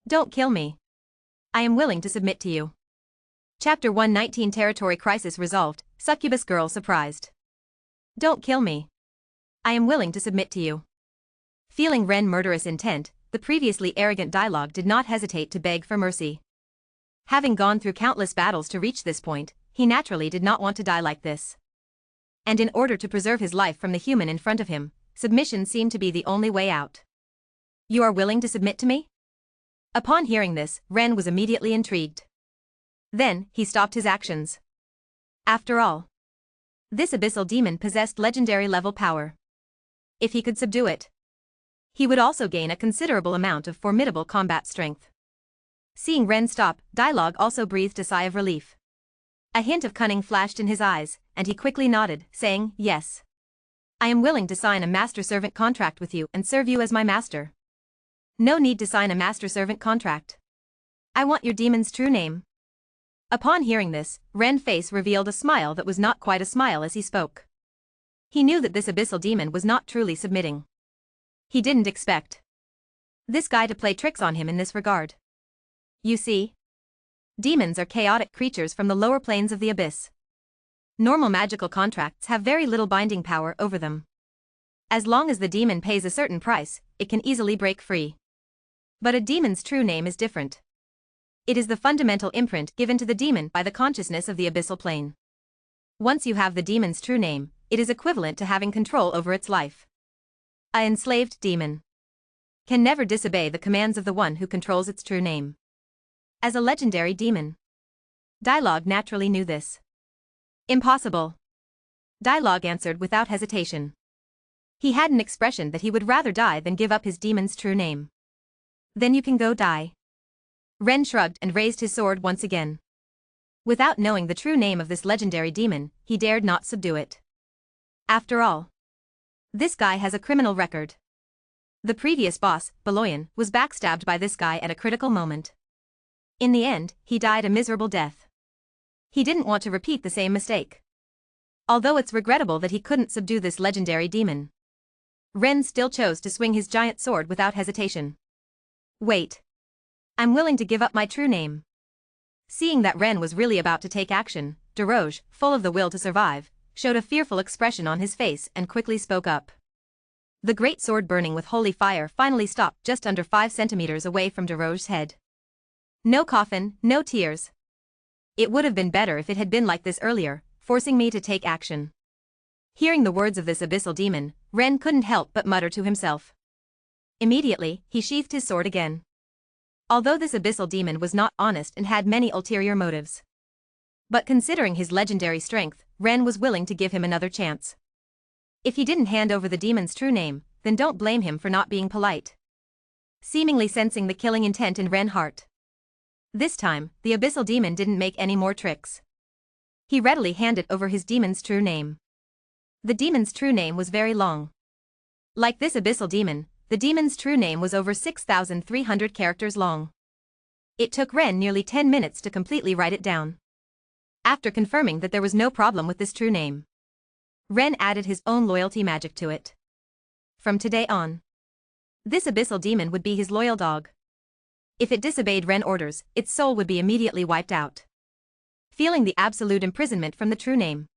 Don't kill me. I am willing to submit to you. Chapter 119 Territory Crisis Resolved, Succubus Girl Surprised. Don't kill me. I am willing to submit to you. Feeling Ren's murderous intent, the previously arrogant Dialogue did not hesitate to beg for mercy. Having gone through countless battles to reach this point, he naturally did not want to die like this. And in order to preserve his life from the human in front of him, submission seemed to be the only way out. You are willing to submit to me? Upon hearing this, Ren was immediately intrigued. Then, he stopped his actions. After all, this abyssal demon possessed legendary level power. If he could subdue it, he would also gain a considerable amount of formidable combat strength. Seeing Ren stop, Dialogue also breathed a sigh of relief. A hint of cunning flashed in his eyes, and he quickly nodded, saying, "Yes. I am willing to sign a master-servant contract with you and serve you as my master." No need to sign a master-servant contract. I want your demon's true name. Upon hearing this, Ren's face revealed a smile that was not quite a smile as he spoke. He knew that this abyssal demon was not truly submitting. He didn't expect this guy to play tricks on him in this regard. You see, demons are chaotic creatures from the lower planes of the abyss. Normal magical contracts have very little binding power over them. As long as the demon pays a certain price, it can easily break free. But a demon's true name is different. It is the fundamental imprint given to the demon by the consciousness of the abyssal plane. Once you have the demon's true name, it is equivalent to having control over its life. An enslaved demon can never disobey the commands of the one who controls its true name. As a legendary demon, Dialogue naturally knew this. Impossible. Dialogue answered without hesitation. He had an expression that he would rather die than give up his demon's true name. Then you can go die. Ren shrugged and raised his sword once again. Without knowing the true name of this legendary demon, he dared not subdue it. After all, this guy has a criminal record. The previous boss, Beloyan, was backstabbed by this guy at a critical moment. In the end, he died a miserable death. He didn't want to repeat the same mistake. Although it's regrettable that he couldn't subdue this legendary demon, Ren still chose to swing his giant sword without hesitation. Wait. I'm willing to give up my true name. Seeing that Ren was really about to take action, Deroge, full of the will to survive, showed a fearful expression on his face and quickly spoke up. The great sword burning with holy fire finally stopped just under 5 centimeters away from Deroge's head. No coffin, no tears. It would have been better if it had been like this earlier, forcing me to take action. Hearing the words of this abyssal demon, Ren couldn't help but mutter to himself. Immediately, he sheathed his sword again. Although this abyssal demon was not honest and had many ulterior motives. But considering his legendary strength, Ren was willing to give him another chance. If he didn't hand over the demon's true name, then don't blame him for not being polite. Seemingly sensing the killing intent in Ren's heart. This time, the abyssal demon didn't make any more tricks. He readily handed over his demon's true name. The demon's true name was very long. Like this abyssal demon, the demon's true name was over 6,300 characters long. It took Ren nearly 10 minutes to completely write it down. After confirming that there was no problem with this true name, Ren added his own loyalty magic to it. From today on, this abyssal demon would be his loyal dog. If it disobeyed Ren orders, its soul would be immediately wiped out. Feeling the absolute imprisonment from the true name,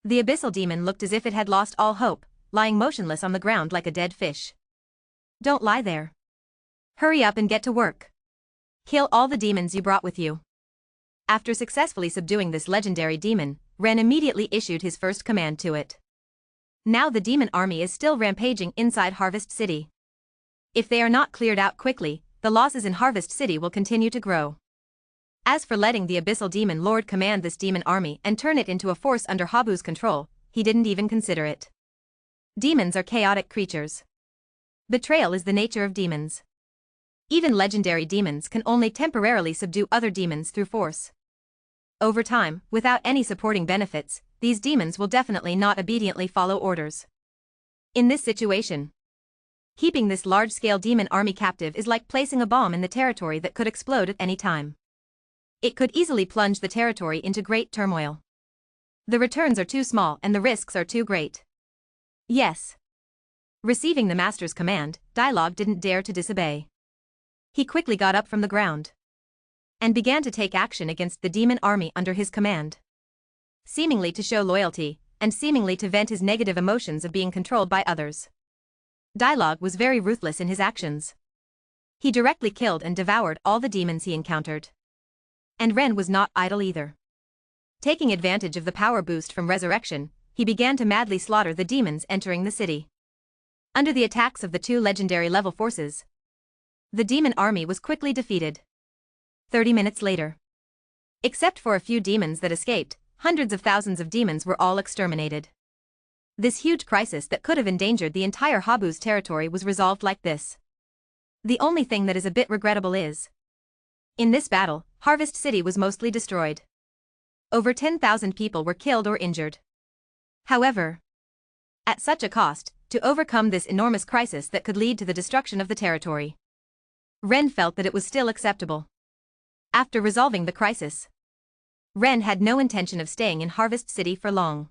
the abyssal demon looked as if it had lost all hope, lying motionless on the ground like a dead fish. Don't lie there. Hurry up and get to work. Kill all the demons you brought with you. After successfully subduing this legendary demon, Ren immediately issued his first command to it. Now the demon army is still rampaging inside Harvest City. If they are not cleared out quickly, the losses in Harvest City will continue to grow. As for letting the Abyssal Demon Lord command this demon army and turn it into a force under Habu's control, he didn't even consider it. Demons are chaotic creatures. Betrayal is the nature of demons. Even legendary demons can only temporarily subdue other demons through force. Over time, without any supporting benefits, these demons will definitely not obediently follow orders. In this situation, keeping this large-scale demon army captive is like placing a bomb in the territory that could explode at any time. It could easily plunge the territory into great turmoil. The returns are too small and the risks are too great. Yes. Receiving the master's command, Dialogue didn't dare to disobey. He quickly got up from the ground and began to take action against the demon army under his command. Seemingly to show loyalty, and seemingly to vent his negative emotions of being controlled by others, Dialogue was very ruthless in his actions. He directly killed and devoured all the demons he encountered. And Ren was not idle either. Taking advantage of the power boost from Resurrection, he began to madly slaughter the demons entering the city. Under the attacks of the two legendary level forces, the demon army was quickly defeated. 30 minutes later, except for a few demons that escaped, hundreds of thousands of demons were all exterminated. This huge crisis that could have endangered the entire Habu's territory was resolved like this. The only thing that is a bit regrettable is, in this battle, Harvest City was mostly destroyed. Over 10,000 people were killed or injured. However, at such a cost, to overcome this enormous crisis that could lead to the destruction of the territory, Ren felt that it was still acceptable. After resolving the crisis, Ren had no intention of staying in Harvest City for long.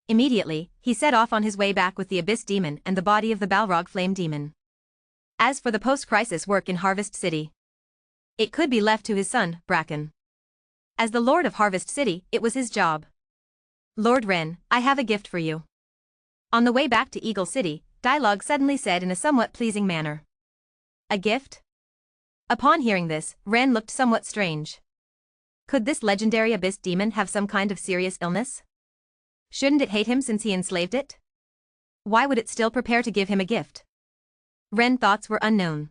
Immediately, he set off on his way back with the Abyss Demon and the body of the Balrog Flame Demon. As for the post-crisis work in Harvest City, it could be left to his son, Bracken. As the Lord of Harvest City, it was his job. Lord Ren, I have a gift for you. On the way back to Eagle City, Dialogue suddenly said in a somewhat pleasing manner. A gift? Upon hearing this, Ren looked somewhat strange. Could this legendary Abyss Demon have some kind of serious illness? Shouldn't it hate him since he enslaved it? Why would it still prepare to give him a gift? Ren's thoughts were unknown.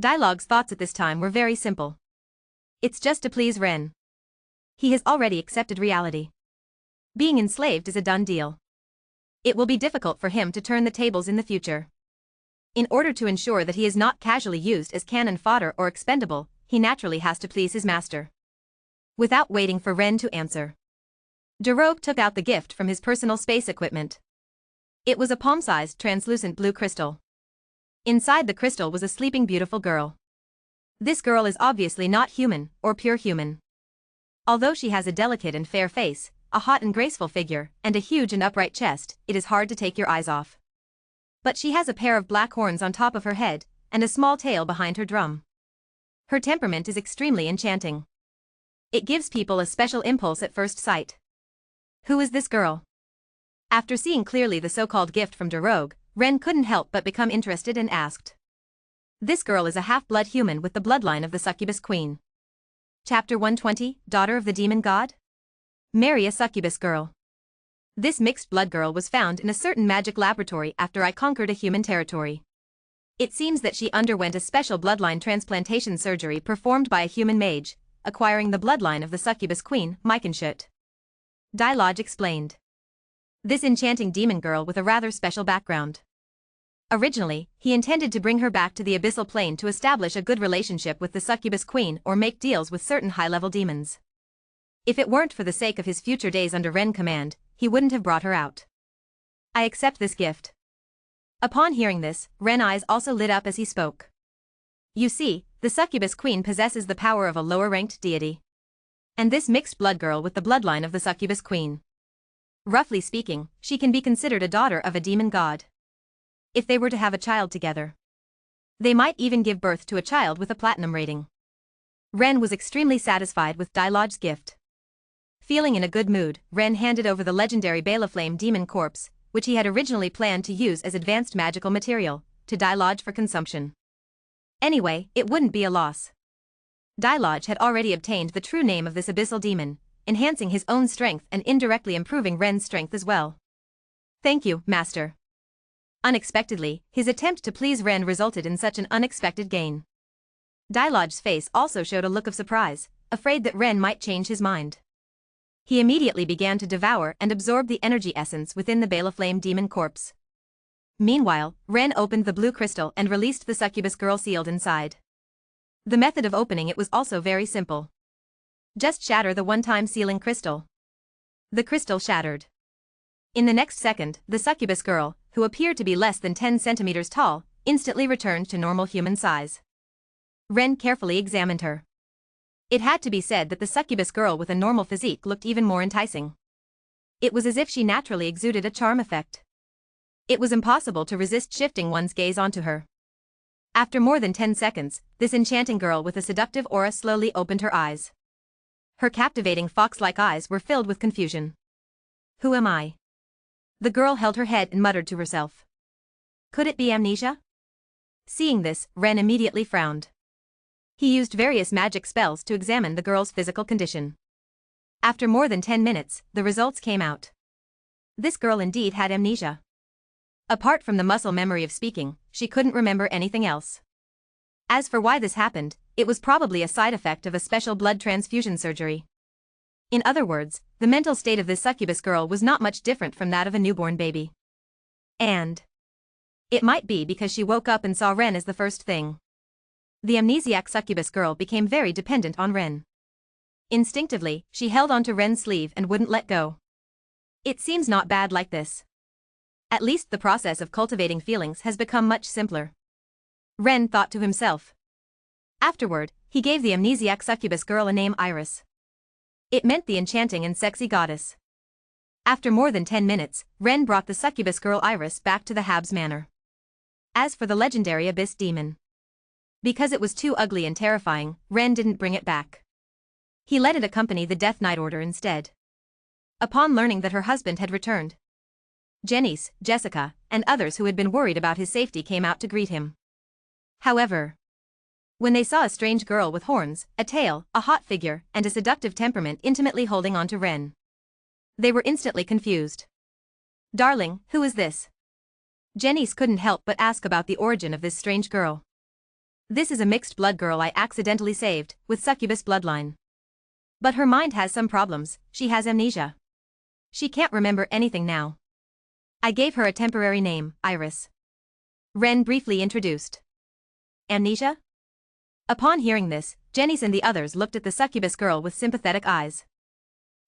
Dialogue's thoughts at this time were very simple. It's just to please Ren. He has already accepted reality. Being enslaved is a done deal. It will be difficult for him to turn the tables in the future. In order to ensure that he is not casually used as cannon fodder or expendable, he naturally has to please his master. Without waiting for Ren to answer, Darogue took out the gift from his personal space equipment. It was a palm-sized translucent blue crystal. Inside the crystal was a sleeping beautiful girl. This girl is obviously not human, or pure human. Although she has a delicate and fair face, a hot and graceful figure, and a huge and upright chest, it is hard to take your eyes off. But she has a pair of black horns on top of her head, and a small tail behind her drum. Her temperament is extremely enchanting. It gives people a special impulse at first sight. Who is this girl? After seeing clearly the so-called gift from Darogue, Ren couldn't help but become interested and asked. This girl is a half-blood human with the bloodline of the Succubus Queen. Chapter 120, Daughter of the Demon God? Marry a succubus girl. This mixed blood girl was found in a certain magic laboratory after I conquered a human territory. It seems that she underwent a special bloodline transplantation surgery performed by a human mage, acquiring the bloodline of the Succubus Queen, Mykenshut. Dialogue explained. This enchanting demon girl with a rather special background. Originally, he intended to bring her back to the abyssal plane to establish a good relationship with the Succubus Queen or make deals with certain high-level demons. If it weren't for the sake of his future days under Ren command, he wouldn't have brought her out. I accept this gift. Upon hearing this, Ren's eyes also lit up as he spoke. You see, the succubus queen possesses the power of a lower-ranked deity. And this mixed blood girl with the bloodline of the succubus queen. Roughly speaking, she can be considered a daughter of a demon god. If they were to have a child together, they might even give birth to a child with a platinum rating. Ren was extremely satisfied with Dialogue's gift. Feeling in a good mood, Ren handed over the legendary Baleflame demon corpse, which he had originally planned to use as advanced magical material, to Dialogue for consumption. Anyway, it wouldn't be a loss. Dialogue had already obtained the true name of this abyssal demon, enhancing his own strength and indirectly improving Ren's strength as well. Thank you, Master. Unexpectedly, his attempt to please Ren resulted in such an unexpected gain. Dialogue's face also showed a look of surprise, afraid that Ren might change his mind. He immediately began to devour and absorb the energy essence within the Baleflame demon corpse. Meanwhile, Ren opened the blue crystal and released the succubus girl sealed inside. The method of opening it was also very simple. Just shatter the one-time sealing crystal. The crystal shattered. In the next second, the succubus girl, who appeared to be less than 10 centimeters tall, instantly returned to normal human size. Ren carefully examined her. It had to be said that the succubus girl with a normal physique looked even more enticing. It was as if she naturally exuded a charm effect. It was impossible to resist shifting one's gaze onto her. After more than 10 seconds, this enchanting girl with a seductive aura slowly opened her eyes. Her captivating fox-like eyes were filled with confusion. Who am I? The girl held her head and muttered to herself. Could it be amnesia? Seeing this, Ren immediately frowned. He used various magic spells to examine the girl's physical condition. After more than 10 minutes, the results came out. This girl indeed had amnesia. Apart from the muscle memory of speaking, she couldn't remember anything else. As for why this happened, it was probably a side effect of a special blood transfusion surgery. In other words, the mental state of this succubus girl was not much different from that of a newborn baby. And it might be because she woke up and saw Ren as the first thing. The amnesiac succubus girl became very dependent on Ren. Instinctively, she held onto Ren's sleeve and wouldn't let go. It seems not bad like this. At least the process of cultivating feelings has become much simpler. Ren thought to himself. Afterward, he gave the amnesiac succubus girl a name Iris. It meant the enchanting and sexy goddess. After more than 10 minutes, Ren brought the succubus girl Iris back to the Habs Manor. As for the legendary abyss demon, because it was too ugly and terrifying, Ren didn't bring it back. He let it accompany the Death Knight Order instead. Upon learning that her husband had returned, Janice, Jessica, and others who had been worried about his safety came out to greet him. However, when they saw a strange girl with horns, a tail, a hot figure, and a seductive temperament intimately holding on to Ren, they were instantly confused. Darling, who is this? Janice couldn't help but ask about the origin of this strange girl. This is a mixed blood girl I accidentally saved, with succubus bloodline. But her mind has some problems, she has amnesia. She can't remember anything now. I gave her a temporary name, Iris. Ren briefly introduced. Amnesia? Upon hearing this, Janice and the others looked at the succubus girl with sympathetic eyes.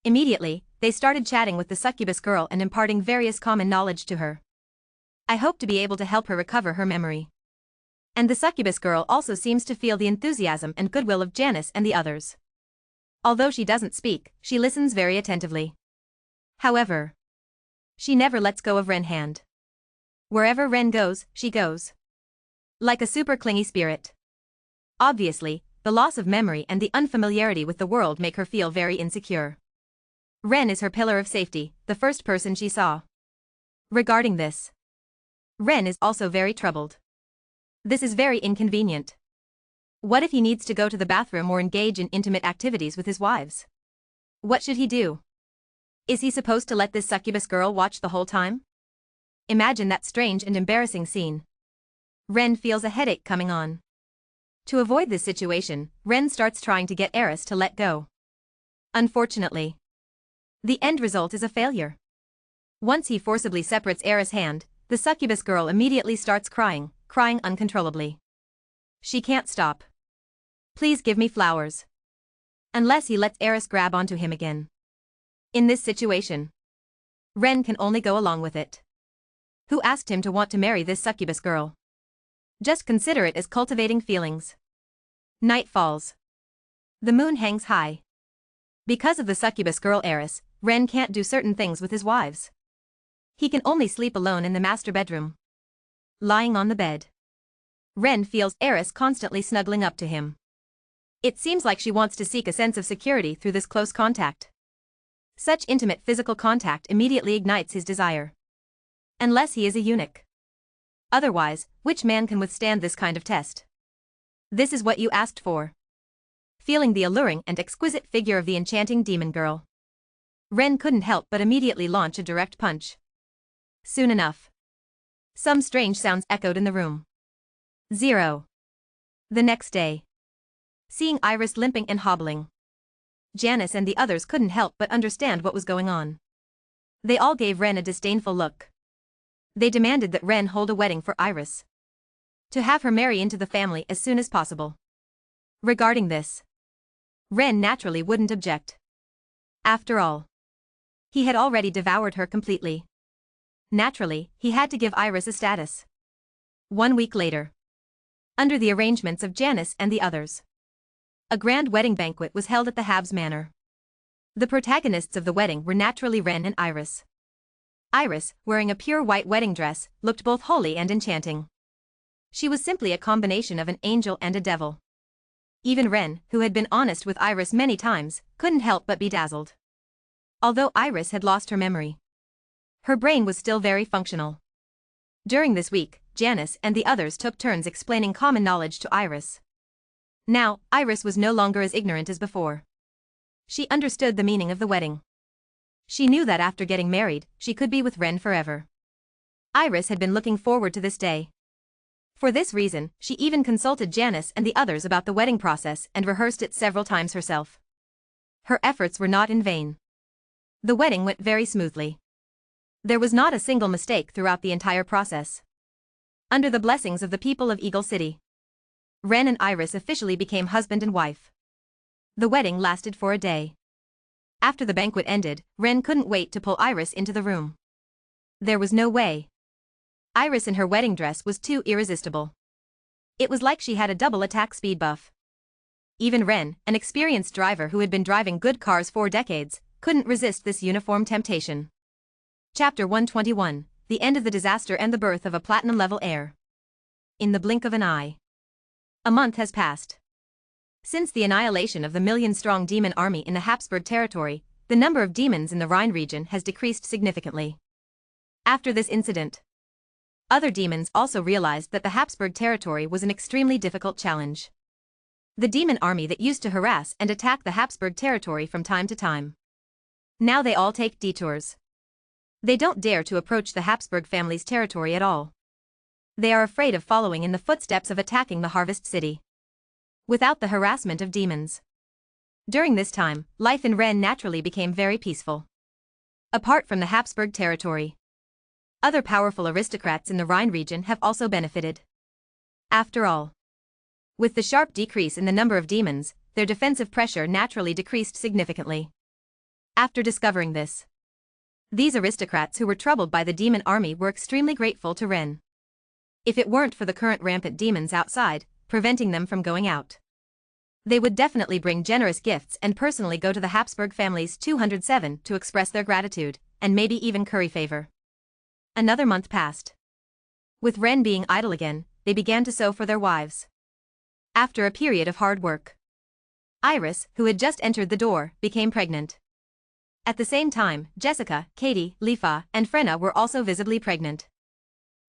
Immediately, they started chatting with the succubus girl and imparting various common knowledge to her. I hope to be able to help her recover her memory. And the succubus girl also seems to feel the enthusiasm and goodwill of Janice and the others. Although she doesn't speak, she listens very attentively. However, she never lets go of Ren's hand. Wherever Ren goes, she goes. Like a super clingy spirit. Obviously, the loss of memory and the unfamiliarity with the world make her feel very insecure. Ren is her pillar of safety, the first person she saw. Regarding this, Ren is also very troubled. This is very inconvenient. What if he needs to go to the bathroom or engage in intimate activities with his wives? What should he do? Is he supposed to let this succubus girl watch the whole time? Imagine that strange and embarrassing scene. Ren feels a headache coming on. To avoid this situation, Ren starts trying to get Eris to let go. Unfortunately, the end result is a failure. Once he forcibly separates Eris' hand, the succubus girl immediately starts crying uncontrollably. She can't stop. Please give me flowers. Unless he lets Eris grab onto him again. In this situation, Ren can only go along with it. Who asked him to want to marry this succubus girl? Just consider it as cultivating feelings. Night falls. The moon hangs high. Because of the succubus girl Eris, Ren can't do certain things with his wives. He can only sleep alone in the master bedroom. Lying on the bed, Ren feels Eris constantly snuggling up to him. It seems like she wants to seek a sense of security through this close contact. Such intimate physical contact immediately ignites his desire. Unless he is a eunuch. Otherwise, which man can withstand this kind of test? This is what you asked for. Feeling the alluring and exquisite figure of the enchanting demon girl, Ren couldn't help but immediately launch a direct punch. Soon enough, some strange sounds echoed in the room. 0. The next day, seeing Iris limping and hobbling, Janice and the others couldn't help but understand what was going on. They all gave Ren a disdainful look. They demanded that Ren hold a wedding for Iris, to have her marry into the family as soon as possible. Regarding this, Ren naturally wouldn't object. After all, he had already devoured her completely. Naturally, he had to give Iris a status. 1 week later, under the arrangements of Janice and the others, a grand wedding banquet was held at the Habs Manor. The protagonists of the wedding were naturally Ren and Iris. Iris, wearing a pure white wedding dress, looked both holy and enchanting. She was simply a combination of an angel and a devil. Even Ren, who had been honest with Iris many times, couldn't help but be dazzled. Although Iris had lost her memory, her brain was still very functional. During this week, Janice and the others took turns explaining common knowledge to Iris. Now, Iris was no longer as ignorant as before. She understood the meaning of the wedding. She knew that after getting married, she could be with Ren forever. Iris had been looking forward to this day. For this reason, she even consulted Janice and the others about the wedding process and rehearsed it several times herself. Her efforts were not in vain. The wedding went very smoothly. There was not a single mistake throughout the entire process. Under the blessings of the people of Eagle City, Ren and Iris officially became husband and wife. The wedding lasted for a day. After the banquet ended, Ren couldn't wait to pull Iris into the room. There was no way. Iris in her wedding dress was too irresistible. It was like she had a double attack speed buff. Even Ren, an experienced driver who had been driving good cars for decades, couldn't resist this uniform temptation. Chapter 121, The End of the Disaster and the Birth of a Platinum-Level Heir. In the blink of an eye, a month has passed. Since the annihilation of the million-strong demon army in the Habsburg territory, the number of demons in the Rhine region has decreased significantly. After this incident, other demons also realized that the Habsburg territory was an extremely difficult challenge. The demon army that used to harass and attack the Habsburg territory from time to time, now they all take detours. They don't dare to approach the Habsburg family's territory at all. They are afraid of following in the footsteps of attacking the Harvest City, without the harassment of demons. During this time, life in Rennes naturally became very peaceful. Apart from the Habsburg territory, other powerful aristocrats in the Rhine region have also benefited. After all, with the sharp decrease in the number of demons, their defensive pressure naturally decreased significantly. After discovering this, these aristocrats who were troubled by the demon army were extremely grateful to Rennes. If it weren't for the current rampant demons outside, preventing them from going out, they would definitely bring generous gifts and personally go to the Habsburg family's 207 to express their gratitude, and maybe even curry favor. Another month passed. With Rennes being idle again, they began to sew for their wives. After a period of hard work, Iris, who had just entered the door, became pregnant. At the same time, Jessica, Katie, Lifa, and Frenna were also visibly pregnant.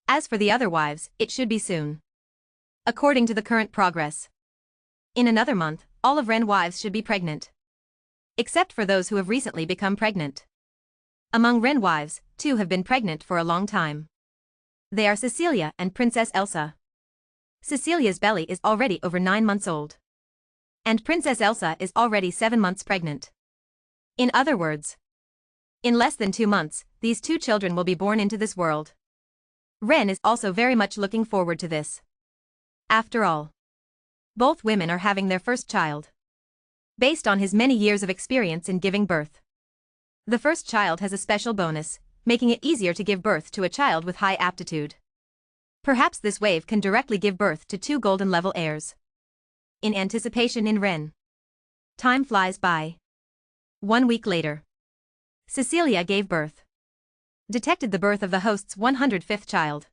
As for the other wives, it should be soon. According to the current progress, in another month, all of Rennes' wives should be pregnant. Except for those who have recently become pregnant. Among Rennes' wives, 2 have been pregnant for a long time. They are Cecilia and Princess Elsa. Cecilia's belly is already over 9 months old. And Princess Elsa is already 7 months pregnant. In other words, in less than 2 months, these 2 children will be born into this world. Rennes is also very much looking forward to this. After all, both women are having their first child. Based on his many years of experience in giving birth, the first child has a special bonus, making it easier to give birth to a child with high aptitude. Perhaps this wave can directly give birth to 2 golden level heirs. In anticipation in Ren. Time flies by. 1 week later. Cecilia gave birth. Detected the birth of the host's 105th child.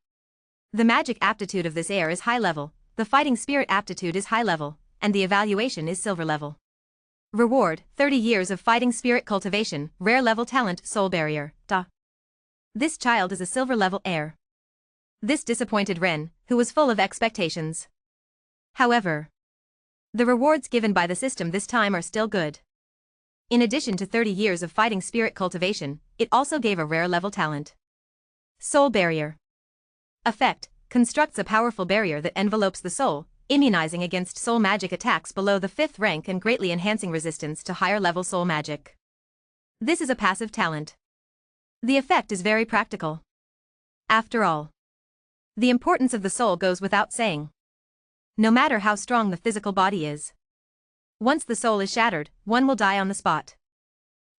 The magic aptitude of this heir is high level, the fighting spirit aptitude is high level, and the evaluation is silver level. Reward, 30 years of fighting spirit cultivation, rare level talent, soul barrier, da. This child is a silver level heir. This disappointed Ren, who was full of expectations. However, the rewards given by the system this time are still good. In addition to 30 years of fighting spirit cultivation, it also gave a rare level talent. Soul barrier. Effect, constructs a powerful barrier that envelopes the soul, immunizing against soul magic attacks below the 5th rank and greatly enhancing resistance to higher level soul magic. This is a passive talent. The effect is very practical. After all, the importance of the soul goes without saying. No matter how strong the physical body is, once the soul is shattered, one will die on the spot.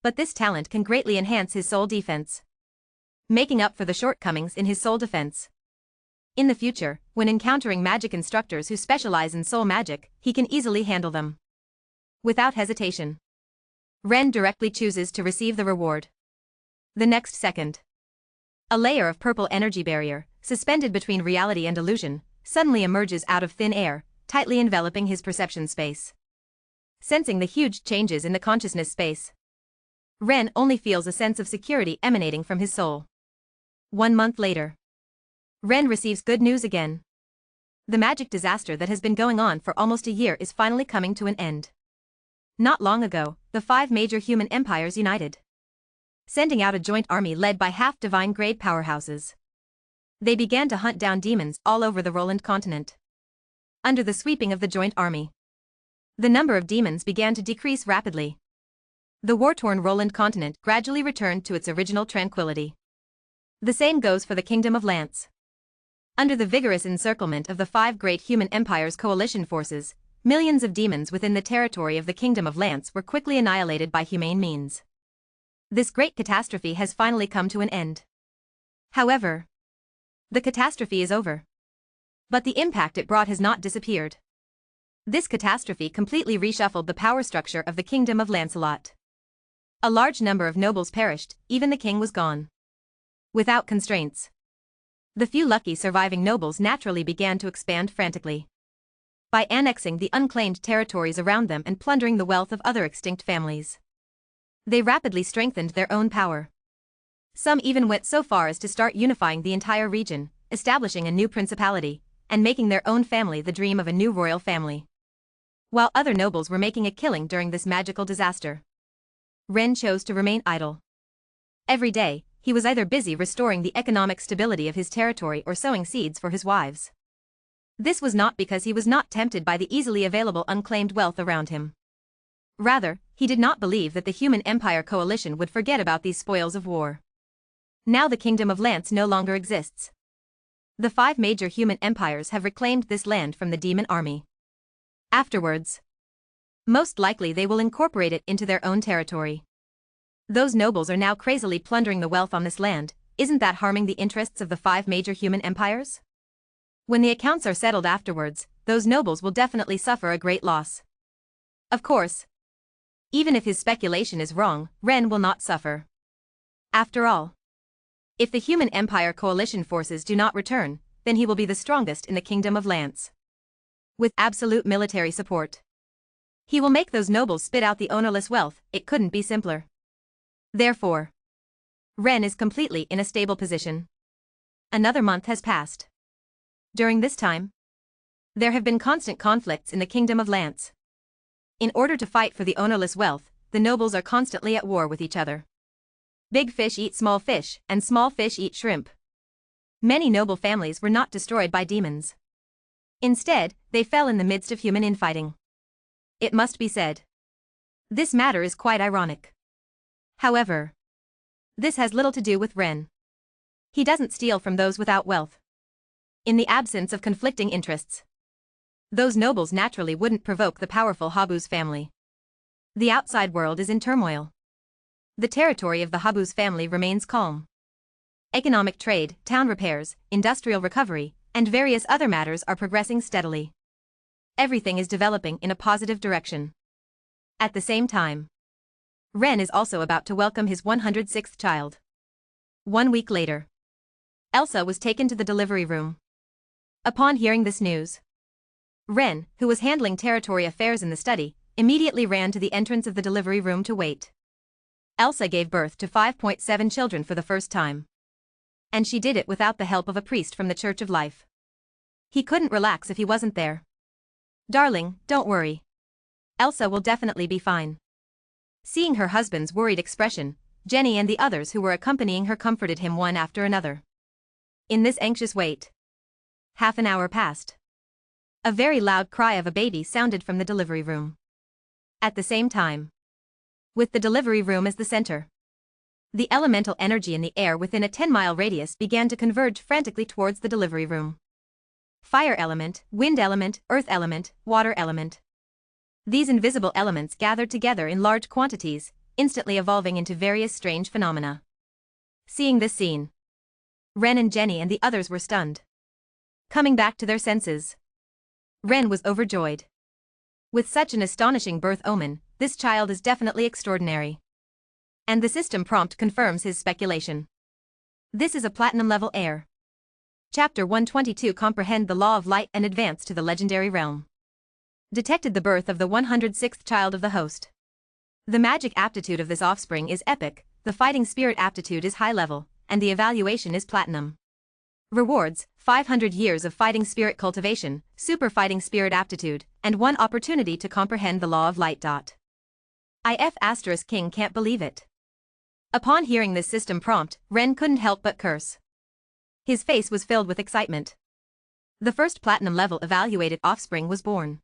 But this talent can greatly enhance his soul defense, making up for the shortcomings in his soul defense. In the future, when encountering magic instructors who specialize in soul magic, he can easily handle them. Without hesitation, Ren directly chooses to receive the reward. The next second, a layer of purple energy barrier, suspended between reality and illusion, suddenly emerges out of thin air, tightly enveloping his perception space. Sensing the huge changes in the consciousness space, Ren only feels a sense of security emanating from his soul. 1 month later, Ren receives good news again. The magic disaster that has been going on for almost a year is finally coming to an end. Not long ago, the 5 major human empires united, sending out a joint army led by half-divine grade powerhouses. They began to hunt down demons all over the Roland continent. Under the sweeping of the joint army, the number of demons began to decrease rapidly. The war-torn Roland continent gradually returned to its original tranquility. The same goes for the Kingdom of Lance. Under the vigorous encirclement of the 5 great human empires' coalition forces, millions of demons within the territory of the Kingdom of Lance were quickly annihilated by humane means. This great catastrophe has finally come to an end. However, the catastrophe is over. But the impact it brought has not disappeared. This catastrophe completely reshuffled the power structure of the Kingdom of Lancelot. A large number of nobles perished, even the king was gone. Without constraints, the few lucky surviving nobles naturally began to expand frantically. By annexing the unclaimed territories around them and plundering the wealth of other extinct families, they rapidly strengthened their own power. Some even went so far as to start unifying the entire region, establishing a new principality, and making their own family the dream of a new royal family. While other nobles were making a killing during this magical disaster, Ren chose to remain idle. Every day, he was either busy restoring the economic stability of his territory or sowing seeds for his wives. This was not because he was not tempted by the easily available unclaimed wealth around him. Rather, he did not believe that the human empire coalition would forget about these spoils of war. Now the Kingdom of Lance no longer exists. The 5 major human empires have reclaimed this land from the demon army. Afterwards, most likely they will incorporate it into their own territory. Those nobles are now crazily plundering the wealth on this land. Isn't that harming the interests of the 5 major human empires? When the accounts are settled afterwards, those nobles will definitely suffer a great loss. Of course, even if his speculation is wrong, Ren will not suffer. After all, if the human empire coalition forces do not return, then he will be the strongest in the Kingdom of Lance. With absolute military support, he will make those nobles spit out the ownerless wealth. It couldn't be simpler. Therefore, Ren is completely in a stable position. Another month has passed. During this time, there have been constant conflicts in the Kingdom of Lance. In order to fight for the ownerless wealth, the nobles are constantly at war with each other. Big fish eat small fish, and small fish eat shrimp. Many noble families were not destroyed by demons. Instead, they fell in the midst of human infighting. It must be said, this matter is quite ironic. However, this has little to do with Ren. He doesn't steal from those without wealth. In the absence of conflicting interests, those nobles naturally wouldn't provoke the powerful Habu's family. The outside world is in turmoil. The territory of the Habu's family remains calm. Economic trade, town repairs, industrial recovery, and various other matters are progressing steadily. Everything is developing in a positive direction. At the same time, Ren is also about to welcome his 106th child. 1 week later, Elsa was taken to the delivery room. Upon hearing this news, Ren, who was handling territory affairs in the study, immediately ran to the entrance of the delivery room to wait. Elsa gave birth to 5.7 children for the first time. And she did it without the help of a priest from the Church of Life. He couldn't relax if he wasn't there. "Darling, don't worry. Elsa will definitely be fine." Seeing her husband's worried expression, Jenny and the others who were accompanying her comforted him one after another. In this anxious wait, half an hour passed. A very loud cry of a baby sounded from the delivery room. At the same time, with the delivery room as the center, the elemental energy in the air within a 10-mile radius began to converge frantically towards the delivery room. Fire element, wind element, earth element, water element. These invisible elements gathered together in large quantities, instantly evolving into various strange phenomena. Seeing this scene, Ren and Jenny and the others were stunned. Coming back to their senses, Ren was overjoyed. With such an astonishing birth omen, this child is definitely extraordinary. And the system prompt confirms his speculation. This is a platinum-level heir. Chapter 122 Comprehend the Law of Light and Advance to the Legendary Realm. Detected the birth of the 106th child of the host. The magic aptitude of this offspring is epic, the fighting spirit aptitude is high level, and the evaluation is platinum. Rewards: 500 years of fighting spirit cultivation, super fighting spirit aptitude, and 1 opportunity to comprehend the law of light. King can't believe it. Upon hearing this system prompt, Ren couldn't help but curse. His face was filled with excitement. The first platinum level evaluated offspring was born.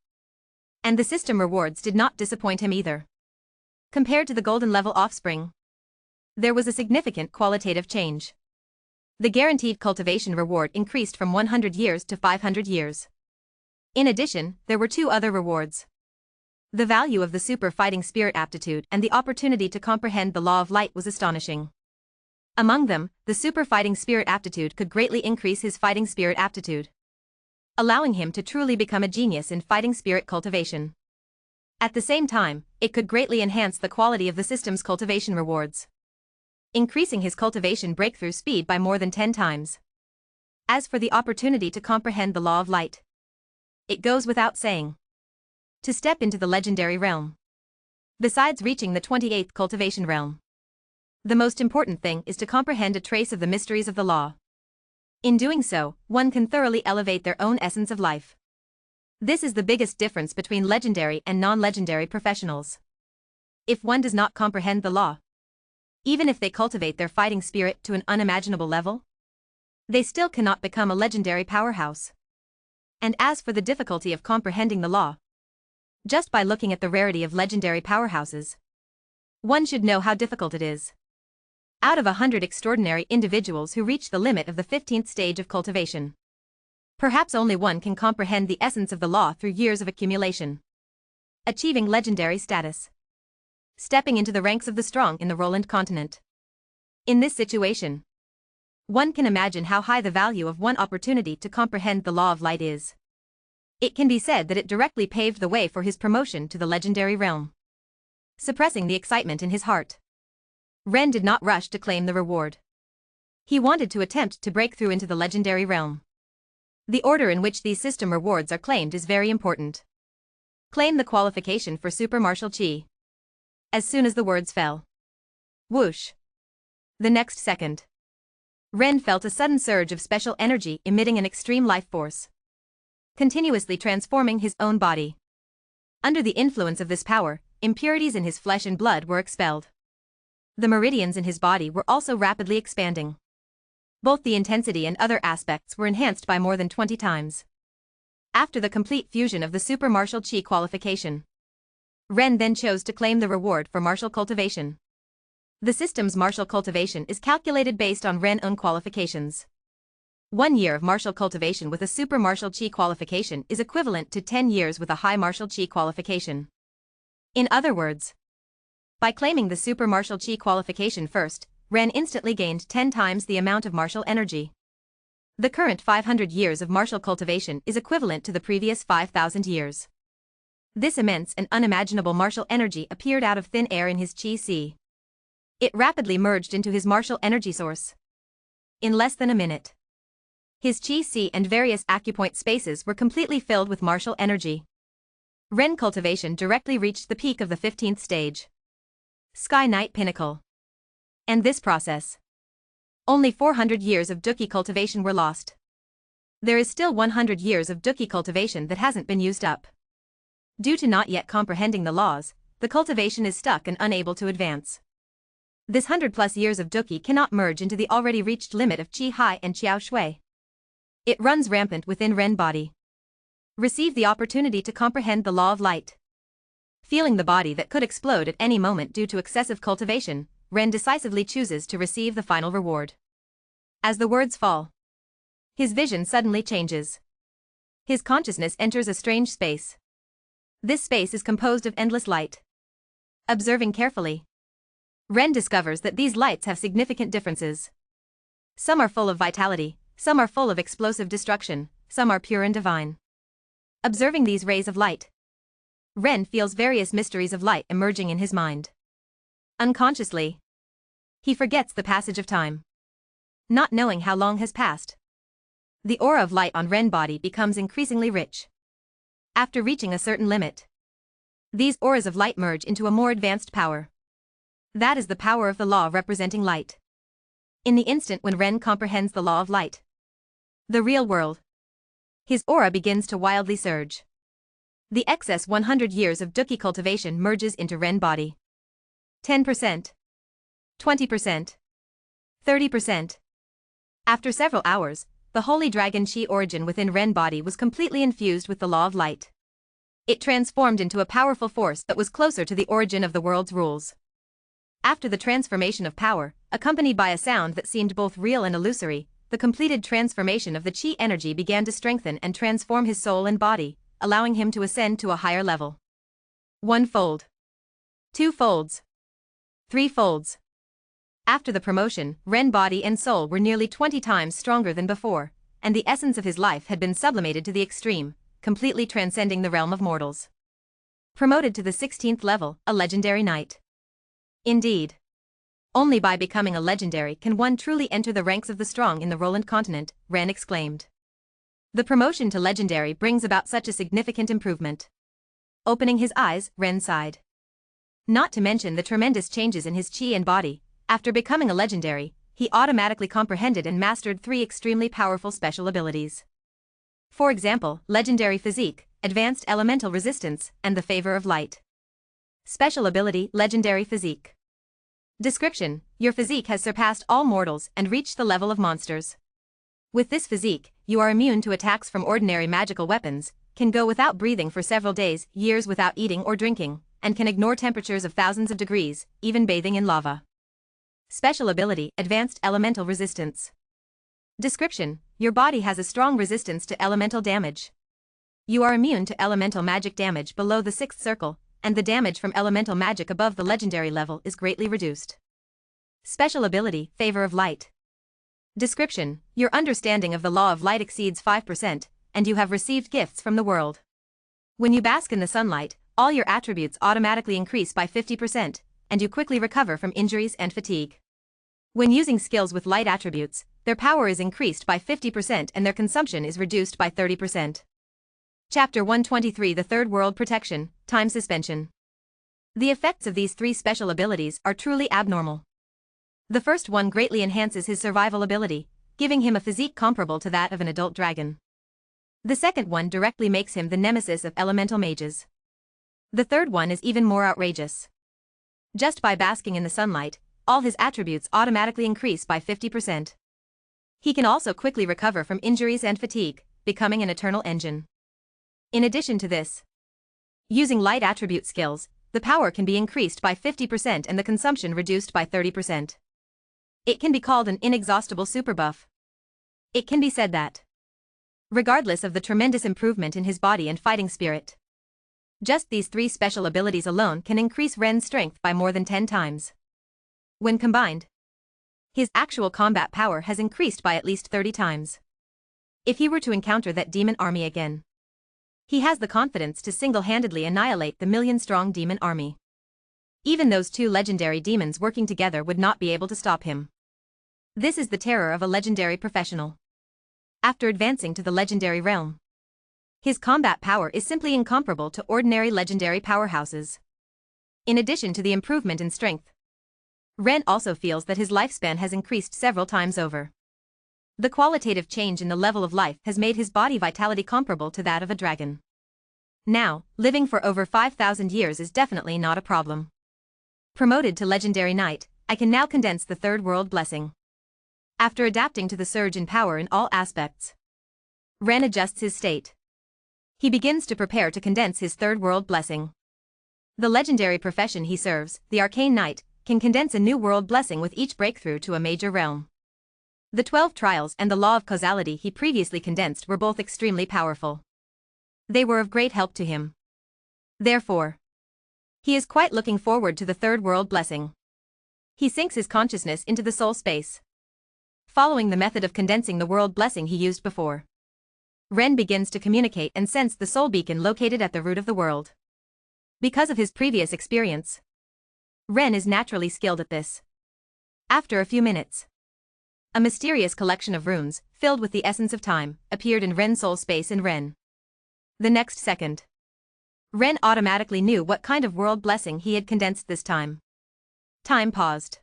And the system rewards did not disappoint him either. Compared to the golden level offspring, there was a significant qualitative change. The guaranteed cultivation reward increased from 100 years to 500 years. In addition, there were 2 other rewards. The value of the super fighting spirit aptitude and the opportunity to comprehend the law of light was astonishing. Among them, the super fighting spirit aptitude could greatly increase his fighting spirit aptitude, allowing him to truly become a genius in fighting spirit cultivation. At the same time, it could greatly enhance the quality of the system's cultivation rewards, increasing his cultivation breakthrough speed by more than 10 times. As for the opportunity to comprehend the law of light, it goes without saying. To step into the legendary realm, besides reaching the 28th cultivation realm, the most important thing is to comprehend a trace of the mysteries of the law. In doing so, one can thoroughly elevate their own essence of life. This is the biggest difference between legendary and non-legendary professionals. If one does not comprehend the law, even if they cultivate their fighting spirit to an unimaginable level, they still cannot become a legendary powerhouse. And as for the difficulty of comprehending the law, just by looking at the rarity of legendary powerhouses, one should know how difficult it is. Out of 100 extraordinary individuals who reach the limit of the 15th stage of cultivation, perhaps only one can comprehend the essence of the law through years of accumulation, achieving legendary status, stepping into the ranks of the strong in the Roland continent. In this situation, one can imagine how high the value of one opportunity to comprehend the law of light is. It can be said that it directly paved the way for his promotion to the legendary realm. Suppressing the excitement in his heart, Ren did not rush to claim the reward. He wanted to attempt to break through into the legendary realm. The order in which these system rewards are claimed is very important. Claim the qualification for Super Martial Chi. As soon as the words fell, whoosh. The next second, Ren felt a sudden surge of special energy emitting an extreme life force, continuously transforming his own body. Under the influence of this power, impurities in his flesh and blood were expelled. The meridians in his body were also rapidly expanding. Both the intensity and other aspects were enhanced by more than 20 times. After the complete fusion of the Super Martial Chi qualification, Ren then chose to claim the reward for martial cultivation. The system's martial cultivation is calculated based on Ren own qualifications. 1 year of martial cultivation with a Super Martial Chi qualification is equivalent to 10 years with a High Martial Chi qualification. In other words, by claiming the Super Martial Chi qualification first, Ren instantly gained 10 times the amount of martial energy. The current 500 years of martial cultivation is equivalent to the previous 5,000 years. This immense and unimaginable martial energy appeared out of thin air in his Qi Sea. It rapidly merged into his martial energy source. In less than a minute, his Qi Sea and various acupoint spaces were completely filled with martial energy. Ren cultivation directly reached the peak of the 15th stage, Sky Knight Pinnacle. And this process, only 400 years of Duqi cultivation were lost. There is still 100 years of Duqi cultivation that hasn't been used up. Due to not yet comprehending the laws, the cultivation is stuck and unable to advance. This 100+ years of Duqi cannot merge into the already reached limit of Qi Hai and Qiao Shui. It runs rampant within Ren body. Receive the opportunity to comprehend the law of light. Feeling the body that could explode at any moment due to excessive cultivation, Ren decisively chooses to receive the final reward. As the words fall, his vision suddenly changes. His consciousness enters a strange space. This space is composed of endless light. Observing carefully, Ren discovers that these lights have significant differences. Some are full of vitality, some are full of explosive destruction, some are pure and divine. Observing these rays of light, Ren feels various mysteries of light emerging in his mind. Unconsciously, he forgets the passage of time, not knowing how long has passed. The aura of light on Ren body becomes increasingly rich. After reaching a certain limit, these auras of light merge into a more advanced power. That is the power of the law representing light. In the instant when Ren comprehends the law of light, the real world, his aura begins to wildly surge. The excess 100 years of Duqi cultivation merges into Ren body. 10%, 20%, 30%. After several hours, the holy dragon Qi origin within Ren body was completely infused with the law of light. It transformed into a powerful force that was closer to the origin of the world's rules. After the transformation of power, accompanied by a sound that seemed both real and illusory, the completed transformation of the Qi energy began to strengthen and transform his soul and body, allowing him to ascend to a higher level. 1 fold. 2 folds. 3 folds. After the promotion, Ren body and soul were nearly 20 times stronger than before, and the essence of his life had been sublimated to the extreme, completely transcending the realm of mortals. Promoted to the 16th level, a legendary knight. Indeed, only by becoming a legendary can one truly enter the ranks of the strong in the Roland continent, Ren exclaimed. The promotion to legendary brings about such a significant improvement. Opening his eyes, Ren sighed. Not to mention the tremendous changes in his Qi and body. After becoming a legendary, he automatically comprehended and mastered 3 extremely powerful special abilities. For example, legendary physique, advanced elemental resistance, and the favor of light. Special ability, legendary physique. Description: your physique has surpassed all mortals and reached the level of monsters. With this physique, you are immune to attacks from ordinary magical weapons, can go without breathing for several days, years without eating or drinking, and can ignore temperatures of thousands of degrees, even bathing in lava. Special ability, advanced elemental resistance. Description: your body has a strong resistance to elemental damage. You are immune to elemental magic damage below the 6th circle, and the damage from elemental magic above the legendary level is greatly reduced. Special ability, favor of light. Description: your understanding of the law of light exceeds 5%, and you have received gifts from the world. When you bask in the sunlight, all your attributes automatically increase by 50%, and you quickly recover from injuries and fatigue. When using skills with light attributes, their power is increased by 50% and their consumption is reduced by 30%. Chapter 123: The Third World Protection, Time Suspension. The effects of these 3 special abilities are truly abnormal. The first one greatly enhances his survival ability, giving him a physique comparable to that of an adult dragon. The second one directly makes him the nemesis of elemental mages. The third one is even more outrageous. Just by basking in the sunlight, all his attributes automatically increase by 50%. He can also quickly recover from injuries and fatigue, becoming an eternal engine. In addition to this, using light attribute skills, the power can be increased by 50% and the consumption reduced by 30%. It can be called an inexhaustible superbuff. It can be said that, regardless of the tremendous improvement in his body and fighting spirit, just these 3 special abilities alone can increase Ren's strength by more than 10 times. When combined, His actual combat power has increased by at least 30 times. If he were to encounter that demon army again, he has the confidence to single-handedly annihilate the million-strong demon army. Even those two legendary demons working together would not be able to stop him. This is the terror of a legendary professional. After advancing to the legendary realm, his combat power is simply incomparable to ordinary legendary powerhouses. In addition to the improvement in strength, Ren also feels that his lifespan has increased several times over. The qualitative change in the level of life has made his body vitality comparable to that of a dragon. Now, living for over 5,000 years is definitely not a problem. Promoted to Legendary Knight, I can now condense the Third World Blessing. After adapting to the surge in power in all aspects, Ren adjusts his state. He begins to prepare to condense his Third World Blessing. The legendary profession he serves, the Arcane Knight, can condense a new world blessing with each breakthrough to a major realm. The 12 trials and the law of causality he previously condensed were both extremely powerful. They were of great help to him. Therefore, he is quite looking forward to the Third World Blessing. He sinks his consciousness into the soul space, following the method of condensing the world blessing he used before. Ren begins to communicate and sense the soul beacon located at the root of the world. Because of his previous experience, Ren is naturally skilled at this. After a few minutes, a mysterious collection of runes, filled with the essence of time, appeared in Ren's soul space in Ren. The next second, Ren automatically knew what kind of world blessing he had condensed this time. Time paused.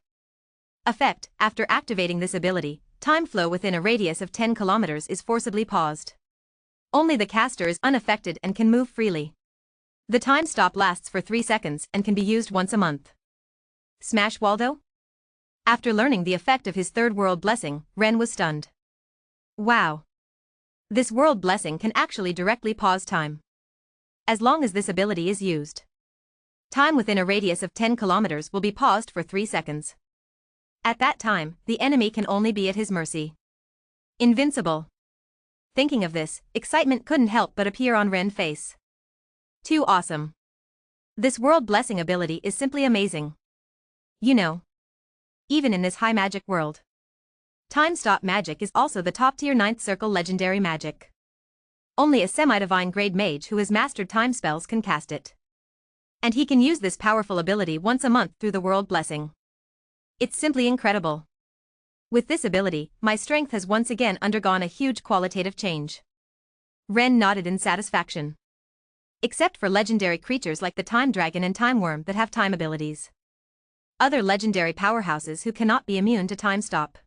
Effect: after activating this ability, time flow within a radius of 10 kilometers is forcibly paused. Only the caster is unaffected and can move freely. The time stop lasts for 3 seconds and can be used once a month. Smash Waldo? After learning the effect of his Third World Blessing, Ren was stunned. Wow! This world blessing can actually directly pause time. As long as this ability is used, time within a radius of 10 kilometers will be paused for 3 seconds. At that time, the enemy can only be at his mercy. Invincible. Thinking of this, excitement couldn't help but appear on Ren's face. Too awesome. This world blessing ability is simply amazing. You know, even in this high magic world, time stop magic is also the top tier 9th circle legendary magic. Only a semi-divine grade mage who has mastered time spells can cast it. And he can use this powerful ability once a month through the world blessing. It's simply incredible. With this ability, my strength has once again undergone a huge qualitative change. Ren nodded in satisfaction. Except for legendary creatures like the Time Dragon and Time Worm that have time abilities. Other legendary powerhouses who cannot be immune to time stop.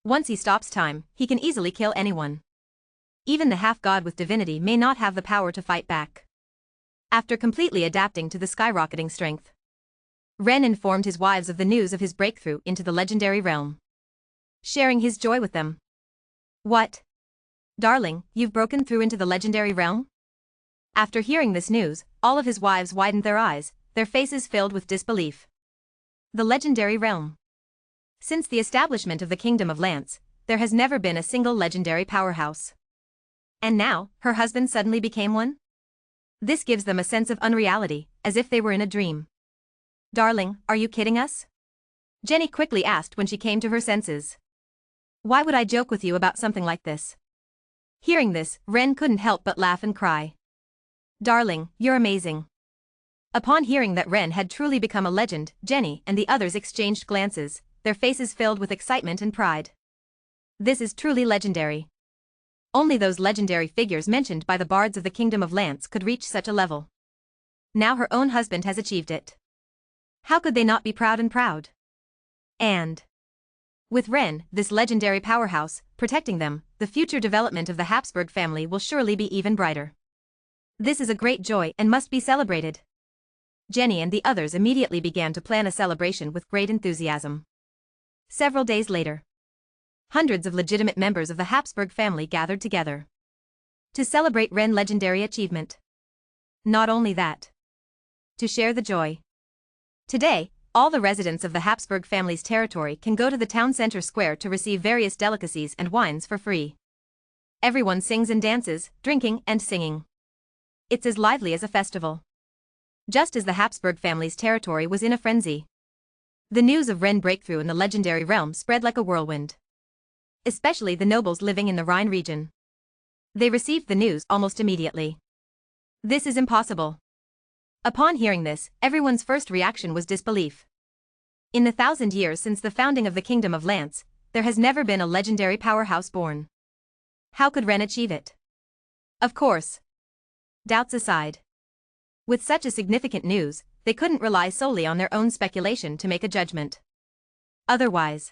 Once he stops time, he can easily kill anyone. Even the half-god with divinity may not have the power to fight back. After completely adapting to the skyrocketing strength, Ren informed his wives of the news of his breakthrough into the legendary realm, sharing his joy with them. What? Darling, you've broken through into the legendary realm? After hearing this news, all of his wives widened their eyes, their faces filled with disbelief. The legendary realm. Since the establishment of the Kingdom of Lance, there has never been a single legendary powerhouse. And now, her husband suddenly became one? This gives them a sense of unreality, as if they were in a dream. Darling, are you kidding us? Jenny quickly asked when she came to her senses. Why would I joke with you about something like this? Hearing this, Ren couldn't help but laugh and cry. Darling, you're amazing. Upon hearing that Ren had truly become a legend, Jenny and the others exchanged glances, their faces filled with excitement and pride. This is truly legendary. Only those legendary figures mentioned by the bards of the Kingdom of Lance could reach such a level. Now her own husband has achieved it. How could they not be proud and proud? And with Ren, this legendary powerhouse, protecting them, the future development of the Habsburg family will surely be even brighter. This is a great joy and must be celebrated. Jenny and the others immediately began to plan a celebration with great enthusiasm. Several days later, hundreds of legitimate members of the Habsburg family gathered together to celebrate Ren's legendary achievement. Not only that, to share the joy. Today, all the residents of the Habsburg family's territory can go to the town center square to receive various delicacies and wines for free. Everyone sings and dances, drinking and singing. It's as lively as a festival. Just as the Habsburg family's territory was in a frenzy. The news of Ren breakthrough in the legendary realm spread like a whirlwind. Especially the nobles living in the Rhine region. They received the news almost immediately. This is impossible. Upon hearing this, everyone's first reaction was disbelief. In the 1,000 years since the founding of the Kingdom of Lance, there has never been a legendary powerhouse born. How could Ren achieve it? Of course. Doubts aside. With such a significant news, they couldn't rely solely on their own speculation to make a judgment. Otherwise,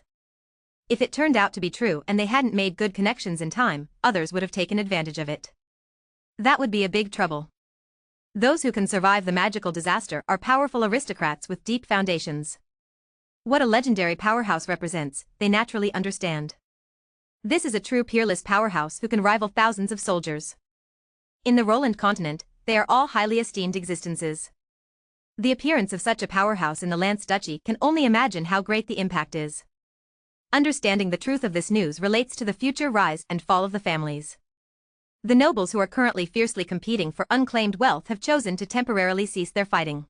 if it turned out to be true and they hadn't made good connections in time, others would have taken advantage of it. That would be a big trouble. Those who can survive the magical disaster are powerful aristocrats with deep foundations. What a legendary powerhouse represents, they naturally understand. This is a true peerless powerhouse who can rival thousands of soldiers. In the Roland continent, they are all highly esteemed existences. The appearance of such a powerhouse in the Lance Duchy can only imagine how great the impact is. Understanding the truth of this news relates to the future rise and fall of the families. The nobles who are currently fiercely competing for unclaimed wealth have chosen to temporarily cease their fighting.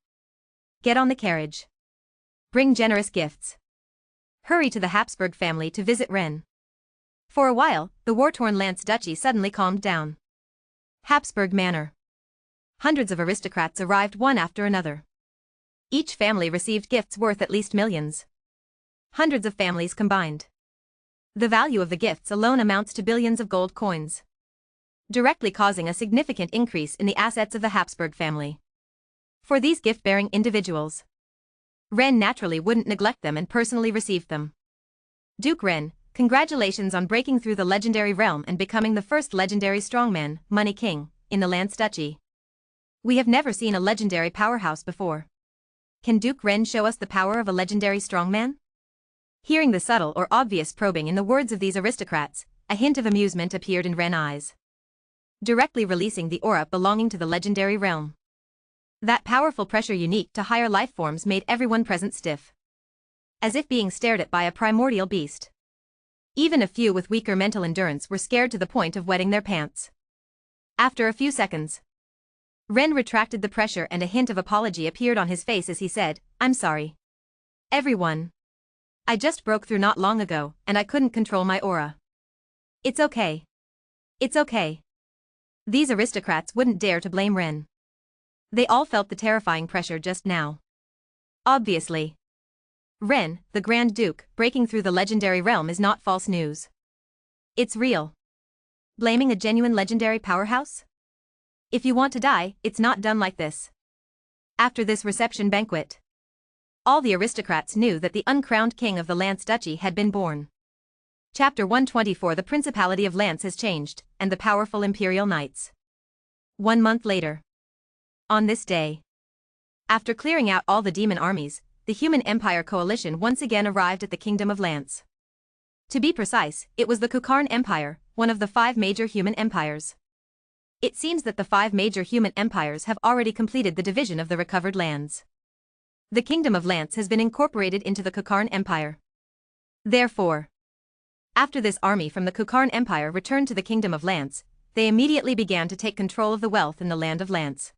Get on the carriage. Bring generous gifts. Hurry to the Habsburg family to visit Ren. For a while, the war-torn Lance Duchy suddenly calmed down. Habsburg Manor. Hundreds of aristocrats arrived one after another. Each family received gifts worth at least millions. Hundreds of families combined. The value of the gifts alone amounts to billions of gold coins, directly causing a significant increase in the assets of the Habsburg family. For these gift-bearing individuals, Ren naturally wouldn't neglect them and personally received them. Duke Ren, congratulations on breaking through the legendary realm and becoming the first legendary strongman, Money King, in the Lance Duchy. We have never seen a legendary powerhouse before. Can Duke Ren show us the power of a legendary strongman? Hearing the subtle or obvious probing in the words of these aristocrats, a hint of amusement appeared in Ren's eyes. Directly releasing the aura belonging to the legendary realm. That powerful pressure unique to higher life forms made everyone present stiff. As if being stared at by a primordial beast. Even a few with weaker mental endurance were scared to the point of wetting their pants. After a few seconds, Ren retracted the pressure and a hint of apology appeared on his face as he said, "I'm sorry. Everyone. I just broke through not long ago, and I couldn't control my aura. It's okay. It's okay." These aristocrats wouldn't dare to blame Ren. They all felt the terrifying pressure just now. Obviously. Ren, the Grand Duke, breaking through the legendary realm is not false news. It's real. Blaming a genuine legendary powerhouse? If you want to die, it's not done like this. After this reception banquet, all the aristocrats knew that the uncrowned king of the Lance Duchy had been born. Chapter 124 The Principality of Lance has changed, and the powerful imperial knights. 1 month later. On this day, after clearing out all the demon armies, the Human Empire coalition once again arrived at the Kingdom of Lance. To be precise, it was the Kukarn Empire, one of the 5 major human empires. It seems that the 5 major human empires have already completed the division of the recovered lands. The Kingdom of Lance has been incorporated into the Kukarn Empire. Therefore, after this army from the Kukarn Empire returned to the Kingdom of Lance, they immediately began to take control of the wealth in the land of Lance.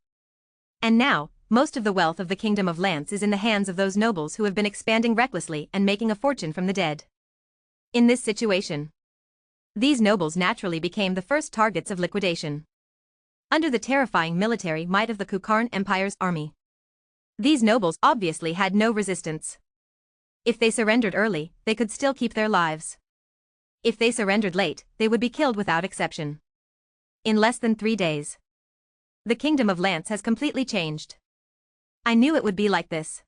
And now, most of the wealth of the Kingdom of Lance is in the hands of those nobles who have been expanding recklessly and making a fortune from the dead. In this situation, these nobles naturally became the first targets of liquidation. Under the terrifying military might of the Kukarn Empire's army, these nobles obviously had no resistance. If they surrendered early, they could still keep their lives. If they surrendered late, they would be killed without exception. In less than 3 days, the Kingdom of Lance has completely changed. I knew it would be like this.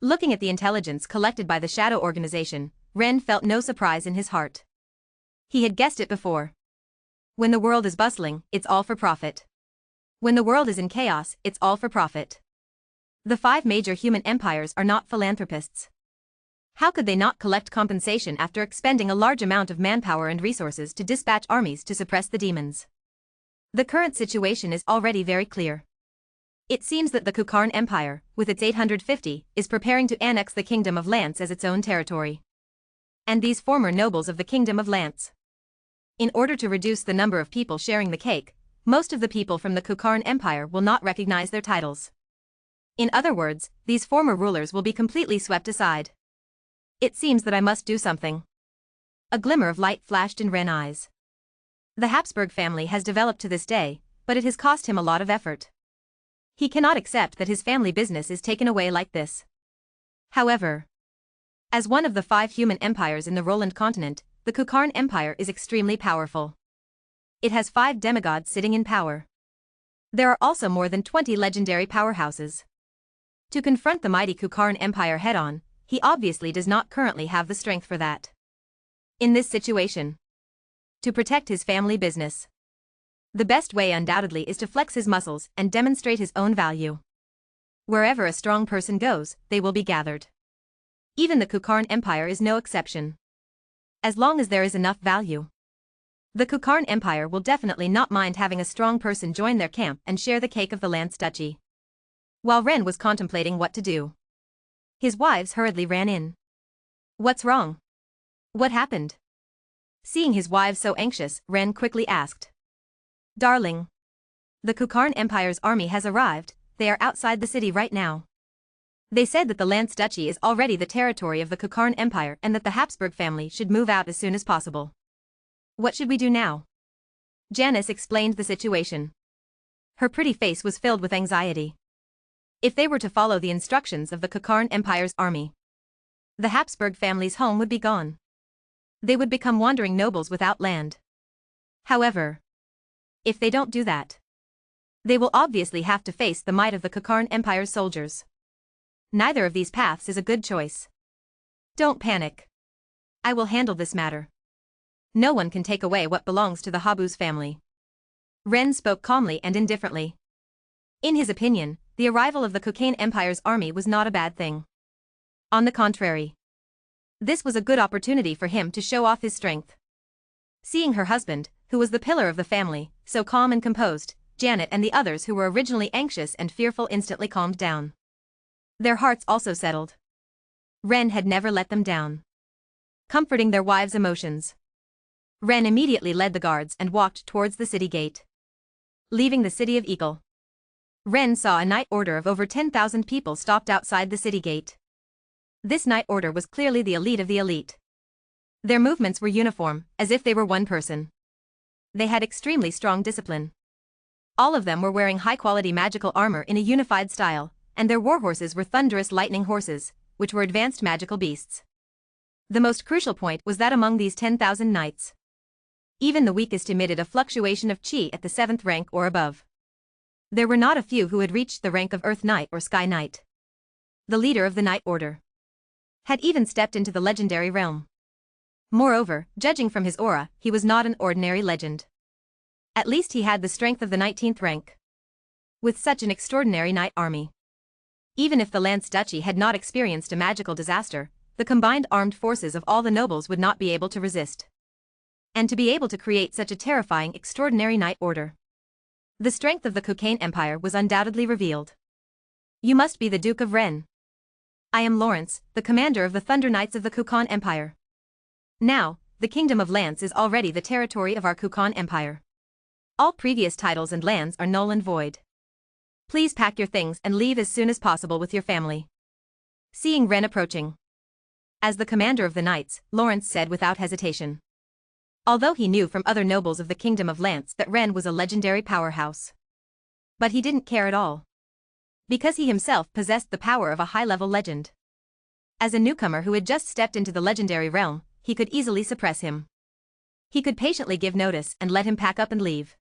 Looking at the intelligence collected by the Shadow Organization, Ren felt no surprise in his heart. He had guessed it before. When the world is bustling, it's all for profit. When the world is in chaos, it's all for profit. The 5 major human empires are not philanthropists. How could they not collect compensation after expending a large amount of manpower and resources to dispatch armies to suppress the demons? The current situation is already very clear. It seems that the Kukarn Empire, with its 850, is preparing to annex the Kingdom of Lance as its own territory. And these former nobles of the Kingdom of Lance. In order to reduce the number of people sharing the cake, most of the people from the Kukarn Empire will not recognize their titles. In other words, these former rulers will be completely swept aside. It seems that I must do something. A glimmer of light flashed in Ren's eyes. The Habsburg family has developed to this day, but it has cost him a lot of effort. He cannot accept that his family business is taken away like this. However, as one of the 5 human empires in the Roland continent, the Kukarn Empire is extremely powerful. It has 5 demigods sitting in power. There are also more than 20 legendary powerhouses. To confront the mighty Kukarn Empire head-on, he obviously does not currently have the strength for that. In this situation, to protect his family business, the best way undoubtedly is to flex his muscles and demonstrate his own value. Wherever a strong person goes, they will be gathered. Even the Kukarn Empire is no exception. As long as there is enough value, the Kukarn Empire will definitely not mind having a strong person join their camp and share the cake of the Lance Duchy. While Ren was contemplating what to do, his wives hurriedly ran in. What's wrong? What happened? Seeing his wives so anxious, Ren quickly asked. Darling, the Kukarn Empire's army has arrived, they are outside the city right now. They said that the Lance Duchy is already the territory of the Kukarn Empire and that the Habsburg family should move out as soon as possible. What should we do now? Janice explained the situation. Her pretty face was filled with anxiety. If they were to follow the instructions of the Kukarn Empire's army, the Habsburg family's home would be gone. They would become wandering nobles without land. However, if they don't do that, they will obviously have to face the might of the Kukarn Empire's soldiers. Neither of these paths is a good choice. Don't panic. I will handle this matter. No one can take away what belongs to the Habuz family. Ren spoke calmly and indifferently. In his opinion, the arrival of the Kukarn Empire's army was not a bad thing. On the contrary, this was a good opportunity for him to show off his strength. Seeing her husband, who was the pillar of the family, so calm and composed, Janet and the others who were originally anxious and fearful instantly calmed down. Their hearts also settled. Ren had never let them down. Comforting their wives' emotions, Ren immediately led the guards and walked towards the city gate. Leaving the city of Eagle, Ren saw a night order of over 10,000 people stopped outside the city gate. This night order was clearly the elite of the elite. Their movements were uniform, as if they were one person. They had extremely strong discipline. All of them were wearing high-quality magical armor in a unified style, and their warhorses were thunderous lightning horses, which were advanced magical beasts. The most crucial point was that among these 10,000 knights, even the weakest emitted a fluctuation of chi at the 7th rank or above. There were not a few who had reached the rank of Earth Knight or Sky Knight. The leader of the Knight Order had even stepped into the legendary realm. Moreover, judging from his aura, he was not an ordinary legend. At least he had the strength of the 19th rank. With such an extraordinary knight army, even if the Lance Duchy had not experienced a magical disaster, the combined armed forces of all the nobles would not be able to resist. And to be able to create such a terrifying, extraordinary knight order, the strength of the Kukarn Empire was undoubtedly revealed. You must be the Duke of Ren. I am Lawrence, the commander of the Thunder Knights of the Kukarn Empire. Now, the Kingdom of Lance is already the territory of our Kukarn Empire. All previous titles and lands are null and void. Please pack your things and leave as soon as possible with your family. Seeing Ren approaching, as the commander of the knights, Lawrence said without hesitation. Although he knew from other nobles of the Kingdom of Lance that Ren was a legendary powerhouse. But he didn't care at all, because he himself possessed the power of a high-level legend. As a newcomer who had just stepped into the legendary realm, he could easily suppress him. He could patiently give notice and let him pack up and leave.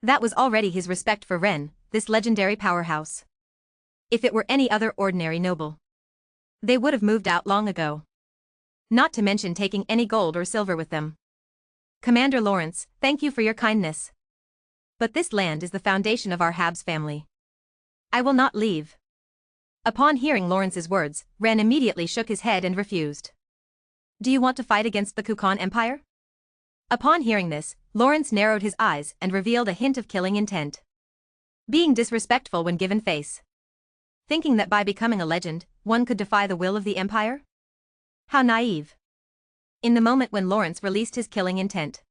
That was already his respect for Ren, this legendary powerhouse. If it were any other ordinary noble, they would have moved out long ago. Not to mention taking any gold or silver with them. Commander Lawrence, thank you for your kindness. But this land is the foundation of our Habs family. I will not leave. Upon hearing Lawrence's words, Ren immediately shook his head and refused. Do you want to fight against the Kukarn Empire? Upon hearing this, Lawrence narrowed his eyes and revealed a hint of killing intent. Being disrespectful when given face. Thinking that by becoming a legend, one could defy the will of the Empire? How naive. In the moment when Lawrence released his killing intent,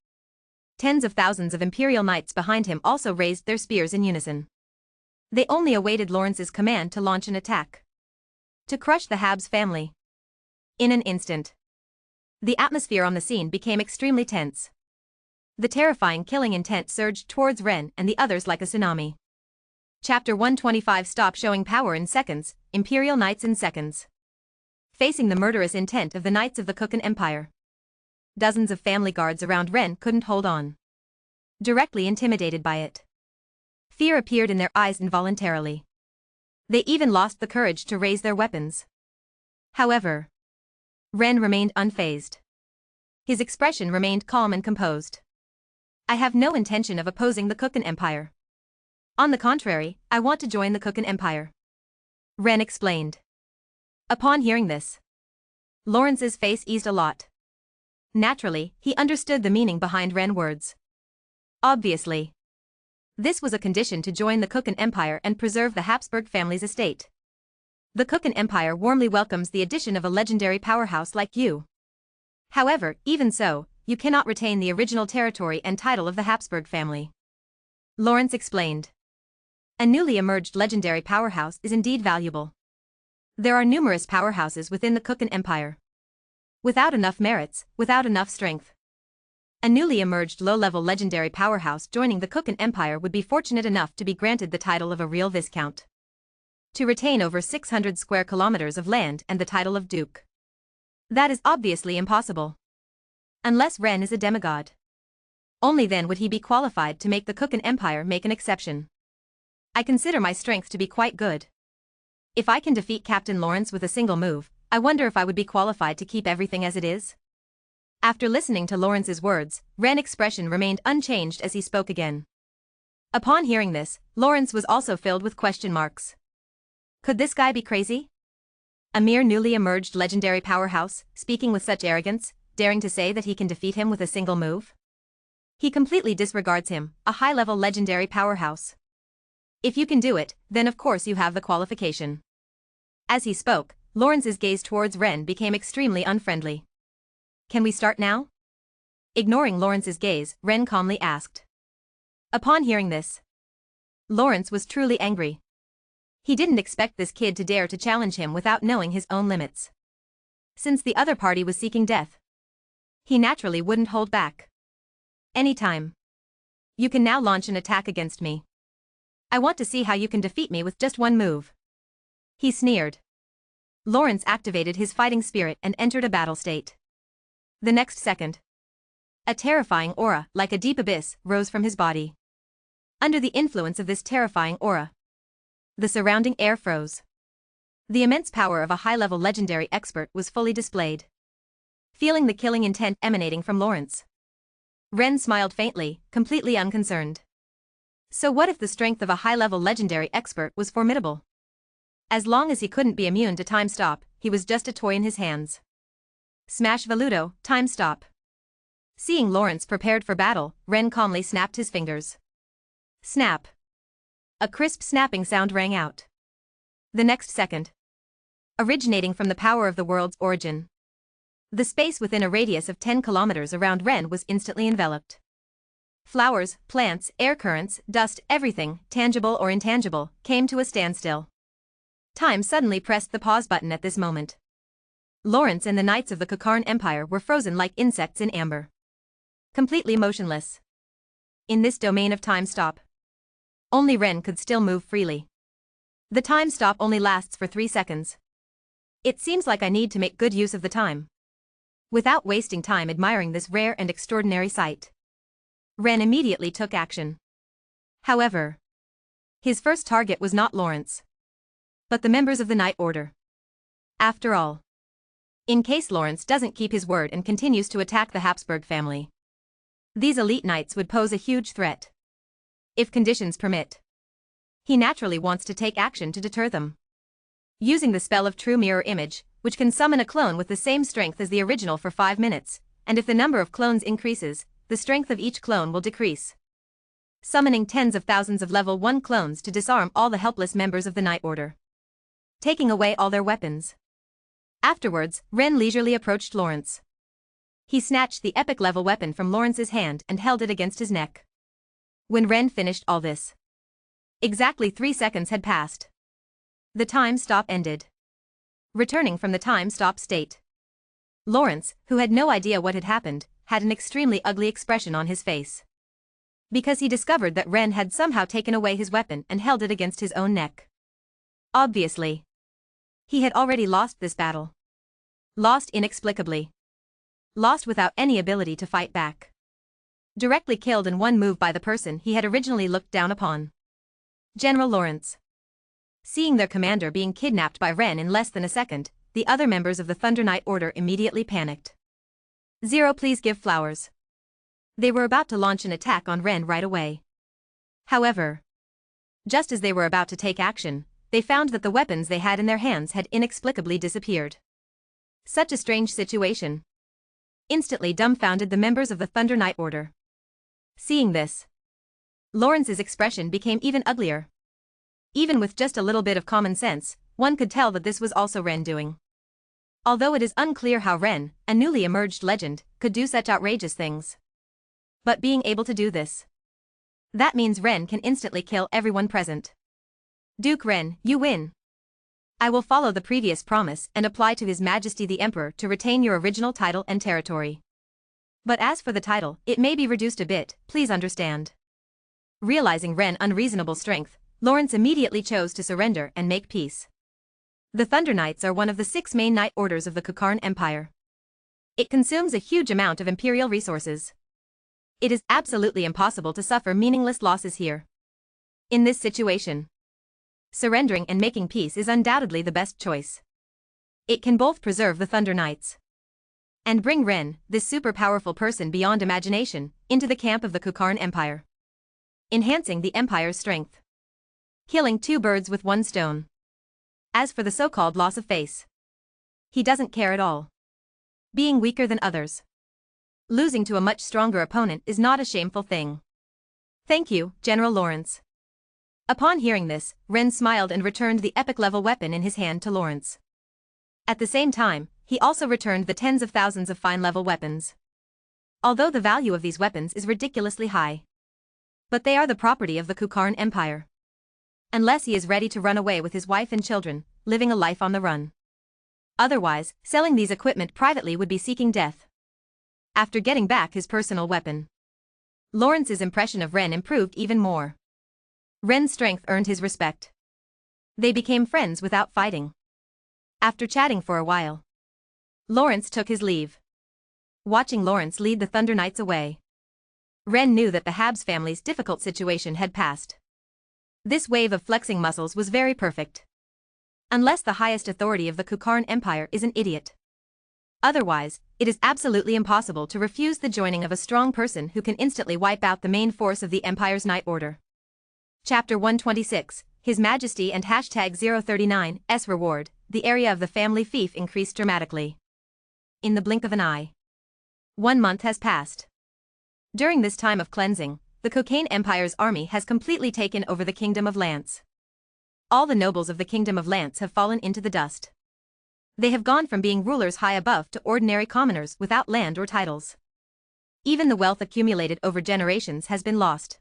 tens of thousands of Imperial Knights behind him also raised their spears in unison. They only awaited Lawrence's command to launch an attack. To crush the Habs family. In an instant. The atmosphere on the scene became extremely tense. The terrifying killing intent surged towards Ren and the others like a tsunami. Chapter 125. Stop showing power in seconds, Imperial Knights in seconds. Facing the murderous intent of the Knights of the Kukan Empire. Dozens of family guards around Ren couldn't hold on. Directly intimidated by it. Fear appeared in their eyes involuntarily. They even lost the courage to raise their weapons. However, Ren remained unfazed. His expression remained calm and composed. I have no intention of opposing the Kukan Empire. On the contrary, I want to join the Kukan Empire. Ren explained. Upon hearing this, Lawrence's face eased a lot. Naturally, he understood the meaning behind Ren's words. Obviously, this was a condition to join the Kukan Empire and preserve the Habsburg family's estate. The Kukan Empire warmly welcomes the addition of a legendary powerhouse like you. However, even so, you cannot retain the original territory and title of the Habsburg family. Lawrence explained. A newly emerged legendary powerhouse is indeed valuable. There are numerous powerhouses within the Kukan Empire. Without enough merits, without enough strength. A newly emerged low-level legendary powerhouse joining the Kukan Empire would be fortunate enough to be granted the title of a real viscount. To retain over 600 square kilometers of land and the title of duke. That is obviously impossible. Unless Ren is a demigod. Only then would he be qualified to make the Kukan Empire make an exception. I consider my strength to be quite good. If I can defeat Captain Lawrence with a single move, I wonder if I would be qualified to keep everything as it is? After listening to Lawrence's words, Ren's expression remained unchanged as he spoke again. Upon hearing this, Lawrence was also filled with question marks. Could this guy be crazy? A mere newly emerged legendary powerhouse, speaking with such arrogance, daring to say that he can defeat him with a single move? He completely disregards him, a high-level legendary powerhouse. If you can do it, then of course you have the qualification. As he spoke, Lawrence's gaze towards Ren became extremely unfriendly. Can we start now? Ignoring Lawrence's gaze, Ren calmly asked. Upon hearing this, Lawrence was truly angry. He didn't expect this kid to dare to challenge him without knowing his own limits. Since the other party was seeking death, he naturally wouldn't hold back. Anytime. You can now launch an attack against me. I want to see how you can defeat me with just one move. He sneered. Lawrence activated his fighting spirit and entered a battle state. The next second, a terrifying aura, like a deep abyss, rose from his body. Under the influence of this terrifying aura, the surrounding air froze. The immense power of a high-level legendary expert was fully displayed. Feeling the killing intent emanating from Lawrence, Ren smiled faintly, completely unconcerned. So what if the strength of a high-level legendary expert was formidable? As long as he couldn't be immune to time stop, he was just a toy in his hands. Smash Valuto, time stop. Seeing Lawrence prepared for battle, Ren calmly snapped his fingers. Snap. A crisp snapping sound rang out. The next second, originating from the power of the world's origin, the space within a radius of 10 kilometers around Ren was instantly enveloped. Flowers, plants, air currents, dust, everything, tangible or intangible, came to a standstill. Time suddenly pressed the pause button at this moment. Lawrence and the Knights of the Kukan Empire were frozen like insects in amber. Completely motionless. In this domain of time stop, only Ren could still move freely. The time stop only lasts for 3 seconds. It seems like I need to make good use of the time. Without wasting time admiring this rare and extraordinary sight, Ren immediately took action. However, his first target was not Lawrence, but the members of the Knight Order. After all, in case Lawrence doesn't keep his word and continues to attack the Habsburg family, these elite knights would pose a huge threat. If conditions permit, he naturally wants to take action to deter them. Using the spell of True Mirror Image, which can summon a clone with the same strength as the original for 5 minutes, and if the number of clones increases, the strength of each clone will decrease. Summoning tens of thousands of level 1 clones to disarm all the helpless members of the Knight Order, taking away all their weapons. Afterwards, Ren leisurely approached Lawrence. He snatched the epic level weapon from Lawrence's hand and held it against his neck. When Ren finished all this, Exactly 3 seconds had passed. The time stop ended. Returning from the time stop state, Lawrence, who had no idea what had happened, had an extremely ugly expression on his face. Because he discovered that Ren had somehow taken away his weapon and held it against his own neck. Obviously, he had already lost this battle. Lost inexplicably. Lost without any ability to fight back. Directly killed in one move by the person he had originally looked down upon. General Lawrence. Seeing their commander being kidnapped by Ren in less than a second, the other members of the Thunder Knight Order immediately panicked. Zero, please give flowers. They were about to launch an attack on Ren right away. However, just as they were about to take action, they found that the weapons they had in their hands had inexplicably disappeared. Such a strange situation. Instantly dumbfounded the members of the Thunder Knight Order. Seeing this, Lawrence's expression became even uglier. Even with just a little bit of common sense, one could tell that this was also Ren doing. Although it is unclear how Ren, a newly emerged legend, could do such outrageous things. But being able to do this, that means Ren can instantly kill everyone present. Duke Ren, you win. I will follow the previous promise and apply to His Majesty the Emperor to retain your original title and territory. But as for the title, it may be reduced a bit, please understand. Realizing Ren's unreasonable strength, Lawrence immediately chose to surrender and make peace. The Thunder Knights are one of the 6 main Knight Orders of the Kukarn Empire. It consumes a huge amount of imperial resources. It is absolutely impossible to suffer meaningless losses here. In this situation, surrendering and making peace is undoubtedly the best choice. It can both preserve the Thunder Knights and bring Ren, this super powerful person beyond imagination, into the camp of the Kukarn Empire, enhancing the Empire's strength. Killing 2 birds with 1 stone. As for the so-called loss of face, he doesn't care at all. Being weaker than others, losing to a much stronger opponent is not a shameful thing. Thank you, General Lawrence. Upon hearing this, Ren smiled and returned the epic-level weapon in his hand to Lawrence. At the same time, he also returned the tens of thousands of fine-level weapons. Although the value of these weapons is ridiculously high, but they are the property of the Kukarn Empire. Unless he is ready to run away with his wife and children, living a life on the run. Otherwise, selling these equipment privately would be seeking death. After getting back his personal weapon, Lawrence's impression of Ren improved even more. Ren's strength earned his respect. They became friends without fighting. After chatting for a while, Lawrence took his leave. Watching Lawrence lead the Thunder Knights away, Ren knew that the Habs family's difficult situation had passed. This wave of flexing muscles was very perfect. Unless the highest authority of the Kukarn Empire is an idiot. Otherwise, it is absolutely impossible to refuse the joining of a strong person who can instantly wipe out the main force of the Empire's Knight Order. Chapter 126, His Majesty and #039's reward, the area of the family fief increased dramatically. In the blink of an eye, 1 month has passed. During this time of cleansing, the Cocaine Empire's army has completely taken over the Kingdom of Lance. All the nobles of the Kingdom of Lance have fallen into the dust. They have gone from being rulers high above to ordinary commoners without land or titles. Even the wealth accumulated over generations has been lost.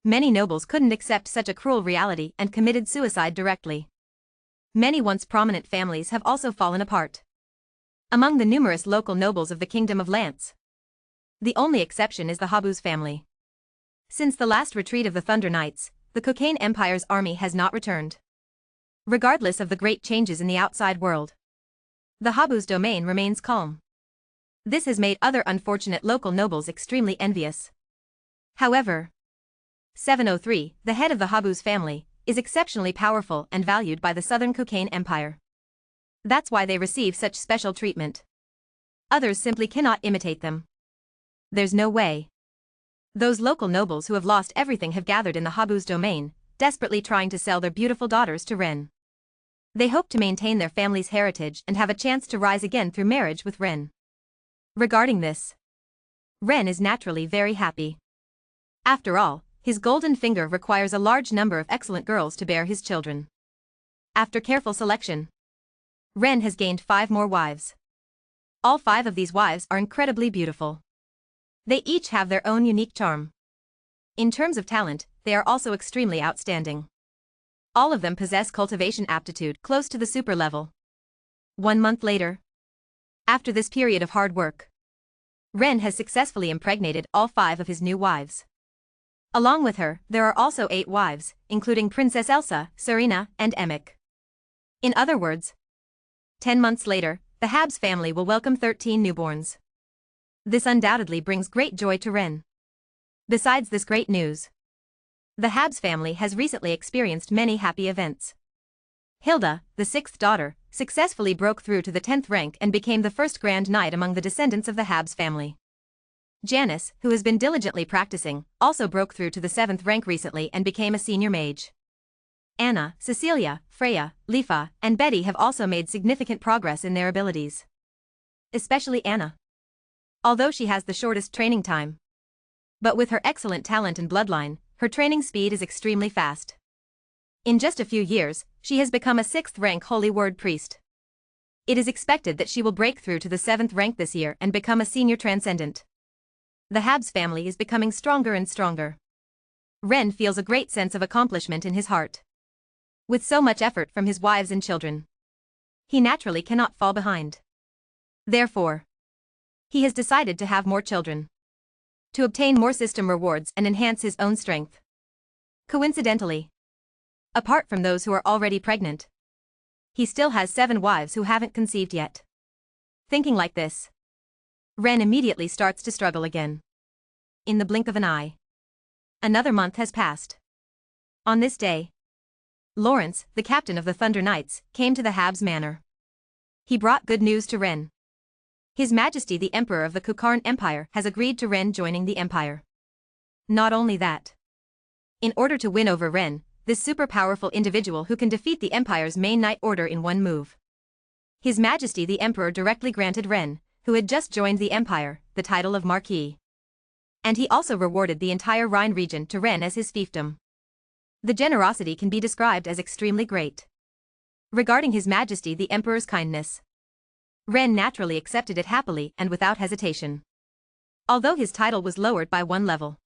Many nobles couldn't accept such a cruel reality and committed suicide directly. Many once prominent families have also fallen apart. Among the numerous local nobles of the Kingdom of Lance, the only exception is the Habuz family. Since the last retreat of the Thunder Knights, the Cocaine Empire's army has not returned. Regardless of the great changes in the outside world, the Habuz domain remains calm. This has made other unfortunate local nobles extremely envious. However, 703, the head of the Habuz family, is exceptionally powerful and valued by the Southern Cocaine Empire. That's why they receive such special treatment. Others simply cannot imitate them. There's no way. Those local nobles who have lost everything have gathered in the Habuz domain, desperately trying to sell their beautiful daughters to Ren. They hope to maintain their family's heritage and have a chance to rise again through marriage with Ren. Regarding this, Ren is naturally very happy. After all, his golden finger requires a large number of excellent girls to bear his children. After careful selection, Ren has gained 5 more wives. All 5 of these wives are incredibly beautiful. They each have their own unique charm. In terms of talent, they are also extremely outstanding. All of them possess cultivation aptitude close to the super level. 1 month later. After this period of hard work, Ren has successfully impregnated all 5 of his new wives. Along with her, there are also 8 wives, including Princess Elsa, Serena, and Emic. In other words, 10 months later, the Habs family will welcome 13 newborns. This undoubtedly brings great joy to Ren. Besides this great news, the Habs family has recently experienced many happy events. Hilda, the 6th daughter, successfully broke through to the 10th rank and became the first Grand Knight among the descendants of the Habs family. Janice, who has been diligently practicing, also broke through to the 7th rank recently and became a senior mage. Anna, Cecilia, Freya, Lifa, and Betty have also made significant progress in their abilities. Especially Anna. Although she has the shortest training time. But with her excellent talent and bloodline, her training speed is extremely fast. In just a few years, she has become a 6th rank Holy Word priest. It is expected that she will break through to the 7th rank this year and become a senior transcendent. The Habs family is becoming stronger and stronger. Ren feels a great sense of accomplishment in his heart. With so much effort from his wives and children, he naturally cannot fall behind. Therefore, he has decided to have more children, to obtain more system rewards and enhance his own strength. Coincidentally, apart from those who are already pregnant, he still has 7 wives who haven't conceived yet. Thinking like this, Ren immediately starts to struggle again. In the blink of an eye, another month has passed. On this day, Lawrence, the captain of the Thunder Knights, came to the Habs manor. He brought good news to Ren. His Majesty the Emperor of the Kukarn Empire has agreed to Ren joining the Empire. Not only that. In order to win over Ren, this super powerful individual who can defeat the Empire's main knight order in one move, His Majesty the Emperor directly granted Ren, who had just joined the Empire, the title of Marquis. And he also rewarded the entire Rhine region to Ren as his fiefdom. The generosity can be described as extremely great. Regarding His Majesty the Emperor's kindness, Ren naturally accepted it happily and without hesitation. Although his title was lowered by 1 level,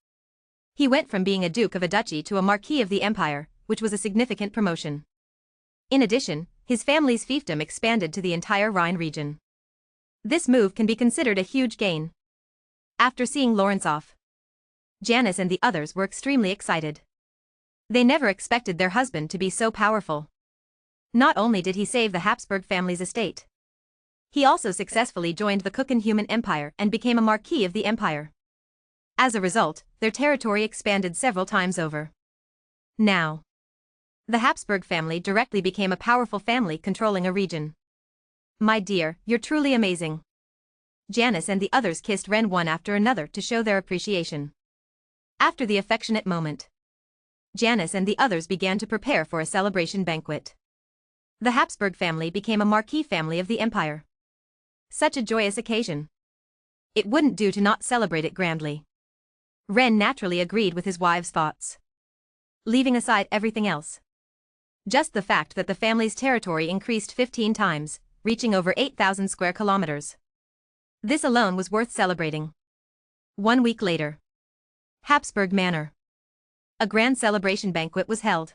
he went from being a Duke of a Duchy to a Marquis of the Empire, which was a significant promotion. In addition, his family's fiefdom expanded to the entire Rhine region. This move can be considered a huge gain. After seeing Lawrence off, Janice and the others were extremely excited. They never expected their husband to be so powerful. Not only did he save the Habsburg family's estate, he also successfully joined the Kukan-Human Empire and became a Marquis of the Empire. As a result, their territory expanded several times over. Now, the Habsburg family directly became a powerful family controlling a region. My dear, you're truly amazing. Janice and the others kissed Ren one after another to show their appreciation. After the affectionate moment, Janice and the others began to prepare for a celebration banquet. The Habsburg family became a Marquis family of the Empire. Such a joyous occasion. It wouldn't do to not celebrate it grandly. Ren naturally agreed with his wife's thoughts. Leaving aside everything else, just the fact that the family's territory increased 15 times, reaching over 8,000 square kilometers. This alone was worth celebrating. 1 week later. Habsburg Manor. A grand celebration banquet was held.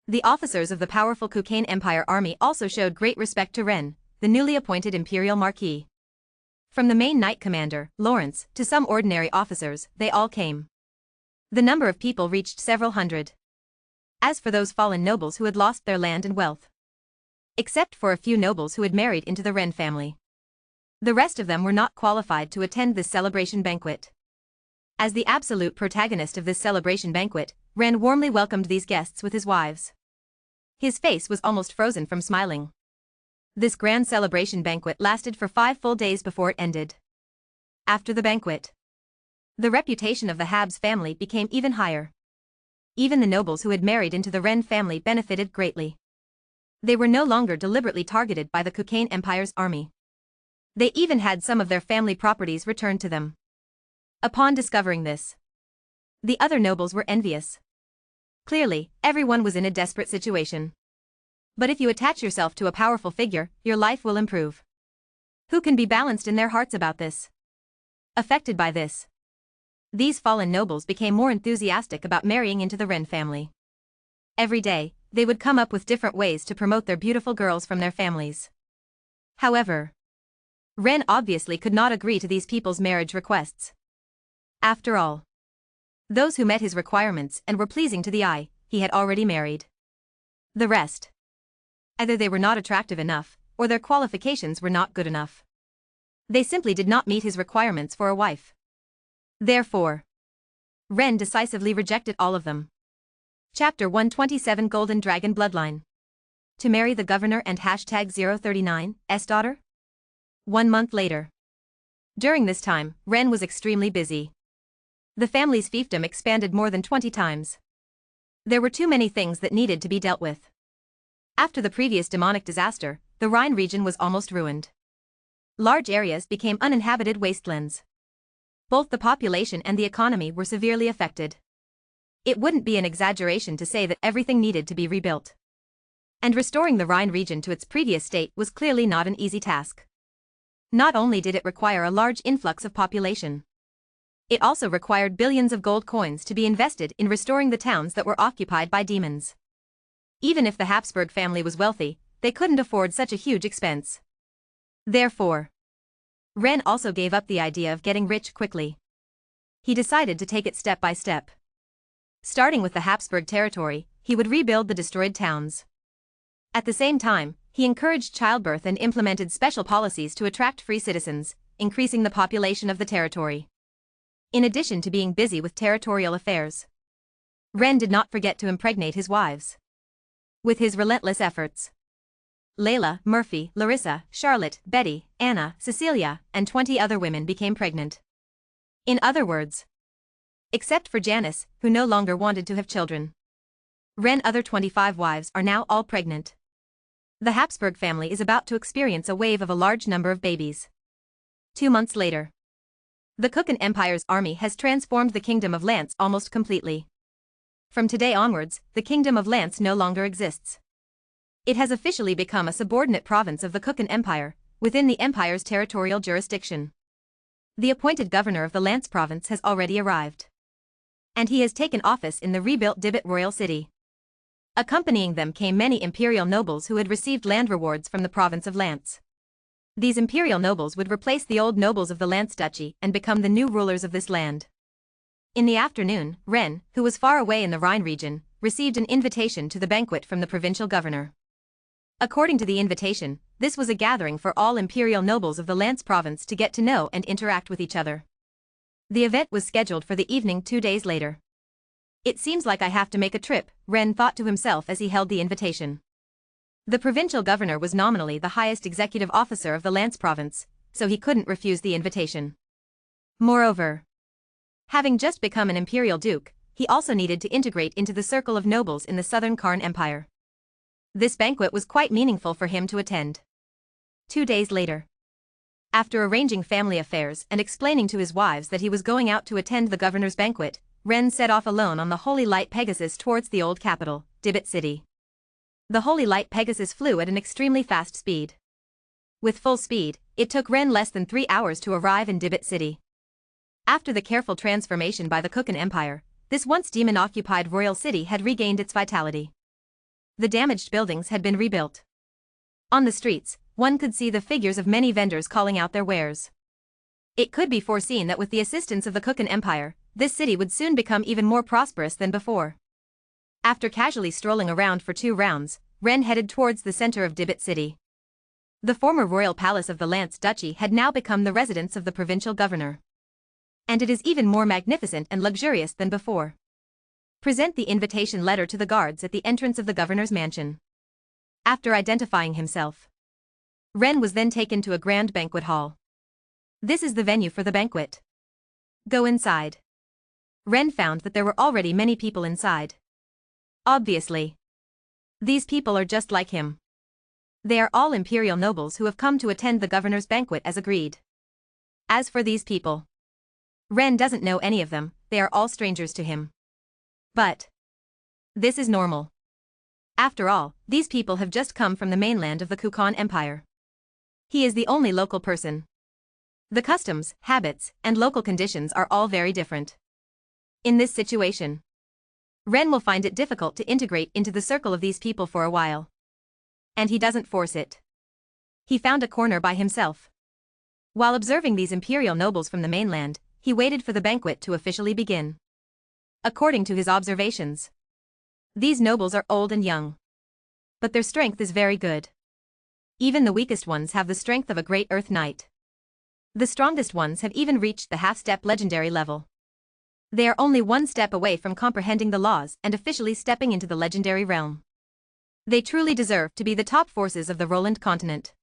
The officers of the powerful Kukan Empire army also showed great respect to Ren, the newly appointed Imperial Marquis. From the main knight commander, Lawrence, to some ordinary officers, they all came. The number of people reached several hundred. As for those fallen nobles who had lost their land and wealth, except for a few nobles who had married into the Ren family, the rest of them were not qualified to attend this celebration banquet. As the absolute protagonist of this celebration banquet, Ren warmly welcomed these guests with his wives. His face was almost frozen from smiling. This grand celebration banquet lasted for 5 full days before it ended. After the banquet, the reputation of the Habs family became even higher. Even the nobles who had married into the Ren family benefited greatly. They were no longer deliberately targeted by the Kukan Empire's army. They even had some of their family properties returned to them. Upon discovering this, the other nobles were envious. Clearly, everyone was in a desperate situation. But if you attach yourself to a powerful figure, your life will improve. Who can be balanced in their hearts about this? Affected by this, These fallen nobles became more enthusiastic about marrying into the Wren family. Every day, they would come up with different ways to promote their beautiful girls from their families. However, Wren obviously could not agree to these people's marriage requests. After all, those who met his requirements and were pleasing to the eye, he had already married. The rest, either they were not attractive enough, or their qualifications were not good enough. They simply did not meet his requirements for a wife. Therefore, Wren decisively rejected all of them. Chapter 127 Golden Dragon Bloodline. To marry the governor and #039's daughter? 1 month later. During this time, Wren was extremely busy. The family's fiefdom expanded more than 20 times. There were too many things that needed to be dealt with. After the previous demonic disaster, the Rhine region was almost ruined. Large areas became uninhabited wastelands. Both the population and the economy were severely affected. It wouldn't be an exaggeration to say that everything needed to be rebuilt. And restoring the Rhine region to its previous state was clearly not an easy task. Not only did it require a large influx of population, it also required billions of gold coins to be invested in restoring the towns that were occupied by demons. Even if the Habsburg family was wealthy, they couldn't afford such a huge expense. Therefore, Wren also gave up the idea of getting rich quickly. He decided to take it step by step. Starting with the Habsburg territory, he would rebuild the destroyed towns. At the same time, he encouraged childbirth and implemented special policies to attract free citizens, increasing the population of the territory. In addition to being busy with territorial affairs, Wren did not forget to impregnate his wives. With his relentless efforts, Layla, Murphy, Larissa, Charlotte, Betty, Anna, Cecilia, and 20 other women became pregnant. In other words, except for Janice, who no longer wanted to have children, Wren's other 25 wives are now all pregnant. The Habsburg family is about to experience a wave of a large number of babies. 2 months later, the Kuchen Empire's army has transformed the Kingdom of Lance almost completely. From today onwards, the Kingdom of Lance no longer exists. It has officially become a subordinate province of the Kuchen Empire, within the empire's territorial jurisdiction. The appointed governor of the Lance province has already arrived. And he has taken office in the rebuilt Dibit royal city. Accompanying them came many imperial nobles who had received land rewards from the province of Lance. These imperial nobles would replace the old nobles of the Lance duchy and become the new rulers of this land. In the afternoon, Wren, who was far away in the Rhine region, received an invitation to the banquet from the provincial governor. According to the invitation, this was a gathering for all imperial nobles of the Lance province to get to know and interact with each other. The event was scheduled for the evening 2 days later. It seems like I have to make a trip, Wren thought to himself as he held the invitation. The provincial governor was nominally the highest executive officer of the Lance province, so he couldn't refuse the invitation. Moreover, having just become an imperial duke, he also needed to integrate into the circle of nobles in the southern Karn Empire. This banquet was quite meaningful for him to attend. 2 days later, after arranging family affairs and explaining to his wives that he was going out to attend the governor's banquet, Wren set off alone on the Holy Light Pegasus towards the old capital, Dibit City. The Holy Light Pegasus flew at an extremely fast speed. With full speed, it took Wren less than 3 hours to arrive in Dibit City. After the careful transformation by the Kuchen Empire, this once demon-occupied royal city had regained its vitality. The damaged buildings had been rebuilt. On the streets, one could see the figures of many vendors calling out their wares. It could be foreseen that with the assistance of the Kuchen Empire, this city would soon become even more prosperous than before. After casually strolling around for 2 rounds, Wren headed towards the center of Dibit City. The former royal palace of the Lance Duchy had now become the residence of the provincial governor. And it is even more magnificent and luxurious than before. Present the invitation letter to the guards at the entrance of the governor's mansion. After identifying himself, Wren was then taken to a grand banquet hall. This is the venue for the banquet. Go inside. Wren found that there were already many people inside. Obviously, these people are just like him. They are all imperial nobles who have come to attend the governor's banquet as agreed. As for these people, Wren doesn't know any of them, they are all strangers to him. But this is normal. After all, these people have just come from the mainland of the Kuchen Empire. He is the only local person. The customs, habits, and local conditions are all very different. In this situation, Ren will find it difficult to integrate into the circle of these people for a while. And he doesn't force it. He found a corner by himself. While observing these imperial nobles from the mainland, he waited for the banquet to officially begin. According to his observations, these nobles are old and young. But their strength is very good. Even the weakest ones have the strength of a great Earth Knight. The strongest ones have even reached the half-step legendary level. They are only one step away from comprehending the laws and officially stepping into the legendary realm. They truly deserve to be the top forces of the Roland continent.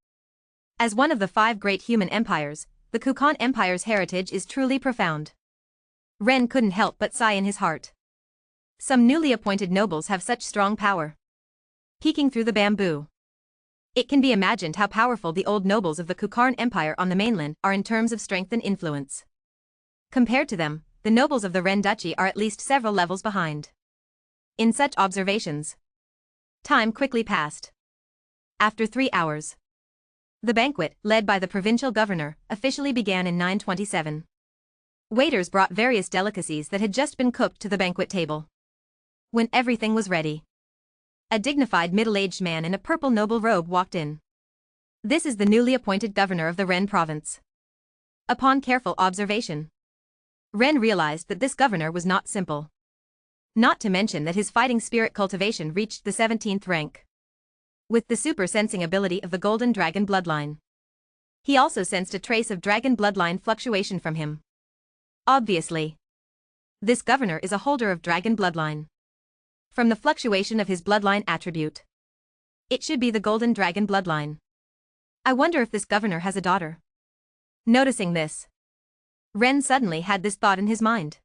As one of the 5 great human empires, the Kukan Empire's heritage is truly profound. Ren couldn't help but sigh in his heart. Some newly appointed nobles have such strong power. Peeking through the bamboo, it can be imagined how powerful the old nobles of the Kukan Empire on the mainland are in terms of strength and influence. Compared to them, the nobles of the Ren Duchy are at least several levels behind. In such observations, time quickly passed. After 3 hours, the banquet, led by the provincial governor, officially began in 927. Waiters brought various delicacies that had just been cooked to the banquet table. When everything was ready, a dignified middle-aged man in a purple noble robe walked in. This is the newly appointed governor of the Ren province. Upon careful observation, Ren realized that this governor was not simple. Not to mention that his fighting spirit cultivation reached the 17th rank. With the super-sensing ability of the Golden Dragon bloodline, he also sensed a trace of dragon bloodline fluctuation from him. Obviously, this governor is a holder of dragon bloodline. From the fluctuation of his bloodline attribute, it should be the Golden Dragon bloodline. I wonder if this governor has a daughter. Noticing this, Ren suddenly had this thought in his mind.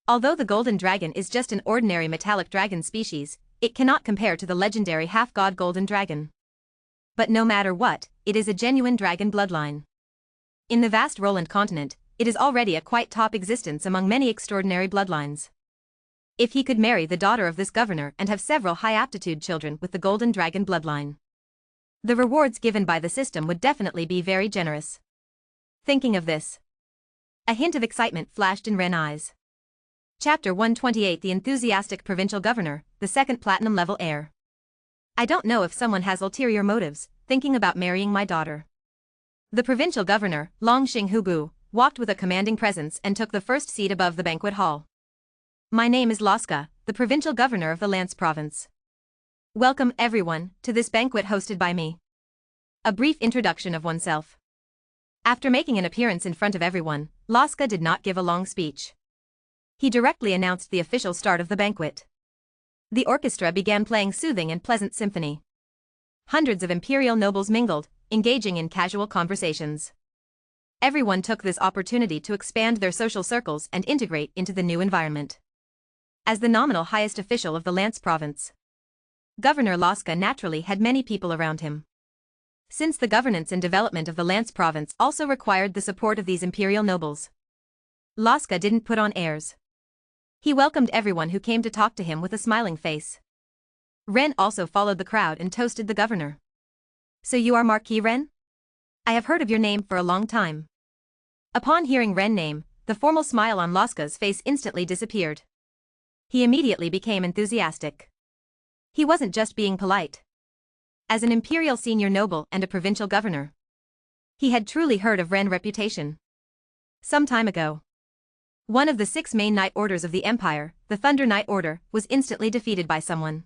Although the Golden Dragon is just an ordinary metallic dragon species, it cannot compare to the legendary half-god Golden Dragon. But no matter what, it is a genuine dragon bloodline. In the vast Roland continent, it is already a quite top existence among many extraordinary bloodlines. If he could marry the daughter of this governor and have several high-aptitude children with the Golden Dragon bloodline, the rewards given by the system would definitely be very generous. Thinking of this, a hint of excitement flashed in Ren's eyes. Chapter 128 The Enthusiastic Provincial Governor, the second platinum level heir. I don't know if someone has ulterior motives, thinking about marrying my daughter. The provincial governor, Long Xinghubu, walked with a commanding presence and took the first seat above the banquet hall. My name is Laska, the provincial governor of the Lance province. Welcome everyone to this banquet hosted by me. A brief introduction of oneself. After making an appearance in front of everyone, Laska did not give a long speech. He directly announced the official start of the banquet. The orchestra began playing soothing and pleasant symphony. Hundreds of imperial nobles mingled, engaging in casual conversations. Everyone took this opportunity to expand their social circles and integrate into the new environment. As the nominal highest official of the Lance province, Governor Laska naturally had many people around him. Since the governance and development of the Lance province also required the support of these imperial nobles, Laska didn't put on airs. He welcomed everyone who came to talk to him with a smiling face. Ren also followed the crowd and toasted the governor. So you are Marquis Ren? I have heard of your name for a long time. Upon hearing Ren's name, the formal smile on Laska's face instantly disappeared. He immediately became enthusiastic. He wasn't just being polite. As an imperial senior noble and a provincial governor, he had truly heard of Ren's reputation. Some time ago, one of the 6 main knight orders of the empire, the Thunder Knight Order, was instantly defeated by someone.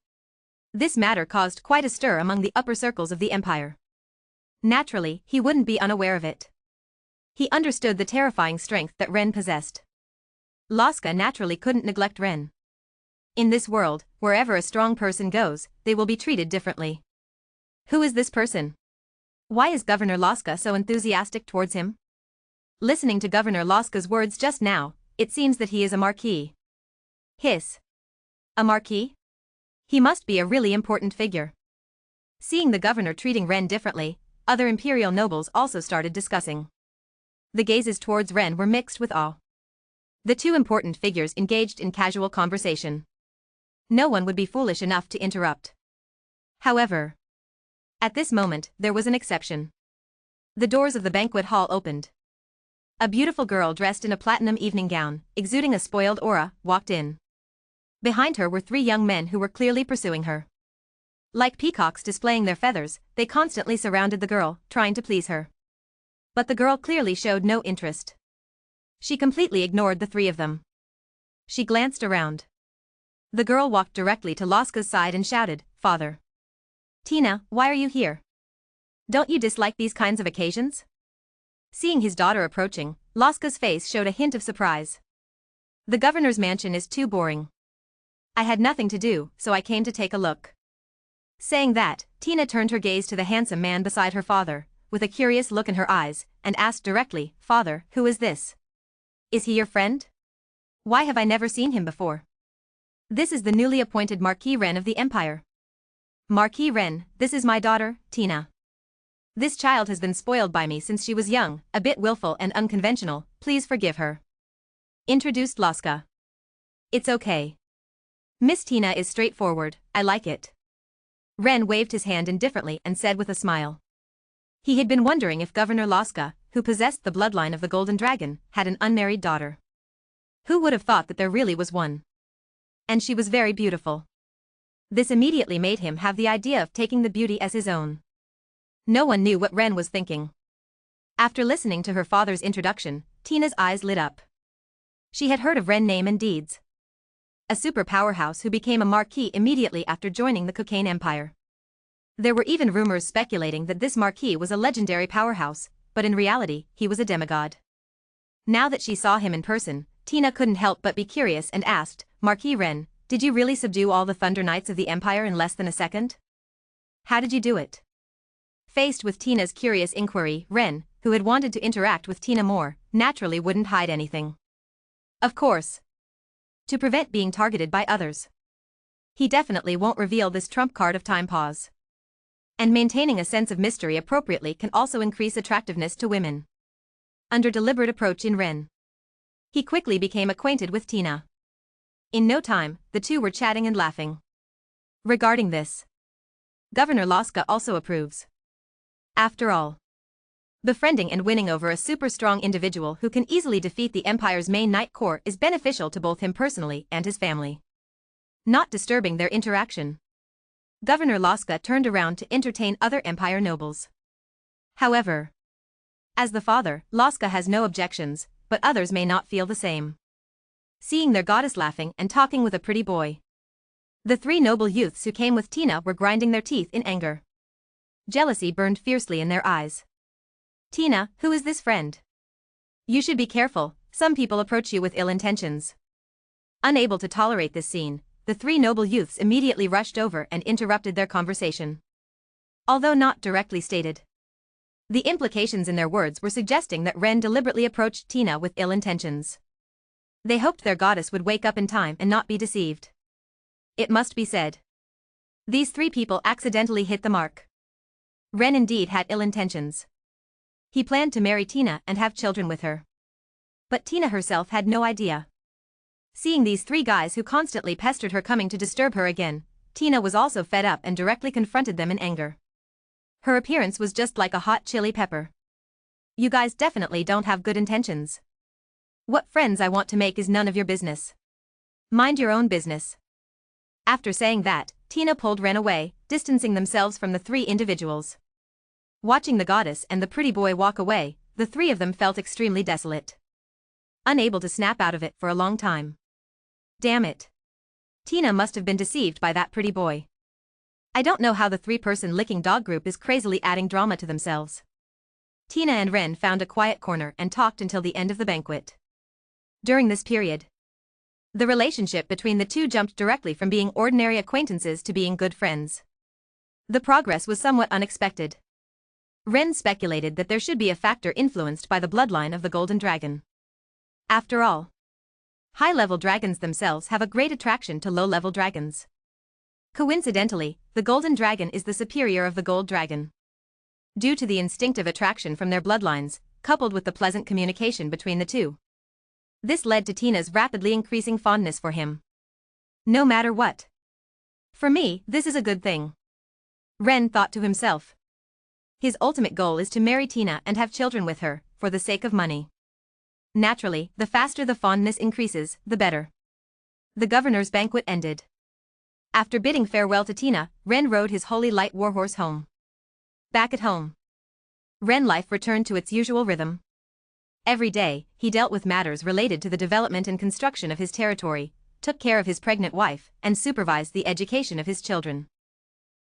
This matter caused quite a stir among the upper circles of the empire. Naturally, he wouldn't be unaware of it. He understood the terrifying strength that Ren possessed. Laska naturally couldn't neglect Ren. In this world, wherever a strong person goes, they will be treated differently. Who is this person? Why is Governor Laska so enthusiastic towards him? Listening to Governor Laska's words just now, it seems that he is a marquis. Hiss. A marquis? He must be a really important figure. Seeing the governor treating Ren differently, other imperial nobles also started discussing. The gazes towards Ren were mixed with awe. The 2 important figures engaged in casual conversation. No one would be foolish enough to interrupt. However, at this moment, there was an exception. The doors of the banquet hall opened. A beautiful girl dressed in a platinum evening gown, exuding a spoiled aura, walked in. Behind her were three young men who were clearly pursuing her. Like peacocks displaying their feathers, they constantly surrounded the girl, trying to please her. But the girl clearly showed no interest. She completely ignored the three of them. She glanced around. The girl walked directly to Laska's side and shouted, "Father. Tina, why are you here? Don't you dislike these kinds of occasions?" Seeing his daughter approaching, Laska's face showed a hint of surprise. "The governor's mansion is too boring. I had nothing to do, so I came to take a look." Saying that, Tina turned her gaze to the handsome man beside her father, with a curious look in her eyes, and asked directly, "Father, who is this? Is he your friend? Why have I never seen him before?" "This is the newly appointed Marquis Ren of the Empire." "Marquis Ren, this is my daughter, Tina. This child has been spoiled by me since she was young, a bit willful and unconventional, please forgive her," introduced Laska. "It's okay. Miss Tina is straightforward, I like it." Ren waved his hand indifferently and said with a smile. He had been wondering if Governor Laska, who possessed the bloodline of the Golden Dragon, had an unmarried daughter. Who would have thought that there really was one? And she was very beautiful. This immediately made him have the idea of taking the beauty as his own. No one knew what Ren was thinking. After listening to her father's introduction, Tina's eyes lit up. She had heard of Ren name and deeds. A super powerhouse who became a marquis immediately after joining the Cocaine Empire. There were even rumors speculating that this marquis was a legendary powerhouse, but in reality, he was a demigod. Now that she saw him in person, Tina couldn't help but be curious and asked, "Marquis Ren, did you really subdue all the Thunder Knights of the Empire in less than a second? How did you do it?" Faced with Tina's curious inquiry, Ren, who had wanted to interact with Tina more, naturally wouldn't hide anything. Of course. To prevent being targeted by others. He definitely won't reveal this trump card of time pause. And maintaining a sense of mystery appropriately can also increase attractiveness to women. Under deliberate approach in Ren, he quickly became acquainted with Tina. In no time, the two were chatting and laughing. Regarding this, Governor Laska also approves. After all, befriending and winning over a super strong individual who can easily defeat the Empire's main Knight Corps is beneficial to both him personally and his family. Not disturbing their interaction, Governor Laska turned around to entertain other Empire nobles. However, as the father, Laska has no objections, but others may not feel the same. Seeing their goddess laughing and talking with a pretty boy, the three noble youths who came with Tina were grinding their teeth in anger. Jealousy burned fiercely in their eyes. "Tina, who is this friend? You should be careful, some people approach you with ill intentions." Unable to tolerate this scene, the three noble youths immediately rushed over and interrupted their conversation. Although not directly stated, the implications in their words were suggesting that Ren deliberately approached Tina with ill intentions. They hoped their goddess would wake up in time and not be deceived. It must be said, these three people accidentally hit the mark. Ren indeed had ill intentions. He planned to marry Tina and have children with her. But Tina herself had no idea. Seeing these three guys who constantly pestered her coming to disturb her again, Tina was also fed up and directly confronted them in anger. Her appearance was just like a hot chili pepper. "You guys definitely don't have good intentions. What friends I want to make is none of your business. Mind your own business." After saying that, Tina pulled Ren away, distancing themselves from the three individuals. Watching the goddess and the pretty boy walk away, the three of them felt extremely desolate. Unable to snap out of it for a long time. Damn it. Tina must have been deceived by that pretty boy. I don't know how the three-person licking dog group is crazily adding drama to themselves. Tina and Ren found a quiet corner and talked until the end of the banquet. During this period, the relationship between the two jumped directly from being ordinary acquaintances to being good friends. The progress was somewhat unexpected. Ren speculated that there should be a factor influenced by the bloodline of the Golden Dragon. After all, high-level dragons themselves have a great attraction to low-level dragons. Coincidentally, the Golden Dragon is the superior of the Gold Dragon. Due to the instinctive attraction from their bloodlines, coupled with the pleasant communication between the two, this led to Tina's rapidly increasing fondness for him. No matter what. For me, this is a good thing, Ren thought to himself. His ultimate goal is to marry Tina and have children with her, for the sake of money. Naturally, the faster the fondness increases, the better. The governor's banquet ended. After bidding farewell to Tina, Ren rode his holy light warhorse home. Back at home, Ren life returned to its usual rhythm. Every day, he dealt with matters related to the development and construction of his territory, took care of his pregnant wife, and supervised the education of his children.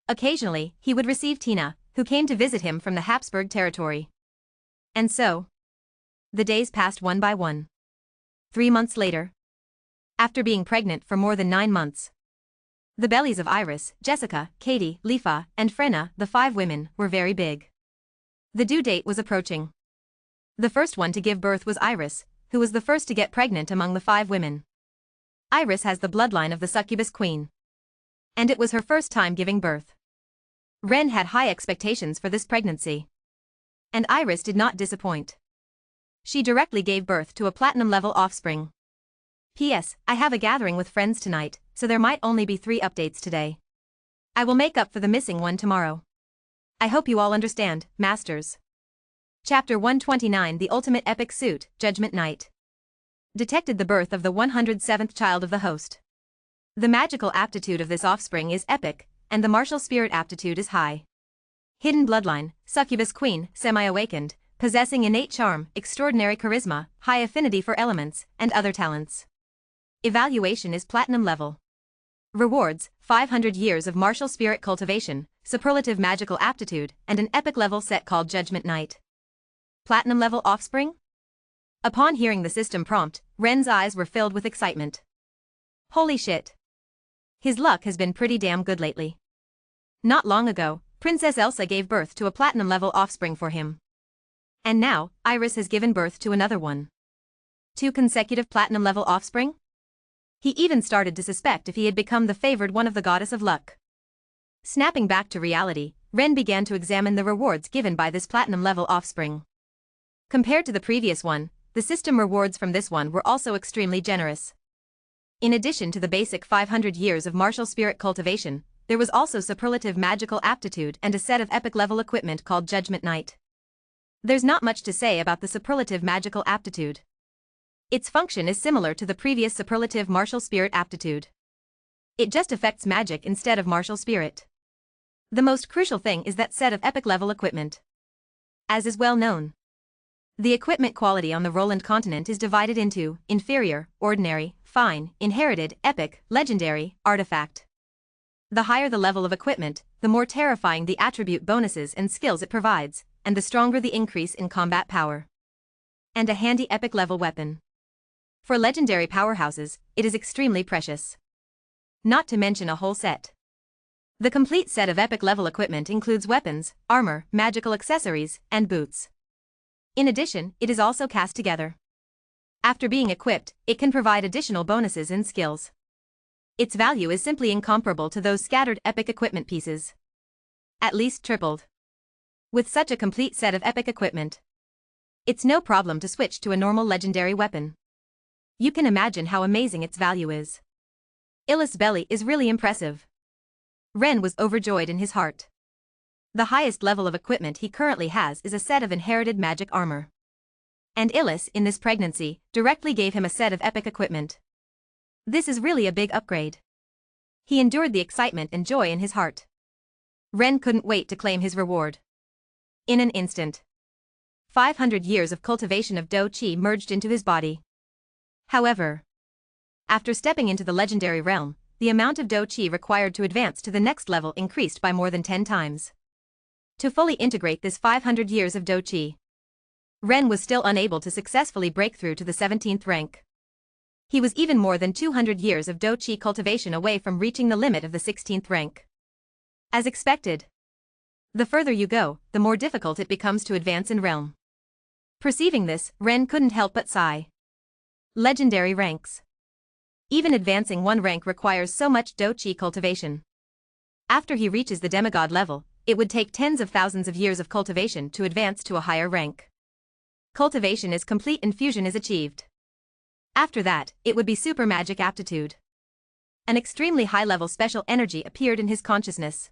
Occasionally, he would receive Tina, who came to visit him from the Habsburg territory. And so, the days passed one by one. 3 months later, after being pregnant for more than 9 months, the bellies of Iris, Jessica, Katie, Lifa, and Frenna, the 5 women, were very big. The due date was approaching. The first one to give birth was Iris, who was the first to get pregnant among the 5 women. Iris has the bloodline of the succubus queen. And it was her first time giving birth. Ren had high expectations for this pregnancy. And Iris did not disappoint. She directly gave birth to a platinum-level offspring. P.S. I have a gathering with friends tonight, so there might only be 3 updates today. I will make up for the missing one tomorrow. I hope you all understand, masters. Chapter 129 The Ultimate Epic Suit, Judgment Night. Detected the birth of the 107th child of the host. The magical aptitude of this offspring is epic, and the martial spirit aptitude is high. Hidden bloodline, succubus queen, semi-awakened, possessing innate charm, extraordinary charisma, high affinity for elements, and other talents. Evaluation is platinum level. Rewards, 500 years of martial spirit cultivation, superlative magical aptitude, and an epic level set called Judgment Night. Platinum level offspring? Upon hearing the system prompt, Ren's eyes were filled with excitement. Holy shit. His luck has been pretty damn good lately. Not long ago, Princess Elsa gave birth to a platinum level offspring for him. And now, Iris has given birth to another one. 2 consecutive platinum level offspring? He even started to suspect if he had become the favored one of the goddess of luck. Snapping back to reality, Ren began to examine the rewards given by this platinum-level offspring. Compared to the previous one, the system rewards from this one were also extremely generous. In addition to the basic 500 years of martial spirit cultivation, there was also superlative magical aptitude and a set of epic-level equipment called Judgment Night. There's not much to say about the superlative magical aptitude. Its function is similar to the previous superlative martial spirit aptitude. It just affects magic instead of martial spirit. The most crucial thing is that set of epic-level equipment. As is well known, the equipment quality on the Roland continent is divided into inferior, ordinary, fine, inherited, epic, legendary, artifact. The higher the level of equipment, the more terrifying the attribute bonuses and skills it provides, and the stronger the increase in combat power. And a handy epic-level weapon. For legendary powerhouses, it is extremely precious. Not to mention a whole set. The complete set of epic-level equipment includes weapons, armor, magical accessories, and boots. In addition, it is also cast together. After being equipped, it can provide additional bonuses and skills. Its value is simply incomparable to those scattered epic equipment pieces. At least tripled. With such a complete set of epic equipment, it's no problem to switch to a normal legendary weapon. You can imagine how amazing its value is. Illis' belly is really impressive. Ren was overjoyed in his heart. The highest level of equipment he currently has is a set of inherited magic armor. And Illis, in this pregnancy, directly gave him a set of epic equipment. This is really a big upgrade. He endured the excitement and joy in his heart. Ren couldn't wait to claim his reward. In an instant, 500 years of cultivation of Do Chi merged into his body. However, after stepping into the legendary realm, the amount of Do Chi required to advance to the next level increased by more than 10 times. To fully integrate this 500 years of Do Chi, Ren was still unable to successfully break through to the 17th rank. He was even more than 200 years of Do Chi cultivation away from reaching the limit of the 16th rank. As expected, the further you go, the more difficult it becomes to advance in realm. Perceiving this, Ren couldn't help but sigh. Legendary ranks. Even advancing 1 rank requires so much Do Chi cultivation. After he reaches the demigod level, it would take tens of thousands of years of cultivation to advance to a higher rank. Cultivation is complete and fusion is achieved. After that, it would be super magic aptitude. An extremely high-level special energy appeared in his consciousness,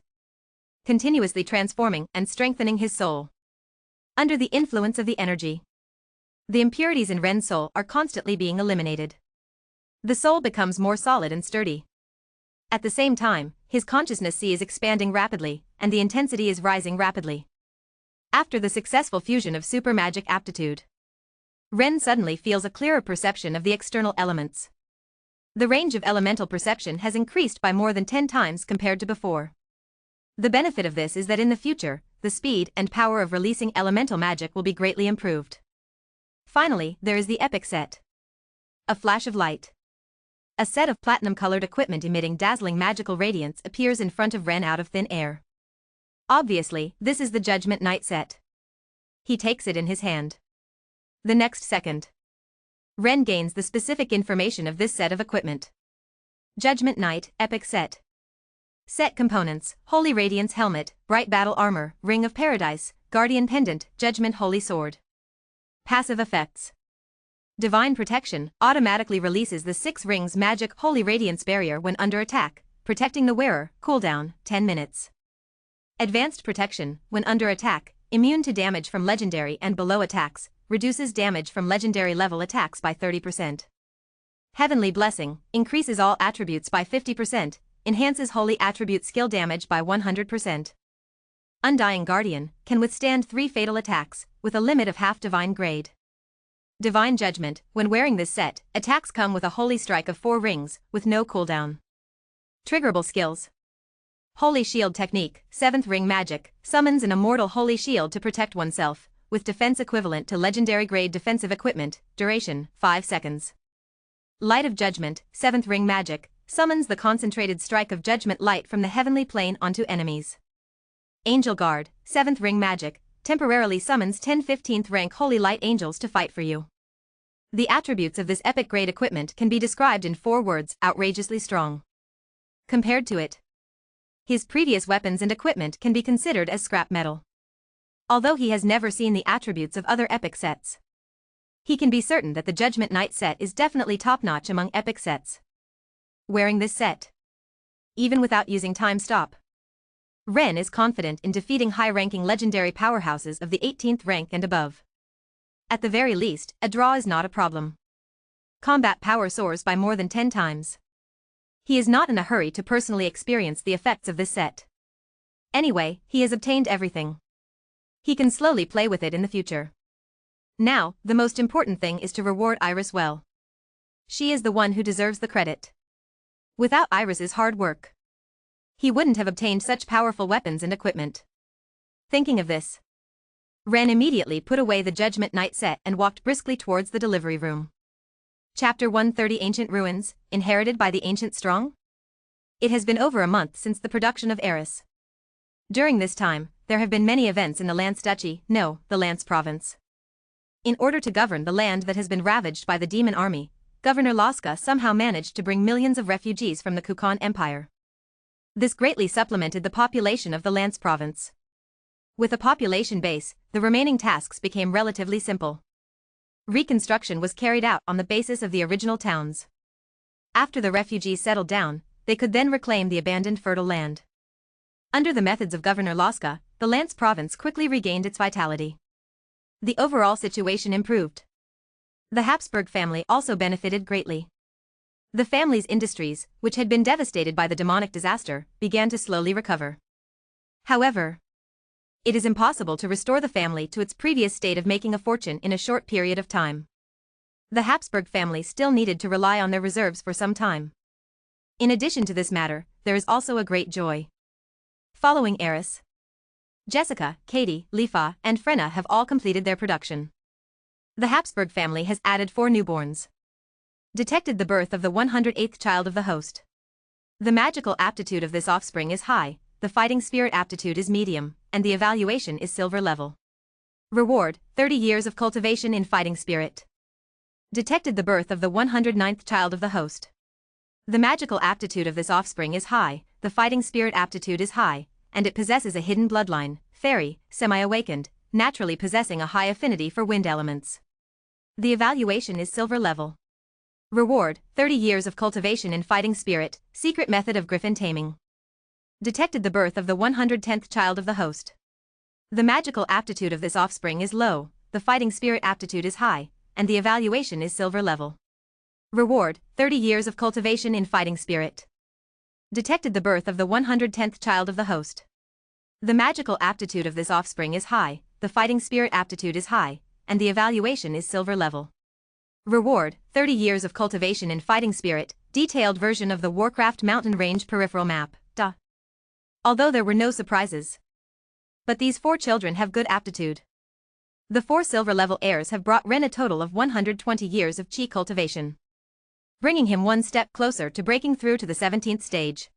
continuously transforming and strengthening his soul. Under the influence of the energy, The impurities in Ren's soul are constantly being eliminated. The soul becomes more solid and sturdy. At the same time, his consciousness sea is expanding rapidly, and the intensity is rising rapidly. After the successful fusion of super magic aptitude, Ren suddenly feels a clearer perception of the external elements. The range of elemental perception has increased by more than 10 times compared to before. The benefit of this is that in the future, the speed and power of releasing elemental magic will be greatly improved. Finally, there is the epic set. A flash of light. A set of platinum-colored equipment emitting dazzling magical radiance appears in front of Ren out of thin air. Obviously, this is the Judgment Knight set. He takes it in his hand. The next second, Ren gains the specific information of this set of equipment. Judgment Knight, Epic Set. Set components: Holy Radiance Helmet, Bright Battle Armor, Ring of Paradise, Guardian Pendant, Judgment Holy Sword. Passive effects. Divine Protection automatically releases the 6 rings magic Holy Radiance barrier when under attack, protecting the wearer. Cooldown, 10 minutes. Advanced Protection, when under attack, immune to damage from legendary and below attacks, reduces damage from legendary level attacks by 30%. Heavenly Blessing, increases all attributes by 50%, enhances holy attribute skill damage by 100%. Undying Guardian, can withstand 3 fatal attacks, with a limit of half divine grade. Divine Judgment, when wearing this set, attacks come with a holy strike of 4 rings, with no cooldown. Triggerable skills. Holy Shield Technique, 7th Ring Magic, summons an immortal holy shield to protect oneself, with defense equivalent to legendary grade defensive equipment, duration, 5 seconds. Light of Judgment, 7th Ring Magic, summons the concentrated strike of judgment light from the heavenly plane onto enemies. Angel Guard, 7th Ring Magic, temporarily summons 10 15th rank holy light angels to fight for you. The attributes of this epic grade equipment can be described in 4 words: outrageously strong. Compared to it, his previous weapons and equipment can be considered as scrap metal. Although he has never seen the attributes of other epic sets, he can be certain that the Judgment Knight set is definitely top-notch among epic sets. Wearing this set, even without using Time Stop, Ren is confident in defeating high-ranking legendary powerhouses of the 18th rank and above. At the very least, a draw is not a problem. Combat power soars by more than 10 times. He is not in a hurry to personally experience the effects of this set. Anyway, he has obtained everything. He can slowly play with it in the future. Now, the most important thing is to reward Iris well. She is the one who deserves the credit. Without Iris's hard work, he wouldn't have obtained such powerful weapons and equipment. Thinking of this, Ren immediately put away the Judgment Knight set and walked briskly towards the delivery room. Chapter 130 Ancient Ruins, inherited by the Ancient Strong? It has been over a month since the production of Eris. During this time, there have been many events in the Lance Duchy, no, the Lance Province. In order to govern the land that has been ravaged by the demon army, Governor Laska somehow managed to bring millions of refugees from the Kukan Empire. This greatly supplemented the population of the Lance Province. With a population base, the remaining tasks became relatively simple. Reconstruction was carried out on the basis of the original towns. After the refugees settled down, they could then reclaim the abandoned fertile land. Under the methods of Governor Laska, the Lance Province quickly regained its vitality. The overall situation improved. The Habsburg family also benefited greatly. The family's industries, which had been devastated by the demonic disaster, began to slowly recover. However, it is impossible to restore the family to its previous state of making a fortune in a short period of time. The Habsburg family still needed to rely on their reserves for some time. In addition to this matter, there is also a great joy. Following Eris, Jessica, Katie, Lifa, and Frenna have all completed their production. The Habsburg family has added 4 newborns. Detected the birth of the 108th child of the host. The magical aptitude of this offspring is high, the fighting spirit aptitude is medium, and the evaluation is silver level. Reward, 30 years of cultivation in fighting spirit. Detected the birth of the 109th child of the host. The magical aptitude of this offspring is high, the fighting spirit aptitude is high, and it possesses a hidden bloodline, fairy, semi-awakened, naturally possessing a high affinity for wind elements. The evaluation is silver level. Reward, 30 years of cultivation in fighting spirit, secret method of griffin taming. Detected the birth of the 110th child of the host. The magical aptitude of this offspring is low, the fighting spirit aptitude is high, and the evaluation is silver level. Reward, 30 years of cultivation in fighting spirit. Detected the birth of the 110th child of the host. The magical aptitude of this offspring is high, the fighting spirit aptitude is high, and the evaluation is silver level. Reward, 30 years of cultivation in fighting spirit, detailed version of the Warcraft Mountain Range peripheral map. Although there were no surprises. But these 4 children have good aptitude. The 4 silver level heirs have brought Ren a total of 120 years of chi cultivation, bringing him one step closer to breaking through to the 17th stage.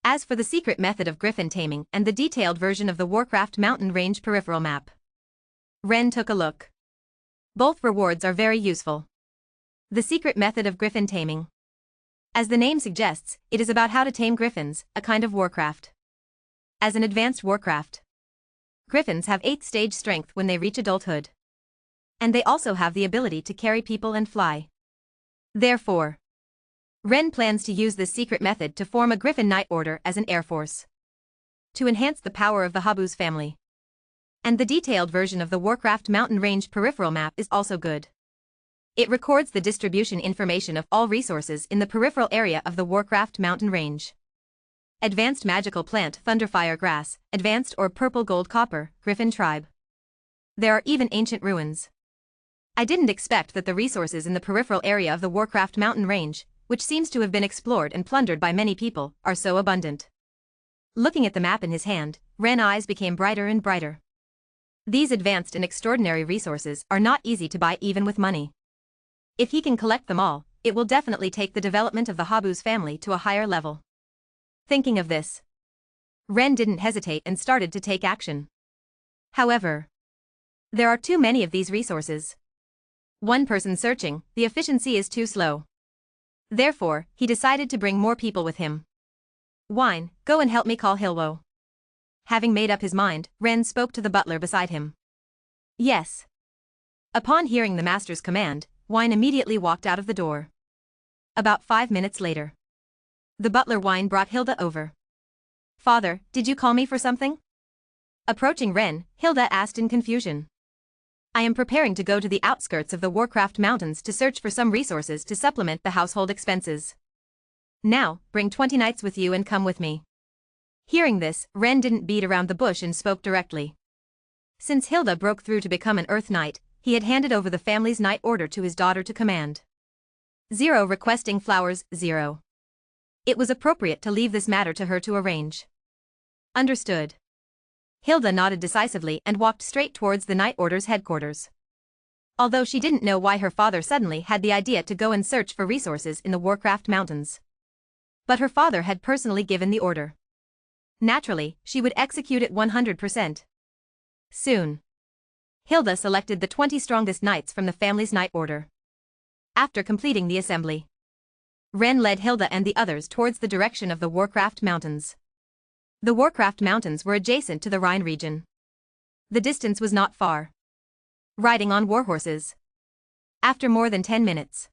As for the secret method of griffin taming and the detailed version of the Warcraft Mountain Range peripheral map, Ren took a look. Both rewards are very useful. The secret method of griffin taming. As the name suggests, it is about how to tame griffins, a kind of warcraft. As an advanced warcraft, griffins have 8th stage strength when they reach adulthood. And they also have the ability to carry people and fly. Therefore, Ren plans to use this secret method to form a Griffin Knight Order as an air force, to enhance the power of the Habuz family. And the detailed version of the Warcraft Mountain Range peripheral map is also good. It records the distribution information of all resources in the peripheral area of the Warcraft Mountain Range. Advanced magical plant Thunderfire grass, advanced or purple gold copper, Griffin tribe. There are even ancient ruins. I didn't expect that the resources in the peripheral area of the Warcraft Mountain Range, which seems to have been explored and plundered by many people, are so abundant. Looking at the map in his hand, Ren's eyes became brighter and brighter. These advanced and extraordinary resources are not easy to buy even with money. If he can collect them all, it will definitely take the development of the Habuz family to a higher level. Thinking of this, Ren didn't hesitate and started to take action. However, there are too many of these resources. One person searching, the efficiency is too slow. Therefore, he decided to bring more people with him. Wine, go and help me call Hilwo. Having made up his mind, Ren spoke to the butler beside him. Yes. Upon hearing the master's command, Wine immediately walked out of the door. About 5 minutes later, the butler Wine brought Hilda over. Father, did you call me for something? Approaching Ren, Hilda asked in confusion. I am preparing to go to the outskirts of the Warcraft Mountains to search for some resources to supplement the household expenses. Now, bring 20 knights with you and come with me. Hearing this, Ren didn't beat around the bush and spoke directly. Since Hilda broke through to become an Earth Knight, he had handed over the family's knight order to his daughter to command. 0 requesting flowers, 0. It was appropriate to leave this matter to her to arrange. Understood. Hilda nodded decisively and walked straight towards the Knight Order's headquarters. Although she didn't know why her father suddenly had the idea to go and search for resources in the Warcraft Mountains. But her father had personally given the order. Naturally, she would execute it 100%. Soon, Hilda selected the 20 strongest knights from the family's Knight Order. After completing the assembly, Ren led Hilda and the others towards the direction of the Warcraft Mountains. The Warcraft Mountains were adjacent to the Rhine region. The distance was not far. Riding on warhorses. After more than 10 minutes,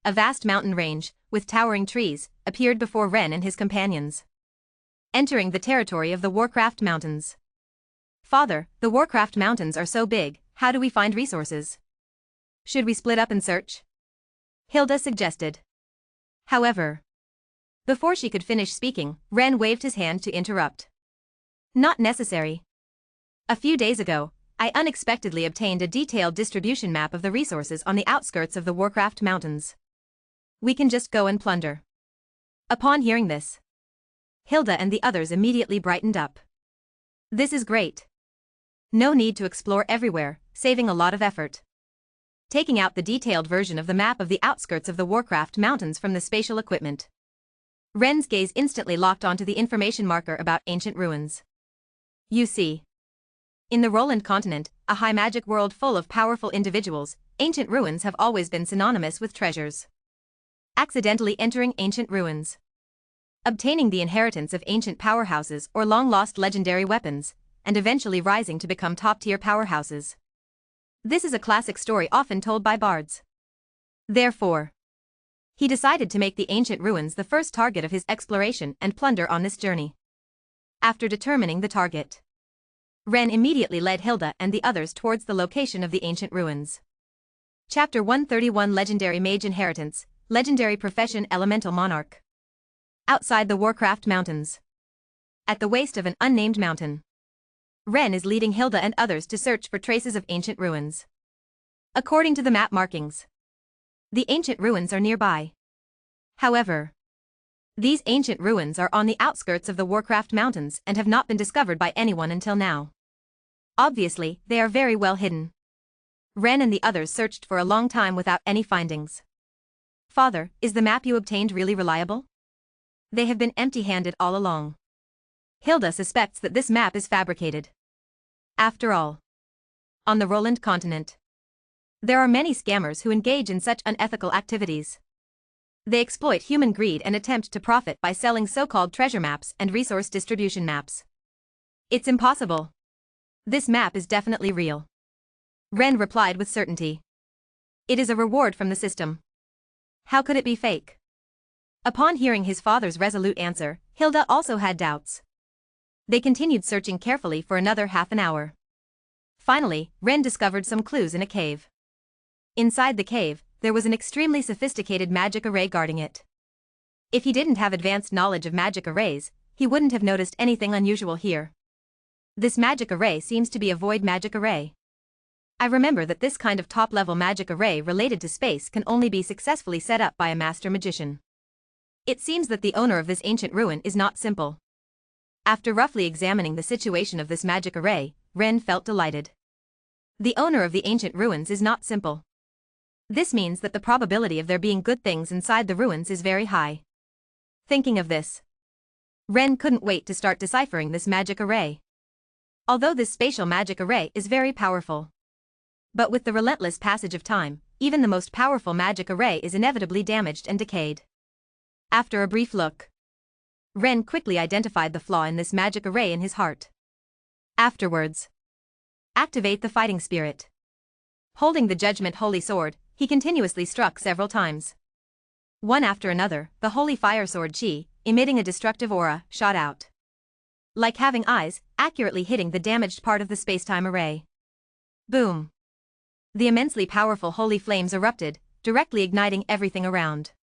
a vast mountain range, with towering trees, appeared before Ren and his companions. Entering the territory of the Warcraft Mountains. Father, the Warcraft Mountains are so big, how do we find resources? Should we split up and search? Hilda suggested. However, before she could finish speaking, Ren waved his hand to interrupt. Not necessary. A few days ago, I unexpectedly obtained a detailed distribution map of the resources on the outskirts of the Warcraft Mountains. We can just go and plunder. Upon hearing this, Hilda and the others immediately brightened up. This is great. No need to explore everywhere, saving a lot of effort. Taking out the detailed version of the map of the outskirts of the Warcraft Mountains from the spatial equipment, Ren's gaze instantly locked onto the information marker about ancient ruins. You see, in the Roland continent, a high magic world full of powerful individuals, ancient ruins have always been synonymous with treasures. Accidentally entering ancient ruins, obtaining the inheritance of ancient powerhouses or long-lost legendary weapons, and eventually rising to become top-tier powerhouses. This is a classic story often told by bards. Therefore, he decided to make the ancient ruins the first target of his exploration and plunder on this journey. After determining the target, Ren immediately led Hilda and the others towards the location of the ancient ruins. Chapter 131 Legendary Mage Inheritance, Legendary Profession Elemental Monarch. Outside the Warcraft Mountains. At the waist of an unnamed mountain. Ren is leading Hilda and others to search for traces of ancient ruins. According to the map markings, the ancient ruins are nearby. However, these ancient ruins are on the outskirts of the Warcraft Mountains and have not been discovered by anyone until now. Obviously, they are very well hidden. Ren and the others searched for a long time without any findings. Father, is the map you obtained really reliable? They have been empty-handed all along. Hilda suspects that this map is fabricated. After all, on the Roland continent, there are many scammers who engage in such unethical activities. They exploit human greed and attempt to profit by selling so-called treasure maps and resource distribution maps. It's impossible. This map is definitely real. Ren replied with certainty. It is a reward from the system. How could it be fake? Upon hearing his father's resolute answer, Hilda also had doubts. They continued searching carefully for another half an hour. Finally, Ren discovered some clues in a cave. Inside the cave, there was an extremely sophisticated magic array guarding it. If he didn't have advanced knowledge of magic arrays, he wouldn't have noticed anything unusual here. This magic array seems to be a void magic array. I remember that this kind of top-level magic array related to space can only be successfully set up by a master magician. It seems that the owner of this ancient ruin is not simple. After roughly examining the situation of this magic array, Ren felt delighted. The owner of the ancient ruins is not simple. This means that the probability of there being good things inside the ruins is very high. Thinking of this, Ren couldn't wait to start deciphering this magic array. Although this spatial magic array is very powerful, but with the relentless passage of time, even the most powerful magic array is inevitably damaged and decayed. After a brief look, Ren quickly identified the flaw in this magic array in his heart. Afterwards, activate the fighting spirit. Holding the Judgment Holy Sword, he continuously struck several times. One after another, the Holy Fire Sword Chi, emitting a destructive aura, shot out. Like having eyes, accurately hitting the damaged part of the spacetime array. Boom! The immensely powerful holy flames erupted, directly igniting everything around.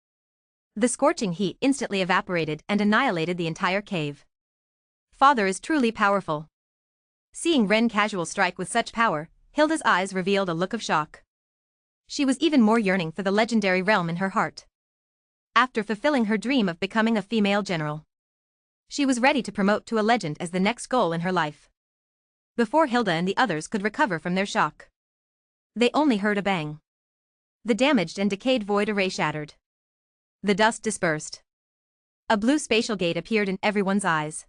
The scorching heat instantly evaporated and annihilated the entire cave. Father is truly powerful. Seeing Ren casual strike with such power, Hilda's eyes revealed a look of shock. She was even more yearning for the legendary realm in her heart. After fulfilling her dream of becoming a female general, she was ready to promote to a legend as the next goal in her life. Before Hilda and the others could recover from their shock, they only heard a bang. The damaged and decayed void array shattered. The dust dispersed. A blue spatial gate appeared in everyone's eyes.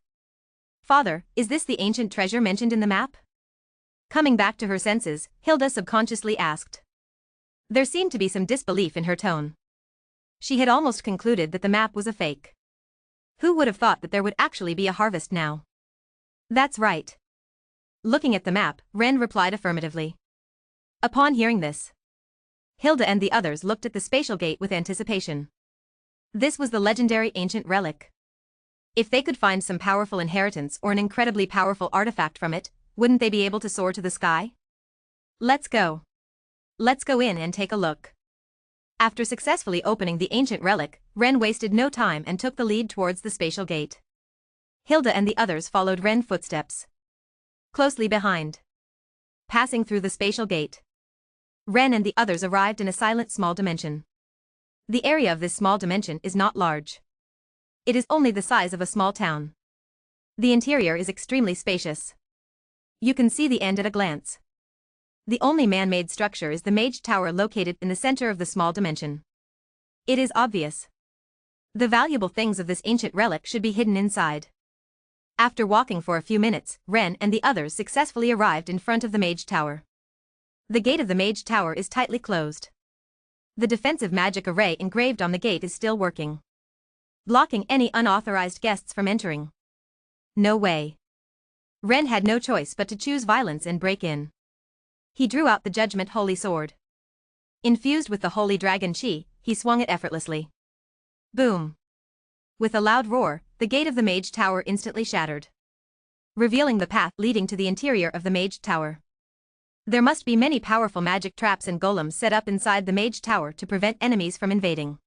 Father, is this the ancient treasure mentioned in the map? Coming back to her senses, Hilda subconsciously asked. There seemed to be some disbelief in her tone. She had almost concluded that the map was a fake. Who would have thought that there would actually be a harvest now? That's right. Looking at the map, Ren replied affirmatively. Upon hearing this, Hilda and the others looked at the spatial gate with anticipation. This was the legendary ancient relic. If they could find some powerful inheritance or an incredibly powerful artifact from it, wouldn't they be able to soar to the sky? Let's go. Let's go in and take a look. After successfully opening the ancient relic, Ren wasted no time and took the lead towards the spatial gate. Hilda and the others followed Ren's footsteps closely behind. Passing through the spatial gate, Ren and the others arrived in a silent small dimension. The area of this small dimension is not large. It is only the size of a small town. The interior is extremely spacious. You can see the end at a glance. The only man-made structure is the Mage Tower located in the center of the small dimension. It is obvious. The valuable things of this ancient relic should be hidden inside. After walking for a few minutes, Ren and the others successfully arrived in front of the Mage Tower. The gate of the Mage Tower is tightly closed. The defensive magic array engraved on the gate is still working, blocking any unauthorized guests from entering. No way. Ren had no choice but to choose violence and break in. He drew out the Judgment Holy Sword. Infused with the Holy Dragon Chi, he swung it effortlessly. Boom! With a loud roar, the gate of the Mage Tower instantly shattered, revealing the path leading to the interior of the Mage Tower. There must be many powerful magic traps and golems set up inside the mage tower to prevent enemies from invading.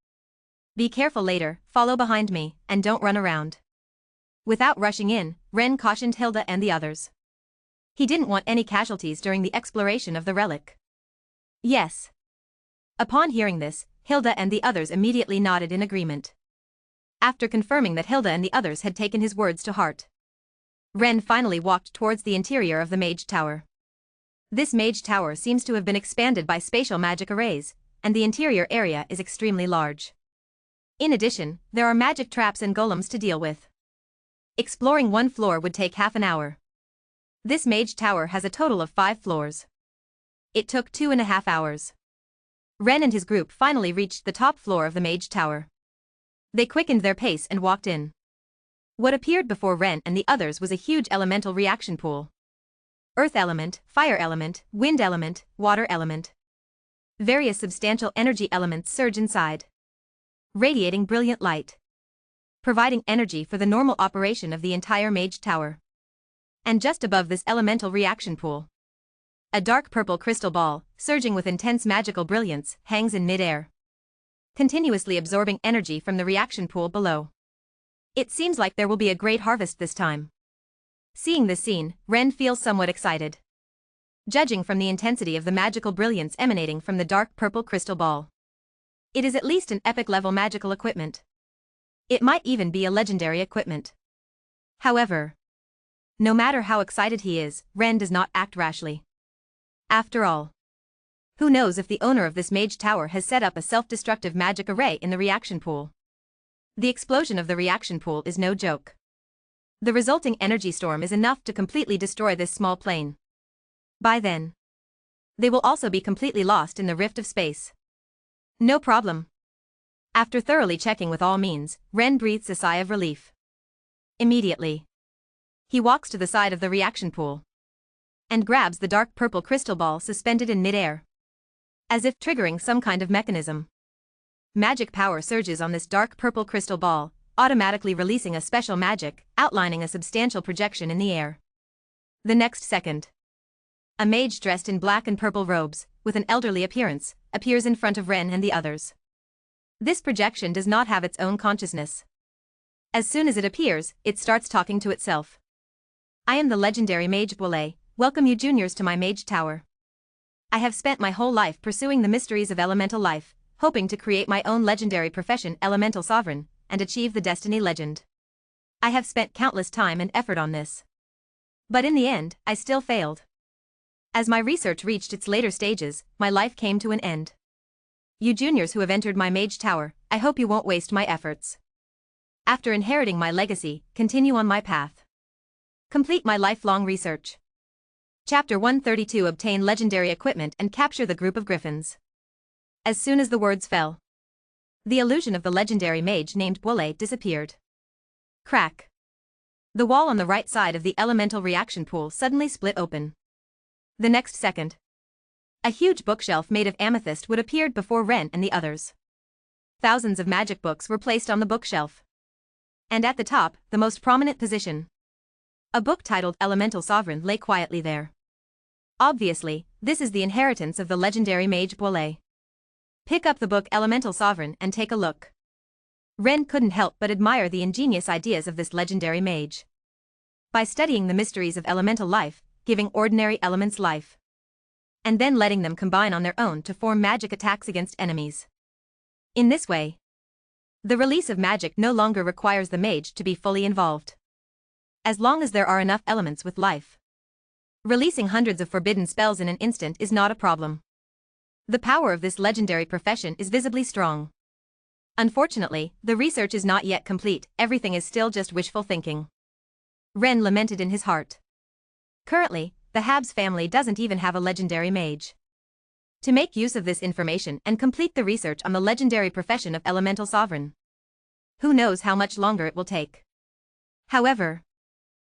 Be careful later, follow behind me, and don't run around. Without rushing in, Ren cautioned Hilda and the others. He didn't want any casualties during the exploration of the relic. Yes. Upon hearing this, Hilda and the others immediately nodded in agreement. After confirming that Hilda and the others had taken his words to heart, Ren finally walked towards the interior of the mage tower. This mage tower seems to have been expanded by spatial magic arrays, and the interior area is extremely large. In addition, there are magic traps and golems to deal with. Exploring one floor would take half an hour. This mage tower has a total of 5 floors. It took 2.5 hours. Ren and his group finally reached the top floor of the mage tower. They quickened their pace and walked in. What appeared before Ren and the others was a huge elemental reaction pool. Earth element, fire element, wind element, water element. Various substantial energy elements surge inside, radiating brilliant light, providing energy for the normal operation of the entire mage tower. And just above this elemental reaction pool, a dark purple crystal ball, surging with intense magical brilliance, hangs in mid-air, continuously absorbing energy from the reaction pool below. It seems like there will be a great harvest this time. Seeing this scene, Ren feels somewhat excited. Judging from the intensity of the magical brilliance emanating from the dark purple crystal ball, it is at least an epic-level magical equipment. It might even be a legendary equipment. However, no matter how excited he is, Ren does not act rashly. After all, who knows if the owner of this mage tower has set up a self-destructive magic array in the reaction pool. The explosion of the reaction pool is no joke. The resulting energy storm is enough to completely destroy this small plane. By then, they will also be completely lost in the rift of space. No problem. After thoroughly checking with all means, Ren breathes a sigh of relief. Immediately, he walks to the side of the reaction pool and grabs the dark purple crystal ball suspended in mid-air, as if triggering some kind of mechanism. Magic power surges on this dark purple crystal ball, automatically releasing a special magic, outlining a substantial projection in the air. The next second, a mage dressed in black and purple robes, with an elderly appearance, appears in front of Ren and the others. This projection does not have its own consciousness. As soon as it appears, it starts talking to itself. I am the legendary mage Boule, welcome you juniors to my mage tower. I have spent my whole life pursuing the mysteries of elemental life, hoping to create my own legendary profession, elemental sovereign, and achieve the destiny legend. I have spent countless time and effort on this. But in the end, I still failed. As my research reached its later stages, my life came to an end. You juniors who have entered my mage tower, I hope you won't waste my efforts. After inheriting my legacy, continue on my path. Complete my lifelong research. Chapter 132 Obtain legendary equipment and capture the group of griffins. As soon as the words fell, the illusion of the legendary mage named Boule disappeared. Crack. The wall on the right side of the elemental reaction pool suddenly split open. The next second, a huge bookshelf made of amethyst wood appeared before Ren and the others. Thousands of magic books were placed on the bookshelf. And at the top, the most prominent position, a book titled Elemental Sovereign lay quietly there. Obviously, this is the inheritance of the legendary mage Boule. Pick up the book Elemental Sovereign and take a look. Ren couldn't help but admire the ingenious ideas of this legendary mage. By studying the mysteries of elemental life, giving ordinary elements life, and then letting them combine on their own to form magic attacks against enemies. In this way, the release of magic no longer requires the mage to be fully involved. As long as there are enough elements with life, releasing hundreds of forbidden spells in an instant is not a problem. The power of this legendary profession is visibly strong. Unfortunately, the research is not yet complete, everything is still just wishful thinking. Ren lamented in his heart. Currently, the Habs family doesn't even have a legendary mage. To make use of this information and complete the research on the legendary profession of Elemental Sovereign, who knows how much longer it will take. However,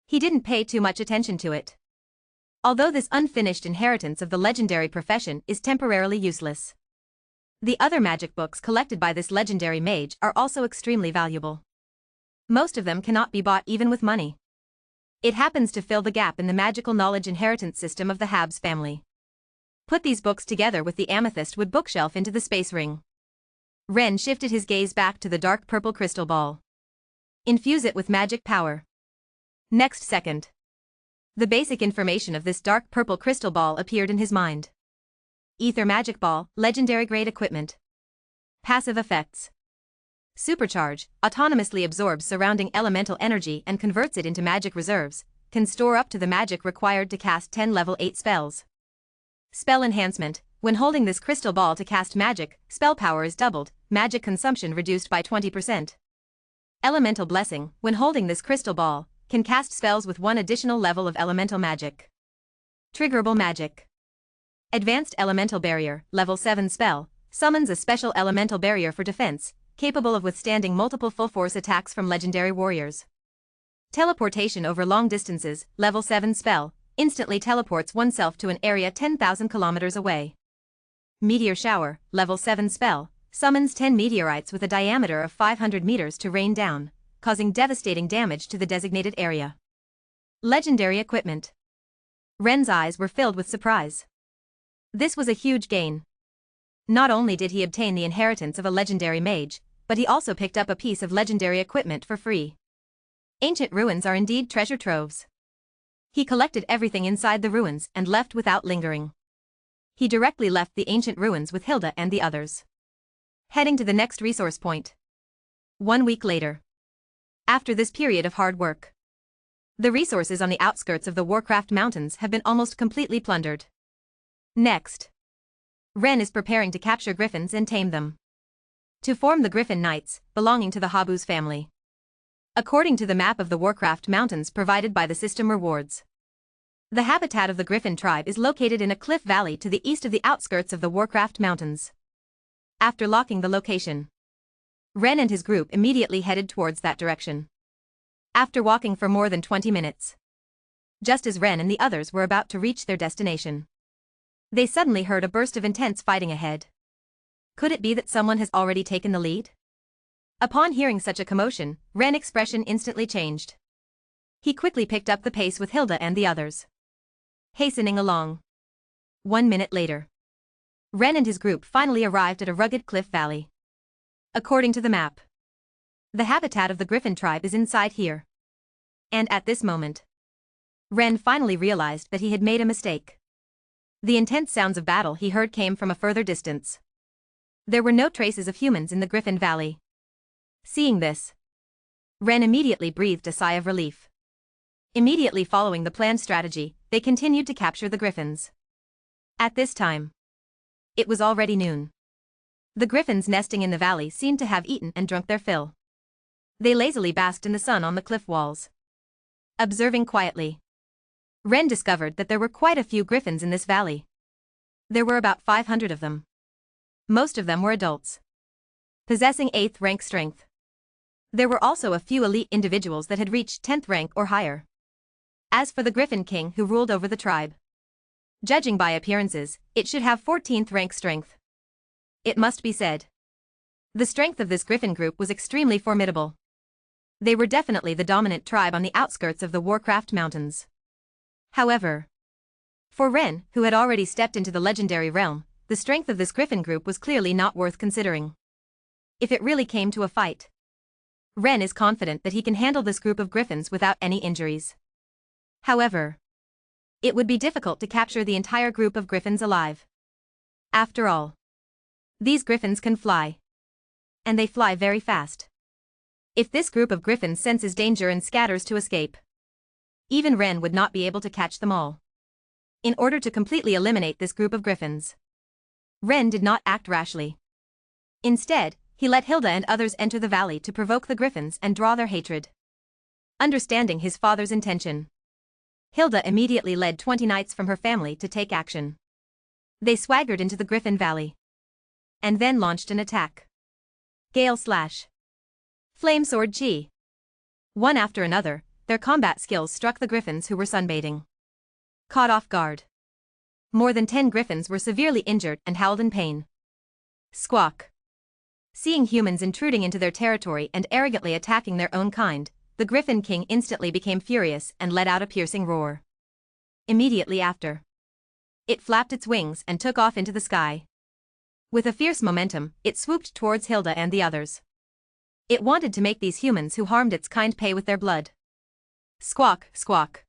he didn't pay too much attention to it. Although this unfinished inheritance of the legendary profession is temporarily useless, the other magic books collected by this legendary mage are also extremely valuable. Most of them cannot be bought even with money. It happens to fill the gap in the magical knowledge inheritance system of the Habs family. Put these books together with the amethyst wood bookshelf into the space ring. Ren shifted his gaze back to the dark purple crystal ball. Infuse it with magic power. Next second, the basic information of this dark purple crystal ball appeared in his mind. Ether magic ball, legendary grade equipment. Passive effects. Supercharge, autonomously absorbs surrounding elemental energy and converts it into magic reserves, can store up to the magic required to cast 10 level 8 spells. Spell enhancement, when holding this crystal ball to cast magic, spell power is doubled, magic consumption reduced by 20%. Elemental blessing, when holding this crystal ball, can cast spells with 1 additional level of elemental magic. Triggerable magic. Advanced elemental barrier, level 7 spell, summons a special elemental barrier for defense, capable of withstanding multiple full-force attacks from legendary warriors. Teleportation over long distances, level 7 spell, instantly teleports oneself to an area 10,000 kilometers away. Meteor shower, level 7 spell, summons 10 meteorites with a diameter of 500 meters to rain down, causing devastating damage to the designated area. Legendary equipment. Ren's eyes were filled with surprise. This was a huge gain. Not only did he obtain the inheritance of a legendary mage, but he also picked up a piece of legendary equipment for free. Ancient ruins are indeed treasure troves. He collected everything inside the ruins and left without lingering. He directly left the ancient ruins with Hilda and the others, heading to the next resource point. 1 week later. After this period of hard work, the resources on the outskirts of the Warcraft Mountains have been almost completely plundered. Next, Ren is preparing to capture griffins and tame them, to form the Griffin Knights, belonging to the Habuz family. According to the map of the Warcraft Mountains provided by the system rewards, the habitat of the Griffin tribe is located in a cliff valley to the east of the outskirts of the Warcraft Mountains. After locking the location, Ren and his group immediately headed towards that direction. After walking for more than 20 minutes, just as Ren and the others were about to reach their destination, they suddenly heard a burst of intense fighting ahead. Could it be that someone has already taken the lead? Upon hearing such a commotion, Ren's expression instantly changed. He quickly picked up the pace with Hilda and the others, hastening along. 1 minute later, Ren and his group finally arrived at a rugged cliff valley. According to the map, the habitat of the Griffin tribe is inside here. And at this moment, Ren finally realized that he had made a mistake. The intense sounds of battle he heard came from a further distance. There were no traces of humans in the Griffin Valley. Seeing this, Ren immediately breathed a sigh of relief. Immediately following the planned strategy, they continued to capture the griffins. At this time, it was already noon. The griffins nesting in the valley seemed to have eaten and drunk their fill. They lazily basked in the sun on the cliff walls. Observing quietly, Ren discovered that there were quite a few griffins in this valley. There were about 500 of them. Most of them were adults, possessing 8th rank strength. There were also a few elite individuals that had reached 10th rank or higher. As for the Griffin King who ruled over the tribe, judging by appearances, it should have 14th rank strength. It must be said, the strength of this Griffin group was extremely formidable. They were definitely the dominant tribe on the outskirts of the Warcraft Mountains. However, for Ren, who had already stepped into the legendary realm, the strength of this Griffin group was clearly not worth considering. If it really came to a fight, Ren is confident that he can handle this group of griffins without any injuries. However, it would be difficult to capture the entire group of griffins alive. After all, these griffins can fly. And they fly very fast. If this group of griffins senses danger and scatters to escape, even Ren would not be able to catch them all. In order to completely eliminate this group of griffins, Ren did not act rashly. Instead, he let Hilda and others enter the valley to provoke the griffins and draw their hatred. Understanding his father's intention, Hilda immediately led 20 knights from her family to take action. They swaggered into the Griffin Valley and then launched an attack. Gale Slash. Flame Sword Chi. One after another, their combat skills struck the griffins who were sunbathing. Caught off guard, more than 10 griffins were severely injured and howled in pain. Squawk. Seeing humans intruding into their territory and arrogantly attacking their own kind, the Griffin King instantly became furious and let out a piercing roar. Immediately after, it flapped its wings and took off into the sky. With a fierce momentum, it swooped towards Hilda and the others. It wanted to make these humans who harmed its kind pay with their blood. Squawk, squawk.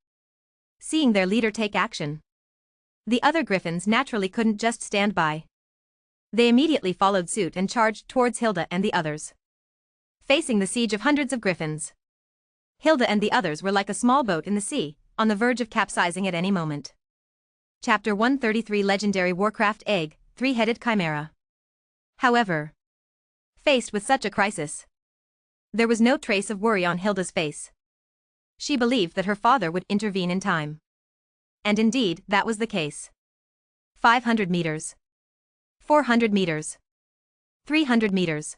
Seeing their leader take action, the other griffins naturally couldn't just stand by. They immediately followed suit and charged towards Hilda and the others. Facing the siege of hundreds of griffins, Hilda and the others were like a small boat in the sea, on the verge of capsizing at any moment. Chapter 133 Legendary Warcraft Egg, Three-Headed Chimera. However, faced with such a crisis, there was no trace of worry on Hilda's face. She believed that her father would intervene in time. And indeed, that was the case. 500 meters. 400 meters. 300 meters.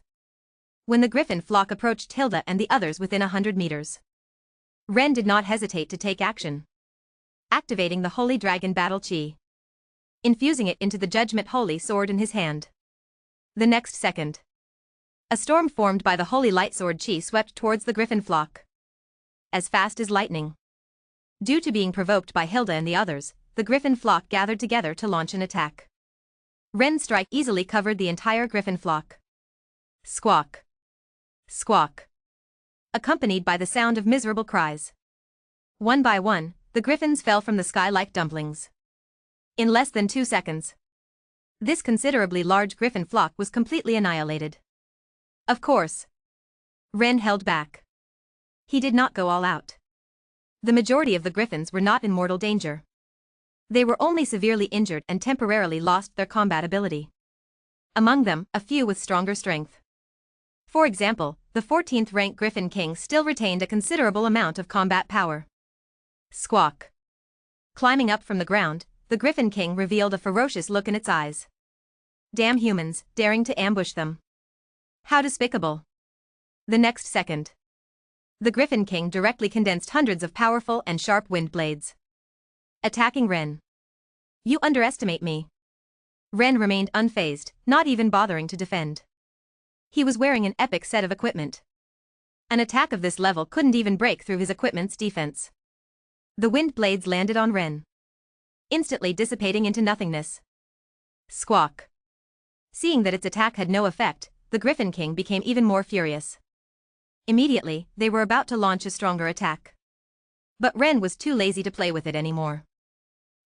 When the griffin flock approached Hilda and the others within 100 meters, Ren did not hesitate to take action. Activating the Holy Dragon Battle Chi. Infusing it into the Judgment Holy Sword in his hand. The next second, a storm formed by the Holy Light Sword Chi swept towards the griffin flock. As fast as lightning. Due to being provoked by Hilda and the others, the griffin flock gathered together to launch an attack. Ren's strike easily covered the entire griffin flock. Squawk. Squawk. Accompanied by the sound of miserable cries. One by one, the griffins fell from the sky like dumplings. In less than 2 seconds, this considerably large griffin flock was completely annihilated. Of course, Ren held back. He did not go all out. The majority of the griffins were not in mortal danger. They were only severely injured and temporarily lost their combat ability. Among them, a few with stronger strength. For example, the 14th rank Griffin King still retained a considerable amount of combat power. Squawk. Climbing up from the ground, the Griffin King revealed a ferocious look in its eyes. Damn humans, daring to ambush them. How despicable. The next second, the Griffin King directly condensed hundreds of powerful and sharp wind blades. Attacking Ren. You underestimate me. Ren remained unfazed, not even bothering to defend. He was wearing an epic set of equipment. An attack of this level couldn't even break through his equipment's defense. The wind blades landed on Ren, instantly dissipating into nothingness. Squawk. Seeing that its attack had no effect, the Griffin King became even more furious. Immediately, they were about to launch a stronger attack. But Ren was too lazy to play with it anymore.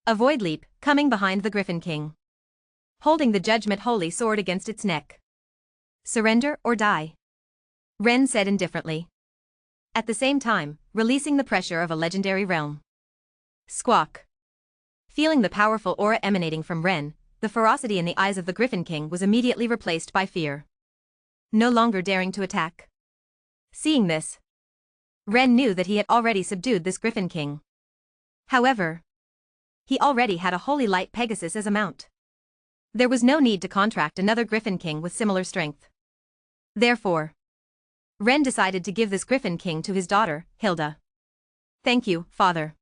A void leap, coming behind the Griffin King, holding the Judgment Holy Sword against its neck. Surrender or die, Ren said indifferently. At the same time, releasing the pressure of a legendary realm. Squawk. Feeling the powerful aura emanating from Ren, the ferocity in the eyes of the Griffin King was immediately replaced by fear. No longer daring to attack. Seeing this, Ren knew that he had already subdued this Griffin King. However, he already had a Holy Light Pegasus as a mount. There was no need to contract another Griffin King with similar strength. Therefore, Ren decided to give this Griffin King to his daughter, Hilda. Thank you, father.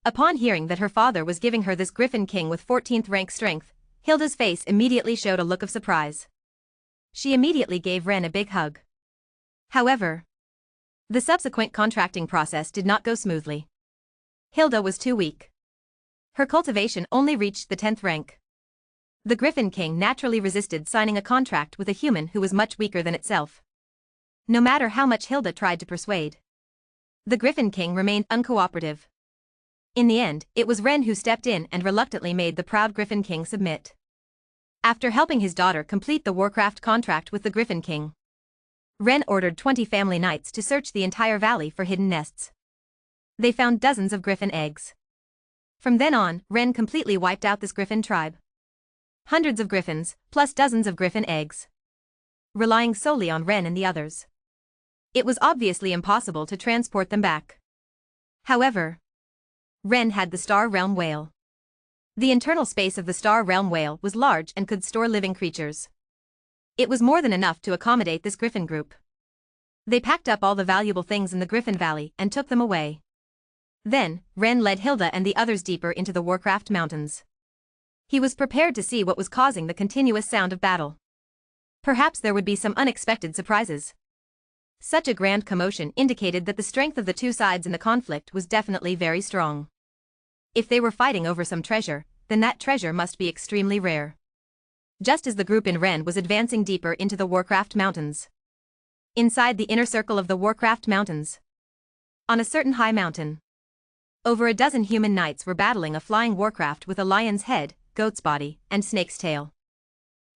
Upon hearing that her father was giving her this Griffin King with 14th rank strength, Hilda's face immediately showed a look of surprise. She immediately gave Ren a big hug. However, the subsequent contracting process did not go smoothly. Hilda was too weak. Her cultivation only reached the 10th rank. The Griffin King naturally resisted signing a contract with a human who was much weaker than itself. No matter how much Hilda tried to persuade, the Griffin King remained uncooperative. In the end, it was Ren who stepped in and reluctantly made the proud Griffin King submit. After helping his daughter complete the Warcraft contract with the Griffin King, Ren ordered 20 family knights to search the entire valley for hidden nests. They found dozens of griffin eggs. From then on, Ren completely wiped out this griffin tribe. Hundreds of griffins, plus dozens of griffin eggs. Relying solely on Ren and the others, it was obviously impossible to transport them back. However, Ren had the Star Realm Whale. The internal space of the Star Realm Whale was large and could store living creatures. It was more than enough to accommodate this griffin group. They packed up all the valuable things in the Griffin Valley and took them away. Then, Ren led Hilda and the others deeper into the Warcraft Mountains. He was prepared to see what was causing the continuous sound of battle. Perhaps there would be some unexpected surprises. Such a grand commotion indicated that the strength of the two sides in the conflict was definitely very strong. If they were fighting over some treasure, then that treasure must be extremely rare. Just as the group in Ren was advancing deeper into the Warcraft Mountains. Inside the inner circle of the Warcraft Mountains. On a certain high mountain. Over a dozen human knights were battling a flying warcraft with a lion's head, goat's body, and snake's tail.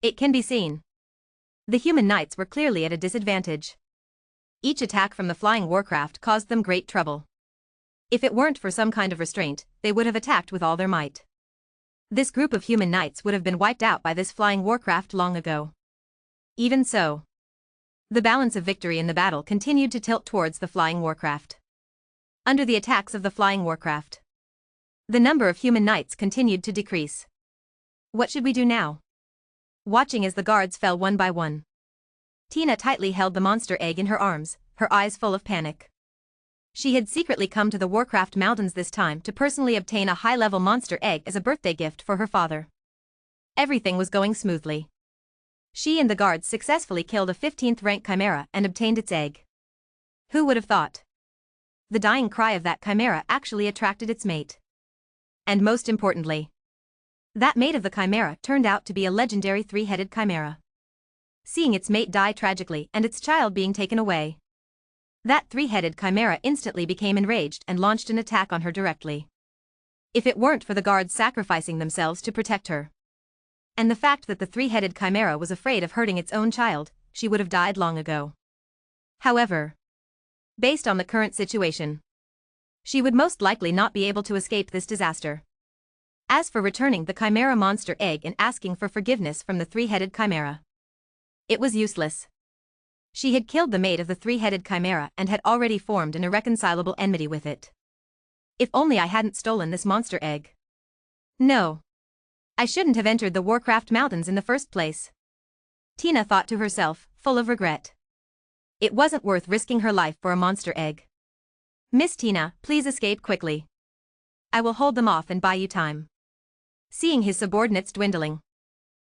It can be seen. The human knights were clearly at a disadvantage. Each attack from the flying warcraft caused them great trouble. If it weren't for some kind of restraint, they would have attacked with all their might. This group of human knights would have been wiped out by this flying warcraft long ago. Even so, the balance of victory in the battle continued to tilt towards the flying warcraft. Under the attacks of the flying warcraft, the number of human knights continued to decrease. What should we do now? Watching as the guards fell one by one, Tina tightly held the monster egg in her arms, her eyes full of panic. She had secretly come to the Warcraft Mountains this time to personally obtain a high-level monster egg as a birthday gift for her father. Everything was going smoothly. She and the guards successfully killed a 15th rank chimera and obtained its egg. Who would have thought? The dying cry of that chimera actually attracted its mate. And most importantly, that mate of the chimera turned out to be a legendary three-headed chimera. Seeing its mate die tragically and its child being taken away, that three-headed chimera instantly became enraged and launched an attack on her directly. If it weren't for the guards sacrificing themselves to protect her, and the fact that the three-headed chimera was afraid of hurting its own child, she would have died long ago. However, based on the current situation, she would most likely not be able to escape this disaster. As for returning the chimera monster egg and asking for forgiveness from the three-headed chimera, it was useless. She had killed the mate of the three-headed chimera and had already formed an irreconcilable enmity with it. If only I hadn't stolen this monster egg. No. I shouldn't have entered the Warcraft Mountains in the first place. Tina thought to herself, full of regret. It wasn't worth risking her life for a monster egg. Miss Tina, please escape quickly. I will hold them off and buy you time. Seeing his subordinates dwindling,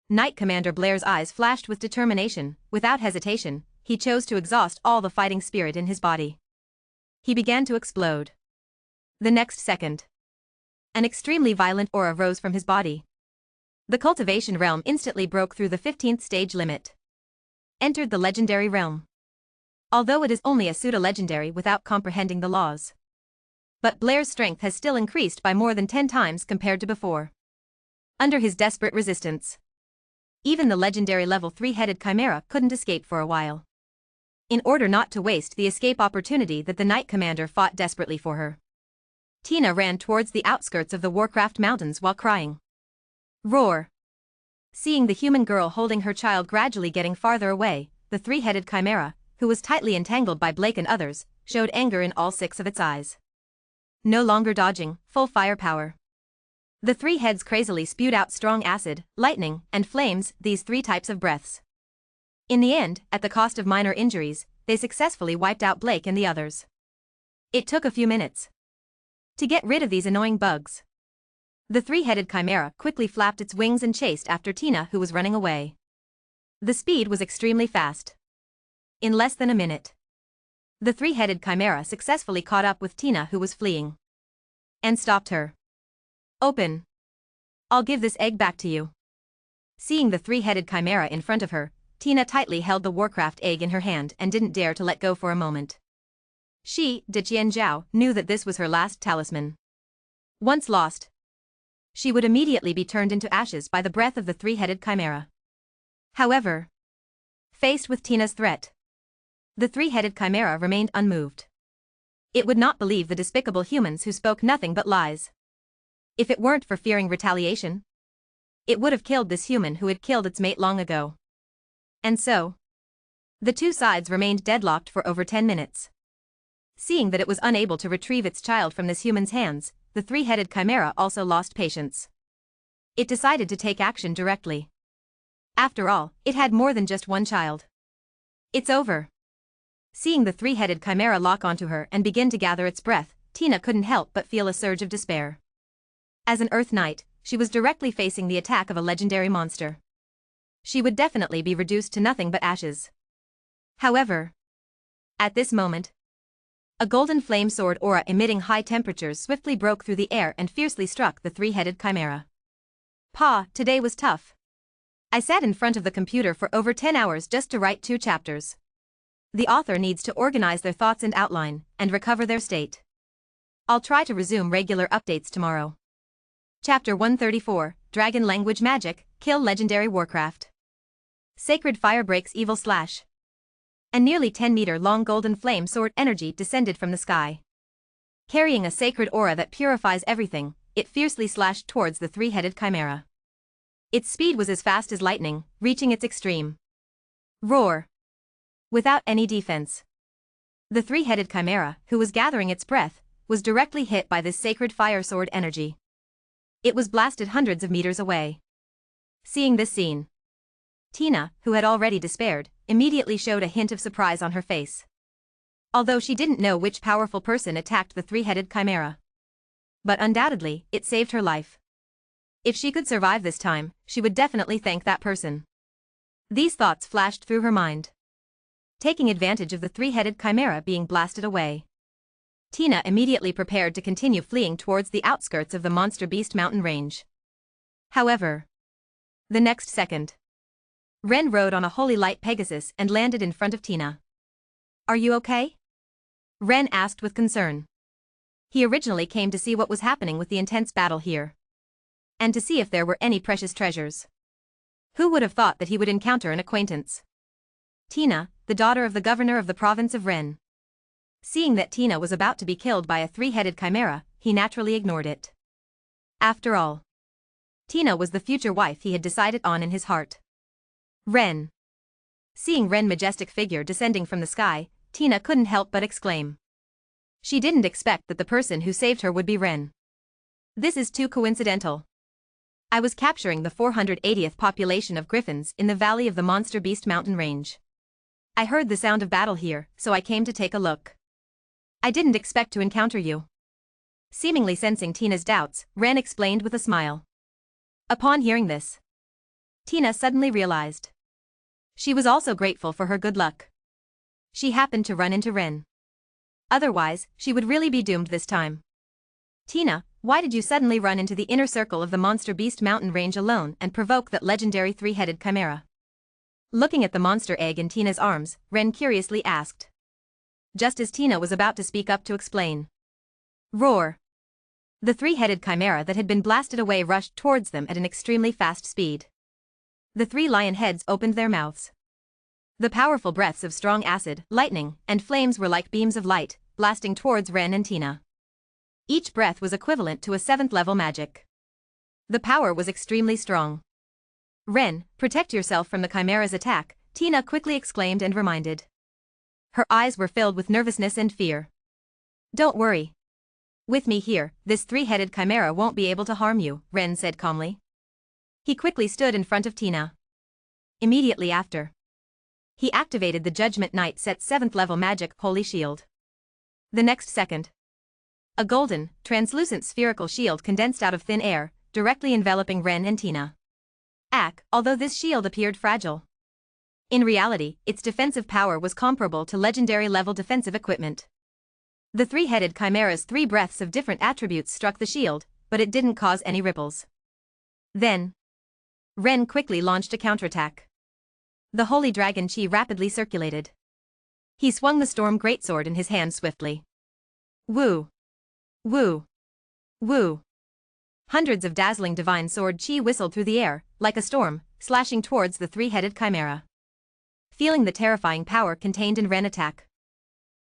Knight Commander Blair's eyes flashed with determination. Without hesitation, he chose to exhaust all the fighting spirit in his body. He began to explode. The next second, an extremely violent aura rose from his body. The cultivation realm instantly broke through the 15th stage limit. Entered the legendary realm. Although it is only a pseudo-legendary without comprehending the laws. But Blair's strength has still increased by more than 10 times compared to before. Under his desperate resistance, even the legendary level 3-headed chimera couldn't escape for a while. In order not to waste the escape opportunity that the Knight Commander fought desperately for her, Tina ran towards the outskirts of the Warcraft Mountains while crying. Roar! Seeing the human girl holding her child gradually getting farther away, the 3-headed chimera, who was tightly entangled by Blake and others, showed anger in all 6 of its eyes. No longer dodging, full firepower. The 3 heads crazily spewed out strong acid, lightning, and flames, these 3 types of breaths. In the end, at the cost of minor injuries, they successfully wiped out Blake and the others. It took a few minutes to get rid of these annoying bugs. The 3-headed chimera quickly flapped its wings and chased after Tina, who was running away. The speed was extremely fast. In less than a minute, the 3-headed chimera successfully caught up with Tina, who was fleeing, and stopped her. Open. I'll give this egg back to you. Seeing the 3-headed chimera in front of her, Tina tightly held the Warcraft egg in her hand and didn't dare to let go for a moment. She, Diqian Zhao, knew that this was her last talisman. Once lost, she would immediately be turned into ashes by the breath of the 3-headed chimera. However, faced with Tina's threat, the 3-headed chimera remained unmoved. It would not believe the despicable humans who spoke nothing but lies. If it weren't for fearing retaliation, it would have killed this human who had killed its mate long ago. And so, the 2 sides remained deadlocked for over 10 minutes. Seeing that it was unable to retrieve its child from this human's hands, the 3-headed chimera also lost patience. It decided to take action directly. After all, it had more than just one child. It's over. Seeing the 3-headed chimera lock onto her and begin to gather its breath, Tina couldn't help but feel a surge of despair. As an Earth Knight, she was directly facing the attack of a legendary monster. She would definitely be reduced to nothing but ashes. However, at this moment, a golden flame sword aura emitting high temperatures swiftly broke through the air and fiercely struck the 3-headed chimera. Pa, today was tough. I sat in front of the computer for over 10 hours just to write 2 chapters. The author needs to organize their thoughts and outline, and recover their state. I'll try to resume regular updates tomorrow. Chapter 134, Dragon Language Magic, Kill Legendary Warcraft. Sacred fire breaks evil slash. A nearly 10-meter-long golden flame sword energy descended from the sky. Carrying a sacred aura that purifies everything, it fiercely slashed towards the three-headed chimera. Its speed was as fast as lightning, reaching its extreme. Roar. Without any defense. The three-headed chimera, who was gathering its breath, was directly hit by this sacred fire sword energy. It was blasted hundreds of meters away. Seeing this scene, Tina, who had already despaired, immediately showed a hint of surprise on her face. Although she didn't know which powerful person attacked the three-headed chimera. But undoubtedly, it saved her life. If she could survive this time, she would definitely thank that person. These thoughts flashed through her mind. Taking advantage of the three-headed chimera being blasted away, Tina immediately prepared to continue fleeing towards the outskirts of the Monster Beast mountain range. However, the next second, Ren rode on a holy light Pegasus and landed in front of Tina. "Are you okay?" Ren asked with concern. He originally came to see what was happening with the intense battle here, and to see if there were any precious treasures. Who would have thought that he would encounter an acquaintance? Tina, the daughter of the governor of the province of Ren. Seeing that Tina was about to be killed by a three-headed chimera, he naturally ignored it. After all, Tina was the future wife he had decided on in his heart. Ren. Seeing Ren's majestic figure descending from the sky, Tina couldn't help but exclaim. She didn't expect that the person who saved her would be Ren. This is too coincidental. I was capturing the 480th population of griffins in the valley of the Monster Beast mountain range. I heard the sound of battle here, so I came to take a look. I didn't expect to encounter you. Seemingly sensing Tina's doubts, Ren explained with a smile. Upon hearing this, Tina suddenly realized. She was also grateful for her good luck. She happened to run into Ren. Otherwise, she would really be doomed this time. Tina, why did you suddenly run into the inner circle of the Monster Beast mountain range alone and provoke that legendary three-headed chimera? Looking at the monster egg in Tina's arms, Ren curiously asked. Just as Tina was about to speak up to explain. Roar. The three-headed chimera that had been blasted away rushed towards them at an extremely fast speed. The 3 lion heads opened their mouths. The powerful breaths of strong acid, lightning, and flames were like beams of light, blasting towards Ren and Tina. Each breath was equivalent to a 7th level magic. The power was extremely strong. Ren, protect yourself from the chimera's attack, Tina quickly exclaimed and reminded. Her eyes were filled with nervousness and fear. Don't worry. With me here, this three-headed chimera won't be able to harm you, Ren said calmly. He quickly stood in front of Tina. Immediately after, he activated the Judgment Knight set 7th level magic Holy Shield. The next second, a golden, translucent spherical shield condensed out of thin air, directly enveloping Ren and Tina. Although this shield appeared fragile, in reality, its defensive power was comparable to legendary-level defensive equipment. The three-headed chimera's 3 breaths of different attributes struck the shield, but it didn't cause any ripples. Then, Ren quickly launched a counterattack. The Holy Dragon Chi rapidly circulated. He swung the Storm Greatsword in his hand swiftly. Woo! Woo! Woo! Hundreds of dazzling divine sword chi whistled through the air, like a storm, slashing towards the three-headed chimera. Feeling the terrifying power contained in Ren attack,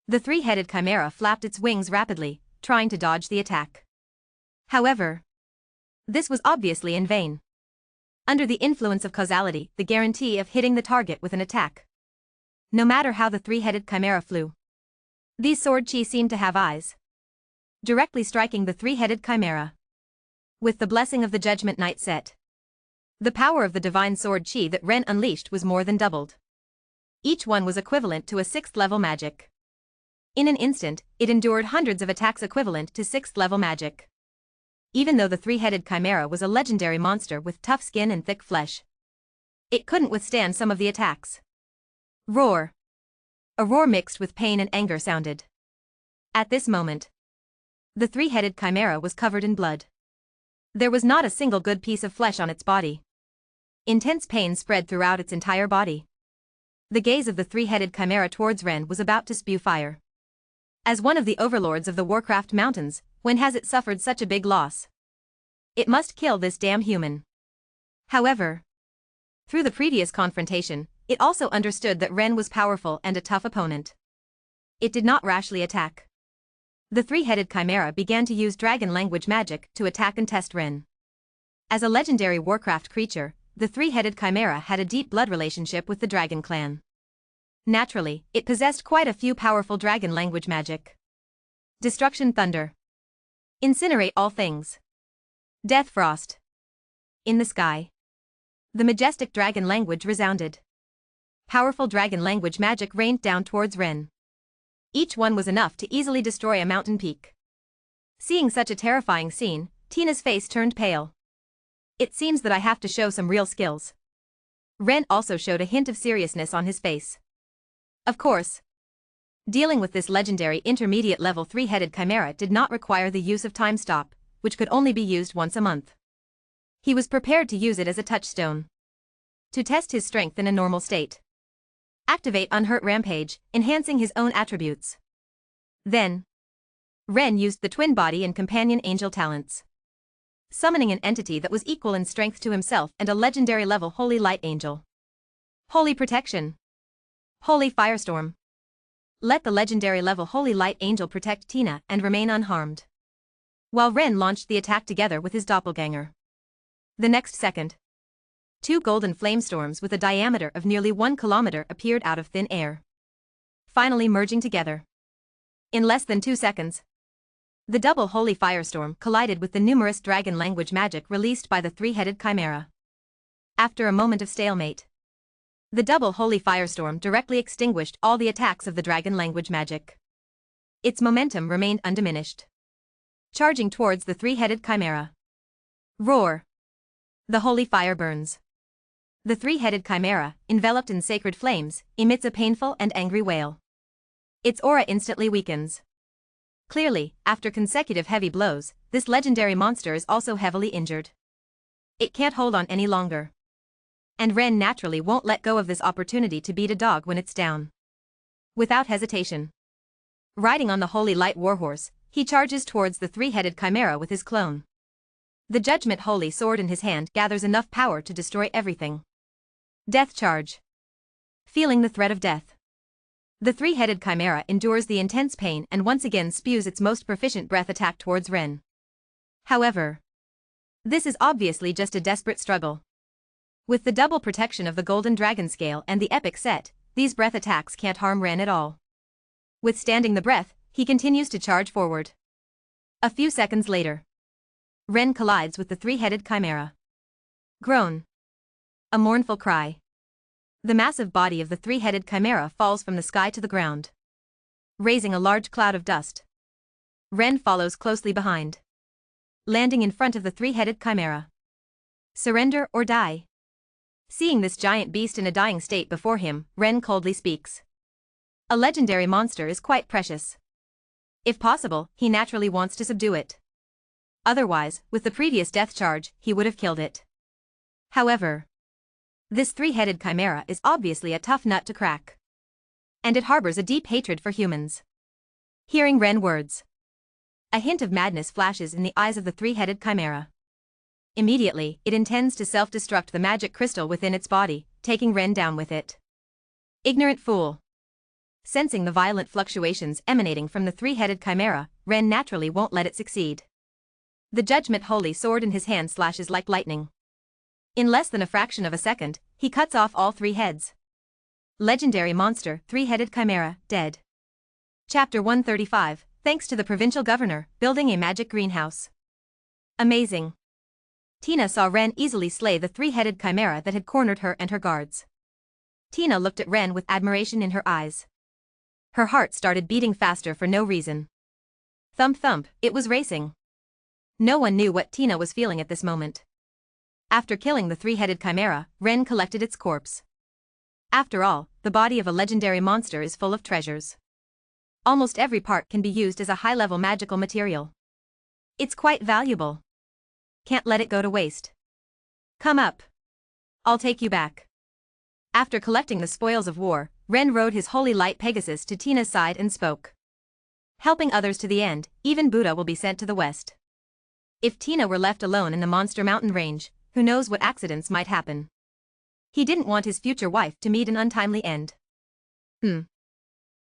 the three-headed chimera flapped its wings rapidly, trying to dodge the attack. However, this was obviously in vain. Under the influence of causality, the guarantee of hitting the target with an attack. No matter how the three-headed chimera flew, these sword chi seemed to have eyes, directly striking the three-headed chimera. With the blessing of the Judgment Knight set, the power of the divine sword chi that Ren unleashed was more than doubled. Each one was equivalent to a 6th level magic. In an instant, it endured hundreds of attacks equivalent to 6th level magic. Even though the three-headed chimera was a legendary monster with tough skin and thick flesh, it couldn't withstand some of the attacks. Roar! A roar mixed with pain and anger sounded. At this moment, the three-headed chimera was covered in blood. There was not a single good piece of flesh on its body. Intense pain spread throughout its entire body. The gaze of the three-headed chimera towards Ren was about to spew fire. As one of the overlords of the Warcraft Mountains, when has it suffered such a big loss? It must kill this damn human. However, through the previous confrontation, it also understood that Ren was powerful and a tough opponent. It did not rashly attack. The three-headed chimera began to use dragon language magic to attack and test Ren. As a legendary Warcraft creature, the three-headed chimera had a deep blood relationship with the dragon clan. Naturally, it possessed quite a few powerful dragon language magic. Destruction thunder. Incinerate all things. Death frost. In the sky. The majestic dragon language resounded. Powerful dragon language magic rained down towards Ren. Each one was enough to easily destroy a mountain peak. Seeing such a terrifying scene, Tina's face turned pale. It seems that I have to show some real skills. Ren also showed a hint of seriousness on his face. Of course. Dealing with this legendary intermediate level three-headed chimera did not require the use of time stop, which could only be used once a month. He was prepared to use it as a touchstone. To test his strength in a normal state. Activate Unhurt Rampage, enhancing his own attributes. Then, Ren used the twin body and companion angel talents. Summoning an entity that was equal in strength to himself and a legendary level Holy Light Angel. Holy Protection. Holy Firestorm. Let the legendary level Holy Light Angel protect Tina and remain unharmed. While Ren launched the attack together with his doppelganger. The next second, two golden flame storms with a diameter of nearly 1 kilometer appeared out of thin air. Finally merging together. In less than 2 seconds, the double Holy Firestorm collided with the numerous dragon language magic released by the three-headed chimera. After a moment of stalemate, the double Holy Firestorm directly extinguished all the attacks of the dragon language magic. Its momentum remained undiminished. Charging towards the three-headed chimera. Roar. The holy fire burns. The three-headed chimera, enveloped in sacred flames, emits a painful and angry wail. Its aura instantly weakens. Clearly, after consecutive heavy blows, this legendary monster is also heavily injured. It can't hold on any longer. And Ren naturally won't let go of this opportunity to beat a dog when it's down. Without hesitation, riding on the Holy Light Warhorse, he charges towards the three-headed chimera with his clone. The Judgment Holy Sword in his hand gathers enough power to destroy everything. Death charge. Feeling the threat of death, the three-headed chimera endures the intense pain and once again spews its most proficient breath attack towards Ren. However, this is obviously just a desperate struggle. With the double protection of the Golden Dragon Scale and the Epic Set, these breath attacks can't harm Ren at all. Withstanding the breath, he continues to charge forward. A few seconds later, Ren collides with the three-headed chimera. Groan. A mournful cry. The massive body of the three-headed chimera falls from the sky to the ground, raising a large cloud of dust. Ren follows closely behind, landing in front of the three-headed chimera. Surrender or die. Seeing this giant beast in a dying state before him, Ren coldly speaks. A legendary monster is quite precious. If possible, he naturally wants to subdue it. Otherwise, with the previous death charge, he would have killed it. However, this three-headed chimera is obviously a tough nut to crack. And it harbors a deep hatred for humans. Hearing Ren words, a hint of madness flashes in the eyes of the three-headed chimera. Immediately, it intends to self-destruct the magic crystal within its body, taking Ren down with it. Ignorant fool. Sensing the violent fluctuations emanating from the three-headed chimera, Ren naturally won't let it succeed. The Judgment Holy Sword in his hand slashes like lightning. In less than a fraction of a second, he cuts off all three heads. Legendary monster, three-headed chimera, dead. Chapter 135, thanks to the provincial governor, building a magic greenhouse. Amazing. Tina saw Ren easily slay the three-headed chimera that had cornered her and her guards. Tina looked at Ren with admiration in her eyes. Her heart started beating faster for no reason. Thump thump, it was racing. No one knew what Tina was feeling at this moment. After killing the three-headed chimera, Ren collected its corpse. After all, the body of a legendary monster is full of treasures. Almost every part can be used as a high-level magical material. It's quite valuable. Can't let it go to waste. Come up. I'll take you back. After collecting the spoils of war, Ren rode his holy light Pegasus to Tina's side and spoke. Helping others to the end, even Buddha will be sent to the west. If Tina were left alone in the monster mountain range, who knows what accidents might happen. He didn't want his future wife to meet an untimely end.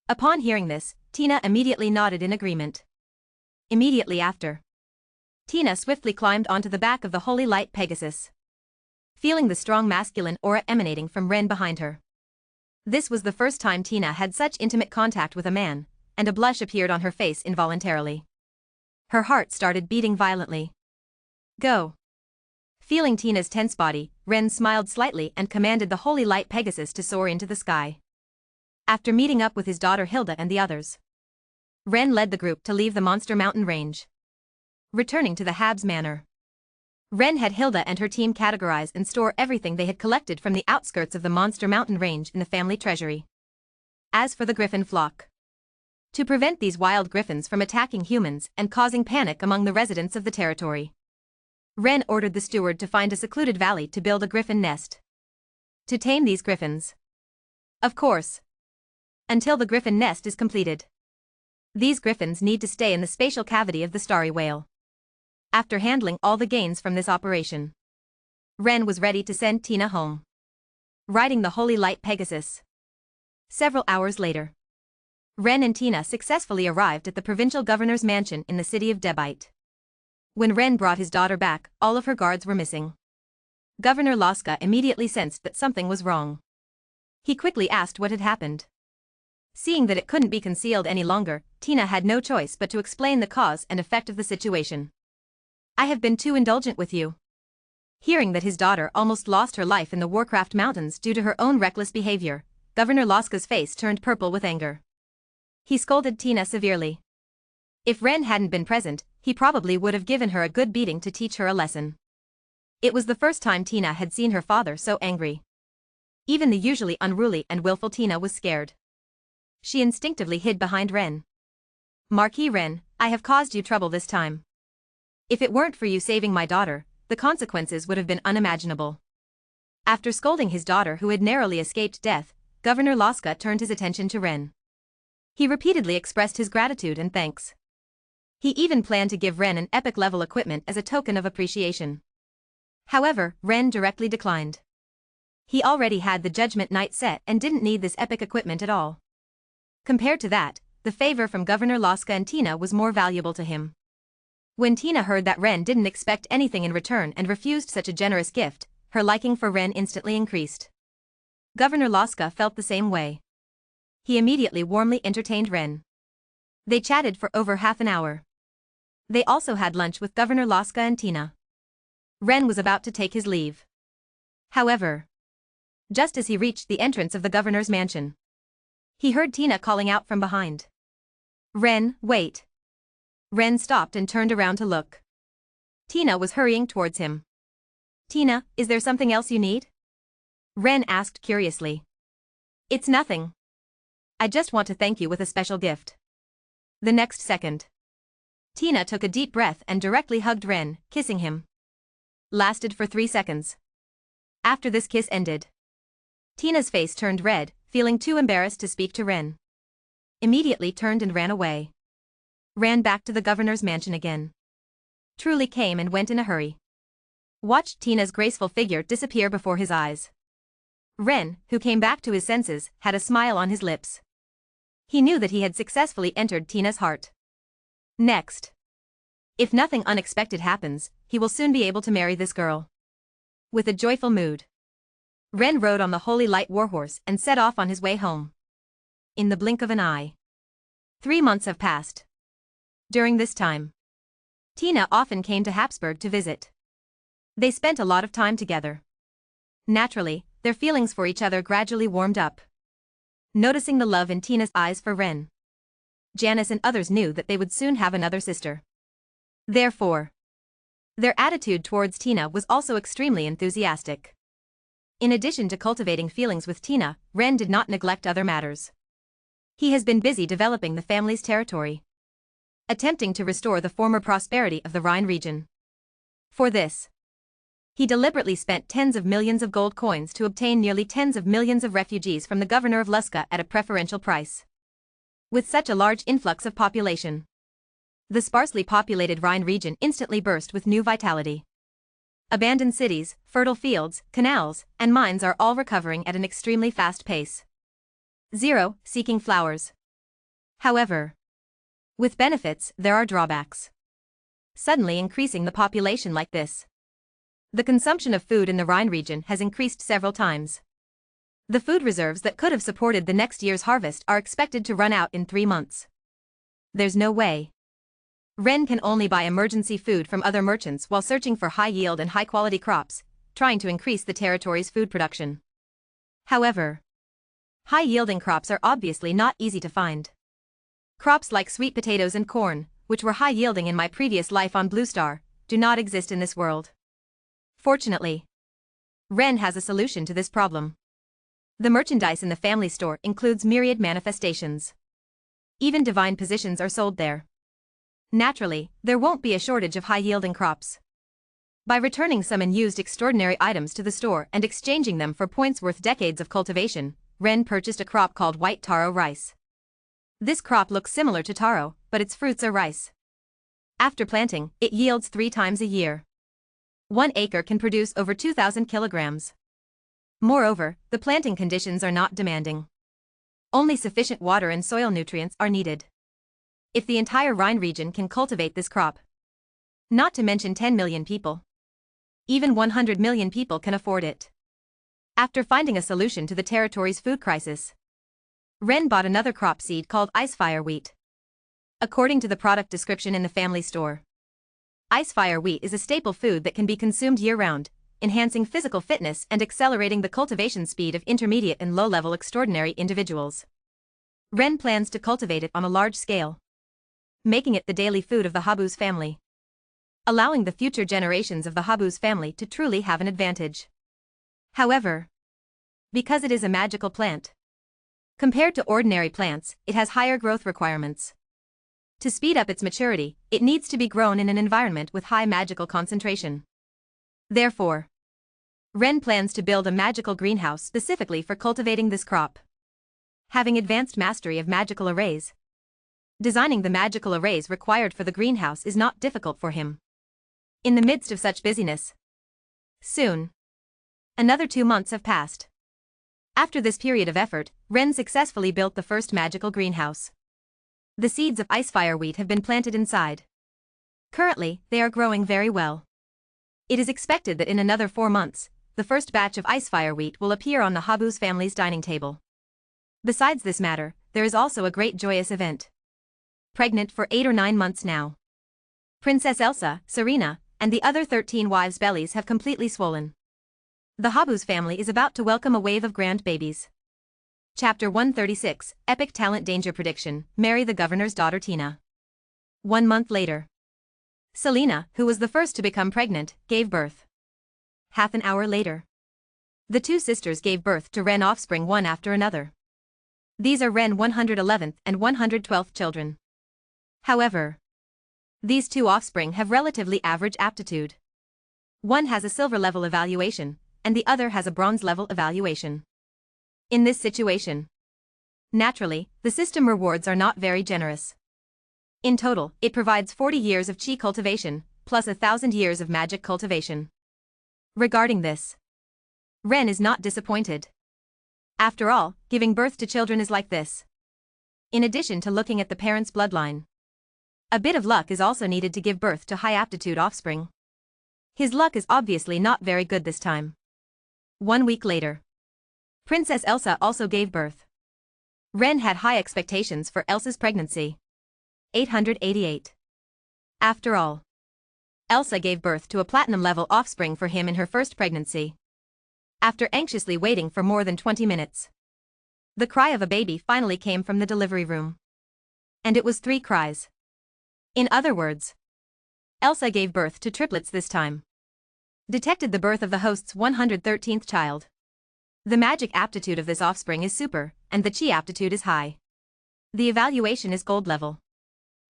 Upon hearing this, Tina immediately nodded in agreement. Immediately after, Tina swiftly climbed onto the back of the holy light Pegasus, feeling the strong masculine aura emanating from Ren behind her. This was the first time Tina had such intimate contact with a man, and a blush appeared on her face involuntarily. Her heart started beating violently. Go. Feeling Tina's tense body, Ren smiled slightly and commanded the holy light Pegasus to soar into the sky. After meeting up with his daughter Hilda and the others, Ren led the group to leave the monster mountain range. Returning to the Habs Manor, Ren had Hilda and her team categorize and store everything they had collected from the outskirts of the monster mountain range in the family treasury. As for the griffin flock, to prevent these wild griffins from attacking humans and causing panic among the residents of the territory, Ren ordered the steward to find a secluded valley to build a griffin nest. To tame these griffins, of course, until the griffin nest is completed. These griffins need to stay in the spatial cavity of the starry whale. After handling all the gains from this operation, Ren was ready to send Tina home, riding the holy light Pegasus. Several hours later, Ren and Tina successfully arrived at the provincial governor's mansion in the city of Debite. When Ren brought his daughter back, all of her guards were missing. Governor Laska immediately sensed that something was wrong. He quickly asked what had happened. Seeing that it couldn't be concealed any longer, Tina had no choice but to explain the cause and effect of the situation. I have been too indulgent with you. Hearing that his daughter almost lost her life in the Warcraft Mountains due to her own reckless behavior, Governor Laska's face turned purple with anger. He scolded Tina severely. If Ren hadn't been present, he probably would have given her a good beating to teach her a lesson. It was the first time Tina had seen her father so angry. Even the usually unruly and willful Tina was scared. She instinctively hid behind Ren. Marquis Ren, I have caused you trouble this time. If it weren't for you saving my daughter, the consequences would have been unimaginable. After scolding his daughter who had narrowly escaped death, Governor Laska turned his attention to Ren. He repeatedly expressed his gratitude and thanks. He even planned to give Ren an epic-level equipment as a token of appreciation. However, Ren directly declined. He already had the Judgment Knight set and didn't need this epic equipment at all. Compared to that, the favor from Governor Laska and Tina was more valuable to him. When Tina heard that Ren didn't expect anything in return and refused such a generous gift, her liking for Ren instantly increased. Governor Laska felt the same way. He immediately warmly entertained Ren. They chatted for over half an hour. They also had lunch with Governor Laska and Tina. Ren was about to take his leave. However, just as he reached the entrance of the governor's mansion, he heard Tina calling out from behind. Ren, wait. Ren stopped and turned around to look. Tina was hurrying towards him. Tina, is there something else you need? Ren asked curiously. It's nothing. I just want to thank you with a special gift. The next second, Tina took a deep breath and directly hugged Ren, kissing him. Lasted for 3 seconds. After this kiss ended, Tina's face turned red, feeling too embarrassed to speak to Ren. Immediately turned and ran away. Ran back to the governor's mansion again. Truly came and went in a hurry. Watched Tina's graceful figure disappear before his eyes. Ren, who came back to his senses, had a smile on his lips. He knew that he had successfully entered Tina's heart. Next, if nothing unexpected happens, he will soon be able to marry this girl. With a joyful mood, Ren rode on the holy light warhorse and set off on his way home. In the blink of an eye, 3 months have passed. During this time, Tina often came to Habsburg to visit. They spent a lot of time together. Naturally, their feelings for each other gradually warmed up. Noticing the love in Tina's eyes for Ren, Janice and others knew that they would soon have another sister. Therefore, their attitude towards Tina was also extremely enthusiastic. In addition to cultivating feelings with Tina, Ren did not neglect other matters. He has been busy developing the family's territory, attempting to restore the former prosperity of the Rhine region. For this, he deliberately spent tens of millions of gold coins to obtain nearly tens of millions of refugees from the governor of Luska at a preferential price. With such a large influx of population, the sparsely populated Rhine region instantly burst with new vitality. Abandoned cities, fertile fields, canals, and mines are all recovering at an extremely fast pace. 0. Seeking flowers. However, with benefits, there are drawbacks. Suddenly increasing the population like this, the consumption of food in the Rhine region has increased several times. The food reserves that could have supported the next year's harvest are expected to run out in 3 months. There's no way. Rennes can only buy emergency food from other merchants while searching for high-yield and high-quality crops, trying to increase the territory's food production. However, high-yielding crops are obviously not easy to find. Crops like sweet potatoes and corn, which were high-yielding in my previous life on Blue Star, do not exist in this world. Fortunately, Rennes has a solution to this problem. The merchandise in the family store includes myriad manifestations. Even divine positions are sold there. Naturally, there won't be a shortage of high-yielding crops. By returning some unused extraordinary items to the store and exchanging them for points worth decades of cultivation, Rennes purchased a crop called white taro rice. This crop looks similar to taro, but its fruits are rice. After planting, it yields 3 times a year. 1 acre can produce over 2,000 kilograms. Moreover, the planting conditions are not demanding. Only sufficient water and soil nutrients are needed. If the entire Rhine region can cultivate this crop, not to mention 10 million people, even 100 million people can afford it. After finding a solution to the territory's food crisis, Rennes bought another crop seed called icefire wheat. According to the product description in the family store, icefire wheat is a staple food that can be consumed year-round, enhancing physical fitness and accelerating the cultivation speed of intermediate and low-level extraordinary individuals. Rennes plans to cultivate it on a large scale, making it the daily food of the Habuz family, allowing the future generations of the Habuz family to truly have an advantage. However, because it is a magical plant, compared to ordinary plants, it has higher growth requirements. To speed up its maturity, it needs to be grown in an environment with high magical concentration. Therefore, Rennes plans to build a magical greenhouse specifically for cultivating this crop. Having advanced mastery of magical arrays, designing the magical arrays required for the greenhouse is not difficult for him. In the midst of such busyness, soon, another 2 months have passed. After this period of effort, Rennes successfully built the first magical greenhouse. The seeds of icefire wheat have been planted inside. Currently, they are growing very well. It is expected that in another 4 months, the first batch of icefire wheat will appear on the Habuz family's dining table. Besides this matter, there is also a great joyous event. Pregnant for 8 or 9 months now, Princess Elsa, Serena, and the other 13 wives' bellies have completely swollen. The Habuz family is about to welcome a wave of grand babies. Chapter 136, Epic Talent Danger Prediction, Marry the Governor's Daughter Tina. 1 month later, Selena, who was the first to become pregnant, gave birth. Half an hour later, the 2 sisters gave birth to Rennes offspring one after another. These are Rennes' 111th and 112th children. However, these 2 offspring have relatively average aptitude. One has a silver level evaluation, and the other has a bronze level evaluation. In this situation, naturally, the system rewards are not very generous. In total, it provides 40 years of chi cultivation, plus 1,000 years of magic cultivation. Regarding this, Rennes is not disappointed. After all, giving birth to children is like this. In addition to looking at the parents' bloodline, a bit of luck is also needed to give birth to high-aptitude offspring. His luck is obviously not very good this time. 1 week later, Princess Elsa also gave birth. Rennes had high expectations for Elsa's pregnancy. 888. After all, Elsa gave birth to a platinum-level offspring for him in her first pregnancy. After anxiously waiting for more than 20 minutes, the cry of a baby finally came from the delivery room. And it was 3 cries. In other words, Elsa gave birth to triplets this time. Detected the birth of the host's 113th child. The magic aptitude of this offspring is super, and the chi aptitude is high. The evaluation is gold level.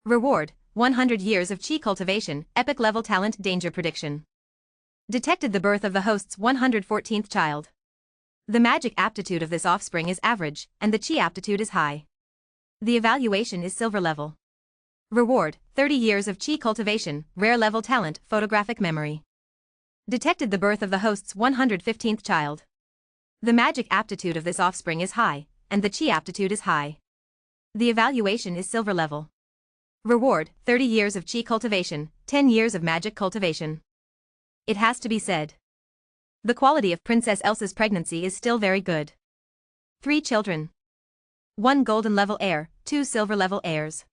Reward, 100 years of chi cultivation, epic level talent danger prediction. Detected the birth of the host's 114th child. The magic aptitude of this offspring is average, and the chi aptitude is high. The evaluation is silver level. Reward, 30 years of chi cultivation, rare level talent, photographic memory. Detected the birth of the host's 115th child. The magic aptitude of this offspring is high, and the chi aptitude is high. The evaluation is silver level. Reward, 30 years of chi cultivation, 10 years of magic cultivation. It has to be said. The quality of Princess Elsa's pregnancy is still very good. 3 children. 1 golden level heir, 2 silver level heirs.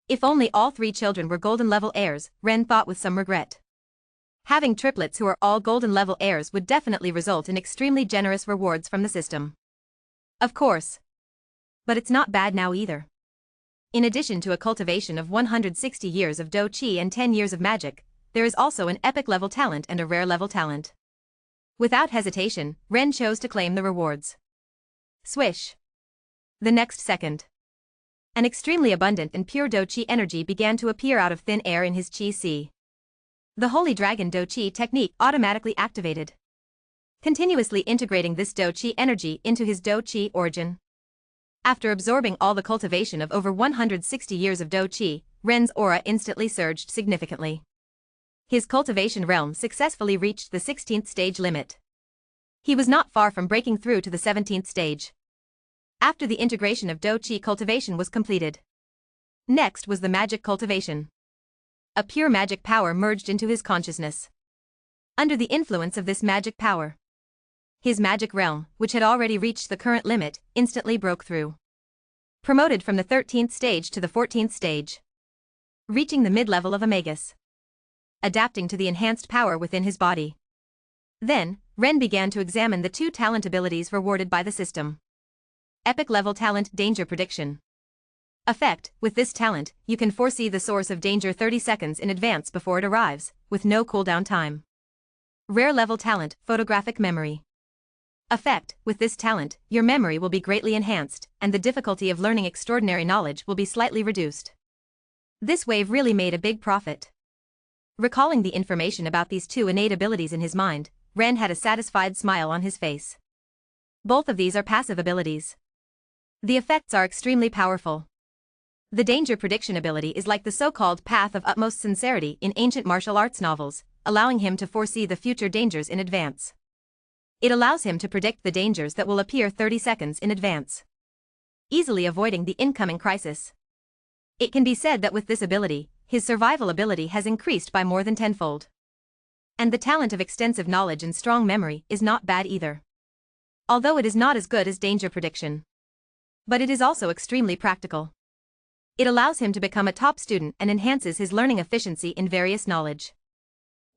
If only all 3 children were golden level heirs, Ren thought with some regret. Having triplets who are all golden level heirs would definitely result in extremely generous rewards from the system. Of course. But it's not bad now either. In addition to a cultivation of 160 years of Do Chi and 10 years of magic, there is also an epic level talent and a rare level talent. Without hesitation, Ren chose to claim the rewards. Swish. The next second. An extremely abundant and pure Do Chi energy began to appear out of thin air in his Chi Sea. The Holy Dragon Do Chi technique automatically activated, continuously integrating this Do Chi energy into his Do Chi origin. After absorbing all the cultivation of over 160 years of Do Chi, Ren's aura instantly surged significantly. His cultivation realm successfully reached the 16th stage limit. He was not far from breaking through to the 17th stage. After the integration of Do Chi cultivation was completed. Next was the magic cultivation. A pure magic power merged into his consciousness. Under the influence of this magic power, his magic realm, which had already reached the current limit, instantly broke through. Promoted from the 13th stage to the 14th stage. Reaching the mid-level of a magus. Adapting to the enhanced power within his body. Then, Ren began to examine the 2 talent abilities rewarded by the system. Epic level talent, danger prediction. Effect, with this talent, you can foresee the source of danger 30 seconds in advance before it arrives, with no cooldown time. Rare level talent, photographic memory. Effect, with this talent, your memory will be greatly enhanced, and the difficulty of learning extraordinary knowledge will be slightly reduced. This wave really made a big profit. Recalling the information about these 2 innate abilities in his mind, Ren had a satisfied smile on his face. Both of these are passive abilities. The effects are extremely powerful. The danger prediction ability is like the so-called path of utmost sincerity in ancient martial arts novels, allowing him to foresee the future dangers in advance. It allows him to predict the dangers that will appear 30 seconds in advance, easily avoiding the incoming crisis. It can be said that with this ability, his survival ability has increased by more than tenfold. And the talent of extensive knowledge and strong memory is not bad either. Although it is not as good as danger prediction. But it is also extremely practical. It allows him to become a top student and enhances his learning efficiency in various knowledge.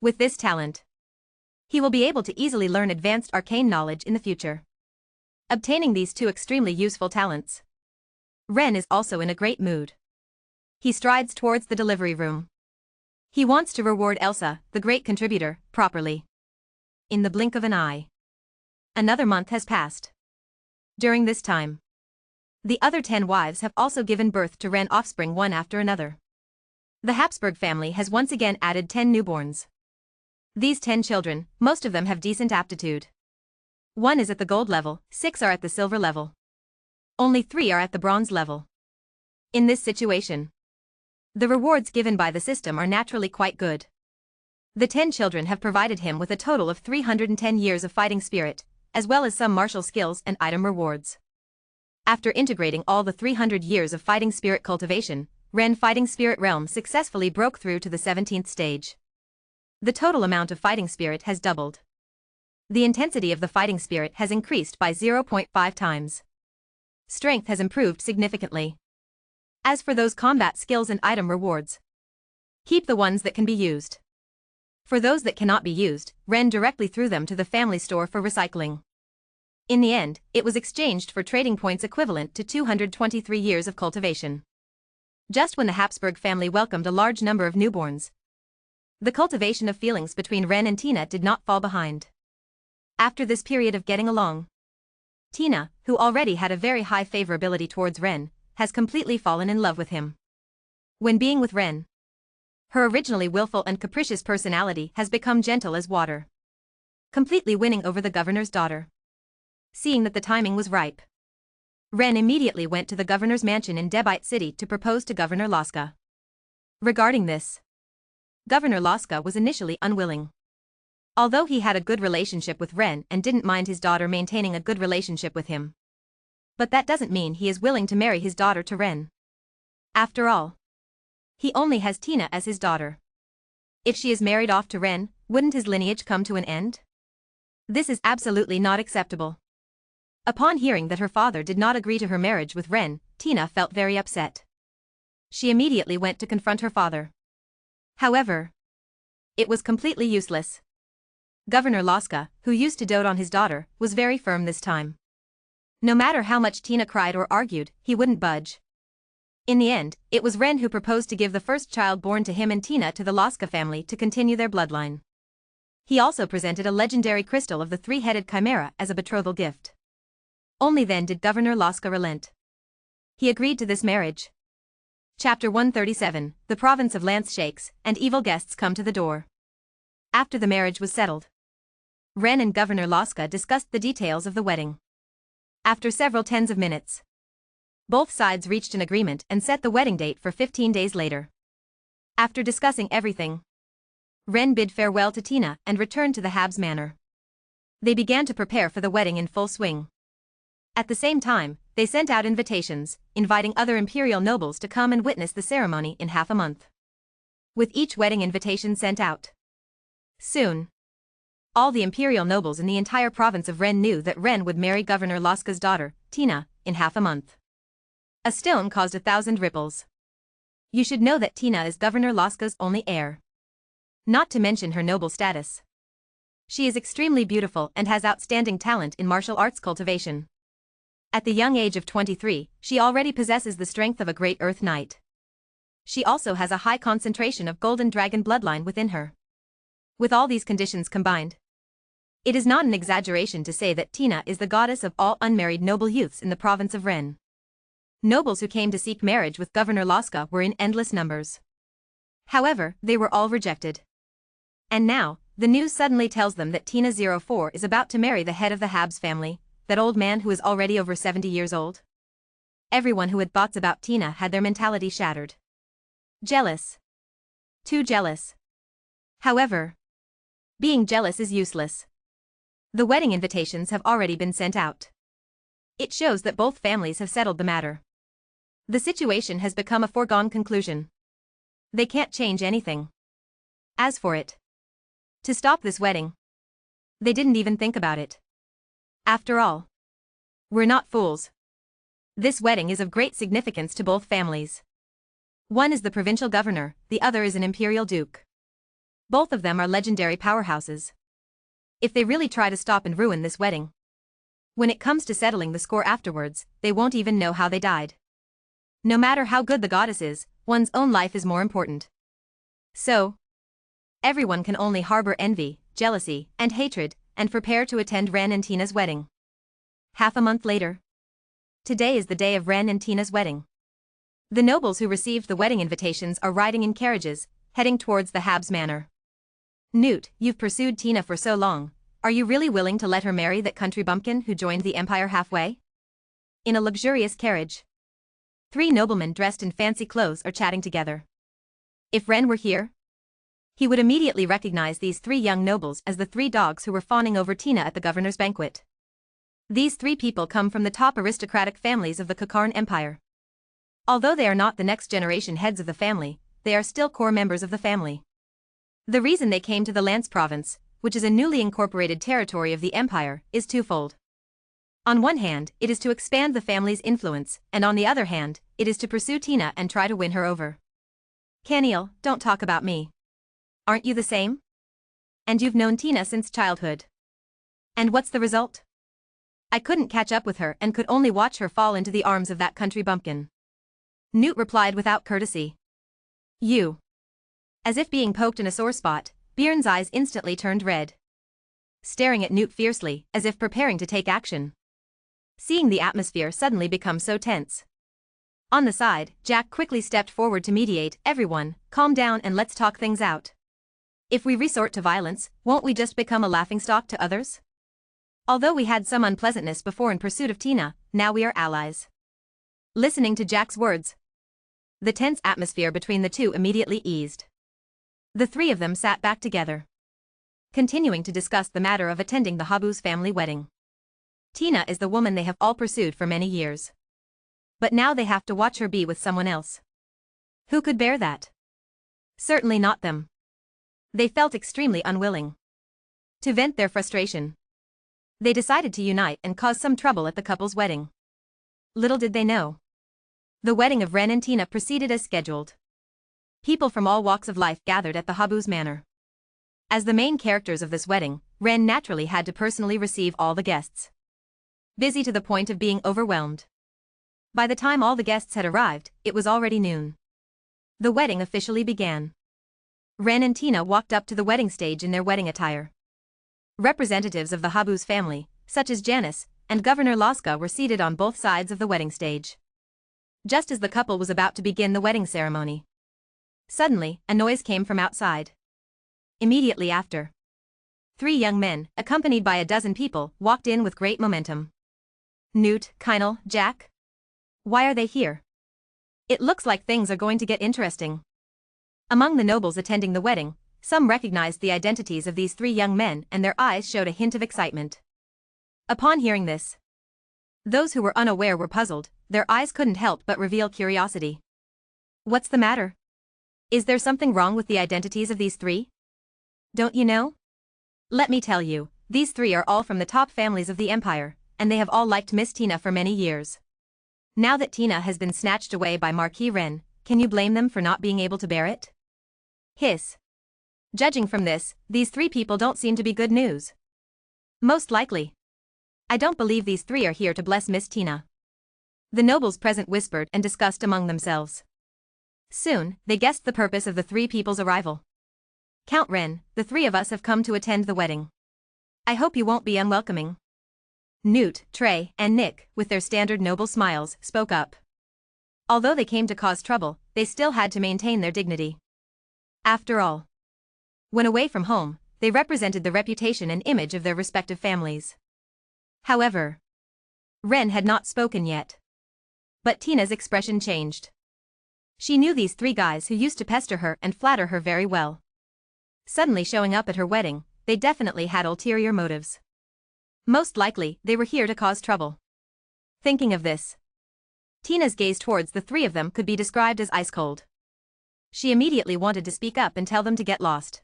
With this talent, he will be able to easily learn advanced arcane knowledge in the future. Obtaining these 2 extremely useful talents, Ren is also in a great mood. He strides towards the delivery room. He wants to reward Elsa, the great contributor, properly. In the blink of an eye. Another month has passed. During this time, the other 10 wives have also given birth to Ren offspring one after another. The Habsburg family has once again added 10 newborns. These 10 children, most of them have decent aptitude. 1 is at the gold level, 6 are at the silver level. Only 3 are at the bronze level. In this situation, the rewards given by the system are naturally quite good. The 10 children have provided him with a total of 310 years of fighting spirit, as well as some martial skills and item rewards. After integrating all the 300 years of fighting spirit cultivation, Ren fighting spirit realm successfully broke through to the 17th stage. The total amount of fighting spirit has doubled. The intensity of the fighting spirit has increased by 0.5 times. Strength has improved significantly. As for those combat skills and item rewards, keep the ones that can be used. For those that cannot be used, Ren directly threw them to the family store for recycling. In the end, it was exchanged for trading points equivalent to 223 years of cultivation. Just when the Habsburg family welcomed a large number of newborns, the cultivation of feelings between Ren and Tina did not fall behind. After this period of getting along, Tina, who already had a very high favorability towards Ren, has completely fallen in love with him. When being with Ren, Her originally willful and capricious personality has become gentle as water, completely winning over the governor's daughter. Seeing that the timing was ripe, Ren immediately went to the governor's mansion in Debite City to propose to Governor Laska. Regarding this, Governor Laska was initially unwilling. Although he had a good relationship with Ren and didn't mind his daughter maintaining a good relationship with him. But that doesn't mean he is willing to marry his daughter to Ren. After all, he only has Tina as his daughter. If she is married off to Ren, wouldn't his lineage come to an end? This is absolutely not acceptable. Upon hearing that her father did not agree to her marriage with Ren, Tina felt very upset. She immediately went to confront her father. However, it was completely useless. Governor Laska, who used to dote on his daughter, was very firm this time. No matter how much Tina cried or argued, he wouldn't budge. In the end, it was Ren who proposed to give the first child born to him and Tina to the Laska family to continue their bloodline. He also presented a legendary crystal of the three-headed chimera as a betrothal gift. Only then did Governor Laska relent. He agreed to this marriage. Chapter 137, The Province of Lance shakes, and evil guests come to the door. After the marriage was settled, Ren and Governor Laska discussed the details of the wedding. After several tens of minutes, both sides reached an agreement and set the wedding date for 15 days later. After discussing everything, Ren bid farewell to Tina and returned to the Habs manor. They began to prepare for the wedding in full swing. At the same time, they sent out invitations, inviting other imperial nobles to come and witness the ceremony in half a month. With each wedding invitation sent out, soon, all the imperial nobles in the entire province of Ren knew that Ren would marry Governor Laska's daughter, Tina, in half a month. A stone caused 1,000 ripples. You should know that Tina is Governor Laska's only heir. Not to mention her noble status. She is extremely beautiful and has outstanding talent in martial arts cultivation. At the young age of 23, she already possesses the strength of a great Earth Knight. She also has a high concentration of Golden Dragon bloodline within her. With all these conditions combined, it is not an exaggeration to say that Tina is the goddess of all unmarried noble youths in the province of Ren. Nobles who came to seek marriage with Governor Laska were in endless numbers. However, they were all rejected. And now, the news suddenly tells them that Tina 04 is about to marry the head of the Habs family, that old man who is already over 70 years old. Everyone who had thoughts about Tina had their mentality shattered. Jealous. Too jealous. However, being jealous is useless. The wedding invitations have already been sent out. It shows that both families have settled the matter. The situation has become a foregone conclusion. They can't change anything. As for it, to stop this wedding, they didn't even think about it. After all, we're not fools. This wedding is of great significance to both families. One is the provincial governor, the other is an imperial duke. Both of them are legendary powerhouses. If they really try to stop and ruin this wedding, when it comes to settling the score afterwards, they won't even know how they died. No matter how good the goddess is, one's own life is more important. So, everyone can only harbor envy, jealousy, and hatred, and prepare to attend Ren and Tina's wedding. Half a month later. Today is the day of Ren and Tina's wedding. The nobles who received the wedding invitations are riding in carriages, heading towards the Habs manor. Newt, you've pursued Tina for so long, are you really willing to let her marry that country bumpkin who joined the empire halfway? In a luxurious carriage, 3 noblemen dressed in fancy clothes are chatting together. If Ren were here, he would immediately recognize these 3 young nobles as the 3 dogs who were fawning over Tina at the governor's banquet. These 3 people come from the top aristocratic families of the Kakarn Empire. Although they are not the next generation heads of the family, they are still core members of the family. The reason they came to the Lance province, which is a newly incorporated territory of the empire, is twofold. On one hand, it is to expand the family's influence, and on the other hand, it is to pursue Tina and try to win her over. Caniel, don't talk about me. Aren't you the same? And you've known Tina since childhood. And what's the result? I couldn't catch up with her and could only watch her fall into the arms of that country bumpkin. Newt replied without courtesy. You. As if being poked in a sore spot, Bjorn's eyes instantly turned red. Staring at Newt fiercely, as if preparing to take action. Seeing the atmosphere suddenly become so tense, On the side, Jack quickly stepped forward to mediate. Everyone, calm down and let's talk things out. If we resort to violence, won't we just become a laughingstock to others? Although we had some unpleasantness before in pursuit of Tina, now we are allies. Listening to Jack's words, the tense atmosphere between the two immediately eased. The three of them sat back together, continuing to discuss the matter of attending the Habu's family wedding. Tina is the woman they have all pursued for many years. But now they have to watch her be with someone else. Who could bear that? Certainly not them. They felt extremely unwilling. To vent their frustration, they decided to unite and cause some trouble at the couple's wedding. Little did they know, the wedding of Ren and Tina proceeded as scheduled. People from all walks of life gathered at the Habu's manor. As the main characters of this wedding, Ren naturally had to personally receive all the guests. Busy to the point of being overwhelmed. By the time all the guests had arrived, it was already noon. The wedding officially began. Ren and Tina walked up to the wedding stage in their wedding attire. Representatives of the Habu's family, such as Janice and Governor Laska, were seated on both sides of the wedding stage. Just as the couple was about to begin the wedding ceremony, suddenly, a noise came from outside. Immediately after, 3 young men, accompanied by a dozen people, walked in with great momentum. Newt, Kynal, Jack? Why are they here? It looks like things are going to get interesting. Among the nobles attending the wedding, some recognized the identities of these 3 young men and their eyes showed a hint of excitement. Upon hearing this, those who were unaware were puzzled, their eyes couldn't help but reveal curiosity. What's the matter? Is there something wrong with the identities of these 3? Don't you know? Let me tell you, these 3 are all from the top families of the empire, and they have all liked Miss Tina for many years. Now that Tina has been snatched away by Marquis Ren, can you blame them for not being able to bear it? Hiss. Judging from this, these 3 people don't seem to be good news. Most likely. I don't believe these 3 are here to bless Miss Tina. The nobles present whispered and discussed among themselves. Soon, they guessed the purpose of the 3 people's arrival. Count Ren, the 3 of us have come to attend the wedding. I hope you won't be unwelcoming. Newt, Trey, and Nick, with their standard noble smiles, spoke up. Although they came to cause trouble, they still had to maintain their dignity. After all, when away from home, they represented the reputation and image of their respective families. However, Ren had not spoken yet. But Tina's expression changed. She knew these 3 guys who used to pester her and flatter her very well. Suddenly showing up at her wedding, they definitely had ulterior motives. Most likely, they were here to cause trouble. Thinking of this, Tina's gaze towards the 3 of them could be described as ice-cold. She immediately wanted to speak up and tell them to get lost.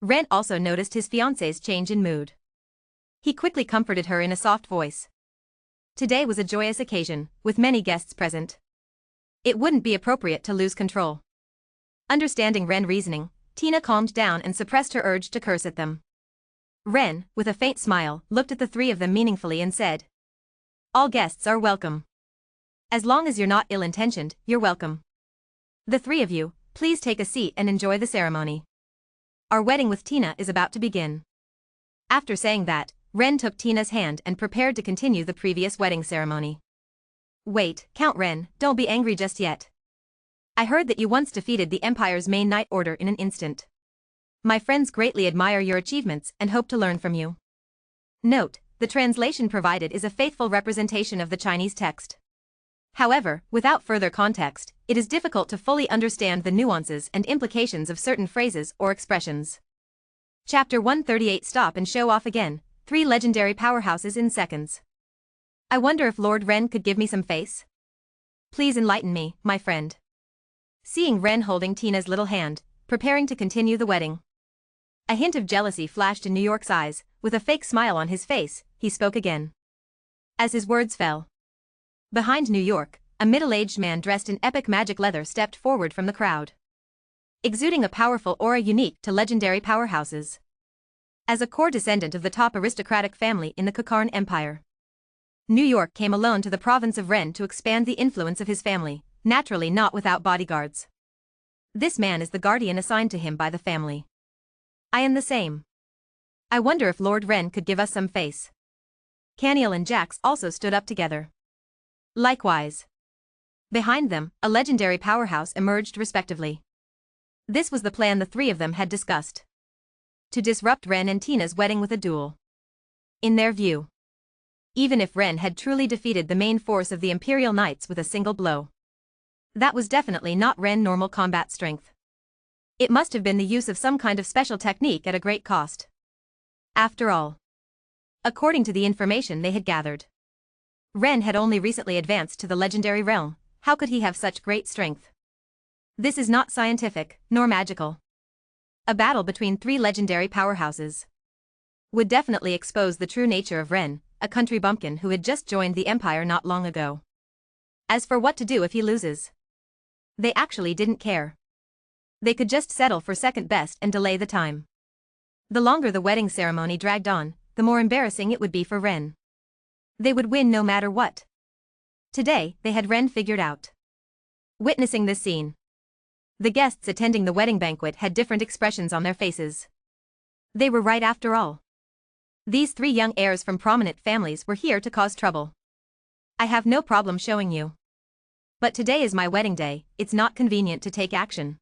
Ren also noticed his fiancée's change in mood. He quickly comforted her in a soft voice. Today was a joyous occasion, with many guests present. It wouldn't be appropriate to lose control. Understanding Ren's reasoning, Tina calmed down and suppressed her urge to curse at them. Ren, with a faint smile, looked at the 3 of them meaningfully and said, "All guests are welcome. As long as you're not ill-intentioned, you're welcome. The 3 of you, please take a seat and enjoy the ceremony. Our wedding with Tina is about to begin." After saying that, Ren took Tina's hand and prepared to continue the previous wedding ceremony. Wait, Count Ren, don't be angry just yet. I heard that you once defeated the Empire's main knight order in an instant. My friends greatly admire your achievements and hope to learn from you. Note, the translation provided is a faithful representation of the Chinese text. However, without further context, it is difficult to fully understand the nuances and implications of certain phrases or expressions. Chapter 138. Stop and show off again, 3 legendary powerhouses in seconds. I wonder if Lord Ren could give me some face? Please enlighten me, my friend. Seeing Ren holding Tina's little hand, preparing to continue the wedding. A hint of jealousy flashed in New York's eyes, with a fake smile on his face, he spoke again. As his words fell, behind New York, a middle-aged man dressed in epic magic leather stepped forward from the crowd, exuding a powerful aura unique to legendary powerhouses. As a core descendant of the top aristocratic family in the Kukarn Empire, New York came alone to the province of Ren to expand the influence of his family, naturally not without bodyguards. This man is the guardian assigned to him by the family. I am the same. I wonder if Lord Ren could give us some face. Caniel and Jax also stood up together. Likewise. Behind them, a legendary powerhouse emerged respectively. This was the plan the three of them had discussed. To disrupt Ren and Tina's wedding with a duel. In their view, even if Ren had truly defeated the main force of the Imperial Knights with a single blow, that was definitely not Ren's normal combat strength. It must have been the use of some kind of special technique at a great cost. After all, according to the information they had gathered, Ren had only recently advanced to the legendary realm. How could he have such great strength? This is not scientific, nor magical. A battle between three legendary powerhouses would definitely expose the true nature of Ren, a country bumpkin who had just joined the Empire not long ago. As for what to do if he loses, they actually didn't care. They could just settle for second best and delay the time. The longer the wedding ceremony dragged on, the more embarrassing it would be for Ren. They would win no matter what. Today, they had Ren figured out. Witnessing this scene, the guests attending the wedding banquet had different expressions on their faces. They were right after all. These three young heirs from prominent families were here to cause trouble. I have no problem showing you. But today is my wedding day, it's not convenient to take action.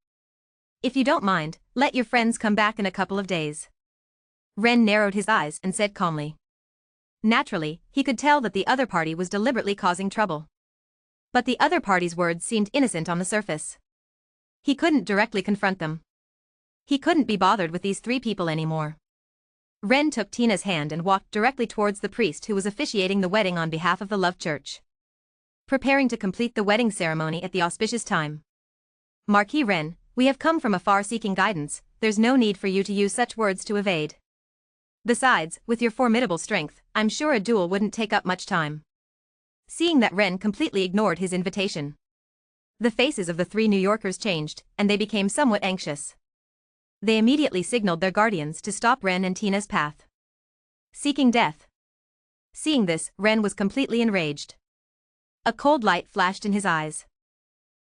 If you don't mind, let your friends come back in a couple of days. Ren narrowed his eyes and said calmly. Naturally, he could tell that the other party was deliberately causing trouble. But the other party's words seemed innocent on the surface. He couldn't directly confront them. He couldn't be bothered with these three people anymore. Ren took Tina's hand and walked directly towards the priest who was officiating the wedding on behalf of the Love Church, preparing to complete the wedding ceremony at the auspicious time. Marquis Ren, we have come from afar seeking guidance, there's no need for you to use such words to evade. Besides, with your formidable strength, I'm sure a duel wouldn't take up much time. Seeing that Ren completely ignored his invitation, the faces of the three New Yorkers changed, and they became somewhat anxious. They immediately signaled their guardians to stop Ren and Tina's path. Seeking death. Seeing this, Ren was completely enraged. A cold light flashed in his eyes.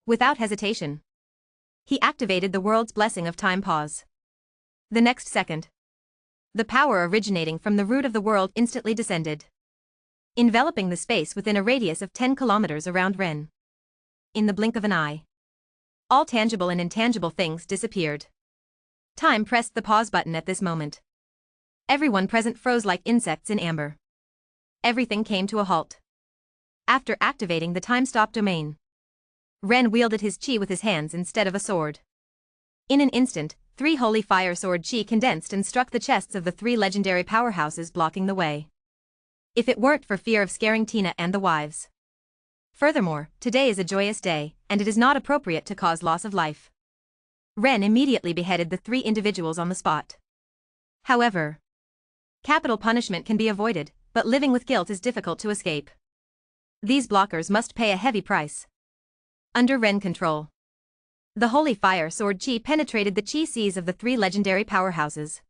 Without hesitation, he activated the world's blessing of time pause. The next second, the power originating from the root of the world instantly descended, enveloping the space within a radius of 10 kilometers around Ren. In the blink of an eye, all tangible and intangible things disappeared. Time pressed the pause button at this moment. Everyone present froze like insects in amber. Everything came to a halt. After activating the time-stop domain, Ren wielded his chi with his hands instead of a sword. In an instant, 3 holy fire sword chi condensed and struck the chests of the 3 legendary powerhouses, blocking the way. If it weren't for fear of scaring Tina and the wives. Furthermore, today is a joyous day, and it is not appropriate to cause loss of life. Ren immediately beheaded the 3 individuals on the spot. However, capital punishment can be avoided, but living with guilt is difficult to escape. These blockers must pay a heavy price. Under Ren control, the holy fire sword chi penetrated the chi seas of the 3 legendary powerhouses,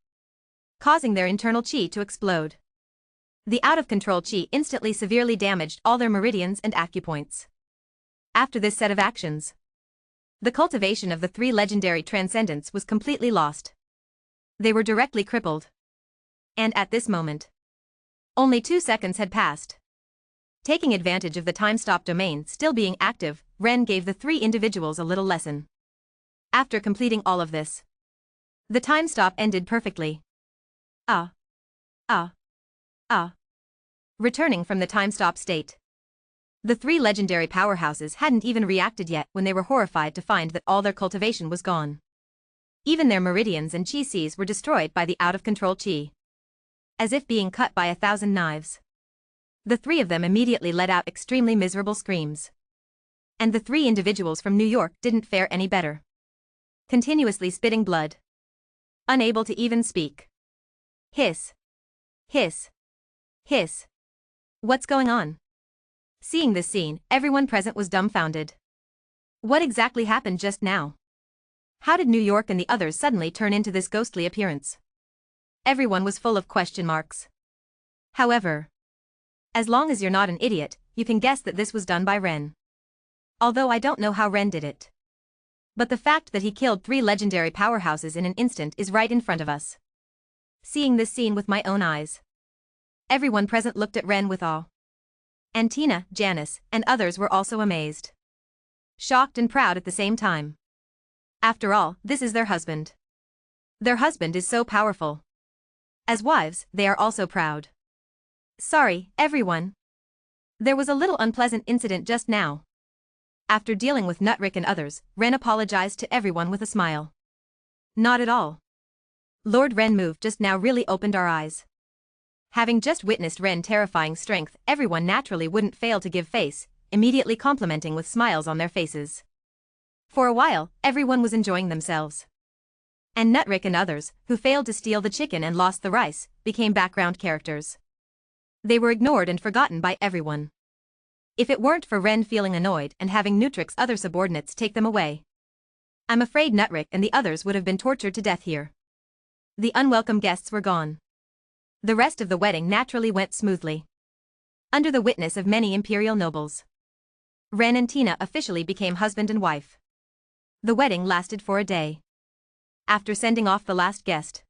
causing their internal chi to explode. The out-of-control chi instantly severely damaged all their meridians and acupoints. After this set of actions, the cultivation of the 3 legendary transcendents was completely lost. They were directly crippled. And at this moment, only 2 seconds had passed. Taking advantage of the time-stop domain still being active, Ren gave the 3 individuals a little lesson. After completing all of this, the time stop ended perfectly. Returning from the time-stop state, the 3 legendary powerhouses hadn't even reacted yet when they were horrified to find that all their cultivation was gone. Even their meridians and chi seas were destroyed by the out-of-control chi, as if being cut by 1,000 knives. The 3 of them immediately let out extremely miserable screams. And the 3 individuals from New York didn't fare any better, continuously spitting blood, unable to even speak. Hiss. Hiss. Hiss. What's going on? Seeing this scene, everyone present was dumbfounded. What exactly happened just now? How did New York and the others suddenly turn into this ghostly appearance? Everyone was full of question marks. However, as long as you're not an idiot, you can guess that this was done by Ren. Although I don't know how Ren did it. But the fact that he killed 3 legendary powerhouses in an instant is right in front of us. Seeing this scene with my own eyes, everyone present looked at Ren with awe. And Tina, Janice, and others were also amazed. shocked and proud at the same time. After all, this is their husband. Their husband is so powerful. As wives, they are also proud. Sorry, everyone. There was a little unpleasant incident just now. After dealing with Nutrick and others, Ren apologized to everyone with a smile. Not at all. Lord Ren move just now really opened our eyes. Having just witnessed Ren's terrifying strength, everyone naturally wouldn't fail to give face, immediately complimenting with smiles on their faces. For a while, everyone was enjoying themselves. And Nutrick and others, who failed to steal the chicken and lost the rice, became background characters. They were ignored and forgotten by everyone. If it weren't for Ren feeling annoyed and having Nutrick's other subordinates take them away, I'm afraid Nutrick and the others would have been tortured to death here. The unwelcome guests were gone. The rest of the wedding naturally went smoothly. Under the witness of many imperial nobles, Ren and Tina officially became husband and wife. The wedding lasted for a day. After sending off the last guest,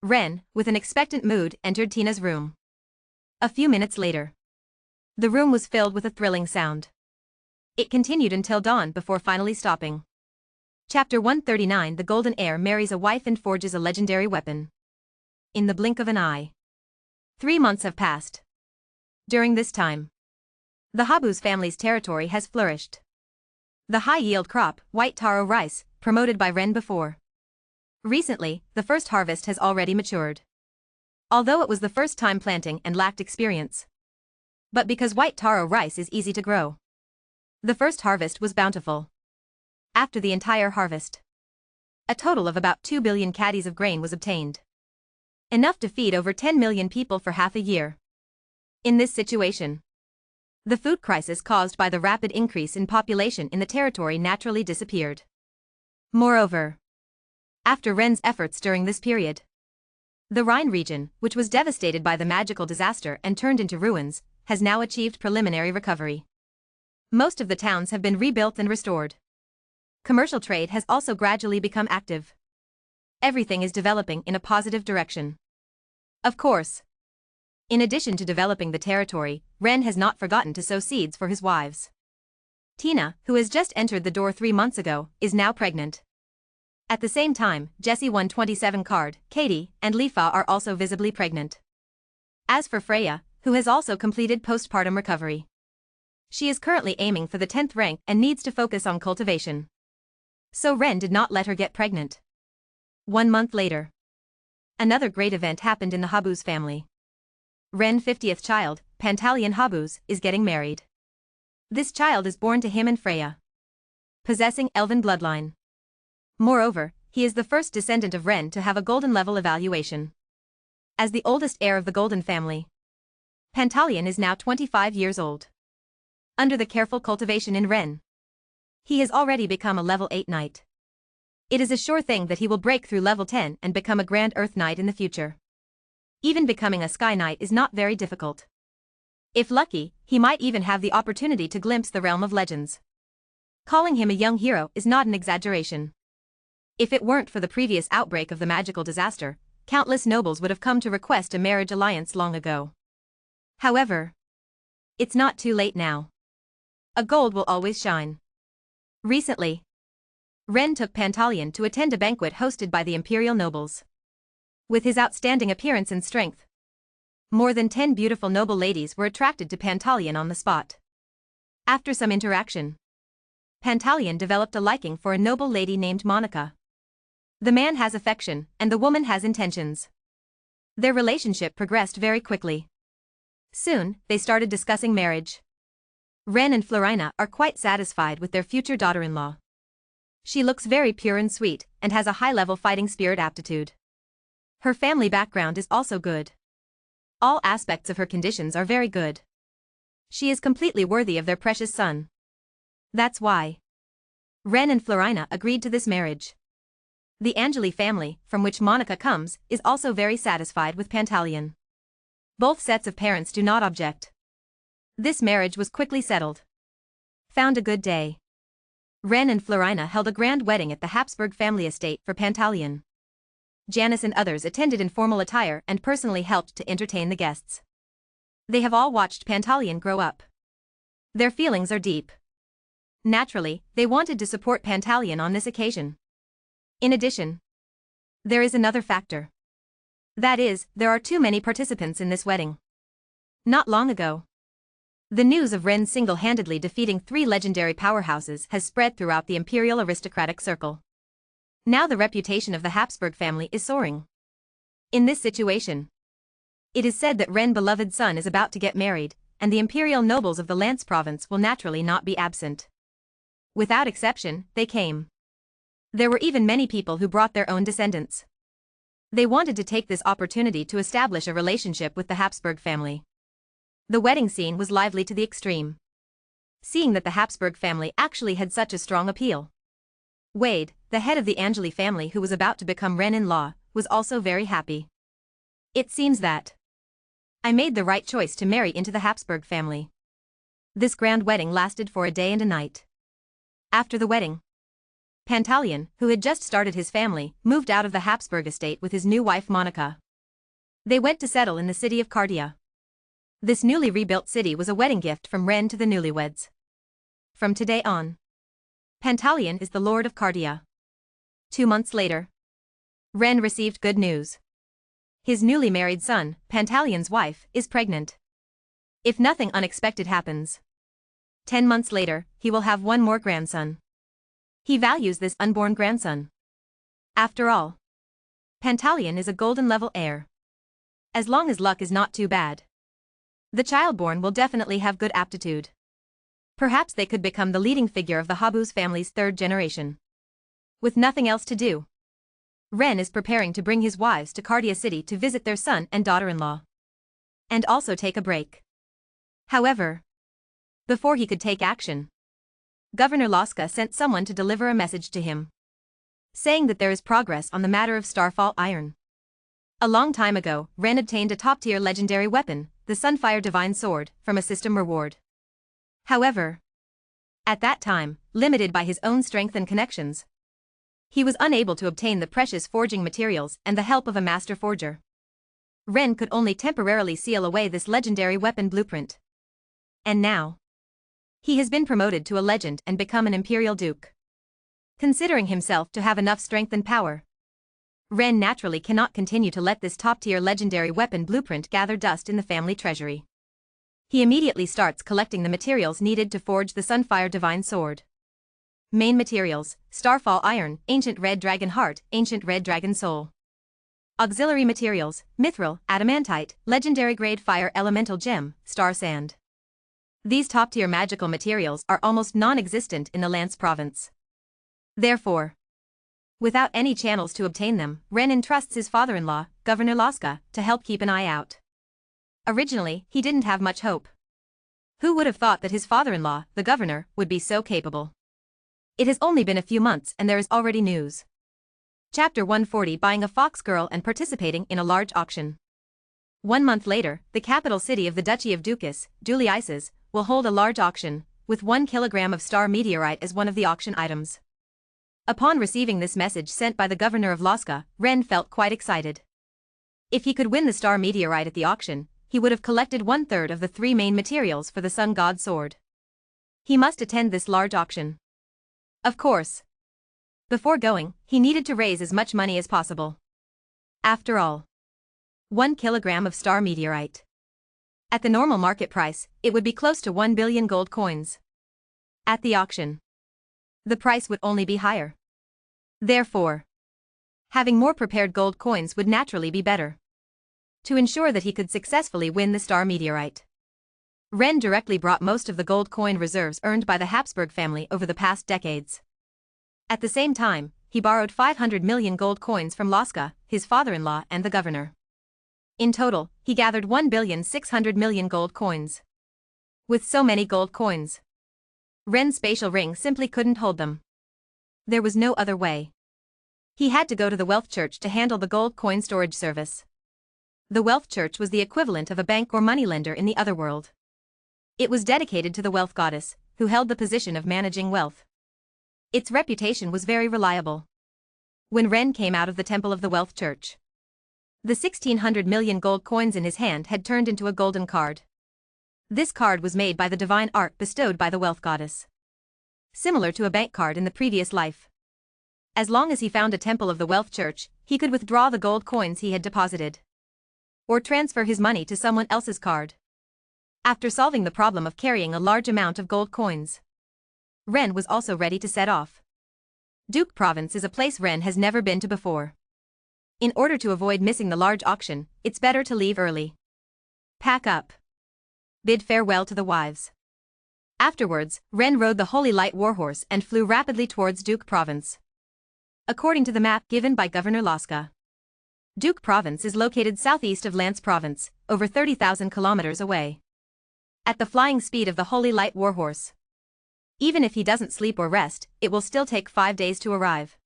Ren, with an expectant mood, entered Tina's room. A few minutes later, the room was filled with a thrilling sound. It continued until dawn before finally stopping. Chapter 139 The Golden Heir marries a wife and forges a legendary weapon. In the blink of an eye. 3 months have passed. During this time, the Habuz family's territory has flourished. The high-yield crop, white taro rice, promoted by Ren before. Recently, the first harvest has already matured. Although it was the first time planting and lacked experience. But because white taro rice is easy to grow, the first harvest was bountiful. After the entire harvest, a total of about 2 billion caddies of grain was obtained. Enough to feed over 10 million people for half a year. In this situation, the food crisis caused by the rapid increase in population in the territory naturally disappeared. Moreover, after Ren's efforts during this period, the Rhine region, which was devastated by the magical disaster and turned into ruins, has now achieved preliminary recovery. Most of the towns have been rebuilt and restored. Commercial trade has also gradually become active. Everything is developing in a positive direction. Of course, in addition to developing the territory, Ren has not forgotten to sow seeds for his wives. Tina, who has just entered the door 3 months ago, is now pregnant. At the same time, Jessie 127 card, Katie, and Lifa are also visibly pregnant. As for Freya, who has also completed postpartum recovery, she is currently aiming for the 10th rank and needs to focus on cultivation. So Ren did not let her get pregnant. 1 month later, another great event happened in the Habuz family. Ren's 50th child, Pantaleon Habuz, is getting married. This child is born to him and Freya, possessing elven bloodline. Moreover, he is the first descendant of Ren to have a golden level evaluation. As the oldest heir of the golden family, Pantaleon is now 25 years old. Under the careful cultivation in Ren, he has already become a level 8 knight. It is a sure thing that he will break through level 10 and become a Grand Earth Knight in the future. Even becoming a Sky Knight is not very difficult. If lucky, he might even have the opportunity to glimpse the realm of legends. Calling him a young hero is not an exaggeration. If it weren't for the previous outbreak of the magical disaster, countless nobles would have come to request a marriage alliance long ago. However, it's not too late now. A gold will always shine. Recently, Ren took Pantaleon to attend a banquet hosted by the imperial nobles. With his outstanding appearance and strength, more than 10 beautiful noble ladies were attracted to Pantaleon on the spot. After some interaction, Pantaleon developed a liking for a noble lady named Monica. The man has affection, and the woman has intentions. Their relationship progressed very quickly. Soon, they started discussing marriage. Ren and Florina are quite satisfied with their future daughter-in-law. She looks very pure and sweet, and has a high-level fighting spirit aptitude. Her family background is also good. All aspects of her conditions are very good. She is completely worthy of their precious son. That's why Ren and Florina agreed to this marriage. The Angeli family, from which Monica comes, is also very satisfied with Pantaleon. Both sets of parents do not object. This marriage was quickly settled. Found a good day. Ren and Florina held a grand wedding at the Habsburg family estate for Pantaleon. Janice and others attended in formal attire and personally helped to entertain the guests. They have all watched Pantaleon grow up. Their feelings are deep. Naturally, they wanted to support Pantaleon on this occasion. In addition, there is another factor. That is, there are too many participants in this wedding. Not long ago, the news of Ren single-handedly defeating 3 legendary powerhouses has spread throughout the imperial aristocratic circle. Now the reputation of the Habsburg family is soaring. In this situation, it is said that Ren's beloved son is about to get married, and the imperial nobles of the Lance province will naturally not be absent. Without exception, they came. There were even many people who brought their own descendants. They wanted to take this opportunity to establish a relationship with the Habsburg family. The wedding scene was lively to the extreme. Seeing that the Habsburg family actually had such a strong appeal, Wade, the head of the Angeli family who was about to become Ren-in-law, was also very happy. It seems that I made the right choice to marry into the Habsburg family. This grand wedding lasted for a day and a night. After the wedding, Pantaleon, who had just started his family, moved out of the Habsburg estate with his new wife Monica. They went to settle in the city of Cardia. This newly rebuilt city was a wedding gift from Ren to the newlyweds. From today on, Pantaleon is the Lord of Cardia. 2 months later, Ren received good news. His newly married son, Pantaleon's wife, is pregnant. If nothing unexpected happens, 10 months later, he will have one more grandson. He values this unborn grandson. After all, Pantaleon is a golden-level heir. As long as luck is not too bad, the child-born will definitely have good aptitude. Perhaps they could become the leading figure of the Habus family's 3rd generation. With nothing else to do, Ren is preparing to bring his wives to Cardia City to visit their son and daughter-in-law. And also take a break. However, before he could take action, Governor Laska sent someone to deliver a message to him, saying that there is progress on the matter of Starfall Iron. A long time ago, Ren obtained a top-tier legendary weapon, the Sunfire Divine Sword, from a system reward. However, at that time, limited by his own strength and connections, he was unable to obtain the precious forging materials and the help of a master forger. Ren could only temporarily seal away this legendary weapon blueprint. And now, he has been promoted to a legend and become an imperial duke. Considering himself to have enough strength and power, Ren naturally cannot continue to let this top-tier legendary weapon blueprint gather dust in the family treasury. He immediately starts collecting the materials needed to forge the Sunfire Divine Sword. Main materials: Starfall Iron, Ancient Red Dragon Heart, Ancient Red Dragon Soul. Auxiliary materials: Mithril, Adamantite, Legendary Grade Fire Elemental Gem, Star Sand. These top-tier magical materials are almost non-existent in the Lance province. Therefore, without any channels to obtain them, Ren entrusts his father-in-law, Governor Laska, to help keep an eye out. Originally, he didn't have much hope. Who would have thought that his father-in-law, the governor, would be so capable? It has only been a few months and there is already news. Chapter 140: Buying a fox girl and participating in a large auction. 1 month later, the capital city of the Duchy of Ducas, Juliices, will hold a large auction, with 1 kilogram of star meteorite as one of the auction items. Upon receiving this message sent by the governor of Laska, Ren felt quite excited. If he could win the star meteorite at the auction, he would have collected 1/3 of the 3 main materials for the Sun God Sword. He must attend this large auction. Of course, before going, he needed to raise as much money as possible. After all, 1 kilogram of star meteorite. At the normal market price, it would be close to 1 billion gold coins. At the auction, the price would only be higher. Therefore, having more prepared gold coins would naturally be better. To ensure that he could successfully win the star meteorite, Ren directly brought most of the gold coin reserves earned by the Habsburg family over the past decades. At the same time, he borrowed 500 million gold coins from Laska, his father-in-law and the governor. In total, he gathered 1,600 million gold coins. With so many gold coins, Ren's spatial ring simply couldn't hold them. There was no other way. He had to go to the Wealth Church to handle the gold coin storage service. The Wealth Church was the equivalent of a bank or moneylender in the other world. It was dedicated to the Wealth Goddess, who held the position of managing wealth. Its reputation was very reliable. When Ren came out of the temple of the Wealth Church, the 1,600 million gold coins in his hand had turned into a golden card. This card was made by the divine art bestowed by the Wealth Goddess. similar to a bank card in the previous life. As long as he found a temple of the Wealth Church, he could withdraw the gold coins he had deposited. Or transfer his money to someone else's card. After solving the problem of carrying a large amount of gold coins, Ren was also ready to set off. Duke Province is a place Ren has never been to before. In order to avoid missing the large auction, it's better to leave early. Pack up. Bid farewell to the wives. Afterwards, Ren rode the Holy Light Warhorse and flew rapidly towards Duke Province. According to the map given by Governor Laska, Duke Province is located southeast of Lance Province, over 30,000 kilometers away. At the flying speed of the Holy Light Warhorse. Even if he doesn't sleep or rest, it will still take 5 days to arrive.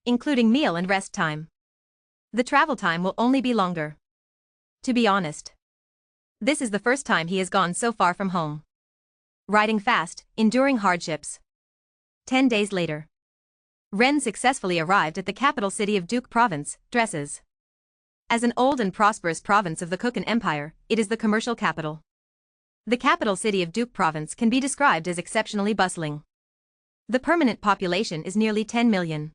Including meal and rest time. The travel time will only be longer. To be honest, this is the first time he has gone so far from home. Riding fast, enduring hardships. 10 days later, Ren successfully arrived at the capital city of Duke Province, Dresses. As an old and prosperous province of the Kukan Empire, it is the commercial capital. The capital city of Duke Province can be described as exceptionally bustling. The permanent population is nearly 10 million.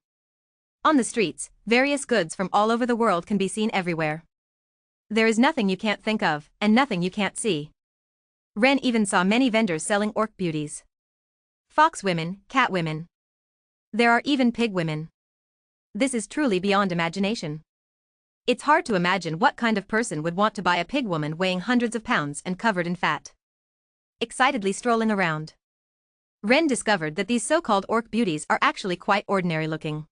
On the streets, various goods from all over the world can be seen everywhere. There is nothing you can't think of, and nothing you can't see. Ren even saw many vendors selling orc beauties. Fox women, cat women. There are even pig women. This is truly beyond imagination. It's hard to imagine what kind of person would want to buy a pig woman weighing hundreds of pounds and covered in fat. Excitedly strolling around, Ren discovered that these so-called orc beauties are actually quite ordinary looking.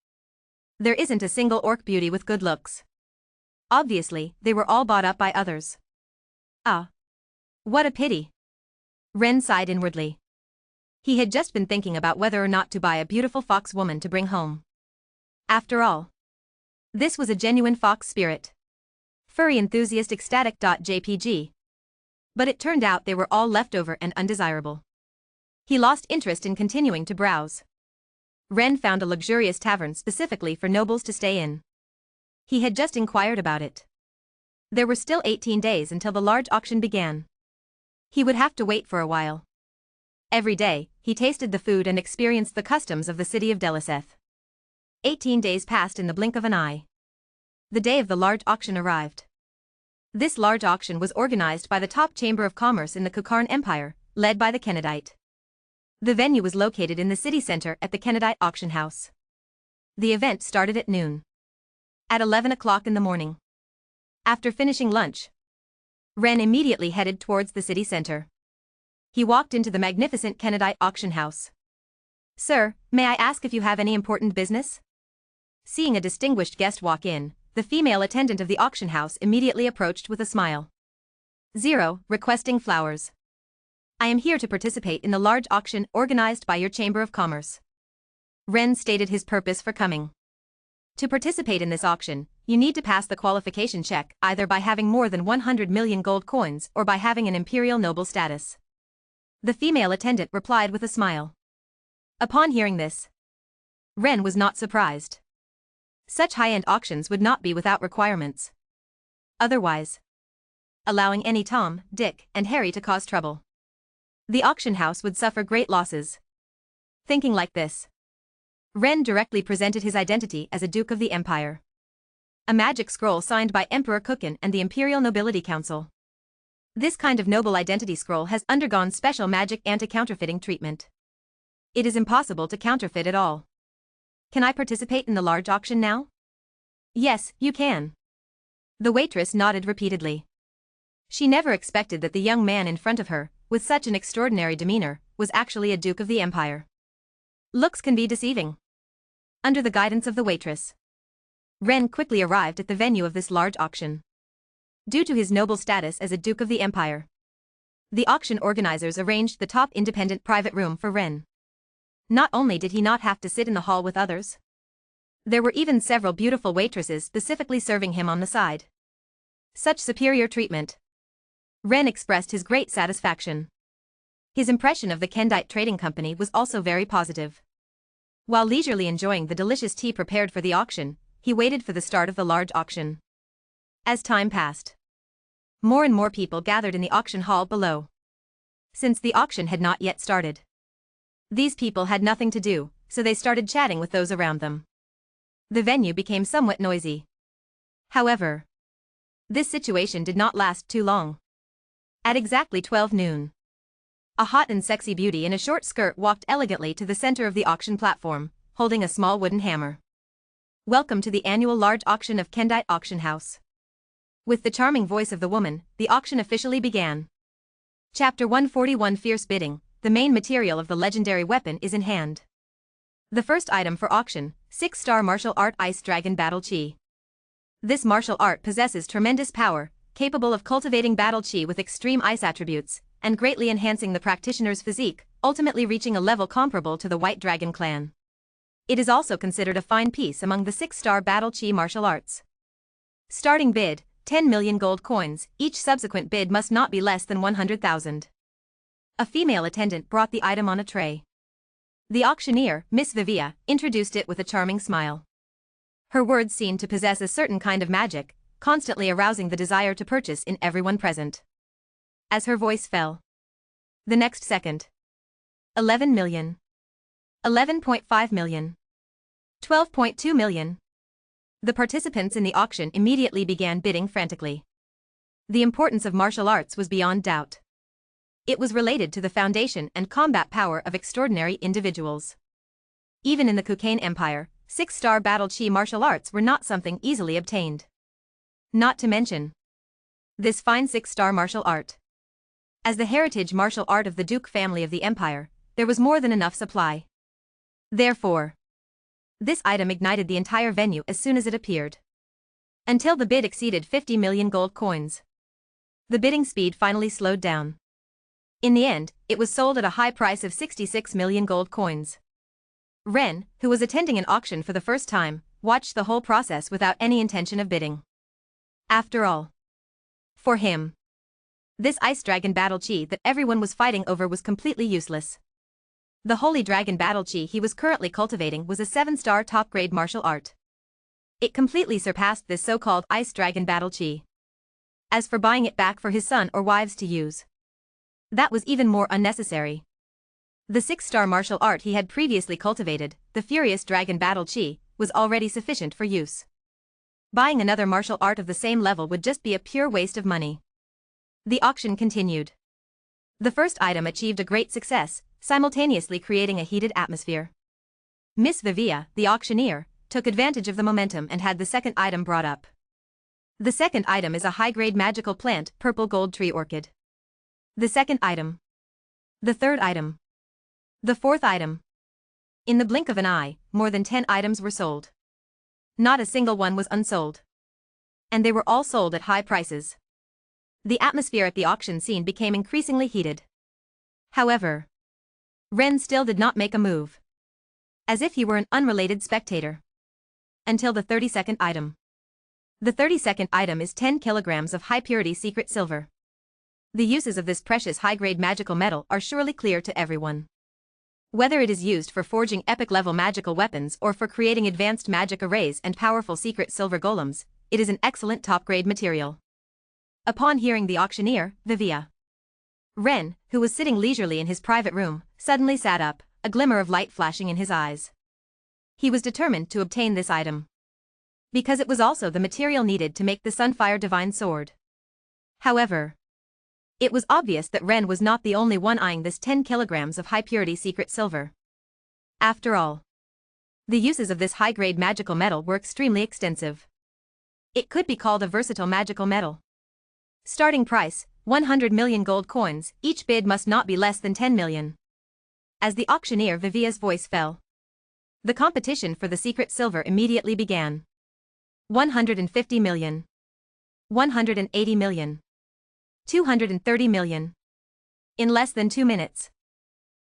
There isn't a single orc beauty with good looks. Obviously, they were all bought up by others. Ah. What a pity. Ren sighed inwardly. He had just been thinking about whether or not to buy a beautiful fox woman to bring home. After all, this was a genuine fox spirit. Furry enthusiast ecstatic.jpg. But it turned out they were all leftover and undesirable. He lost interest in continuing to browse. Ren found a luxurious tavern specifically for nobles to stay in. He had just inquired about it. There were still 18 days until the large auction began. He would have to wait for a while. Every day, he tasted the food and experienced the customs of the city of Deliseth. 18 days passed in the blink of an eye. The day of the large auction arrived. This large auction was organized by the top chamber of commerce in the Kukarn Empire, led by the Kennedite. The venue was located in the city center at the Kennedite Auction House. The event started at noon. At 11 o'clock in the morning. After finishing lunch, Ren immediately headed towards the city center. He walked into the magnificent Kennedite Auction House. "Sir, may I ask if you have any important business?" Seeing a distinguished guest walk in, the female attendant of the auction house immediately approached with a smile. "0, requesting flowers. I am here to participate in the large auction organized by your Chamber of Commerce." Ren stated his purpose for coming. To participate in this auction, you need to pass the qualification check either by having more than 100 million gold coins or by having an imperial noble status. The female attendant replied with a smile. Upon hearing this, Ren was not surprised. Such high-end auctions would not be without requirements. Otherwise, allowing any Tom, Dick, and Harry to cause trouble, the auction house would suffer great losses. Thinking like this, Ren directly presented his identity as a Duke of the Empire. A magic scroll signed by Emperor Kukan and the Imperial Nobility Council. This kind of noble identity scroll has undergone special magic anti-counterfeiting treatment. It is impossible to counterfeit at all. Can I participate in the large auction now? Yes, you can. The waitress nodded repeatedly. She never expected that the young man in front of her, with such an extraordinary demeanor, was actually a Duke of the Empire. Looks can be deceiving. Under the guidance of the waitress, Ren quickly arrived at the venue of this large auction. Due to his noble status as a Duke of the Empire, the auction organizers arranged the top independent private room for Ren. Not only did he not have to sit in the hall with others, there were even several beautiful waitresses specifically serving him on the side. Such superior treatment. Ren expressed his great satisfaction. His impression of the Kennedite Trading Company was also very positive. While leisurely enjoying the delicious tea prepared for the auction, he waited for the start of the large auction. As time passed, more and more people gathered in the auction hall below. Since the auction had not yet started, These people had nothing to do, so they started chatting with those around them. The venue became somewhat noisy. However, this situation did not last too long. At exactly 12 noon, a hot and sexy beauty in a short skirt walked elegantly to the center of the auction platform, holding a small wooden hammer. Welcome to the annual large auction of Kendite Auction House. With the charming voice of the woman, the auction officially began. Chapter 141 Fierce Bidding. The main material of the legendary weapon is in hand. The first item for auction, 6-star martial art Ice Dragon Battle Chi. This martial art possesses tremendous power, capable of cultivating battle chi with extreme ice attributes, and greatly enhancing the practitioner's physique, ultimately reaching a level comparable to the White Dragon clan. It is also considered a fine piece among the 6-star battle chi martial arts. Starting bid, 10 million gold coins, each subsequent bid must not be less than 100,000. A female attendant brought the item on a tray. The auctioneer, Miss Vivia, introduced it with a charming smile. Her words seemed to possess a certain kind of magic, constantly arousing the desire to purchase in everyone present. As her voice fell, the next second, 11 million. 11.5 million. 12.2 million. The participants in the auction immediately began bidding frantically. The importance of martial arts was beyond doubt. It was related to the foundation and combat power of extraordinary individuals. Even in the Kukain Empire, 6-star battle chi martial arts were not something easily obtained. Not to mention this fine 6-star martial art. As the heritage martial art of the Duke family of the empire, there was more than enough supply. Therefore, this item ignited the entire venue as soon as it appeared. Until the bid exceeded 50 million gold coins. The bidding speed finally slowed down. In the end, it was sold at a high price of 66 million gold coins. Ren, who was attending an auction for the first time, watched the whole process without any intention of bidding. After all, for him, this Ice Dragon Battle Chi that everyone was fighting over was completely useless. The Holy Dragon Battle Chi he was currently cultivating was a 7-star top-grade martial art. It completely surpassed this so-called Ice Dragon Battle Chi. As for buying it back for his son or wives to use, that was even more unnecessary. The 6-star martial art he had previously cultivated, the Furious Dragon Battle Chi, was already sufficient for use. Buying another martial art of the same level would just be a pure waste of money. The auction continued. The first item achieved a great success, simultaneously creating a heated atmosphere. Miss Vivia, the auctioneer, took advantage of the momentum and had the second item brought up. The second item is a high-grade magical plant, purple gold tree orchid. The second item. The third item. The fourth item. In the blink of an eye, more than 10 items were sold. Not a single one was unsold. And they were all sold at high prices. The atmosphere at the auction scene became increasingly heated. However, Ren still did not make a move. As if he were an unrelated spectator. Until the 32nd item. The 32nd item is 10 kilograms of high-purity secret silver. The uses of this precious high-grade magical metal are surely clear to everyone. Whether it is used for forging epic-level magical weapons or for creating advanced magic arrays and powerful secret silver golems, it is an excellent top-grade material. Upon hearing the auctioneer, Vivia, Ren, who was sitting leisurely in his private room, suddenly sat up, a glimmer of light flashing in his eyes. He was determined to obtain this item. Because it was also the material needed to make the Sunfire Divine Sword. However, it was obvious that Ren was not the only one eyeing this 10 kilograms of high-purity secret silver. After all, the uses of this high-grade magical metal were extremely extensive. It could be called a versatile magical metal. Starting price, 100 million gold coins, each bid must not be less than 10 million. As the auctioneer Vivia's voice fell, the competition for the secret silver immediately began. 150 million. 180 million. 230 million. In less than 2 minutes,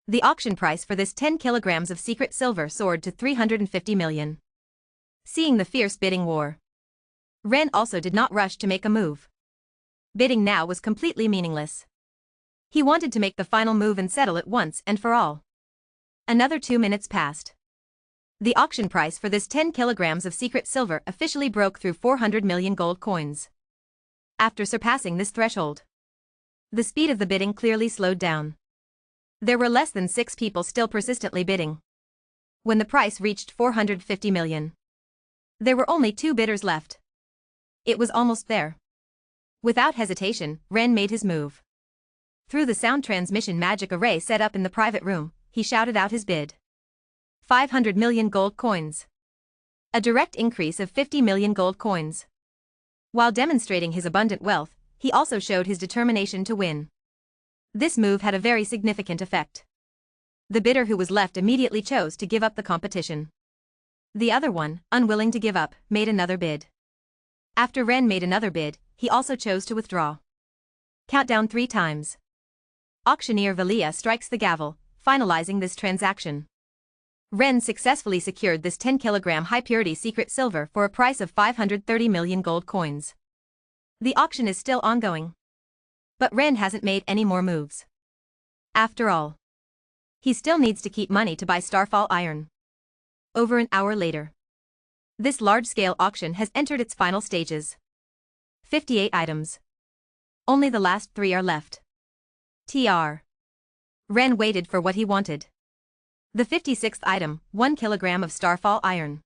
the auction price for this 10 kilograms of secret silver soared to 350 million. Seeing the fierce bidding war, Ren also did not rush to make a move. Bidding now was completely meaningless. He wanted to make the final move and settle it once and for all. Another 2 minutes passed. The auction price for this 10 kilograms of secret silver officially broke through 400 million gold coins. After surpassing this threshold, the speed of the bidding clearly slowed down. There were less than 6 people still persistently bidding. When the price reached 450 million, there were only 2 bidders left. It was almost there. Without hesitation, Ren made his move. Through the sound transmission magic array set up in the private room, he shouted out his bid. 500 million gold coins. A direct increase of 50 million gold coins. While demonstrating his abundant wealth, he also showed his determination to win. This move had a very significant effect. The bidder who was left immediately chose to give up the competition. The other one, unwilling to give up, made another bid. After Ren made another bid, he also chose to withdraw. Countdown 3 times. Auctioneer Valia strikes the gavel, finalizing this transaction. Ren successfully secured this 10-kilogram high-purity secret silver for a price of 530 million gold coins. The auction is still ongoing. But Ren hasn't made any more moves. After all, he still needs to keep money to buy Starfall iron. Over an hour later, this large-scale auction has entered its final stages. 58 items. Only the last 3 are left. Tr. Ren waited for what he wanted. The 56th item, 1 kilogram of Starfall iron.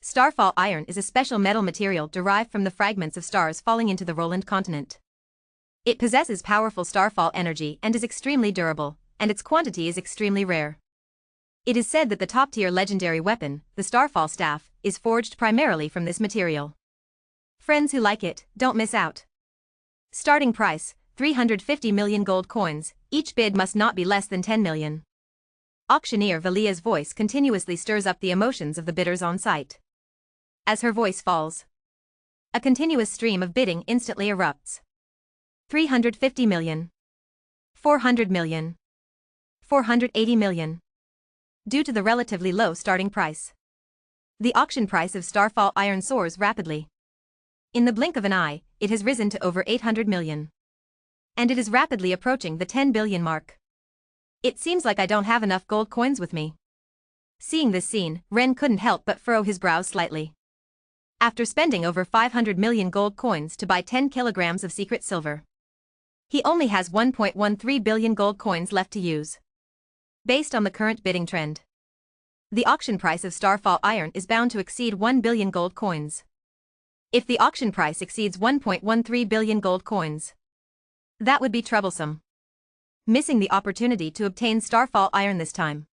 Starfall iron is a special metal material derived from the fragments of stars falling into the Roland continent. It possesses powerful starfall energy and is extremely durable, and its quantity is extremely rare. It is said that the top-tier legendary weapon, the Starfall Staff, is forged primarily from this material. Friends who like it, don't miss out. Starting price, 350 million gold coins, each bid must not be less than 10 million. Auctioneer Valia's voice continuously stirs up the emotions of the bidders on site. As her voice falls, a continuous stream of bidding instantly erupts. 350 million. 400 million. 480 million. Due to the relatively low starting price, the auction price of Starfall iron soars rapidly. In the blink of an eye, it has risen to over 800 million. And it is rapidly approaching the 10 billion mark. It seems like I don't have enough gold coins with me. Seeing this scene, Ren couldn't help but furrow his brows slightly. After spending over 500 million gold coins to buy 10 kilograms of secret silver, he only has 1.13 billion gold coins left to use. Based on the current bidding trend, the auction price of Starfall iron is bound to exceed 1 billion gold coins. If the auction price exceeds 1.13 billion gold coins, that would be troublesome. Missing the opportunity to obtain Starfall iron this time.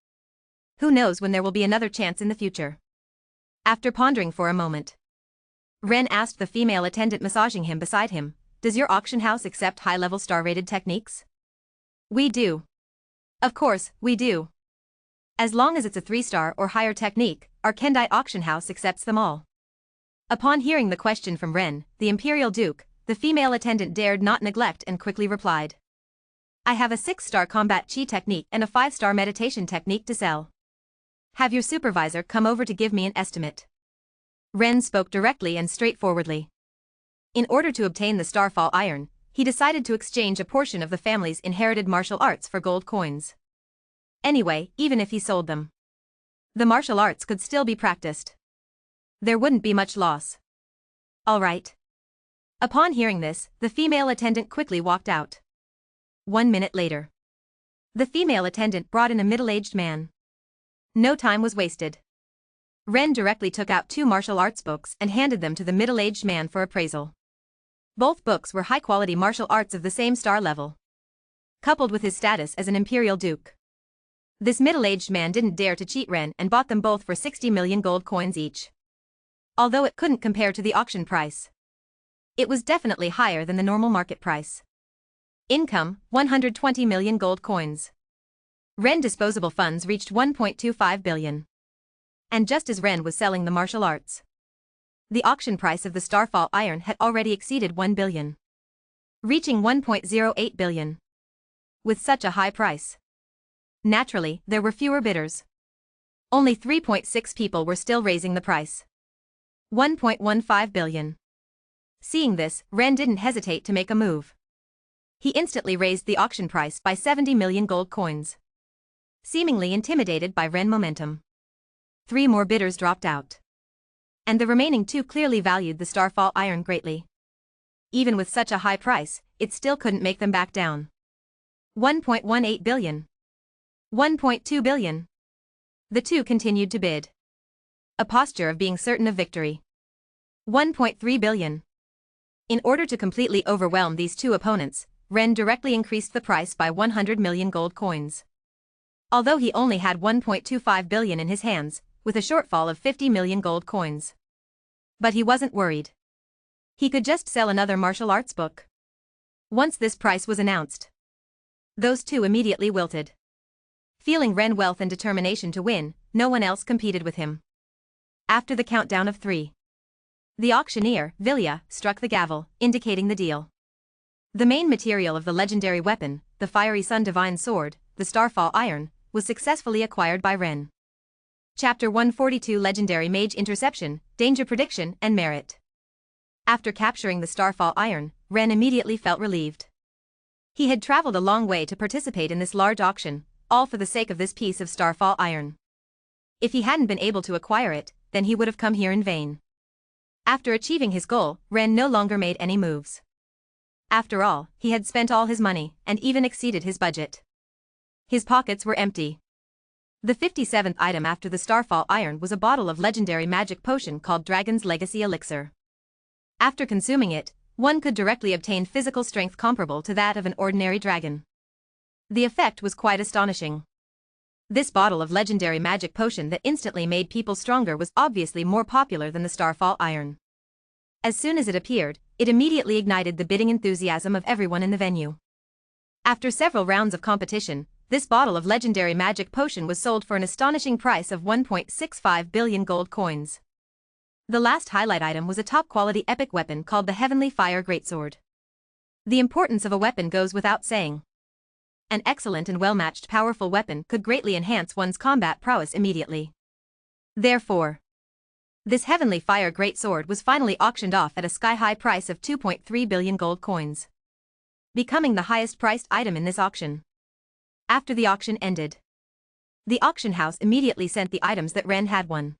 Who knows when there will be another chance in the future? After pondering for a moment, Ren asked the female attendant massaging him beside him, "Does your auction house accept high-level star-rated techniques?" "We do. Of course, we do. As long as it's a 3-star or higher technique, our Kendai auction house accepts them all." Upon hearing the question from Ren, the Imperial Duke, the female attendant dared not neglect and quickly replied, "I have a 6-star combat chi technique and a 5-star meditation technique to sell. Have your supervisor come over to give me an estimate." Ren spoke directly and straightforwardly. In order to obtain the Starfall iron, he decided to exchange a portion of the family's inherited martial arts for gold coins. Anyway, even if he sold them, the martial arts could still be practiced. There wouldn't be much loss. All right. Upon hearing this, the female attendant quickly walked out. 1 minute later, the female attendant brought in a middle-aged man. No time was wasted. Ren directly took out 2 martial arts books and handed them to the middle-aged man for appraisal. Both books were high-quality martial arts of the same star level. Coupled with his status as an imperial duke, this middle-aged man didn't dare to cheat Ren and bought them both for 60 million gold coins each. Although it couldn't compare to the auction price, it was definitely higher than the normal market price. Income, 120 million gold coins. Ren disposable funds reached 1.25 billion. And just as Ren was selling the martial arts, the auction price of the Starfall iron had already exceeded 1 billion, reaching 1.08 billion. With such a high price, naturally, there were fewer bidders. Only 3.6 people were still raising the price. 1.15 billion. Seeing this, Ren didn't hesitate to make a move. He instantly raised the auction price by 70 million gold coins. Seemingly intimidated by Ren momentum, 3 more bidders dropped out. And the remaining 2 clearly valued the Starfall iron greatly. Even with such a high price, it still couldn't make them back down. 1.18 billion. 1.2 billion. The two continued to bid. A posture of being certain of victory. 1.3 billion. In order to completely overwhelm these two opponents, Ren directly increased the price by 100 million gold coins. Although he only had 1.25 billion in his hands, with a shortfall of 50 million gold coins. But he wasn't worried. He could just sell another martial arts book. Once this price was announced, those two immediately wilted. Feeling Ren's wealth and determination to win, no one else competed with him. After the countdown of 3, the auctioneer, Vilya, struck the gavel, indicating the deal. The main material of the legendary weapon, the Fiery Sun Divine Sword, the Starfall Iron, was successfully acquired by Ren. Chapter 142 Legendary Mage Interception, Danger Prediction and Merit. After capturing the Starfall Iron, Ren immediately felt relieved. He had traveled a long way to participate in this large auction, all for the sake of this piece of Starfall Iron. If he hadn't been able to acquire it, then he would have come here in vain. After achieving his goal, Ren no longer made any moves. After all, he had spent all his money, and even exceeded his budget. His pockets were empty. The 57th item after the Starfall Iron was a bottle of legendary magic potion called Dragon's Legacy Elixir. After consuming it, one could directly obtain physical strength comparable to that of an ordinary dragon. The effect was quite astonishing. This bottle of legendary magic potion that instantly made people stronger was obviously more popular than the Starfall Iron. As soon as it appeared, it immediately ignited the bidding enthusiasm of everyone in the venue. After several rounds of competition, this bottle of legendary magic potion was sold for an astonishing price of 1.65 billion gold coins. The last highlight item was a top-quality epic weapon called the Heavenly Fire Greatsword. The importance of a weapon goes without saying. An excellent and well-matched powerful weapon could greatly enhance one's combat prowess immediately. Therefore, this Heavenly Fire Greatsword was finally auctioned off at a sky-high price of 2.3 billion gold coins, becoming the highest-priced item in this auction. After the auction ended, the auction house immediately sent the items that Ren had won,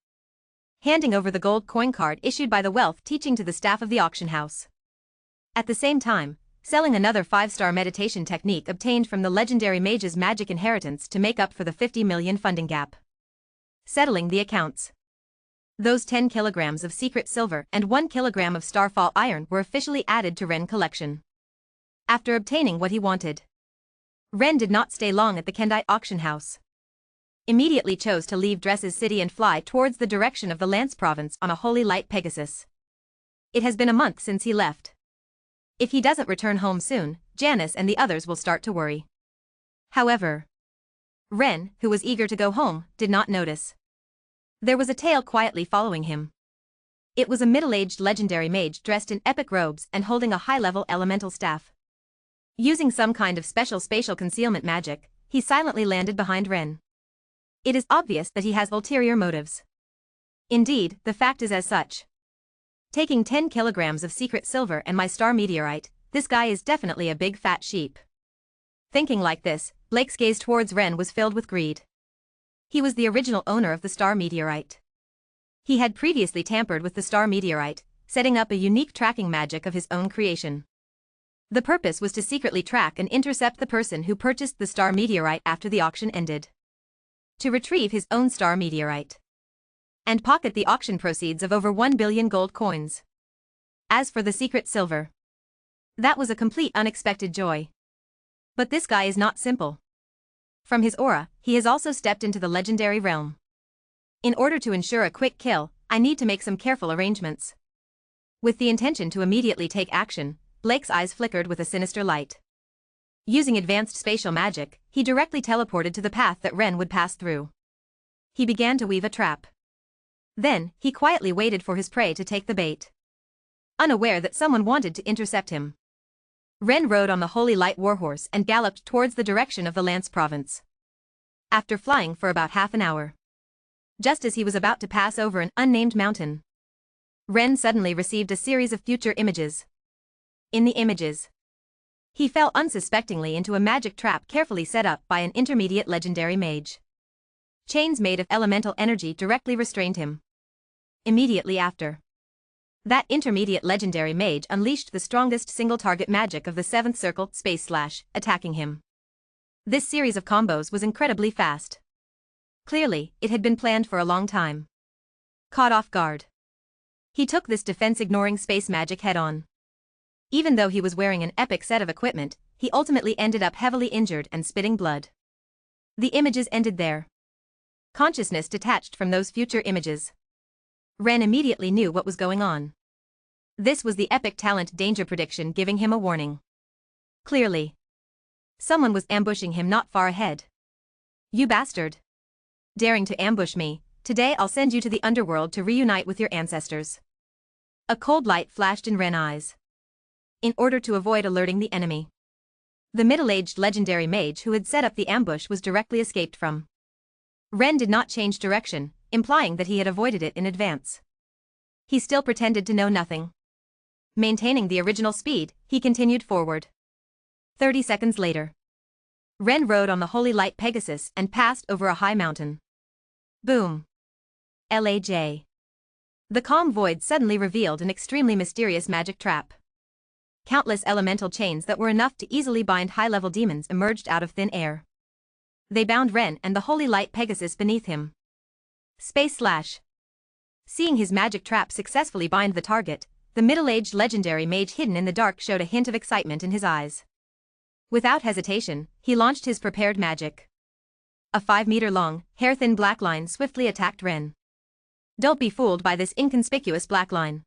handing over the gold coin card issued by the wealth teaching to the staff of the auction house. At the same time, selling another 5-star meditation technique obtained from the legendary mage's magic inheritance to make up for the 50 million funding gap. Settling the accounts. Those 10 kilograms of secret silver and 1 kilogram of Starfall Iron were officially added to Ren collection. After obtaining what he wanted, Ren did not stay long at the Kendite auction house. Immediately chose to leave Dresses City and fly towards the direction of the Lance province on a Holy Light Pegasus. It has been a month since he left. If he doesn't return home soon, Janice and the others will start to worry. However, Ren, who was eager to go home, did not notice. There was a tail quietly following him. It was a middle-aged legendary mage dressed in epic robes and holding a high-level elemental staff. Using some kind of special spatial concealment magic, he silently landed behind Ren. It is obvious that he has ulterior motives. Indeed, the fact is as such. Taking 10 kilograms of secret silver and my star meteorite, this guy is definitely a big fat sheep. Thinking like this, Blake's gaze towards Ren was filled with greed. He was the original owner of the star meteorite. He had previously tampered with the star meteorite, setting up a unique tracking magic of his own creation. The purpose was to secretly track and intercept the person who purchased the star meteorite after the auction ended, to retrieve his own star meteorite, and pocket the auction proceeds of over 1 billion gold coins. As for the secret silver, that was a complete unexpected joy. But this guy is not simple. From his aura, he has also stepped into the legendary realm. In order to ensure a quick kill, I need to make some careful arrangements. With the intention to immediately take action, Blake's eyes flickered with a sinister light. Using advanced spatial magic, he directly teleported to the path that Ren would pass through. He began to weave a trap. Then, he quietly waited for his prey to take the bait, unaware that someone wanted to intercept him. Ren rode on the Holy Light Warhorse and galloped towards the direction of the Lance province. After flying for about half an hour, just as he was about to pass over an unnamed mountain, Ren suddenly received a series of future images. In the images, he fell unsuspectingly into a magic trap carefully set up by an intermediate legendary mage. Chains made of elemental energy directly restrained him. Immediately after, that intermediate legendary mage unleashed the strongest single-target magic of the 7th Circle, Space Slash, attacking him. This series of combos was incredibly fast. Clearly, it had been planned for a long time. Caught off guard. He took this defense-ignoring space magic head-on. Even though he was wearing an epic set of equipment, he ultimately ended up heavily injured and spitting blood. The images ended there. Consciousness detached from those future images. Ren immediately knew what was going on. This was the epic talent danger prediction giving him a warning. Clearly. Someone was ambushing him not far ahead. You bastard. Daring to ambush me, today I'll send you to the underworld to reunite with your ancestors. A cold light flashed in Ren's eyes. In order to avoid alerting the enemy. The middle-aged legendary mage who had set up the ambush was directly escaped from. Ren did not change direction, implying that he had avoided it in advance. He still pretended to know nothing. Maintaining the original speed, he continued forward. 30 seconds later. Ren rode on the holy light Pegasus and passed over a high mountain. Boom. LAJ. The calm void suddenly revealed an extremely mysterious magic trap. Countless elemental chains that were enough to easily bind high-level demons emerged out of thin air. They bound Ren and the holy light Pegasus beneath him. Space slash. Seeing his magic trap successfully bind the target, the middle-aged legendary mage hidden in the dark showed a hint of excitement in his eyes. Without hesitation, he launched his prepared magic. A 5-meter-long, hair-thin black line swiftly attacked Ren. Don't be fooled by this inconspicuous black line.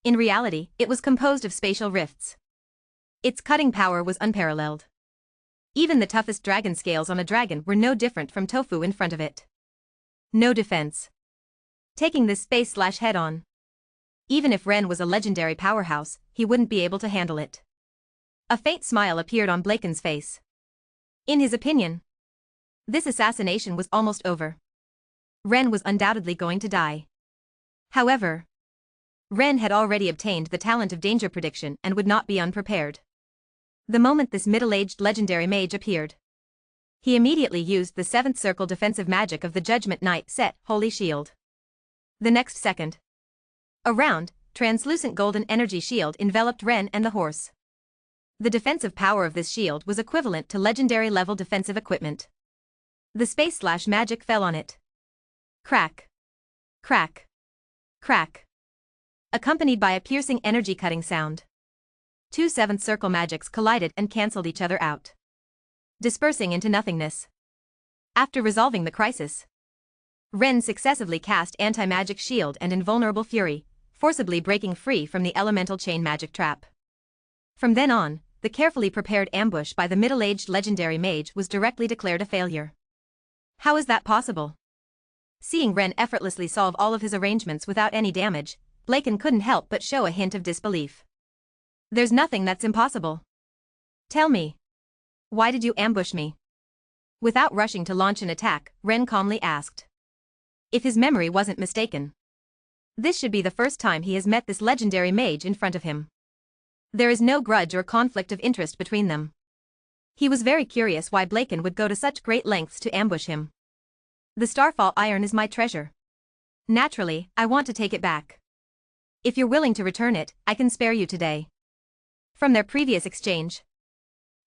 In reality, it was composed of spatial rifts. Its cutting power was unparalleled. Even the toughest dragon scales on a dragon were no different from tofu in front of it. No defense. Taking this space slash head-on. Even if Ren was a legendary powerhouse, he wouldn't be able to handle it. A faint smile appeared on Blaken's face. In his opinion, this assassination was almost over. Ren was undoubtedly going to die. However, Ren had already obtained the talent of danger prediction and would not be unprepared. The moment this middle-aged legendary mage appeared, he immediately used the 7th circle defensive magic of the Judgment Knight set, Holy Shield. The next second, a round, translucent golden energy shield enveloped Ren and the horse. The defensive power of this shield was equivalent to legendary-level defensive equipment. The space slash magic fell on it. Crack. Crack. Crack. Accompanied by a piercing energy-cutting sound. 2 7th circle magics collided and cancelled each other out, dispersing into nothingness. After resolving the crisis, Ren successively cast anti-magic shield and invulnerable fury, forcibly breaking free from the elemental chain magic trap. From then on, the carefully prepared ambush by the middle-aged legendary mage was directly declared a failure. How is that possible? Seeing Ren effortlessly solve all of his arrangements without any damage, Blaken couldn't help but show a hint of disbelief. There's nothing that's impossible. Tell me. Why did you ambush me? Without rushing to launch an attack, Ren calmly asked. If his memory wasn't mistaken, this should be the first time he has met this legendary mage in front of him. There is no grudge or conflict of interest between them. He was very curious why Blaken would go to such great lengths to ambush him. The Starfall Iron is my treasure. Naturally, I want to take it back. If you're willing to return it, I can spare you today. From their previous exchange,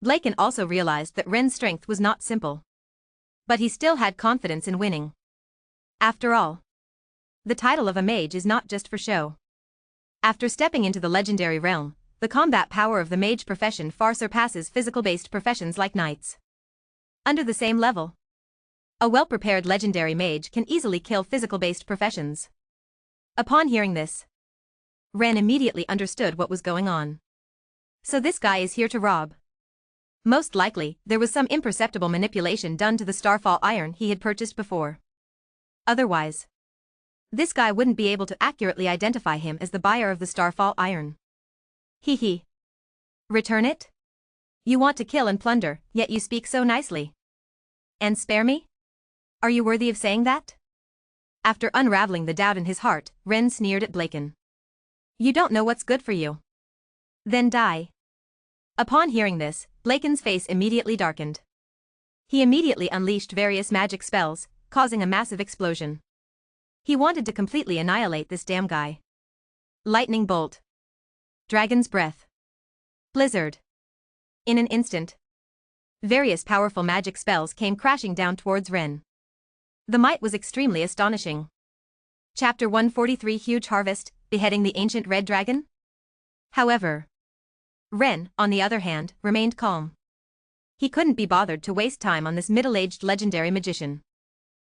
Blaken also realized that Ren's strength was not simple. But he still had confidence in winning. After all, the title of a mage is not just for show. After stepping into the legendary realm, the combat power of the mage profession far surpasses physical-based professions like knights. Under the same level, a well-prepared legendary mage can easily kill physical-based professions. Upon hearing this, Ren immediately understood what was going on. So this guy is here to rob. Most likely, there was some imperceptible manipulation done to the Starfall Iron he had purchased before. Otherwise, this guy wouldn't be able to accurately identify him as the buyer of the Starfall Iron. Hee. Return it? You want to kill and plunder, yet you speak so nicely. And spare me? Are you worthy of saying that? After unraveling the doubt in his heart, Ren sneered at Blaken. You don't know what's good for you. Then die. Upon hearing this, Blaken's face immediately darkened. He immediately unleashed various magic spells, causing a massive explosion. He wanted to completely annihilate this damn guy. Lightning bolt. Dragon's breath. Blizzard. In an instant, Various powerful magic spells came crashing down towards Ren. The might was extremely astonishing. Chapter 143 Huge Harvest, Beheading the Ancient Red Dragon? However, Ren, on the other hand, remained calm. He couldn't be bothered to waste time on this middle-aged legendary magician.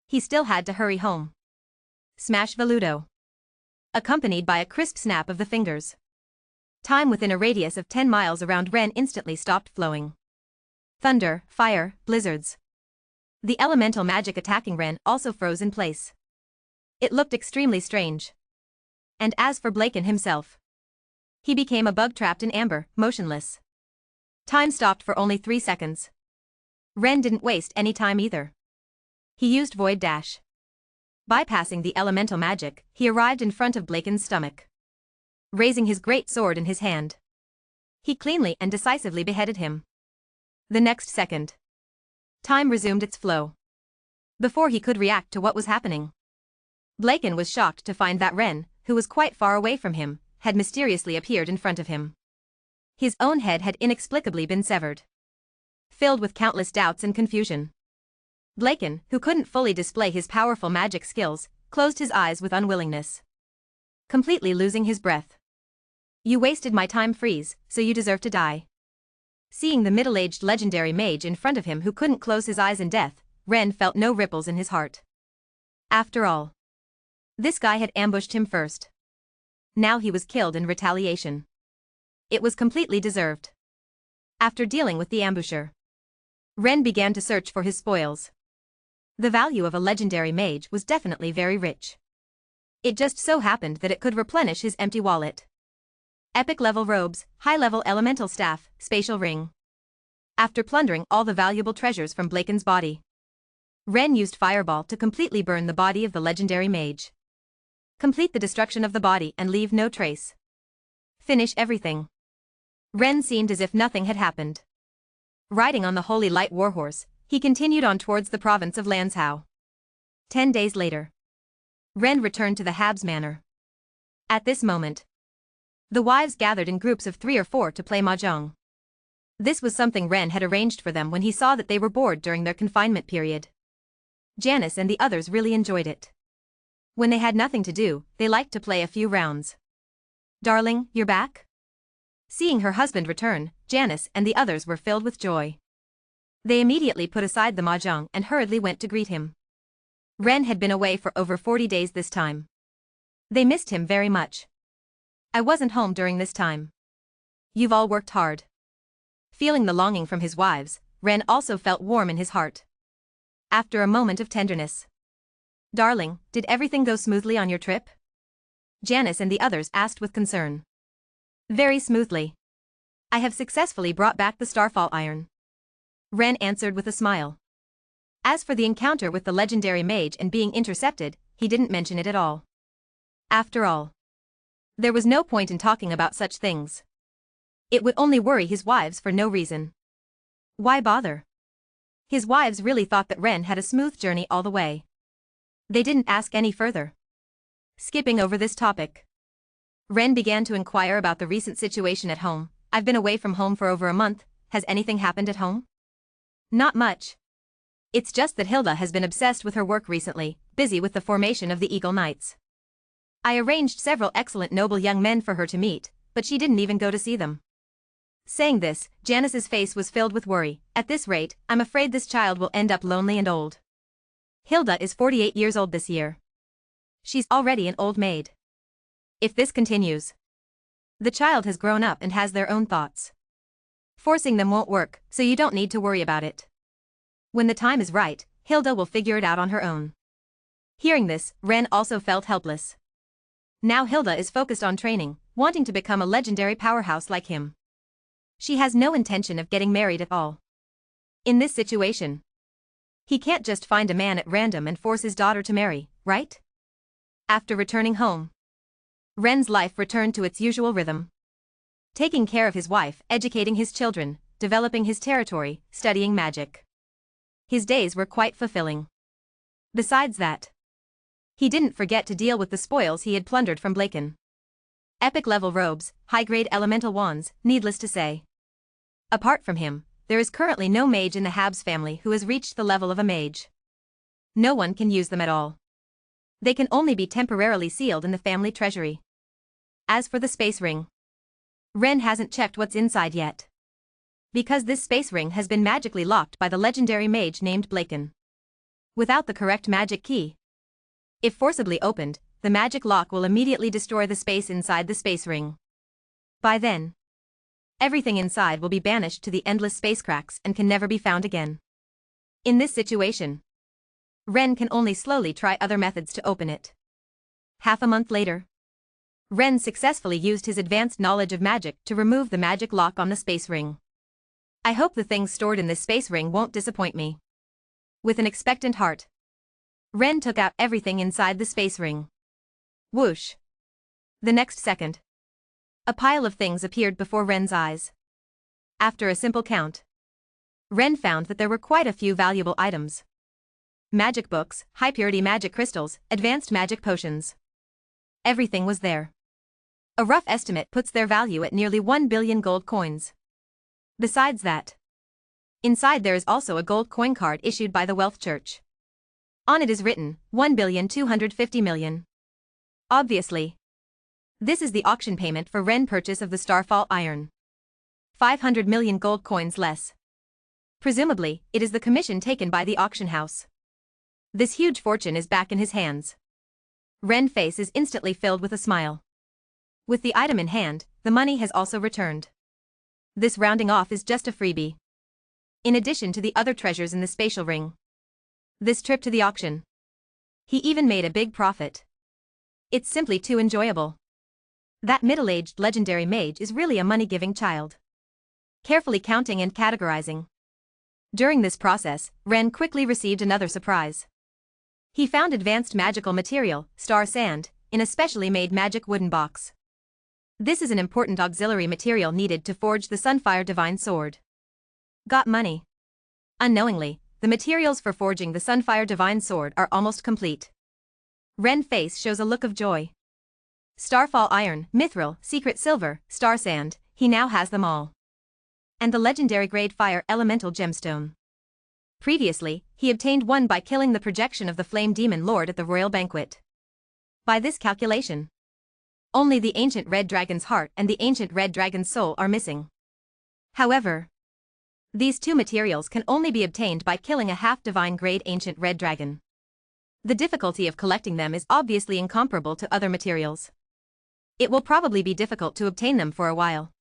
He still had to hurry home. Smash Veludo. Accompanied by a crisp snap of the fingers. Time within a radius of 10 miles around Ren instantly stopped flowing. Thunder, fire, blizzards. The elemental magic attacking Ren also froze in place. It looked extremely strange. And as for Blaken himself, he became a bug trapped in amber, motionless. Time stopped for only 3 seconds. Ren didn't waste any time either. He used Void Dash. Bypassing the elemental magic, he arrived in front of Blaken's stomach. Raising his great sword in his hand, he cleanly and decisively beheaded him. The next second, time resumed its flow. Before he could react to what was happening, Blaken was shocked to find that Ren, who was quite far away from him, had mysteriously appeared in front of him. His own head had inexplicably been severed. Filled with countless doubts and confusion, Blaken, who couldn't fully display his powerful magic skills, closed his eyes with unwillingness. Completely losing his breath. You wasted my time, Freeze, so you deserve to die. Seeing the middle-aged legendary mage in front of him who couldn't close his eyes in death, Ren felt no ripples in his heart. After all, this guy had ambushed him first. Now he was killed in retaliation. It was completely deserved. After dealing with the ambusher, Ren began to search for his spoils. The value of a legendary mage was definitely very rich. It just so happened that it could replenish his empty wallet. Epic level robes, high-level elemental staff, spatial ring. After plundering all the valuable treasures from Blaken's body, Ren used Fireball to completely burn the body of the legendary mage. Complete the destruction of the body and leave no trace. Finish everything. Ren seemed as if nothing had happened. Riding on the Holy Light Warhorse, he continued on towards the province of Lanzhou. 10 days later, Ren returned to the Habs Manor. At this moment, the wives gathered in groups of 3 or 4 to play mahjong. This was something Ren had arranged for them when he saw that they were bored during their confinement period. Janice and the others really enjoyed it. When they had nothing to do, they liked to play a few rounds. Darling, you're back? Seeing her husband return, Janice and the others were filled with joy. They immediately put aside the mahjong and hurriedly went to greet him. Ren had been away for over 40 days this time. They missed him very much. I wasn't home during this time. You've all worked hard. Feeling the longing from his wives, Ren also felt warm in his heart. After a moment of tenderness. Darling, did everything go smoothly on your trip? Janice and the others asked with concern. Very smoothly. I have successfully brought back the Starfall Iron. Ren answered with a smile. As for the encounter with the legendary mage and being intercepted, he didn't mention it at all. After all, there was no point in talking about such things. It would only worry his wives for no reason. Why bother? His wives really thought that Ren had a smooth journey all the way. They didn't ask any further. Skipping over this topic, Ren began to inquire about the recent situation at home. I've been away from home for over a month. Has anything happened at home? Not much. It's just that Hilda has been obsessed with her work recently, busy with the formation of the Eagle Knights. I arranged several excellent noble young men for her to meet, but she didn't even go to see them. Saying this, Janice's face was filled with worry. At this rate, I'm afraid this child will end up lonely and old. Hilda is 48 years old this year. She's already an old maid. If this continues, the child has grown up and has their own thoughts. Forcing them won't work, so you don't need to worry about it. When the time is right, Hilda will figure it out on her own. Hearing this, Ren also felt helpless. Now Hilda is focused on training, wanting to become a legendary powerhouse like him. She has no intention of getting married at all. In this situation, he can't just find a man at random and force his daughter to marry, right? After returning home, Ren's life returned to its usual rhythm. Taking care of his wife, educating his children, developing his territory, studying magic. His days were quite fulfilling. Besides that, he didn't forget to deal with the spoils he had plundered from Blaken. Epic level robes, high-grade elemental wands, needless to say. Apart from him, there is currently no mage in the Habs family who has reached the level of a mage. No one can use them at all. They can only be temporarily sealed in the family treasury. As for the space ring, Ren hasn't checked what's inside yet. Because this space ring has been magically locked by the legendary mage named Blaken. Without the correct magic key, if forcibly opened, the magic lock will immediately destroy the space inside the space ring. By then, everything inside will be banished to the endless space cracks and can never be found again. In this situation, Ren can only slowly try other methods to open it. Half a month later, Ren successfully used his advanced knowledge of magic to remove the magic lock on the space ring. I hope the things stored in this space ring won't disappoint me. With an expectant heart, Ren took out everything inside the space ring. Whoosh! The next second, a pile of things appeared before Ren's eyes. After a simple count, Ren found that there were quite a few valuable items. Magic books, high-purity magic crystals, advanced magic potions. Everything was there. A rough estimate puts their value at nearly 1 billion gold coins. Besides that, inside there is also a gold coin card issued by the Wealth Church. On it is written, 1,250,000,000. Obviously, this is the auction payment for Ren purchase of the Starfall Iron. 500 million gold coins less. Presumably, it is the commission taken by the auction house. This huge fortune is back in his hands. Ren's face is instantly filled with a smile. With the item in hand, the money has also returned. This rounding off is just a freebie. In addition to the other treasures in the spatial ring. This trip to the auction. He even made a big profit. It's simply too enjoyable. That middle-aged legendary mage is really a money-giving child. Carefully counting and categorizing. During this process, Ren quickly received another surprise. He found advanced magical material, star sand, in a specially made magic wooden box. This is an important auxiliary material needed to forge the Sunfire Divine Sword. Got money. Unknowingly, the materials for forging the Sunfire Divine Sword are almost complete. Ren's face shows a look of joy. Starfall Iron, Mithril, Secret Silver, Star Sand, he now has them all. And the legendary Grade Fire Elemental Gemstone. Previously, he obtained one by killing the projection of the Flame Demon Lord at the Royal Banquet. By this calculation, only the Ancient Red Dragon's heart and the Ancient Red Dragon's soul are missing. However, these two materials can only be obtained by killing a half-divine grade Ancient Red Dragon. The difficulty of collecting them is obviously incomparable to other materials. It will probably be difficult to obtain them for a while.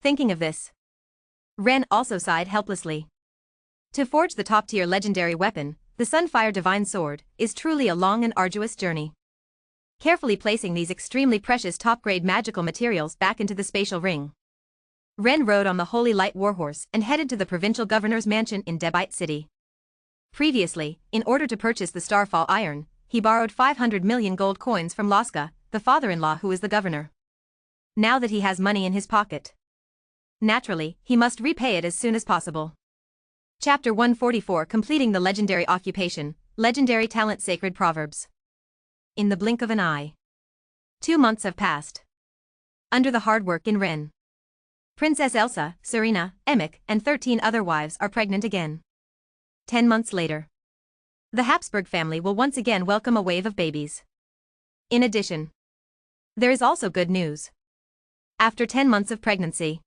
Thinking of this, Ren also sighed helplessly. To forge the top-tier legendary weapon, the Sunfire Divine Sword, is truly a long and arduous journey. Carefully placing these extremely precious top-grade magical materials back into the spatial ring, Ren rode on the Holy Light Warhorse and headed to the provincial governor's mansion in Debite City. Previously, in order to purchase the Starfall Iron, he borrowed 500 million gold coins from Laska, the father-in-law who is the governor. Now that he has money in his pocket, naturally, he must repay it as soon as possible. Chapter 144 Completing the Legendary Occupation, Legendary Talent Sacred Proverbs. In the blink of an eye, 2 months have passed. Under the hard work in Ren, Princess Elsa, Serena, Emic, and 13 other wives are pregnant again. 10 months later, the Habsburg family will once again welcome a wave of babies. In addition, there is also good news. After 10 months of pregnancy,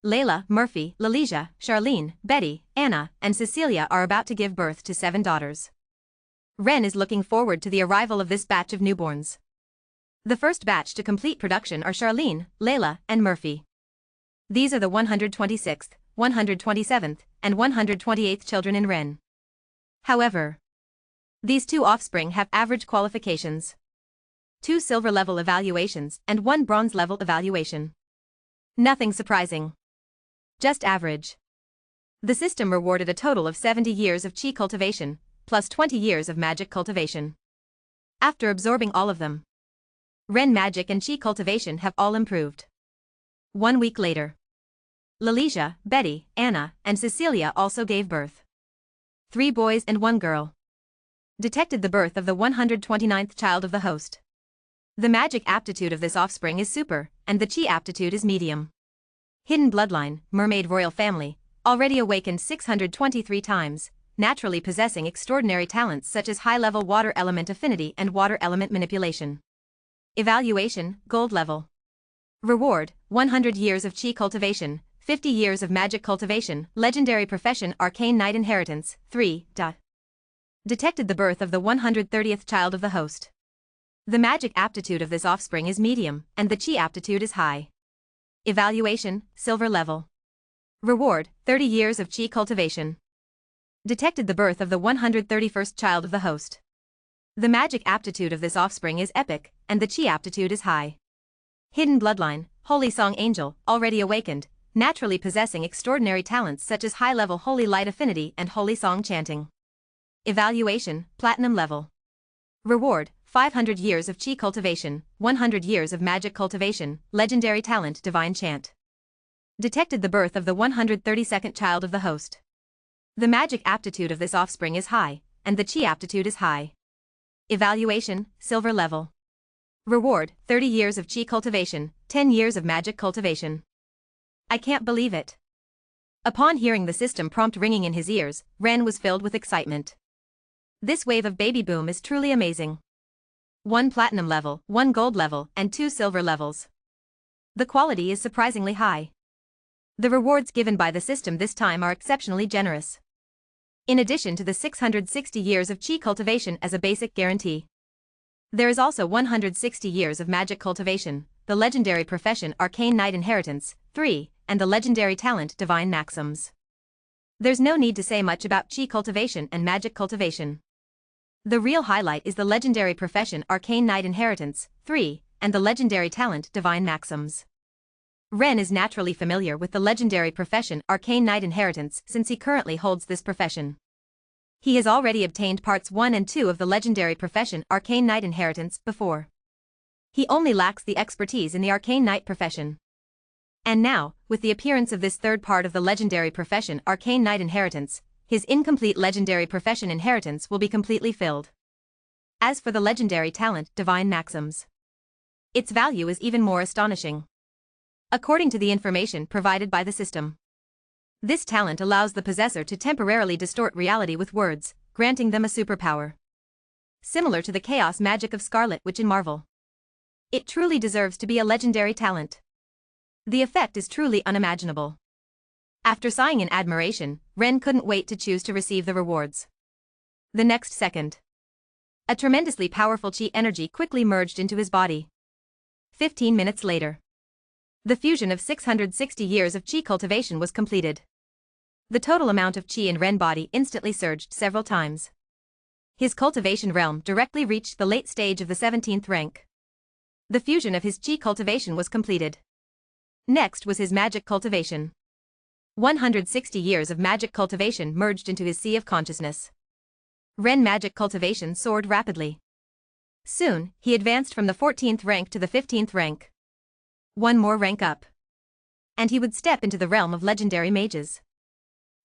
Layla, Murphy, Lalesia, Charlene, Betty, Anna, and Cecilia are about to give birth to 7 daughters. Ren is looking forward to the arrival of this batch of newborns. The first batch to complete production are Charlene, Layla, and Murphy. These are the 126th, 127th, and 128th children in Ren. However, these 2 offspring have average qualifications. 2 silver-level evaluations and 1 bronze-level evaluation. Nothing surprising. Just average. The system rewarded a total of 70 years of chi cultivation, plus 20 years of magic cultivation. After absorbing all of them, Ren magic and chi cultivation have all improved. 1 week later, Lalesia, Betty, Anna, and Cecilia also gave birth. 3 boys and 1 girl. Detected the birth of the 129th child of the host. The magic aptitude of this offspring is super, and the chi aptitude is medium. Hidden bloodline, mermaid royal family, already awakened 623 times, naturally possessing extraordinary talents such as high-level water element affinity and water element manipulation. Evaluation, Gold level. Reward, 100 years of Chi cultivation, 50 years of magic cultivation, legendary profession Arcane Knight inheritance, 3. Detected the birth of the 130th child of the host. The magic aptitude of this offspring is medium, and the Chi aptitude is high. Evaluation, Silver level. Reward, 30 years of Chi cultivation. Detected the birth of the 131st child of the host. The magic aptitude of this offspring is epic, and the Chi aptitude is high. Hidden bloodline, Holy Song Angel, already awakened, naturally possessing extraordinary talents such as high-level Holy Light affinity and Holy Song chanting. Evaluation, Platinum level. Reward, 500 years of Chi cultivation, 100 years of magic cultivation, legendary talent Divine Chant. Detected the birth of the 132nd child of the host. The magic aptitude of this offspring is high, and the Chi aptitude is high. Evaluation, Silver level. Reward, 30 years of Chi cultivation, 10 years of magic cultivation. I can't believe it. Upon hearing the system prompt ringing in his ears, Ren was filled with excitement. This wave of baby boom is truly amazing. 1 platinum level, 1 gold level, and 2 silver levels. The quality is surprisingly high. The rewards given by the system this time are exceptionally generous. In addition to the 660 years of Chi cultivation as a basic guarantee, there is also 160 years of magic cultivation, the legendary profession Arcane Knight inheritance, 3, and the legendary talent Divine Maxims. There's no need to say much about Chi cultivation and magic cultivation. The real highlight is the legendary profession Arcane Knight inheritance, 3, and the legendary talent Divine Maxims. Ren is naturally familiar with the legendary profession Arcane Knight inheritance since he currently holds this profession. He has already obtained parts 1 and 2 of the legendary profession Arcane Knight inheritance before. He only lacks the expertise in the Arcane Knight profession. And now, with the appearance of this third part of the legendary profession Arcane Knight inheritance, his incomplete legendary profession inheritance will be completely filled. As for the legendary talent Divine Maxims, its value is even more astonishing. According to the information provided by the system, this talent allows the possessor to temporarily distort reality with words, granting them a superpower. Similar to the chaos magic of Scarlet Witch in Marvel. It truly deserves to be a legendary talent. The effect is truly unimaginable. After sighing in admiration, Ren couldn't wait to choose to receive the rewards. The next second, a tremendously powerful Chi energy quickly merged into his body. 15 minutes later, the fusion of 660 years of Chi cultivation was completed. The total amount of Chi in Ren body instantly surged several times. His cultivation realm directly reached the late stage of the 17th rank. The fusion of his Chi cultivation was completed. Next was his magic cultivation. 160 years of magic cultivation merged into his sea of consciousness. Ren magic cultivation soared rapidly. Soon, he advanced from the 14th rank to the 15th rank. One more rank up, and he would step into the realm of legendary mages.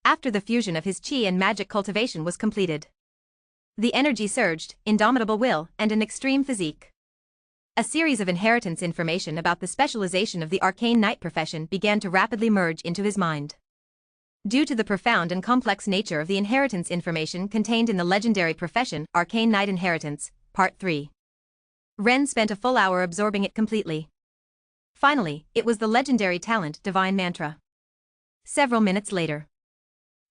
After the fusion of his Chi and magic cultivation was completed, the energy surged, indomitable will, and an extreme physique. A series of inheritance information about the specialization of the Arcane Knight profession began to rapidly merge into his mind. Due to the profound and complex nature of the inheritance information contained in the legendary profession Arcane Knight inheritance, Part 3, Ren spent a full hour absorbing it completely. Finally, it was the legendary talent Divine Mantra. Several minutes later,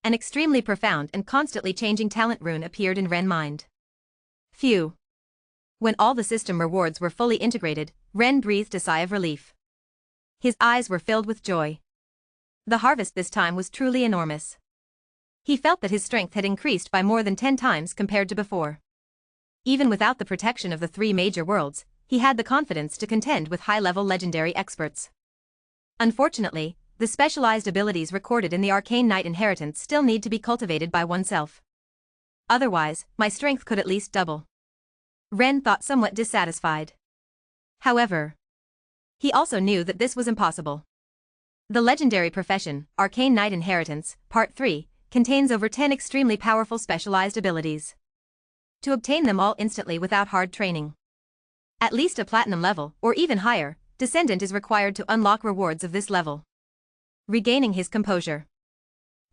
an extremely profound and constantly changing talent rune appeared in Ren's mind. Phew. When all the system rewards were fully integrated, Ren breathed a sigh of relief. His eyes were filled with joy. The harvest this time was truly enormous. He felt that his strength had increased by more than 10 times compared to before. Even without the protection of the 3 major worlds, he had the confidence to contend with high-level legendary experts. Unfortunately, the specialized abilities recorded in the Arcane Knight inheritance still need to be cultivated by oneself. Otherwise, my strength could at least double. Ren thought somewhat dissatisfied. However, he also knew that this was impossible. The legendary profession, Arcane Knight inheritance, Part 3, contains over 10 extremely powerful specialized abilities. To obtain them all instantly without hard training, at least a platinum level, or even higher, descendant is required to unlock rewards of this level. Regaining his composure,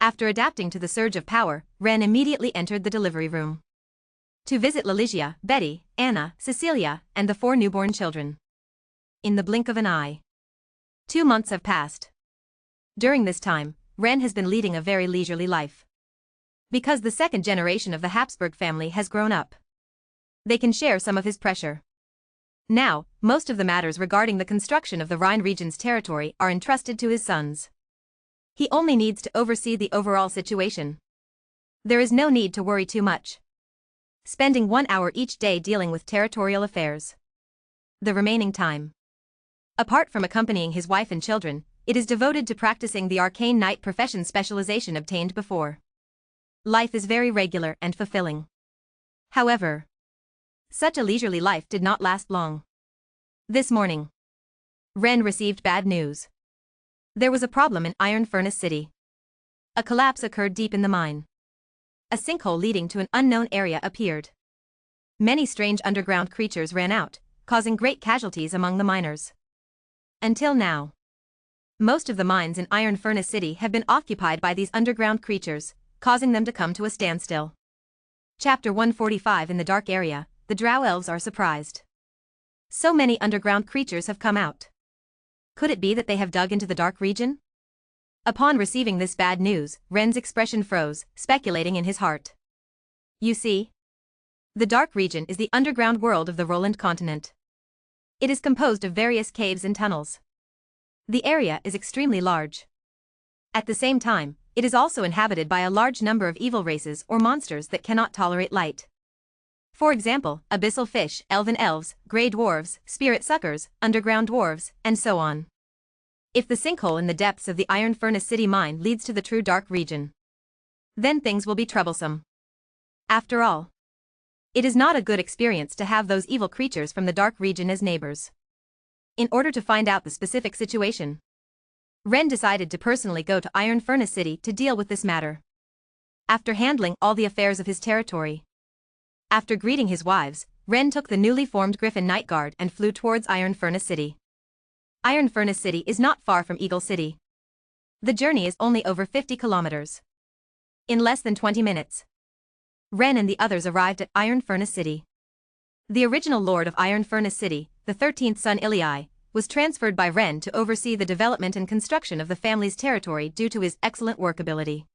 After adapting to the surge of power, Ren immediately entered the delivery room to visit Lalicia, Betty, Anna, Cecilia, and the 4 newborn children. In the blink of an eye, 2 months have passed. During this time, Ren has been leading a very leisurely life. Because the second generation of the Habsburg family has grown up, they can share some of his pressure. Now, most of the matters regarding the construction of the Rhine region's territory are entrusted to his sons. He only needs to oversee the overall situation. There is no need to worry too much, spending 1 hour each day dealing with territorial affairs. The remaining time, apart from accompanying his wife and children, it is devoted to practicing the arcane knight profession specialization obtained before. Life is very regular and fulfilling. However, such a leisurely life did not last long. This morning, Ren received bad news. There was a problem in Iron Furnace City. A collapse occurred deep in the mine. A sinkhole leading to an unknown area appeared. Many strange underground creatures ran out, causing great casualties among the miners. Until now, most of the mines in Iron Furnace City have been occupied by these underground creatures, causing them to come to a standstill. Chapter 145. In the dark area, the Drow elves are surprised. So many underground creatures have come out. Could it be that they have dug into the dark region? Upon receiving this bad news, Ren's expression froze, speculating in his heart. You see, the dark region is the underground world of the Roland continent. It is composed of various caves and tunnels. The area is extremely large. At the same time, it is also inhabited by a large number of evil races or monsters that cannot tolerate light. For example, abyssal fish, elven elves, grey dwarves, spirit suckers, underground dwarves, and so on. If the sinkhole in the depths of the Iron Furnace City mine leads to the true dark region, then things will be troublesome. After all, it is not a good experience to have those evil creatures from the dark region as neighbors. In order to find out the specific situation, Ren decided to personally go to Iron Furnace City to deal with this matter. After handling all the affairs of his territory, after greeting his wives, Ren took the newly formed Griffin Night Guard and flew towards Iron Furnace City. Iron Furnace City is not far from Eagle City. The journey is only over 50 kilometers. In less than 20 minutes, Ren and the others arrived at Iron Furnace City. The original lord of Iron Furnace City, the 13th son Ilii, was transferred by Ren to oversee the development and construction of the family's territory due to his excellent work ability.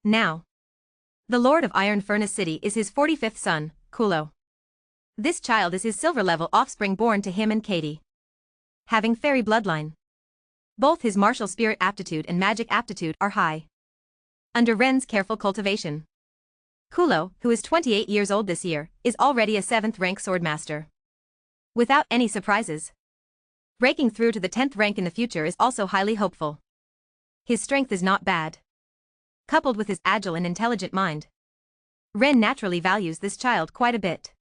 Now, the lord of Iron Furnace City is his 45th son, Kulo. This child is his silver-level offspring born to him and Katie. Having fairy bloodline, both his martial spirit aptitude and magic aptitude are high. Under Ren's careful cultivation, Kulo, who is 28 years old this year, is already a 7th rank swordmaster. Without any surprises, breaking through to the 10th rank in the future is also highly hopeful. His strength is not bad. Coupled with his agile and intelligent mind, Ren naturally values this child quite a bit.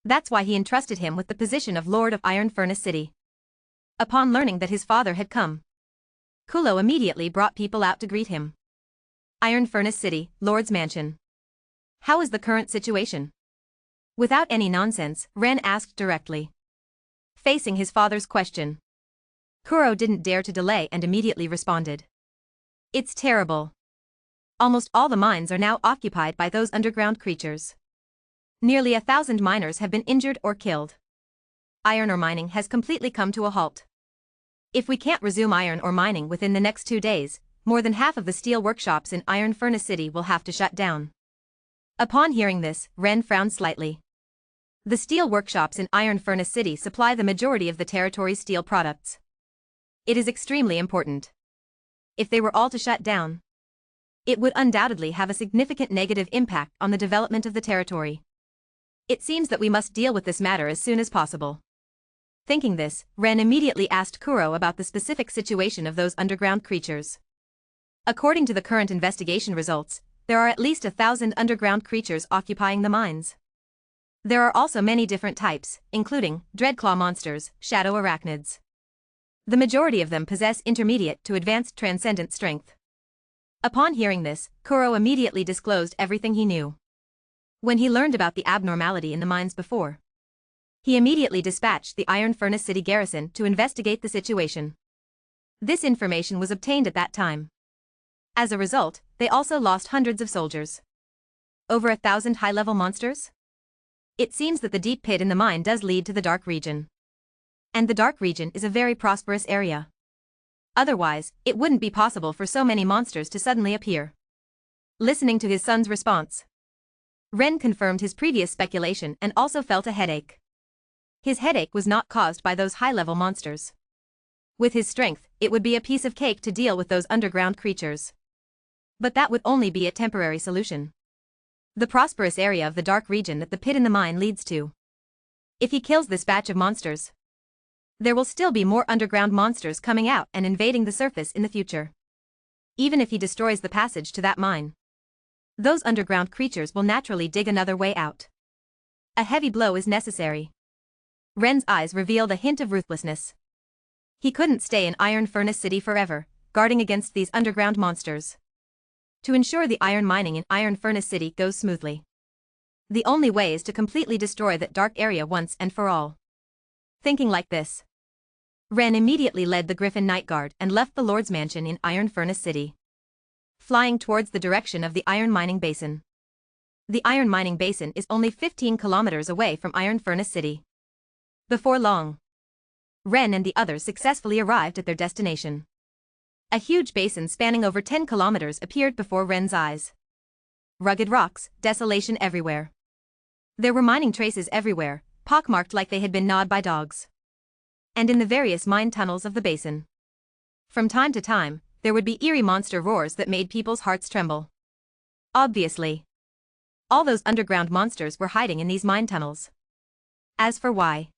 That's why he entrusted him with the position of Lord of Iron Furnace City. Upon learning that his father had come, Kulo immediately brought people out to greet him. Iron Furnace City, Lord's Mansion. How is the current situation? Without any nonsense, Ren asked directly. Facing his father's question, Kuro didn't dare to delay and immediately responded. It's terrible. Almost all the mines are now occupied by those underground creatures. Nearly 1,000 miners have been injured or killed. Iron ore mining has completely come to a halt. If we can't resume iron ore mining within the next 2 days, more than half of the steel workshops in Iron Furnace City will have to shut down. Upon hearing this, Ren frowned slightly. The steel workshops in Iron Furnace City supply the majority of the territory's steel products. It is extremely important. If they were all to shut down, it would undoubtedly have a significant negative impact on the development of the territory. It seems that we must deal with this matter as soon as possible. Thinking this, Ren immediately asked Kuro about the specific situation of those underground creatures. According to the current investigation results, there are at least 1,000 underground creatures occupying the mines. There are also many different types, including dreadclaw monsters, shadow arachnids. The majority of them possess intermediate to advanced transcendent strength. Upon hearing this, Kuro immediately disclosed everything he knew. When he learned about the abnormality in the mines before, he immediately dispatched the Iron Furnace City garrison to investigate the situation. This information was obtained at that time. As a result, they they also lost hundreds of soldiers. Over 1,000 high-level monsters? It seems that the deep pit in the mine does lead to the dark region. And the dark region is a very prosperous area. Otherwise, it wouldn't be possible for so many monsters to suddenly appear. Listening to his son's response, Ren confirmed his previous speculation and also felt a headache. His headache was not caused by those high-level monsters. With his strength, it would be a piece of cake to deal with those underground creatures. But that would only be a temporary solution. The prosperous area of the dark region that the pit in the mine leads to. If he kills this batch of monsters, there will still be more underground monsters coming out and invading the surface in the future. Even if he destroys the passage to that mine, those underground creatures will naturally dig another way out. A heavy blow is necessary. Ren's eyes revealed a hint of ruthlessness. He couldn't stay in Iron Furnace City forever, guarding against these underground monsters. To ensure the iron mining in Iron Furnace City goes smoothly, the only way is to completely destroy that dark area once and for all. Thinking like this, Ren immediately led the Griffin Night Guard and left the Lord's Mansion in Iron Furnace City, flying towards the direction of the iron mining basin. The iron mining basin is only 15 kilometers away from Iron Furnace City. Before long, Ren and the others successfully arrived at their destination. A huge basin spanning over 10 kilometers appeared before Ren's eyes. Rugged rocks, desolation everywhere. There were mining traces everywhere, pockmarked like they had been gnawed by dogs. And in the various mine tunnels of the basin, from time to time, there would be eerie monster roars that made people's hearts tremble. Obviously, all those underground monsters were hiding in these mine tunnels. As for why,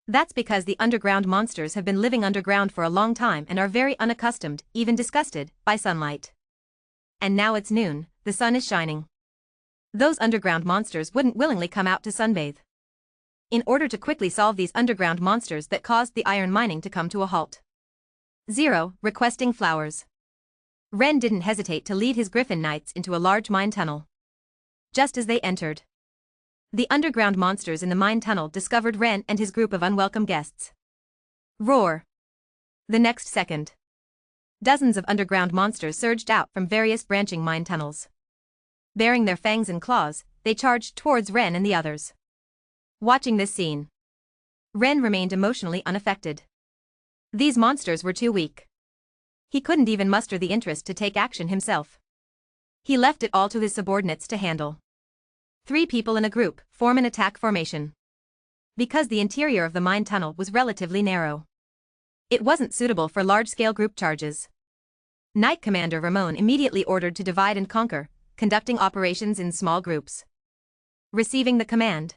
that's because the underground monsters have been living underground for a long time and are very unaccustomed, even disgusted, by sunlight. And now it's noon, the sun is shining. Those underground monsters wouldn't willingly come out to sunbathe. In order to quickly solve these underground monsters that caused the iron mining to come to a halt. 0. Requesting flowers. Ren didn't hesitate to lead his Griffin Knights into a large mine tunnel. Just as they entered, the underground monsters in the mine tunnel discovered Ren and his group of unwelcome guests. Roar! The next second, dozens of underground monsters surged out from various branching mine tunnels. Bearing their fangs and claws, they charged towards Ren and the others. Watching this scene, Ren remained emotionally unaffected. These monsters were too weak. He couldn't even muster the interest to take action himself. He left it all to his subordinates to handle. 3 people in a group form an attack formation. Because the interior of the mine tunnel was relatively narrow, it wasn't suitable for large-scale group charges. Knight Commander Ramon immediately ordered to divide and conquer, conducting operations in small groups. Receiving the command,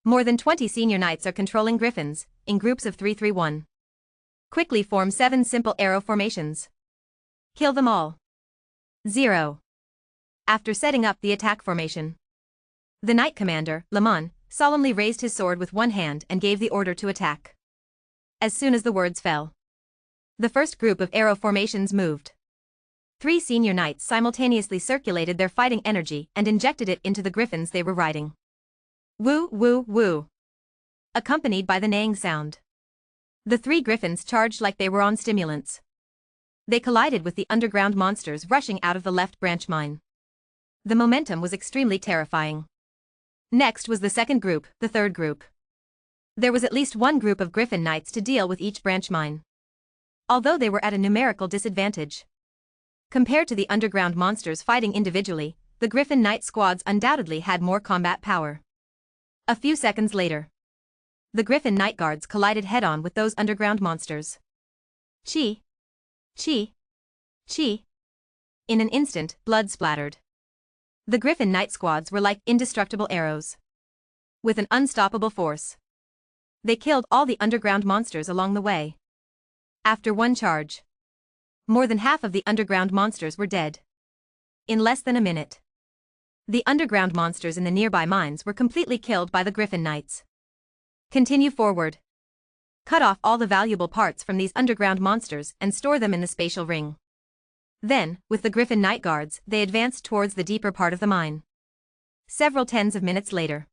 more than 20 senior knights are controlling griffins, in groups of 3-3-1. Quickly form 7 simple arrow formations. Kill them all. 0. After setting up the attack formation, the Knight Commander, Lamon, solemnly raised his sword with one hand and gave the order to attack. As soon as the words fell, the first group of arrow formations moved. 3 senior knights simultaneously circulated their fighting energy and injected it into the griffins they were riding. Woo, woo, woo. Accompanied by the neighing sound, the 3 griffins charged like they were on stimulants. They collided with the underground monsters rushing out of the left branch mine. The momentum was extremely terrifying. Next was the second group, the third group. There was at least one group of Griffin Knights to deal with each branch mine, although they were at a numerical disadvantage. Compared to the underground monsters fighting individually, the Griffin Knight squads undoubtedly had more combat power. A few seconds later, the Griffin Night Guards collided head-on with those underground monsters. Chi! Chi! Chi! In an instant, blood splattered. The Griffin Night squads were like indestructible arrows. With an unstoppable force, they killed all the underground monsters along the way. After one charge, more than half of the underground monsters were dead. In less than a minute, the underground monsters in the nearby mines were completely killed by the Griffin Knights. Continue forward. Cut off all the valuable parts from these underground monsters and store them in the spatial ring. Then, with the Griffin Night Guards, they advanced towards the deeper part of the mine. Several tens of minutes later,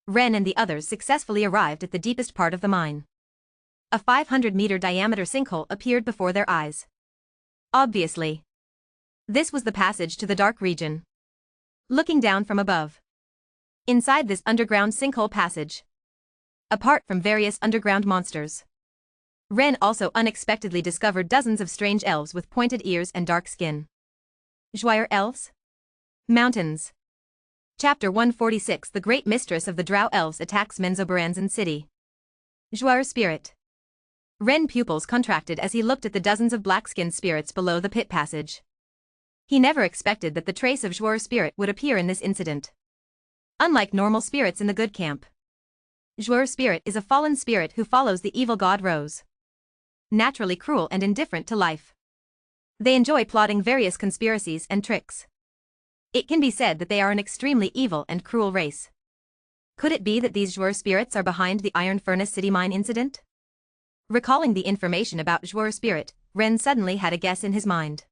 Ren and the others successfully arrived at the deepest part of the mine. A 500-meter diameter sinkhole appeared before their eyes. Obviously, This was the passage to the dark region. Looking down from above. Inside this underground sinkhole passage, apart from various underground monsters, Ren also unexpectedly discovered dozens of strange elves with pointed ears and dark skin. Jouer elves? Mountains. Chapter 146 The Great Mistress of the Drow Elves attacks Menzoberranzan City. Jouer spirit. Ren pupils contracted as he looked at the dozens of black-skinned spirits below the pit passage. He never expected that the trace of Jouer spirit would appear in this incident. Unlike normal spirits in the good camp, Jouer spirit is a fallen spirit who follows the evil god Rose. Naturally cruel and indifferent to life. They enjoy plotting various conspiracies and tricks. It can be said that they are an extremely evil and cruel race. Could it be that these Jouer spirits are behind the Iron Furnace City Mine incident? Recalling the information about Jouer spirit, Ren suddenly had a guess in his mind.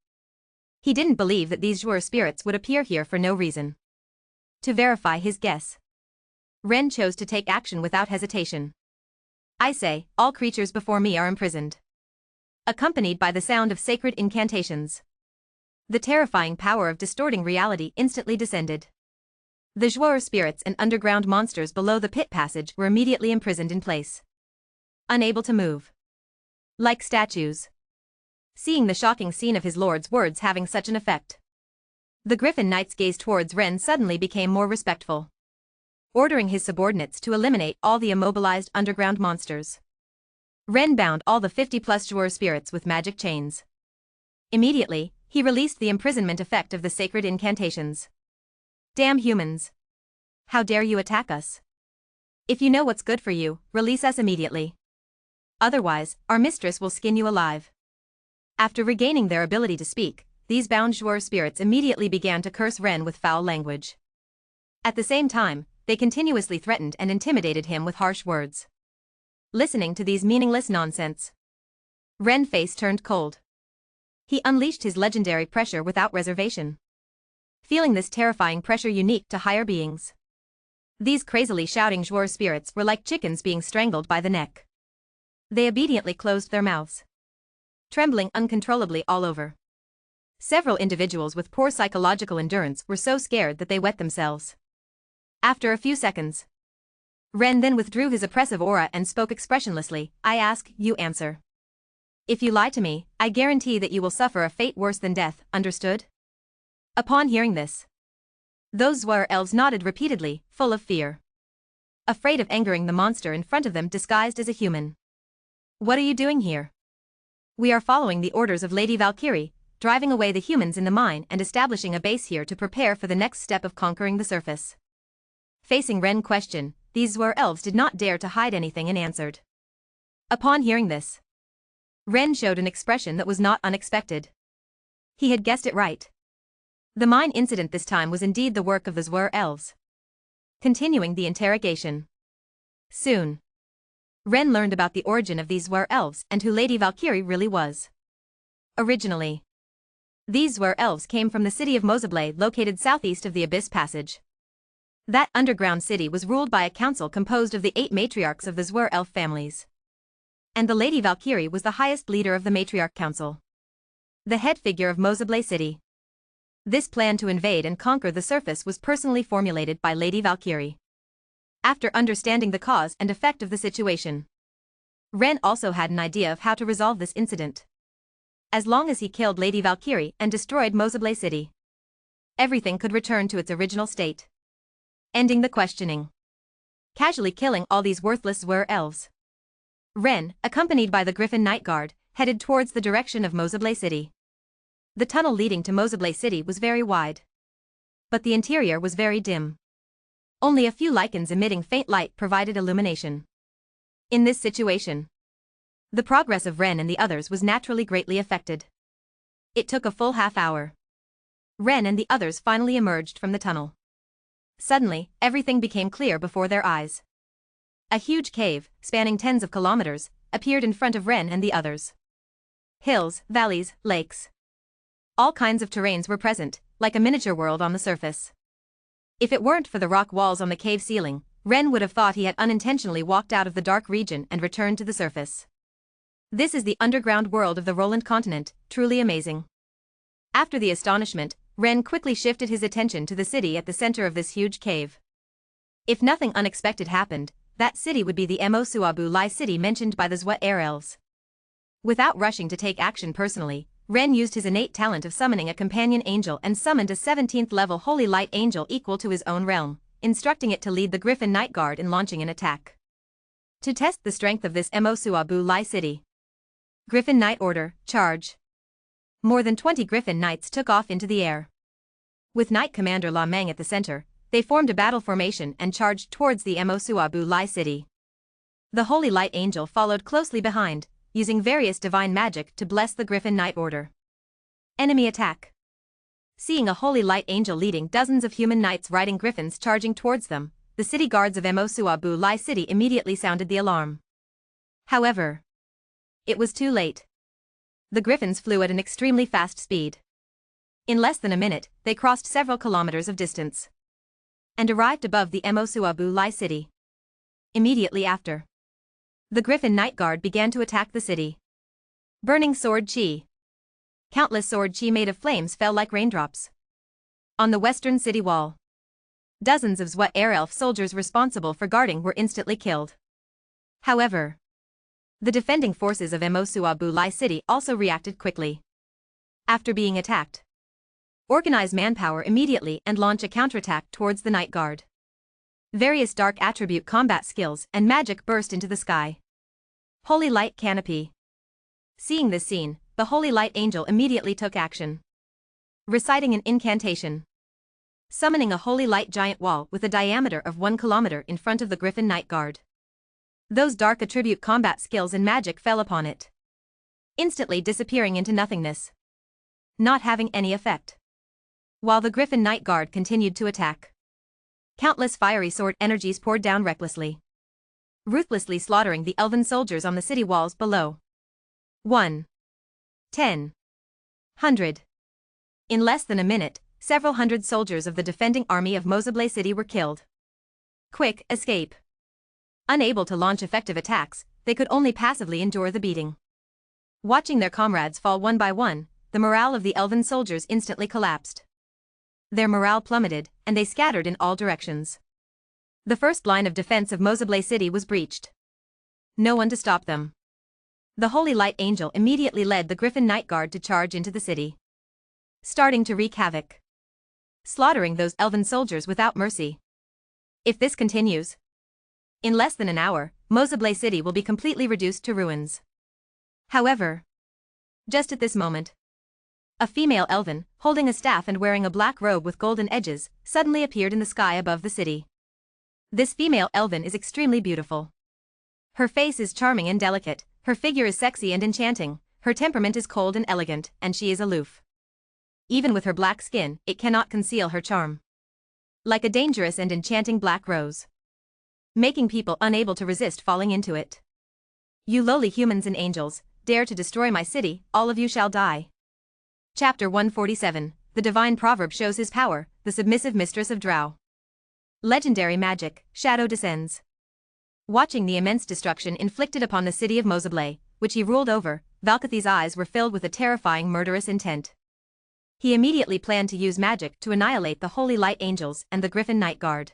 He didn't believe that these Jouer spirits would appear here for no reason. To verify his guess, Ren chose to take action without hesitation. I say, all creatures before me are imprisoned. Accompanied by the sound of sacred incantations, the terrifying power of distorting reality instantly descended. The Jouer spirits and underground monsters below the pit passage were immediately imprisoned in place. Unable to move. Like statues. Seeing the shocking scene of his lord's words having such an effect, the Griffin Knight's gaze towards Ren suddenly became more respectful. Ordering his subordinates to eliminate all the immobilized underground monsters, Ren bound all the 50-plus Jouer spirits with magic chains. Immediately, he released the imprisonment effect of the sacred incantations. Damn humans! How dare you attack us? If you know what's good for you, release us immediately. Otherwise, our mistress will skin you alive. After regaining their ability to speak, these bound Jouer spirits immediately began to curse Ren with foul language. At the same time, they continuously threatened and intimidated him with harsh words. Listening to these meaningless nonsense, Ren's face turned cold. He unleashed his legendary pressure without reservation. Feeling this terrifying pressure unique to higher beings, these crazily shouting Jouer spirits were like chickens being strangled by the neck. They obediently closed their mouths, trembling uncontrollably all over. Several individuals with poor psychological endurance were so scared that they wet themselves. After a few seconds, Ren then withdrew his oppressive aura and spoke expressionlessly. I ask, you answer. If you lie to me, I guarantee that you will suffer a fate worse than death, understood? Upon hearing this, those Jouer elves nodded repeatedly, full of fear. Afraid of angering the monster in front of them disguised as a human. What are you doing here? We are following the orders of Lady Valkyrie, driving away the humans in the mine and establishing a base here to prepare for the next step of conquering the surface. Facing Ren's question, these Jouer elves did not dare to hide anything and answered. Upon hearing this, Ren showed an expression that was not unexpected. He had guessed it right. The mine incident this time was indeed the work of the Jouer elves. Continuing the interrogation. Soon, Ren learned about the origin of these Jouer elves and who Lady Valkyrie really was. Originally, these Jouer elves came from the city of Mozablay located southeast of the Abyss Passage. That underground city was ruled by a council composed of the 8 matriarchs of the Jouer elf families. And the Lady Valkyrie was the highest leader of the matriarch council. The head figure of Mozablay City. This plan to invade and conquer the surface was personally formulated by Lady Valkyrie. After understanding the cause and effect of the situation, Ren also had an idea of how to resolve this incident. As long as he killed Lady Valkyrie and destroyed Mozablay City, everything could return to its original state. Ending the questioning. Casually killing all these worthless Jouer elves, Ren, accompanied by the Griffin Night Guard, headed towards the direction of Mozablay City. The tunnel leading to Mozablay City was very wide, but the interior was very dim. Only a few lichens emitting faint light provided illumination. In this situation, the progress of Ren and the others was naturally greatly affected. It took a full half-hour. Ren and the others finally emerged from the tunnel. Suddenly, everything became clear before their eyes. A huge cave, spanning tens of kilometers, appeared in front of Ren and the others. Hills, valleys, lakes. All kinds of terrains were present, like a miniature world on the surface. If it weren't for the rock walls on the cave ceiling, Ren would have thought he had unintentionally walked out of the dark region and returned to the surface. This is the underground world of the Roland continent, truly amazing. After the astonishment, Ren quickly shifted his attention to the city at the center of this huge cave. If nothing unexpected happened, that city would be the Mosuabu Lai city mentioned by the Zwa air elves. Without rushing to take action personally, Ren used his innate talent of summoning a companion angel and summoned a 17th level holy light angel equal to his own realm, instructing it to lead the Griffin Night Guard in launching an attack. To test the strength of this Mosuabu Lai city. Griffin Knight Order, charge. More than 20 Griffin Knights took off into the air. With Knight Commander La Meng at the center, they formed a battle formation and charged towards the Mosuabu Lai city. The Holy Light Angel followed closely behind, using various divine magic to bless the Griffin Knight Order. Enemy attack. Seeing a Holy Light Angel leading dozens of human knights riding griffins charging towards them, the city guards of Mosuabu Lai city immediately sounded the alarm. However, it was too late. The griffins flew at an extremely fast speed. In less than a minute, they crossed several kilometers of distance and arrived above the Mosuabu Lai city. Immediately after, the Griffin Night Guard began to attack the city. Burning sword chi. Countless sword chi made of flames fell like raindrops on the western city wall. Dozens of Zwa air elf soldiers responsible for guarding were instantly killed. However, the defending forces of Mosuabu Lai city also reacted quickly. After being attacked, organize manpower immediately and launch a counterattack towards the Night Guard. Various dark attribute combat skills and magic burst into the sky. Holy Light Canopy. Seeing this scene, the Holy Light Angel immediately took action. Reciting an incantation. Summoning a Holy Light Giant Wall with a diameter of 1 kilometer in front of the Griffin Night Guard. Those dark attribute combat skills and magic fell upon it, instantly disappearing into nothingness, not having any effect. While the Griffin Night Guard continued to attack, countless fiery sword energies poured down recklessly, ruthlessly slaughtering the elven soldiers on the city walls below. 1. 10. 100. In less than a minute, several hundred soldiers of the defending army of Mosuble City were killed. Quick escape. Unable to launch effective attacks, they could only passively endure the beating. Watching their comrades fall one by one, the morale of the elven soldiers instantly collapsed. Their morale plummeted, and they scattered in all directions. The first line of defense of Mosuble City was breached. No one to stop them. The Holy Light Angel immediately led the Griffin Night Guard to charge into the city, starting to wreak havoc, slaughtering those elven soldiers without mercy. If this continues, in less than an hour, Mosuble City will be completely reduced to ruins. However, just at this moment, a female elven, holding a staff and wearing a black robe with golden edges, suddenly appeared in the sky above the city. This female elven is extremely beautiful. Her face is charming and delicate, her figure is sexy and enchanting, her temperament is cold and elegant, and she is aloof. Even with her black skin, it cannot conceal her charm. Like a dangerous and enchanting black rose, making people unable to resist falling into it. You lowly humans and angels, dare to destroy my city, all of you shall die. Chapter 147, The Divine Proverb shows his power, the submissive mistress of Drow. Legendary magic, Shadow descends. Watching the immense destruction inflicted upon the city of Mosuble, which he ruled over, Valkathi's eyes were filled with a terrifying murderous intent. He immediately planned to use magic to annihilate the Holy Light Angels and the Griffin Night Guard.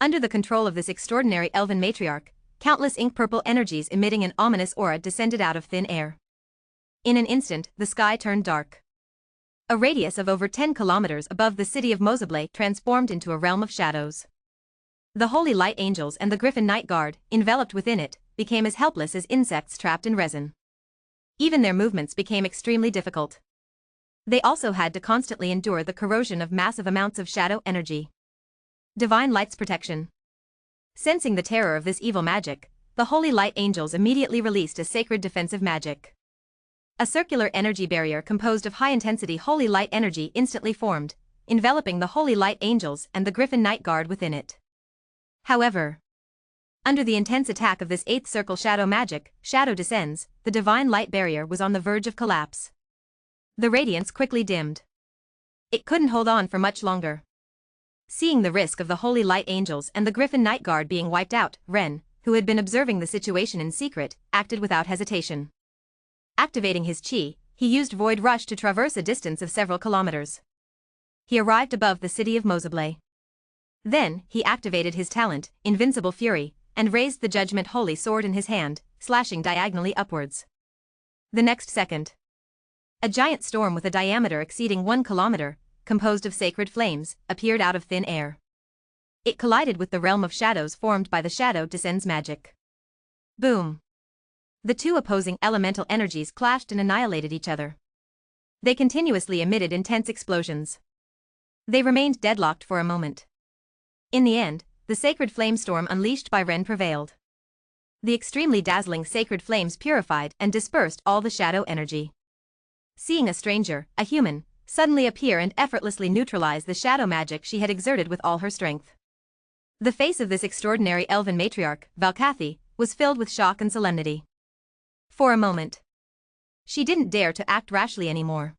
Under the control of this extraordinary elven matriarch, countless ink-purple energies emitting an ominous aura descended out of thin air. In an instant, the sky turned dark. A radius of over 10 kilometers above the city of Mosuble transformed into a realm of shadows. The Holy Light Angels and the Griffin Night Guard, enveloped within it, became as helpless as insects trapped in resin. Even their movements became extremely difficult. They also had to constantly endure the corrosion of massive amounts of shadow energy. Divine Light's protection. Sensing the terror of this evil magic, the Holy Light Angels immediately released a sacred defensive magic. A circular energy barrier composed of high-intensity Holy Light energy instantly formed, enveloping the Holy Light Angels and the Griffin Night Guard within it. However, under the intense attack of this 8th circle shadow magic, Shadow descends, the Divine Light barrier was on the verge of collapse. The radiance quickly dimmed. It couldn't hold on for much longer. Seeing the risk of the Holy Light Angels and the Griffin Night Guard being wiped out, Ren, who had been observing the situation in secret, acted without hesitation. Activating his chi, he used Void Rush to traverse a distance of several kilometers. He arrived above the city of Mozablay. Then, he activated his talent, Invincible Fury, and raised the Judgment Holy Sword in his hand, slashing diagonally upwards. The next second, a giant storm with a diameter exceeding 1 kilometer, composed of sacred flames, appeared out of thin air. It collided with the realm of shadows formed by the Shadow Descends magic. Boom! The two opposing elemental energies clashed and annihilated each other. They continuously emitted intense explosions. They remained deadlocked for a moment. In the end, the sacred flame storm unleashed by Ren prevailed. The extremely dazzling sacred flames purified and dispersed all the shadow energy. Seeing a stranger, a human, suddenly appear and effortlessly neutralize the shadow magic she had exerted with all her strength. The face of this extraordinary elven matriarch, Valkathi, was filled with shock and solemnity. For a moment, she didn't dare to act rashly anymore.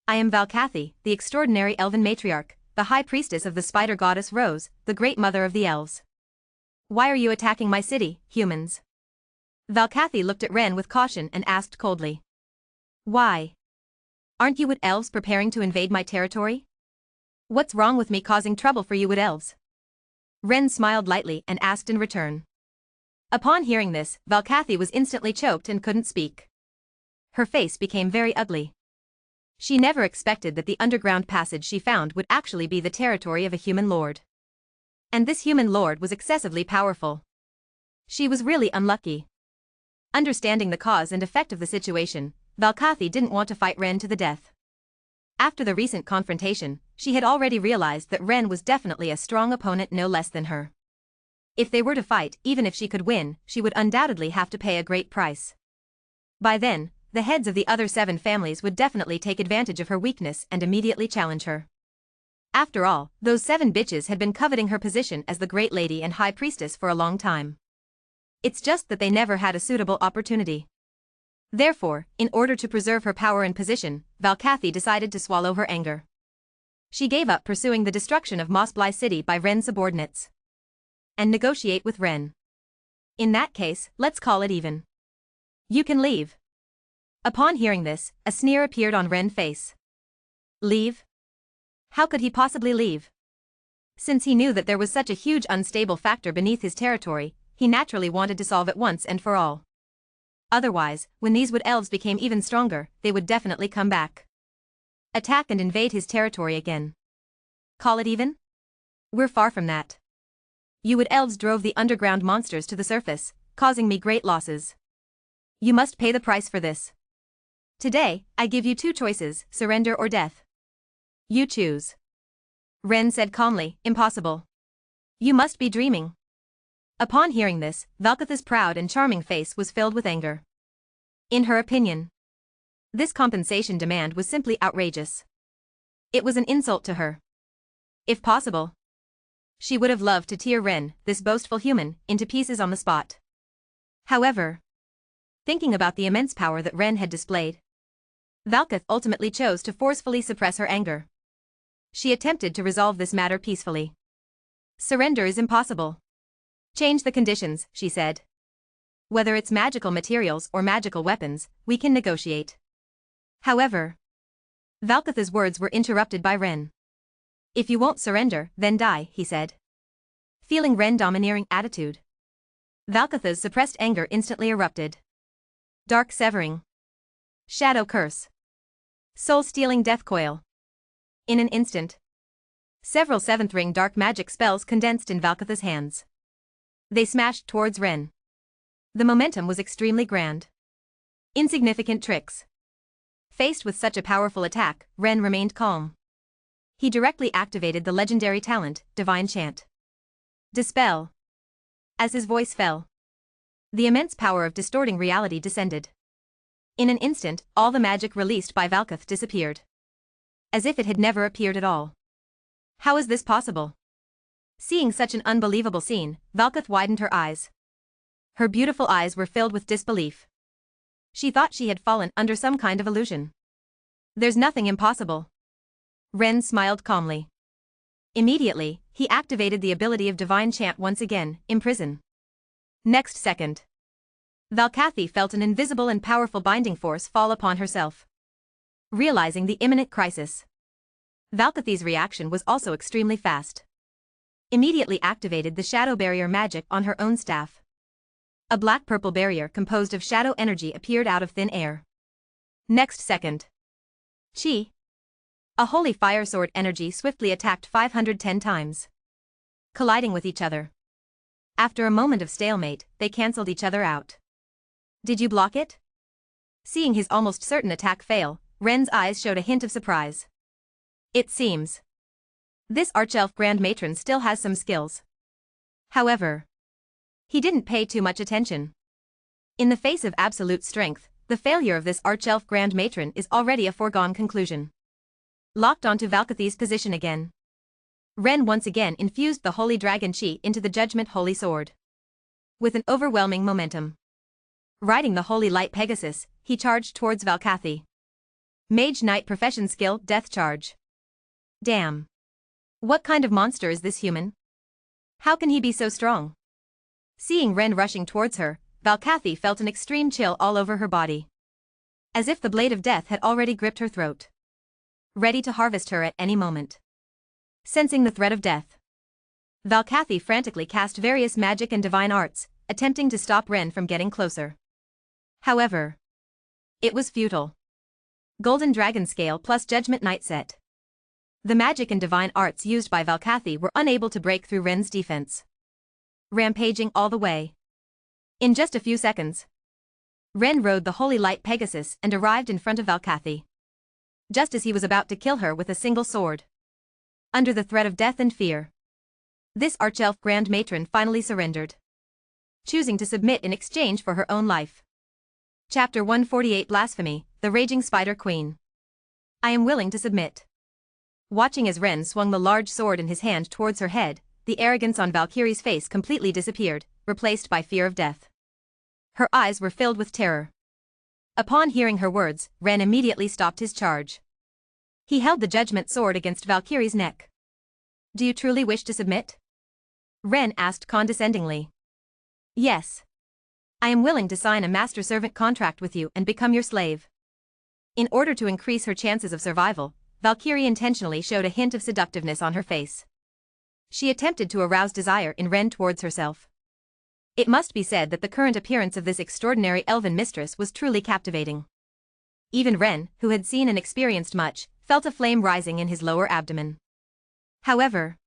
I am Valkathi, the extraordinary elven matriarch, the high priestess of the spider goddess Rose, the great mother of the elves. Why are you attacking my city, humans? Valkathi looked at Ren with caution and asked coldly. Why? Aren't you wood elves preparing to invade my territory? What's wrong with me causing trouble for you wood elves? Ren smiled lightly and asked in return. Upon hearing this, Valkathi was instantly choked and couldn't speak. Her face became very ugly. She never expected that the underground passage she found would actually be the territory of a human lord. And this human lord was excessively powerful. She was really unlucky. Understanding the cause and effect of the situation, Valkathi didn't want to fight Ren to the death. After the recent confrontation, she had already realized that Ren was definitely a strong opponent no less than her. If they were to fight, even if she could win, she would undoubtedly have to pay a great price. By then, the heads of the other 7 families would definitely take advantage of her weakness and immediately challenge her. After all, those 7 bitches had been coveting her position as the Great Lady and High Priestess for a long time. It's just that they never had a suitable opportunity. Therefore, in order to preserve her power and position, Valkathi decided to swallow her anger. She gave up pursuing the destruction of Mossbly City by Ren's subordinates. And negotiate with Ren. In that case, let's call it even. You can leave. Upon hearing this, a sneer appeared on Ren's face. Leave? How could he possibly leave? Since he knew that there was such a huge unstable factor beneath his territory, he naturally wanted to solve it once and for all. Otherwise, when these wood elves became even stronger, they would definitely come back. Attack and invade his territory again. Call it even? We're far from that. You wood elves drove the underground monsters to the surface, causing me great losses. You must pay the price for this. Today, I give you 2 choices, surrender or death. You choose. Ren said calmly, impossible. You must be dreaming. Upon hearing this, Valkatha's proud and charming face was filled with anger. In her opinion, this compensation demand was simply outrageous. It was an insult to her. If possible, she would have loved to tear Ren, this boastful human, into pieces on the spot. However, thinking about the immense power that Ren had displayed, Valkath ultimately chose to forcefully suppress her anger. She attempted to resolve this matter peacefully. Surrender is impossible. Change the conditions, she said. Whether it's magical materials or magical weapons, we can negotiate. However, Valkatha's words were interrupted by Ren. If you won't surrender, then die, he said. Feeling Ren's domineering attitude, Valkatha's suppressed anger instantly erupted. Dark Severing. Shadow Curse. Soul-stealing Death Coil. In an instant, several 7th ring dark magic spells condensed in Valkatha's hands. They smashed towards Ren. The momentum was extremely grand. Insignificant tricks. Faced with such a powerful attack, Ren remained calm. He directly activated the legendary talent, Divine Chant. Dispel. As his voice fell, the immense power of distorting reality descended. In an instant, all the magic released by Valkath disappeared. As if it had never appeared at all. How is this possible? Seeing such an unbelievable scene, Valkath widened her eyes. Her beautiful eyes were filled with disbelief. She thought she had fallen under some kind of illusion. There's nothing impossible. Ren smiled calmly. Immediately, he activated the ability of Divine Chant once again, Imprison. Next second, Valkathi felt an invisible and powerful binding force fall upon herself. Realizing the imminent crisis, Valkathi's reaction was also extremely fast. Immediately activated the shadow barrier magic on her own staff. A black-purple barrier composed of shadow energy appeared out of thin air. Next second, Chi, a holy fire sword energy, swiftly attacked 510 times, colliding with each other. After a moment of stalemate, they cancelled each other out. Did you block it? Seeing his almost certain attack fail, Ren's eyes showed a hint of surprise. It seems this Archelf Grand Matron still has some skills. However, he didn't pay too much attention. In the face of absolute strength, the failure of this Archelf Grand Matron is already a foregone conclusion. Locked onto Valkathi's position again, Ren once again infused the Holy Dragon Chi into the Judgment Holy Sword. With an overwhelming momentum, riding the Holy Light Pegasus, he charged towards Valkathi. Mage Knight Profession Skill Death Charge. Damn. What kind of monster is this human? How can he be so strong? Seeing Ren rushing towards her, Valkathi felt an extreme chill all over her body. As if the blade of death had already gripped her throat, ready to harvest her at any moment. Sensing the threat of death, Valkathi frantically cast various magic and divine arts, attempting to stop Ren from getting closer. However, it was futile. Golden Dragon Scale plus Judgment Knight set. The magic and divine arts used by Valkathi were unable to break through Ren's defense. Rampaging all the way. In just a few seconds, Ren rode the Holy Light Pegasus and arrived in front of Valkathi. Just as he was about to kill her with a single sword. Under the threat of death and fear, this Archelf Grand Matron finally surrendered, choosing to submit in exchange for her own life. Chapter 148 Blasphemy, the Raging Spider Queen. I am willing to submit. Watching as Ren swung the large sword in his hand towards her head, the arrogance on Valkyrie's face completely disappeared, replaced by fear of death. Her eyes were filled with terror. Upon hearing her words, Ren immediately stopped his charge. He held the judgment sword against Valkyrie's neck. Do you truly wish to submit? Ren asked condescendingly. Yes. I am willing to sign a master-servant contract with you and become your slave. In order to increase her chances of survival, Valkyrie intentionally showed a hint of seductiveness on her face. She attempted to arouse desire in Ren towards herself. It must be said that the current appearance of this extraordinary elven mistress was truly captivating. Even Ren, who had seen and experienced much, felt a flame rising in his lower abdomen. However,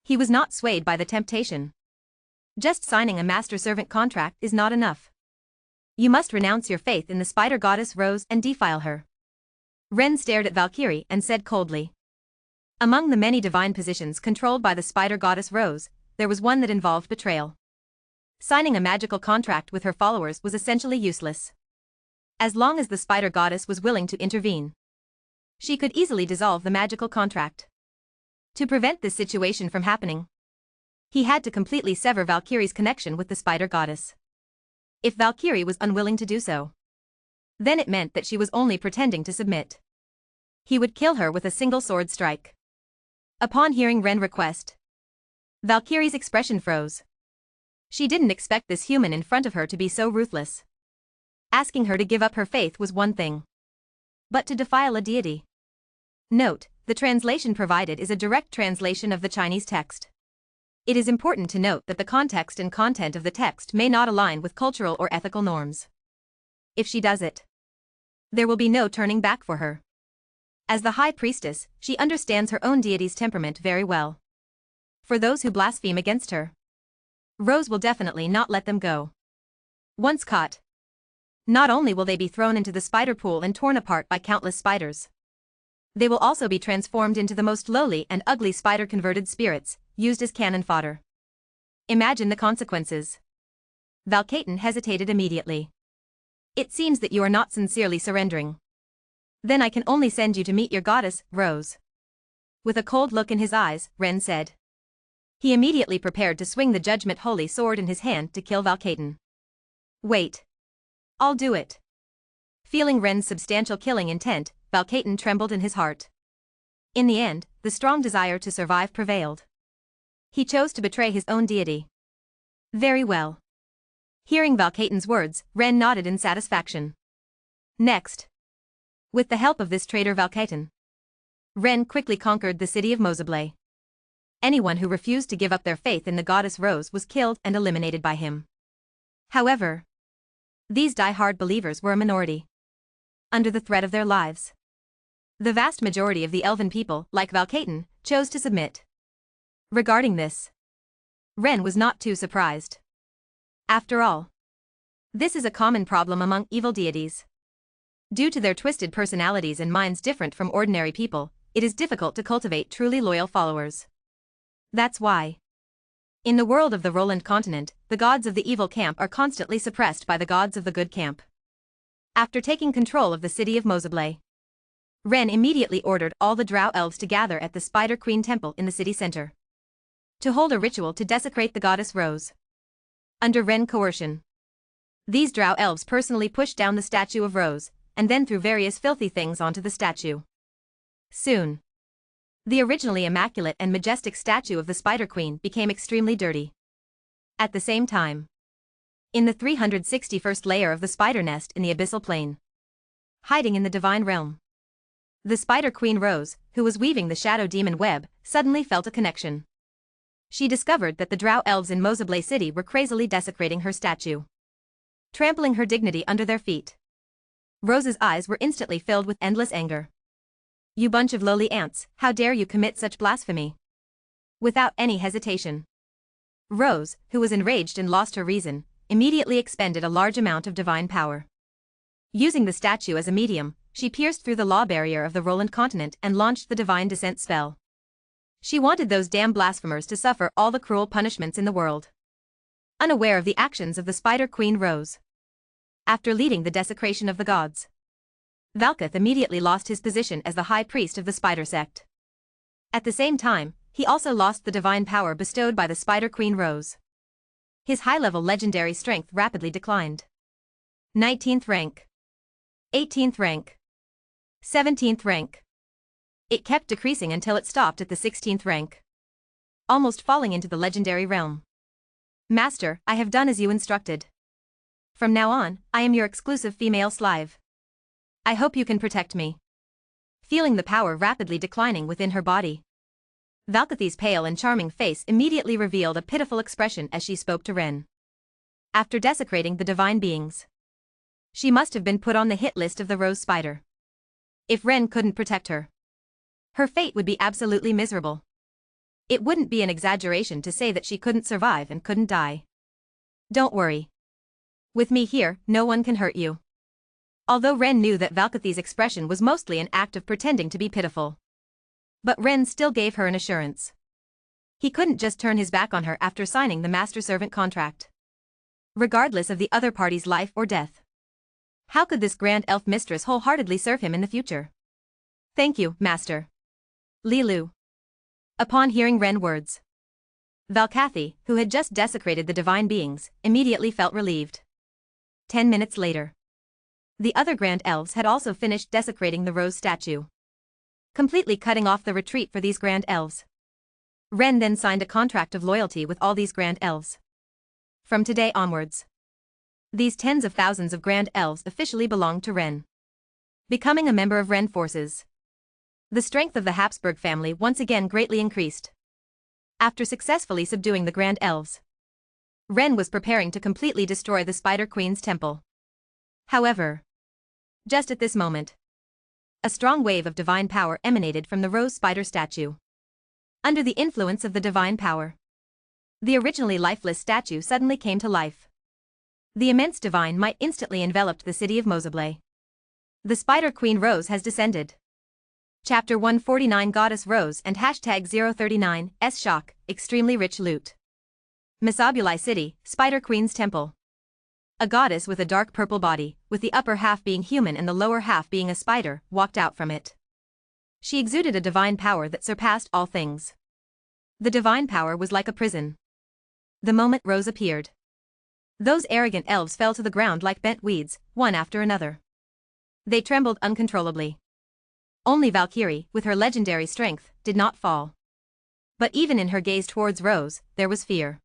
he was not swayed by the temptation. Just signing a master-servant contract is not enough. You must renounce your faith in the spider goddess Rose and defile her. Ren stared at Valkyrie and said coldly. Among the many divine positions controlled by the spider goddess Rose, there was one that involved betrayal. Signing a magical contract with her followers was essentially useless. As long as the spider goddess was willing to intervene, she could easily dissolve the magical contract. To prevent this situation from happening, he had to completely sever Valkyrie's connection with the spider goddess. If Valkyrie was unwilling to do so, then it meant that she was only pretending to submit. He would kill her with a single sword strike. Upon hearing Ren's request, Valkyrie's expression froze. She didn't expect this human in front of her to be so ruthless. Asking her to give up her faith was one thing, but to defile a deity. Note, the translation provided is a direct translation of the Chinese text. It is important to note that the context and content of the text may not align with cultural or ethical norms. If she does it, there will be no turning back for her. As the High Priestess, she understands her own deity's temperament very well. For those who blaspheme against her, Rose will definitely not let them go. Once caught, not only will they be thrown into the spider pool and torn apart by countless spiders, they will also be transformed into the most lowly and ugly spider-converted spirits, used as cannon fodder. Imagine the consequences. Valkaten hesitated immediately. It seems that you are not sincerely surrendering. Then I can only send you to meet your goddess, Rose. With a cold look in his eyes, Ren said. He immediately prepared to swing the Judgment Holy Sword in his hand to kill Valkaten. Wait. I'll do it. Feeling Ren's substantial killing intent, Valkaten trembled in his heart. In the end, the strong desire to survive prevailed. He chose to betray his own deity. Very well. Hearing Valkaten's words, Ren nodded in satisfaction. Next, With the help of this traitor Valkaitan, Ren quickly conquered the city of Mozablay. Anyone who refused to give up their faith in the goddess Rose was killed and eliminated by him. However, these die-hard believers were a minority. Under the threat of their lives, the vast majority of the elven people, like Valkaitan, chose to submit. Regarding this, Ren was not too surprised. After all, this is a common problem among evil deities. Due to their twisted personalities and minds different from ordinary people, it is difficult to cultivate truly loyal followers. That's why, in the world of the Roland continent, the gods of the evil camp are constantly suppressed by the gods of the good camp. After taking control of the city of Mozablay, Ren immediately ordered all the drow elves to gather at the Spider Queen Temple in the city center to hold a ritual to desecrate the goddess Rose. Under Ren coercion, these drow elves personally pushed down the statue of Rose, and then threw various filthy things onto the statue. Soon, the originally immaculate and majestic statue of the Spider Queen became extremely dirty. At the same time, in the 361st layer of the spider nest in the abyssal plane, hiding in the divine realm, the Spider Queen Rose, who was weaving the shadow demon web, suddenly felt a connection. She discovered that the drow elves in Mozablay City were crazily desecrating her statue, trampling her dignity under their feet. Rose's eyes were instantly filled with endless anger. "You bunch of lowly ants, how dare you commit such blasphemy?" Without any hesitation, Rose, who was enraged and lost her reason, immediately expended a large amount of divine power. Using the statue as a medium, she pierced through the law barrier of the Roland continent and launched the divine descent spell. She wanted those damn blasphemers to suffer all the cruel punishments in the world. Unaware of the actions of the Spider Queen Rose, after leading the desecration of the gods, Valkath immediately lost his position as the high priest of the spider sect. At the same time, he also lost the divine power bestowed by the Spider Queen Rose. His high-level legendary strength rapidly declined. 19th rank. 18th rank. 17th rank. It kept decreasing until it stopped at the 16th rank, almost falling into the legendary realm. "Master, I have done as you instructed. From now on, I am your exclusive female slave. I hope you can protect me." Feeling the power rapidly declining within her body, Valkathi's pale and charming face immediately revealed a pitiful expression as she spoke to Ren. After desecrating the divine beings, she must have been put on the hit list of the Rose Spider. If Ren couldn't protect her, her fate would be absolutely miserable. It wouldn't be an exaggeration to say that she couldn't survive and couldn't die. "Don't worry. With me here, no one can hurt you." Although Ren knew that Valkathi's expression was mostly an act of pretending to be pitiful, but Ren still gave her an assurance. He couldn't just turn his back on her after signing the master-servant contract, regardless of the other party's life or death. How could this grand elf mistress wholeheartedly serve him in the future? "Thank you, master." Lilu. Upon hearing Ren's words, Valkathi, who had just desecrated the divine beings, immediately felt relieved. 10 minutes later, the other grand elves had also finished desecrating the Rose statue, completely cutting off the retreat for these grand elves. Ren then signed a contract of loyalty with all these grand elves. From today onwards, these tens of thousands of grand elves officially belonged to Ren. Becoming a member of Ren forces, the strength of the Habsburg family once again greatly increased. After successfully subduing the grand elves, Ren was preparing to completely destroy the Spider Queen's temple. However, just at this moment, a strong wave of divine power emanated from the Rose Spider statue. Under the influence of the divine power, the originally lifeless statue suddenly came to life. The immense divine might instantly enveloped the city of Mozablay. The Spider Queen Rose has descended. Chapter 149 Goddess Rose and #039 S Shock, Extremely Rich Loot. Mozablay City, Spider Queen's Temple. A goddess with a dark purple body, with the upper half being human and the lower half being a spider, walked out from it. She exuded a divine power that surpassed all things. The divine power was like a prison. The moment Rose appeared, those arrogant elves fell to the ground like bent weeds, one after another. They trembled uncontrollably. Only Valkyrie, with her legendary strength, did not fall. But even in her gaze towards Rose, there was fear.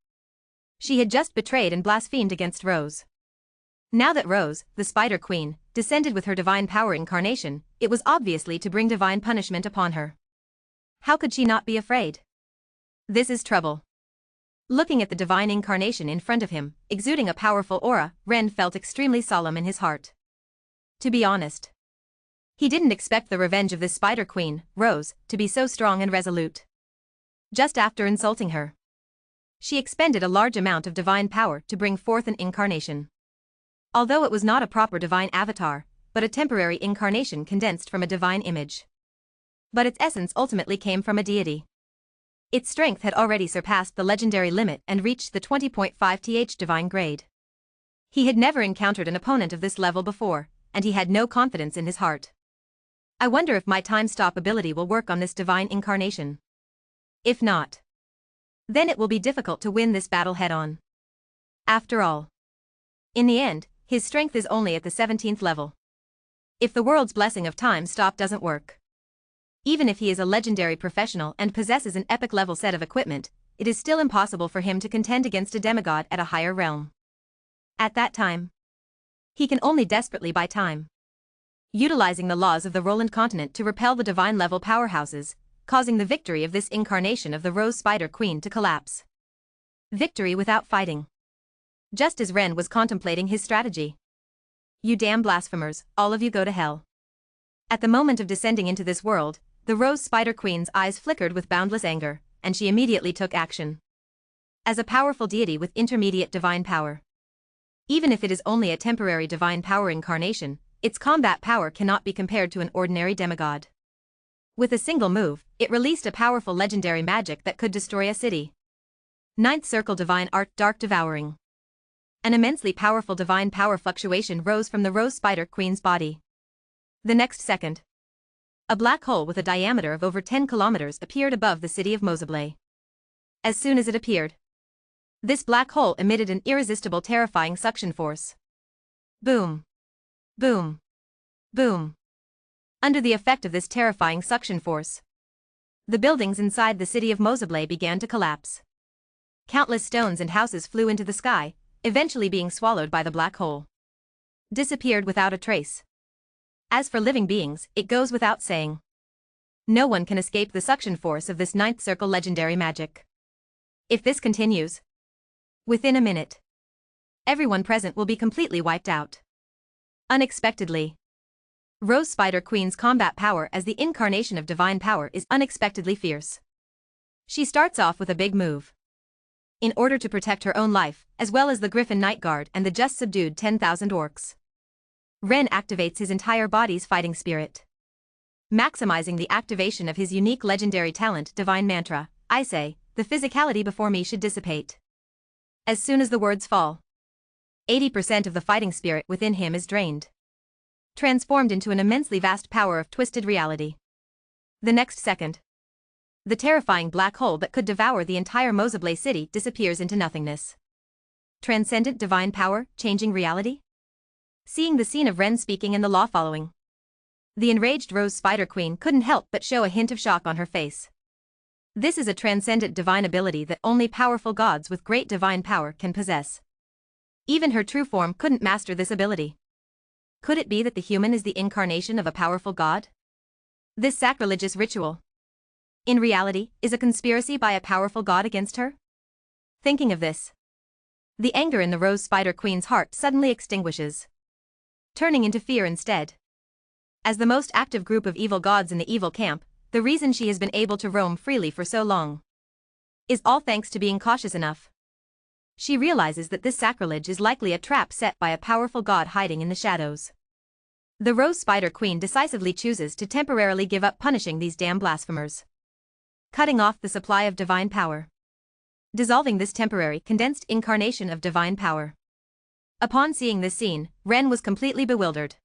She had just betrayed and blasphemed against Rose. Now that Rose, the Spider Queen, descended with her divine power incarnation, it was obviously to bring divine punishment upon her. How could she not be afraid? This is trouble. Looking at the divine incarnation in front of him, exuding a powerful aura, Ren felt extremely solemn in his heart. To be honest, he didn't expect the revenge of this Spider Queen, Rose, to be so strong and resolute. Just after insulting her, she expended a large amount of divine power to bring forth an incarnation. Although it was not a proper divine avatar, but a temporary incarnation condensed from a divine image. But its essence ultimately came from a deity. Its strength had already surpassed the legendary limit and reached the 20.5th divine grade. He had never encountered an opponent of this level before, and he had no confidence in his heart. I wonder if my time-stop ability will work on this divine incarnation. If not, then it will be difficult to win this battle head-on. After all, in the end, his strength is only at the 17th level. If the world's blessing of time-stop doesn't work, even if he is a legendary professional and possesses an epic-level set of equipment, it is still impossible for him to contend against a demigod at a higher realm. At that time, he can only desperately buy time, utilizing the laws of the Roland continent to repel the divine-level powerhouses, causing the victory of this incarnation of the Rose Spider Queen to collapse. Victory without fighting. Just as Ren was contemplating his strategy. You damn blasphemers, all of you go to hell. At the moment of descending into this world, the Rose Spider Queen's eyes flickered with boundless anger, and she immediately took action. As a powerful deity with intermediate divine power, even if it is only a temporary divine power incarnation, its combat power cannot be compared to an ordinary demigod. With a single move, it released a powerful legendary magic that could destroy a city. Ninth Circle Divine Art Dark Devouring. An immensely powerful divine power fluctuation rose from the Rose Spider Queen's body. The next second, a black hole with a diameter of over 10 kilometers appeared above the city of Mozablay. As soon as it appeared, this black hole emitted an irresistible terrifying suction force. Boom. Boom. Boom. Under the effect of this terrifying suction force, the buildings inside the city of Mozablay began to collapse. Countless stones and houses flew into the sky, eventually being swallowed by the black hole. Disappeared without a trace. As for living beings, it goes without saying. No one can escape the suction force of this Ninth Circle legendary magic. If this continues, within a minute, everyone present will be completely wiped out. Unexpectedly, Rose Spider Queen's combat power as the incarnation of divine power is unexpectedly fierce. She starts off with a big move. In order to protect her own life, as well as the Griffin Night Guard and the just subdued 10,000 orcs, Ren activates his entire body's fighting spirit, maximizing the activation of his unique legendary talent Divine Mantra. I say, the physicality before me should dissipate. As soon as the words fall, 80% of the fighting spirit within him is drained, transformed into an immensely vast power of twisted reality. The next second, the terrifying black hole that could devour the entire Mozablay city disappears into nothingness. Transcendent divine power, changing reality? Seeing the scene of Ren speaking and the law following, the enraged Rose Spider Queen couldn't help but show a hint of shock on her face. This is a transcendent divine ability that only powerful gods with great divine power can possess. Even her true form couldn't master this ability. Could it be that the human is the incarnation of a powerful god? This sacrilegious ritual, in reality, is a conspiracy by a powerful god against her? Thinking of this, the anger in the Rose Spider Queen's heart suddenly extinguishes, turning into fear instead. As the most active group of evil gods in the evil camp, the reason she has been able to roam freely for so long is all thanks to being cautious enough. She realizes that this sacrilege is likely a trap set by a powerful god hiding in the shadows. The Rose Spider Queen decisively chooses to temporarily give up punishing these damn blasphemers, cutting off the supply of divine power, dissolving this temporary condensed incarnation of divine power. Upon seeing this scene, Ren was completely bewildered.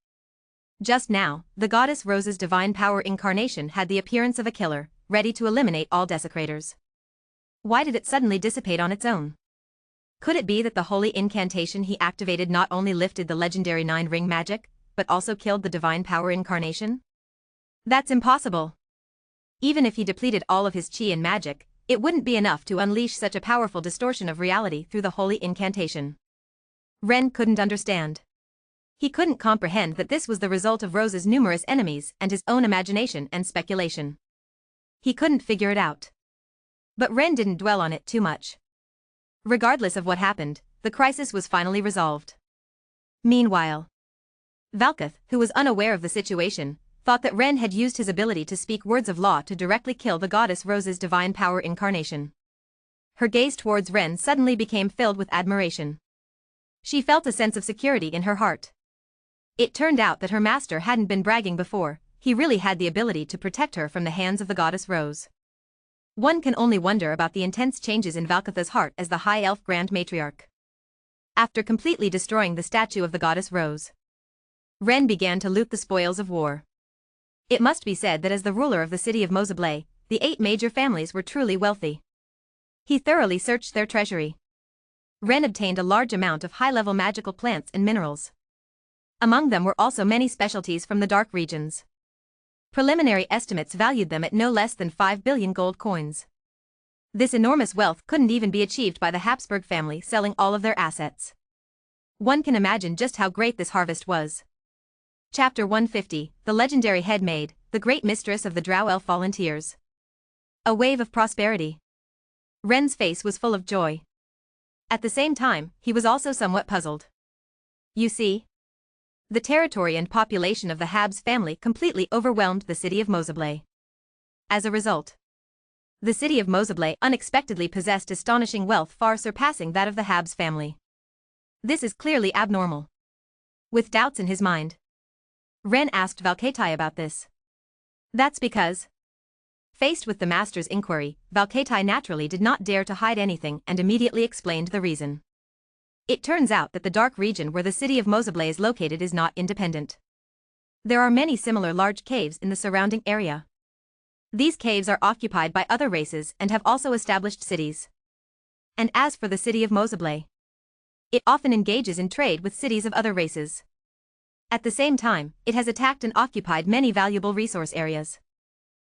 Just now, the goddess Rose's divine power incarnation had the appearance of a killer, ready to eliminate all desecrators. Why did it suddenly dissipate on its own? Could it be that the holy incantation he activated not only lifted the legendary 9-ring magic, but also killed the divine power incarnation? That's impossible. Even if he depleted all of his chi and magic, it wouldn't be enough to unleash such a powerful distortion of reality through the holy incantation. Ren couldn't understand. He couldn't comprehend that this was the result of Rose's numerous enemies and his own imagination and speculation. He couldn't figure it out. But Ren didn't dwell on it too much. Regardless of what happened, the crisis was finally resolved. Meanwhile, Valkath, who was unaware of the situation, thought that Ren had used his ability to speak words of law to directly kill the goddess Rose's divine power incarnation. Her gaze towards Ren suddenly became filled with admiration. She felt a sense of security in her heart. It turned out that her master hadn't been bragging before, he really had the ability to protect her from the hands of the goddess Rose. One can only wonder about the intense changes in Valkath's heart as the High Elf Grand Matriarch. After completely destroying the statue of the goddess Rose, Ren began to loot the spoils of war. It must be said that as the ruler of the city of Mozablay, the 8 major families were truly wealthy. He thoroughly searched their treasury. Ren obtained a large amount of high-level magical plants and minerals. Among them were also many specialties from the dark regions. Preliminary estimates valued them at no less than 5 billion gold coins. This enormous wealth couldn't even be achieved by the Habsburg family selling all of their assets. One can imagine just how great this harvest was. Chapter 150, The Legendary Head Maid, the Great Mistress of the Drow Elf Volunteers. A wave of prosperity. Ren's face was full of joy. At the same time, he was also somewhat puzzled. You see, the territory and population of the Habs family completely overwhelmed the city of Mozablay. As a result, the city of Mozablay unexpectedly possessed astonishing wealth far surpassing that of the Habs family. This is clearly abnormal. With doubts in his mind, Ren asked Valkatai about this. That's because, faced with the master's inquiry, Valkatai naturally did not dare to hide anything and immediately explained the reason. It turns out that the dark region where the city of Mozablay is located is not independent. There are many similar large caves in the surrounding area. These caves are occupied by other races and have also established cities. And as for the city of Mozablay, it often engages in trade with cities of other races. At the same time, it has attacked and occupied many valuable resource areas.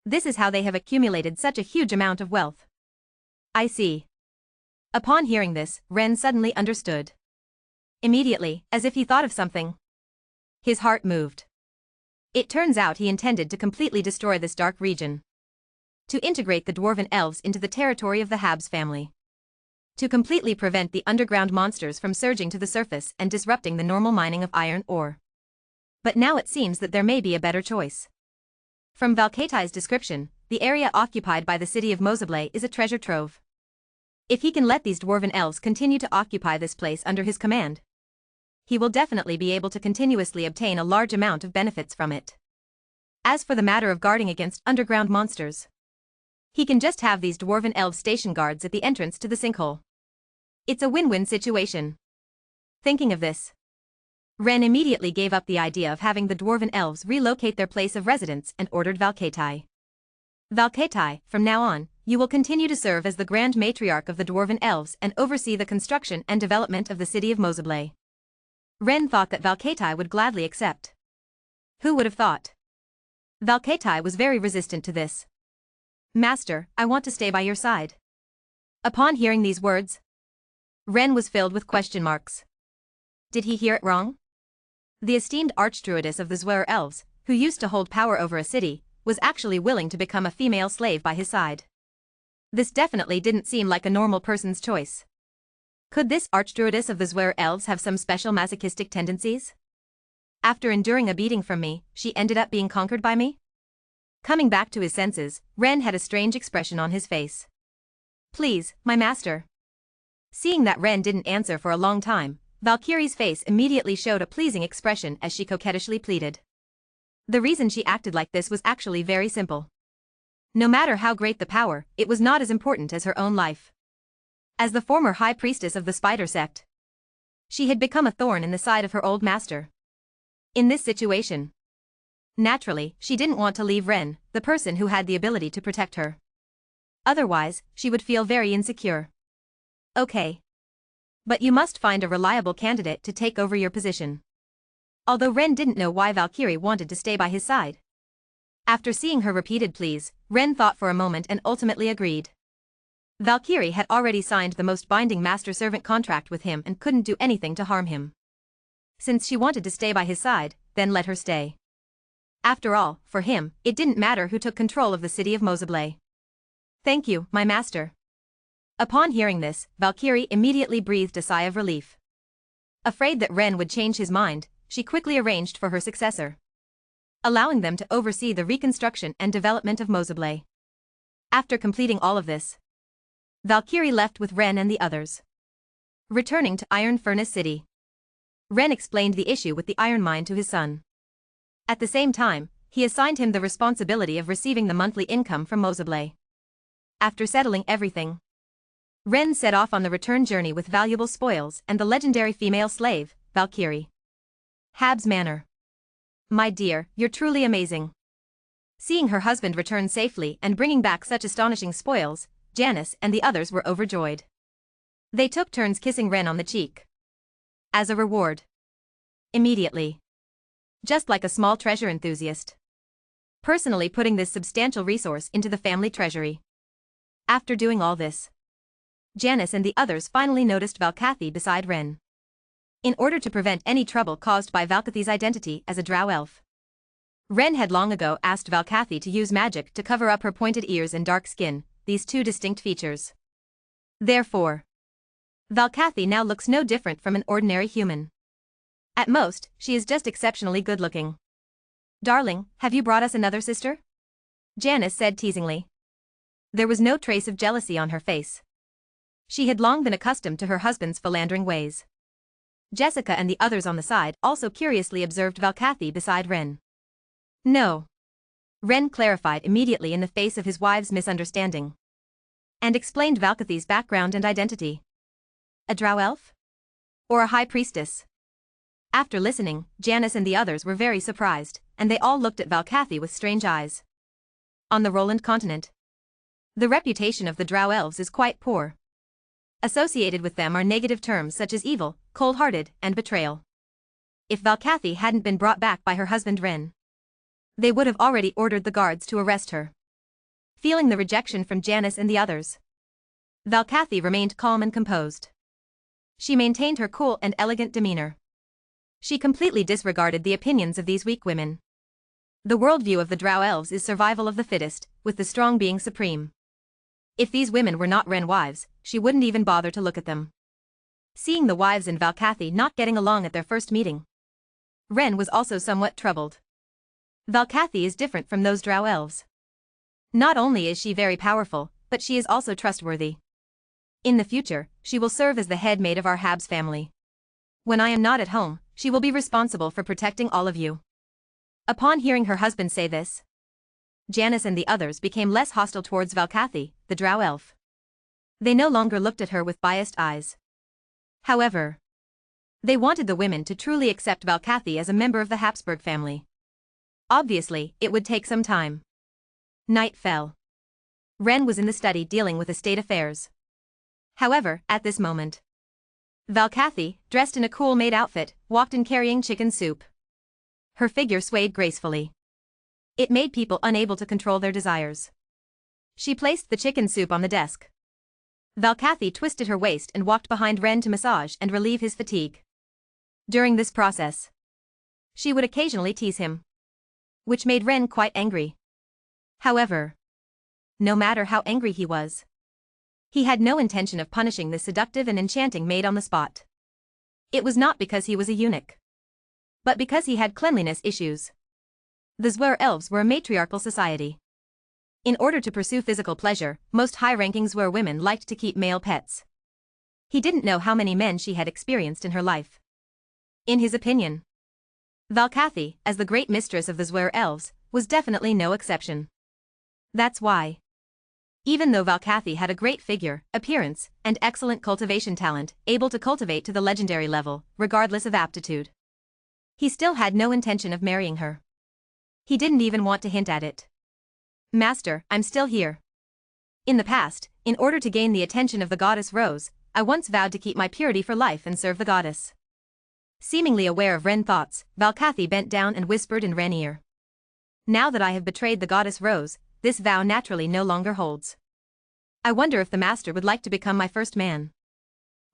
This is how they have accumulated such a huge amount of wealth. I see. Upon hearing this, Ren suddenly understood. Immediately, as if he thought of something, his heart moved. It turns out he intended to completely destroy this dark region. To integrate the dwarven elves into the territory of the Habs family. To completely prevent the underground monsters from surging to the surface and disrupting the normal mining of iron ore. But now it seems that there may be a better choice. From Valkatai's description, the area occupied by the city of Mozablay is a treasure trove. If he can let these dwarven elves continue to occupy this place under his command, he will definitely be able to continuously obtain a large amount of benefits from it. As for the matter of guarding against underground monsters, he can just have these dwarven elves station guards at the entrance to the sinkhole. It's a win-win situation. Thinking of this, Ren immediately gave up the idea of having the dwarven elves relocate their place of residence and ordered Valkatai. Valkatai, from now on, you will continue to serve as the Grand Matriarch of the Dwarven Elves and oversee the construction and development of the city of Mozablay. Ren thought that Valkatai would gladly accept. Who would have thought? Valkatai was very resistant to this. Master, I want to stay by your side. Upon hearing these words, Ren was filled with question marks. Did he hear it wrong? The esteemed archdruidess of the Zweir Elves, who used to hold power over a city, was actually willing to become a female slave by his side. This definitely didn't seem like a normal person's choice. Could this archdruidess of the Zweir Elves have some special masochistic tendencies? After enduring a beating from me, she ended up being conquered by me? Coming back to his senses, Ren had a strange expression on his face. Please, my master. Seeing that Ren didn't answer for a long time, Valkyrie's face immediately showed a pleasing expression as she coquettishly pleaded. The reason she acted like this was actually very simple. No matter how great the power, it was not as important as her own life. As the former high priestess of the spider sect, she had become a thorn in the side of her old master. In this situation, naturally, she didn't want to leave Ren, the person who had the ability to protect her. Otherwise, she would feel very insecure. Okay. But you must find a reliable candidate to take over your position. Although Ren didn't know why Valkyrie wanted to stay by his side. After seeing her repeated pleas, Ren thought for a moment and ultimately agreed. Valkyrie had already signed the most binding master-servant contract with him and couldn't do anything to harm him. Since she wanted to stay by his side, then let her stay. After all, for him, it didn't matter who took control of the city of Mozablay. Thank you, my master. Upon hearing this, Valkyrie immediately breathed a sigh of relief. Afraid that Ren would change his mind, she quickly arranged for her successor, allowing them to oversee the reconstruction and development of Mozablay. After completing all of this, Valkyrie left with Ren and the others. Returning to Iron Furnace City, Ren explained the issue with the iron mine to his son. At the same time, he assigned him the responsibility of receiving the monthly income from Mozablay. After settling everything, Ren set off on the return journey with valuable spoils and the legendary female slave, Valkyrie. Hab's manner. My dear, you're truly amazing. Seeing her husband return safely and bringing back such astonishing spoils, Janice and the others were overjoyed. They took turns kissing Ren on the cheek. As a reward. Immediately. Just like a small treasure enthusiast. Personally putting this substantial resource into the family treasury. After doing all this, Janice and the others finally noticed Valkathy beside Ren. In order to prevent any trouble caused by Valkathy's identity as a drow elf, Ren had long ago asked Valkathy to use magic to cover up her pointed ears and dark skin, these two distinct features. Therefore, Valkathy now looks no different from an ordinary human. At most, she is just exceptionally good-looking. Darling, have you brought us another sister? Janice said teasingly. There was no trace of jealousy on her face. She had long been accustomed to her husband's philandering ways. Jessica and the others on the side also curiously observed Valkathy beside Ren. No. Ren clarified immediately in the face of his wife's misunderstanding, and explained Valkathy's background and identity. A drow elf? Or a high priestess? After listening, Janice and the others were very surprised, and they all looked at Valkathy with strange eyes. On the Roland continent, the reputation of the drow elves is quite poor. Associated with them are negative terms such as evil, cold-hearted, and betrayal. If Valkathy hadn't been brought back by her husband Ren, they would have already ordered the guards to arrest her. Feeling the rejection from Janice and the others, Valkathy remained calm and composed. She maintained her cool and elegant demeanor. She completely disregarded the opinions of these weak women. The worldview of the drow elves is survival of the fittest, with the strong being supreme. If these women were not Ren wives, she wouldn't even bother to look at them. Seeing the wives and Valkathy not getting along at their first meeting, Ren was also somewhat troubled. Valkathy is different from those drow elves. Not only is she very powerful, but she is also trustworthy. In the future, she will serve as the head maid of our Habs family. When I am not at home, she will be responsible for protecting all of you. Upon hearing her husband say this, Janice and the others became less hostile towards Valkathy, the drow elf. They no longer looked at her with biased eyes. However, they wanted the women to truly accept Valkathy as a member of the Habsburg family. Obviously, it would take some time. Night fell. Ren was in the study dealing with estate affairs. However, at this moment, Valkathy, dressed in a cool maid outfit, walked in carrying chicken soup. Her figure swayed gracefully. It made people unable to control their desires. She placed the chicken soup on the desk. Valkathy twisted her waist and walked behind Ren to massage and relieve his fatigue. During this process, she would occasionally tease him, which made Ren quite angry. However, no matter how angry he was, he had no intention of punishing this seductive and enchanting maid on the spot. It was not because he was a eunuch, but because he had cleanliness issues. The Zwar elves were a matriarchal society. In order to pursue physical pleasure, most high-ranking Zwar women liked to keep male pets. He didn't know how many men she had experienced in her life. In his opinion, Valkathy, as the great mistress of the Zwar elves, was definitely no exception. That's why, even though Valkathy had a great figure, appearance, and excellent cultivation talent, able to cultivate to the legendary level, regardless of aptitude, he still had no intention of marrying her. He didn't even want to hint at it. Master, I'm still here. In the past, in order to gain the attention of the goddess Rose, I once vowed to keep my purity for life and serve the goddess. Seemingly aware of Ren's thoughts, Valkathy bent down and whispered in Ren's ear. Now that I have betrayed the goddess Rose, this vow naturally no longer holds. I wonder if the master would like to become my first man.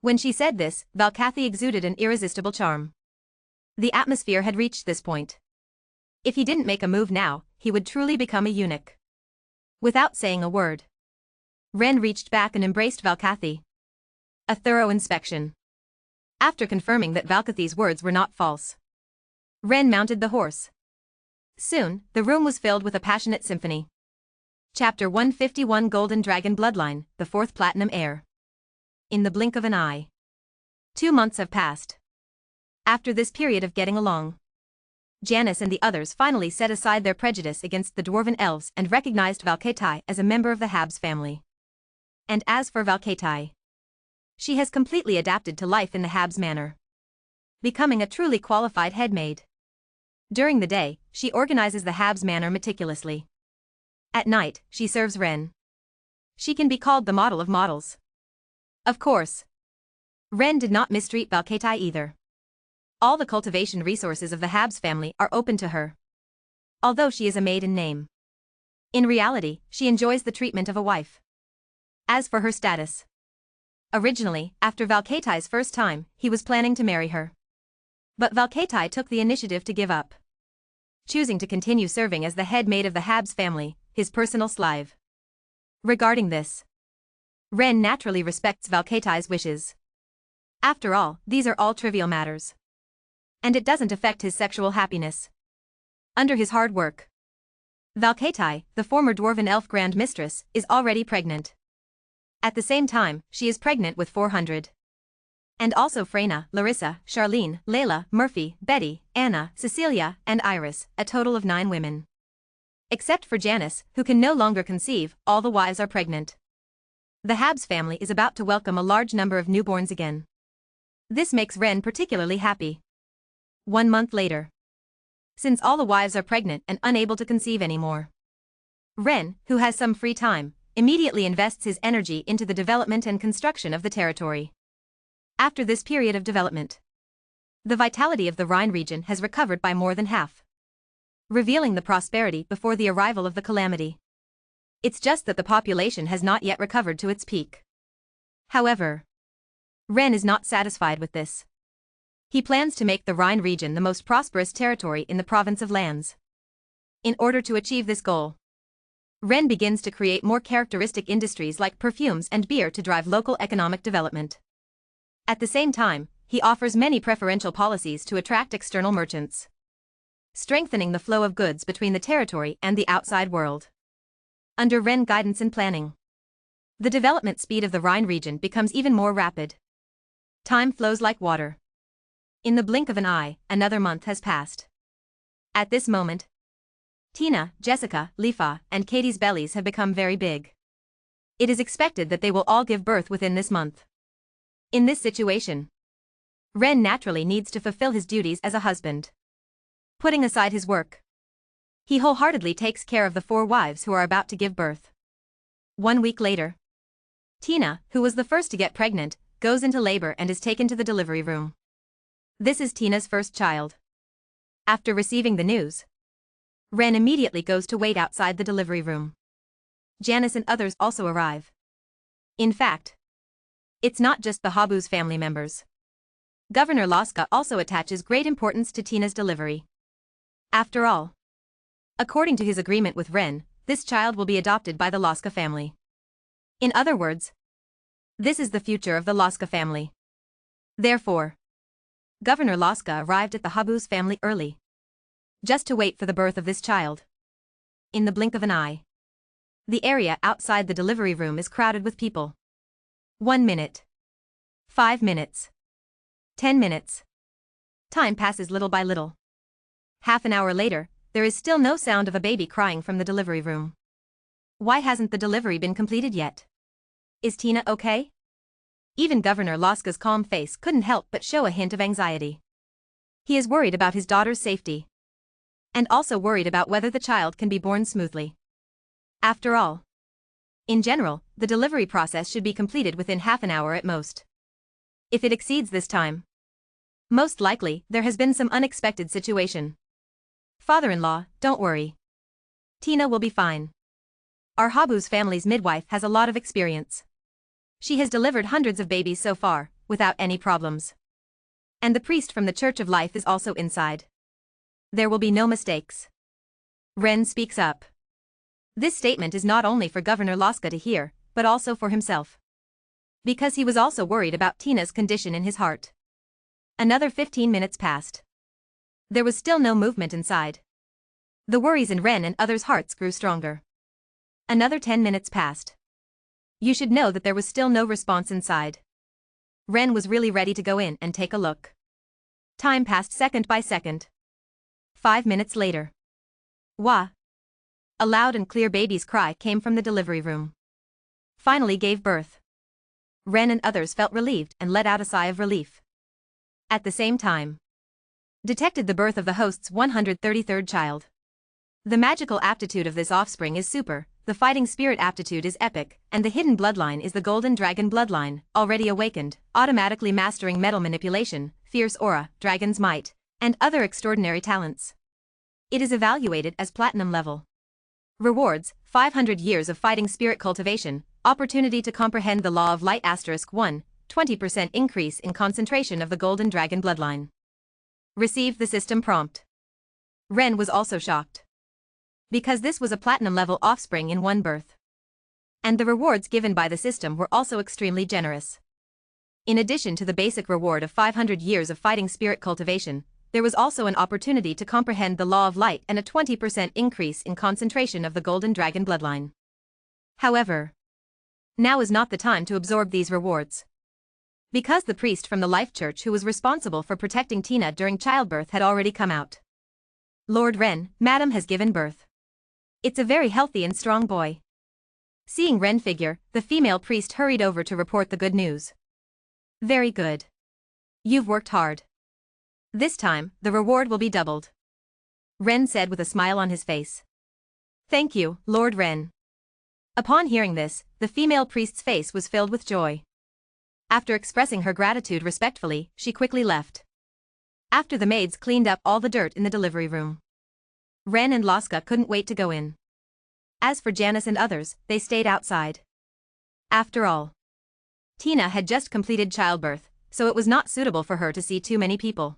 When she said this, Valkathy exuded an irresistible charm. The atmosphere had reached this point. If he didn't make a move now, he would truly become a eunuch. Without saying a word, Ren reached back and embraced Valkathi. A thorough inspection. After confirming that Valkathi's words were not false, Ren mounted the horse. Soon, the room was filled with a passionate symphony. Chapter 151 Golden Dragon Bloodline, the Fourth Platinum Heir. In the blink of an eye. 2 months have passed. After this period of getting along, Janice and the others finally set aside their prejudice against the dwarven elves and recognized Valkathi as a member of the Habs family. And as for Valkathi, she has completely adapted to life in the Habs manor, becoming a truly qualified headmaid. During the day, she organizes the Habs manor meticulously. At night, she serves Ren. She can be called the model of models. Of course, Ren did not mistreat Valkathi either. All the cultivation resources of the Habs family are open to her, although she is a maid in name. In reality, she enjoys the treatment of a wife. As for her status, originally, after Valkathi's first time, he was planning to marry her. But Valkathi took the initiative to give up, choosing to continue serving as the head maid of the Habs family, his personal slave. Regarding this, Ren naturally respects Valkathi's wishes. After all, these are all trivial matters, and it doesn't affect his sexual happiness. Under his hard work, Valkathi, the former dwarven elf grand mistress, is already pregnant. At the same time, she is pregnant with 400. And also Freyna, Larissa, Charlene, Layla, Murphy, Betty, Anna, Cecilia, and Iris, a total of 9 women. Except for Janice, who can no longer conceive, all the wives are pregnant. The Habs family is about to welcome a large number of newborns again. This makes Ren particularly happy. 1 month later, since all the wives are pregnant and unable to conceive anymore, Ren, who has some free time, immediately invests his energy into the development and construction of the territory. After this period of development, the vitality of the Rhine region has recovered by more than half, revealing the prosperity before the arrival of the calamity. It's just that the population has not yet recovered to its peak. However, Ren is not satisfied with this. He plans to make the Rhine region the most prosperous territory in the province of Lands. In order to achieve this goal, Ren begins to create more characteristic industries like perfumes and beer to drive local economic development. At the same time, he offers many preferential policies to attract external merchants, strengthening the flow of goods between the territory and the outside world. Under Ren guidance and planning, the development speed of the Rhine region becomes even more rapid. Time flows like water. In the blink of an eye, another month has passed. At this moment, Tina, Jessica, Lifa, and Katie's bellies have become very big. It is expected that they will all give birth within this month. In this situation, Ren naturally needs to fulfill his duties as a husband. Putting aside his work, he wholeheartedly takes care of the 4 wives who are about to give birth. 1 week later, Tina, who was the first to get pregnant, goes into labor and is taken to the delivery room. This is Tina's first child. After receiving the news, Ren immediately goes to wait outside the delivery room. Janice and others also arrive. In fact, it's not just the Habus family members. Governor Laska also attaches great importance to Tina's delivery. After all, according to his agreement with Ren, this child will be adopted by the Laska family. In other words, this is the future of the Laska family. Therefore, Governor Laska arrived at the Habus family early, just to wait for the birth of this child. In the blink of an eye, the area outside the delivery room is crowded with people. 1 minute. 5 minutes. 10 minutes. Time passes little by little. Half an hour later, there is still no sound of a baby crying from the delivery room. Why hasn't the delivery been completed yet? Is Tina okay? Even Governor Laska's calm face couldn't help but show a hint of anxiety. He is worried about his daughter's safety, and also worried about whether the child can be born smoothly. After all, in general, the delivery process should be completed within half an hour at most. If it exceeds this time, most likely there has been some unexpected situation. Father-in-law, don't worry. Tina will be fine. Our Habus family's midwife has a lot of experience. She has delivered hundreds of babies so far, without any problems. And the priest from the Church of Life is also inside. There will be no mistakes. Ren speaks up. This statement is not only for Governor Laska to hear, but also for himself. Because he was also worried about Tina's condition in his heart. Another 15 minutes passed. There was still no movement inside. The worries in Ren and others' hearts grew stronger. Another 10 minutes passed. You should know that there was still no response inside. Ren was really ready to go in and take a look. Time passed second by second. 5 minutes later. Wah! A loud and clear baby's cry came from the delivery room. Finally gave birth. Ren and others felt relieved and let out a sigh of relief. At the same time, detected the birth of the host's 133rd child. The magical aptitude of this offspring is super, the fighting spirit aptitude is epic, and the hidden bloodline is the golden dragon bloodline, already awakened, automatically mastering metal manipulation, fierce aura, dragon's might, and other extraordinary talents. It is evaluated as platinum level. Rewards: 500 years of fighting spirit cultivation, opportunity to comprehend the law of light *1, 20% increase in concentration of the golden dragon bloodline. Received the system prompt. Ren was also shocked. Because this was a platinum level offspring in one birth. And the rewards given by the system were also extremely generous. In addition to the basic reward of 500 years of fighting spirit cultivation, there was also an opportunity to comprehend the law of light and a 20% increase in concentration of the golden dragon bloodline. However, now is not the time to absorb these rewards. Because the priest from the Life Church who was responsible for protecting Tina during childbirth had already come out. Lord Ren, Madam has given birth. It's a very healthy and strong boy. Seeing Ren figure, the female priest hurried over to report the good news. Very good. You've worked hard. This time, the reward will be doubled. Ren said with a smile on his face. Thank you, Lord Ren. Upon hearing this, the female priest's face was filled with joy. After expressing her gratitude respectfully, she quickly left. After the maids cleaned up all the dirt in the delivery room. Ren and Laska couldn't wait to go in. As for Janice and others, they stayed outside. After all, Tina had just completed childbirth, so it was not suitable for her to see too many people.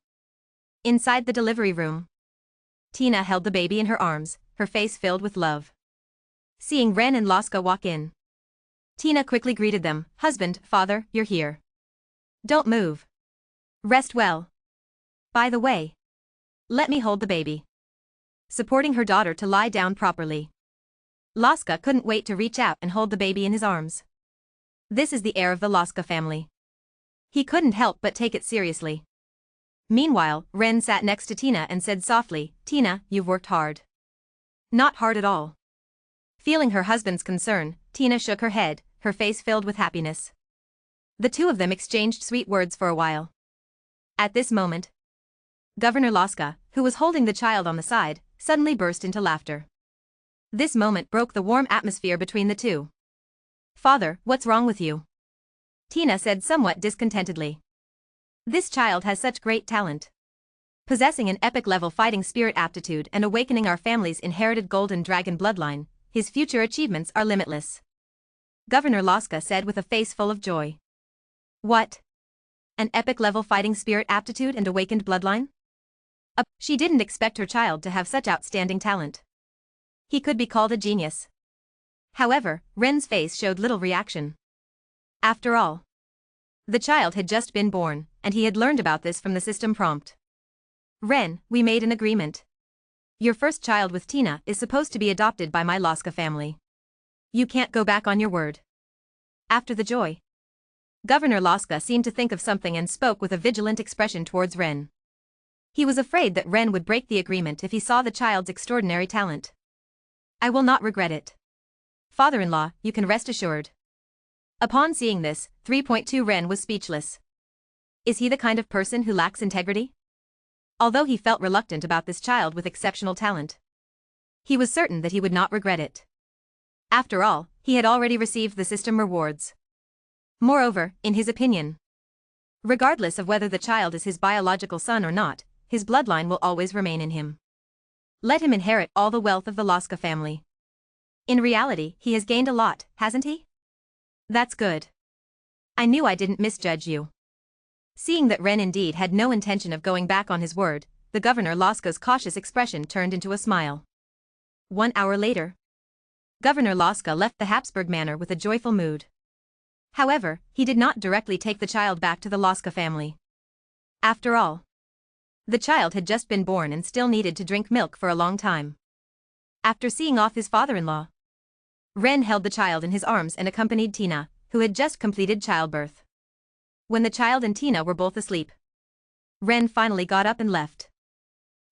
Inside the delivery room, Tina held the baby in her arms, her face filled with love. Seeing Ren and Laska walk in, Tina quickly greeted them. Husband, father, you're here. Don't move. Rest well. By the way, let me hold the baby. Supporting her daughter to lie down properly. Laska couldn't wait to reach out and hold the baby in his arms. This is the heir of the Laska family. He couldn't help but take it seriously. Meanwhile, Ren sat next to Tina and said softly, Tina, you've worked hard. Not hard at all. Feeling her husband's concern, Tina shook her head, her face filled with happiness. The two of them exchanged sweet words for a while. At this moment, Governor Laska, who was holding the child on the side, suddenly burst into laughter. This moment broke the warm atmosphere between the two. Father, what's wrong with you? Tina said somewhat discontentedly. This child has such great talent. Possessing an epic-level fighting spirit aptitude and awakening our family's inherited golden dragon bloodline, his future achievements are limitless. Governor Laska said with a face full of joy. What? An epic-level fighting spirit aptitude and awakened bloodline? She didn't expect her child to have such outstanding talent. He could be called a genius. However, Ren's face showed little reaction. After all, the child had just been born, and he had learned about this from the system prompt. Ren, we made an agreement. Your first child with Tina is supposed to be adopted by my Laska family. You can't go back on your word. After the joy, Governor Laska seemed to think of something and spoke with a vigilant expression towards Ren. He was afraid that Ren would break the agreement if he saw the child's extraordinary talent. I will not regret it. Father-in-law, you can rest assured. Upon seeing this, 3.2 Ren was speechless. Is he the kind of person who lacks integrity? Although he felt reluctant about this child with exceptional talent, he was certain that he would not regret it. After all, he had already received the system rewards. Moreover, in his opinion, regardless of whether the child is his biological son or not, his bloodline will always remain in him. Let him inherit all the wealth of the Laska family. In reality, he has gained a lot, hasn't he? That's good. I knew I didn't misjudge you. Seeing that Ren indeed had no intention of going back on his word, the Governor Laska's cautious expression turned into a smile. 1 hour later, Governor Laska left the Habsburg Manor with a joyful mood. However, he did not directly take the child back to the Laska family. After all, the child had just been born and still needed to drink milk for a long time. After seeing off his father-in-law, Ren held the child in his arms and accompanied Tina, who had just completed childbirth. When the child and Tina were both asleep, Ren finally got up and left.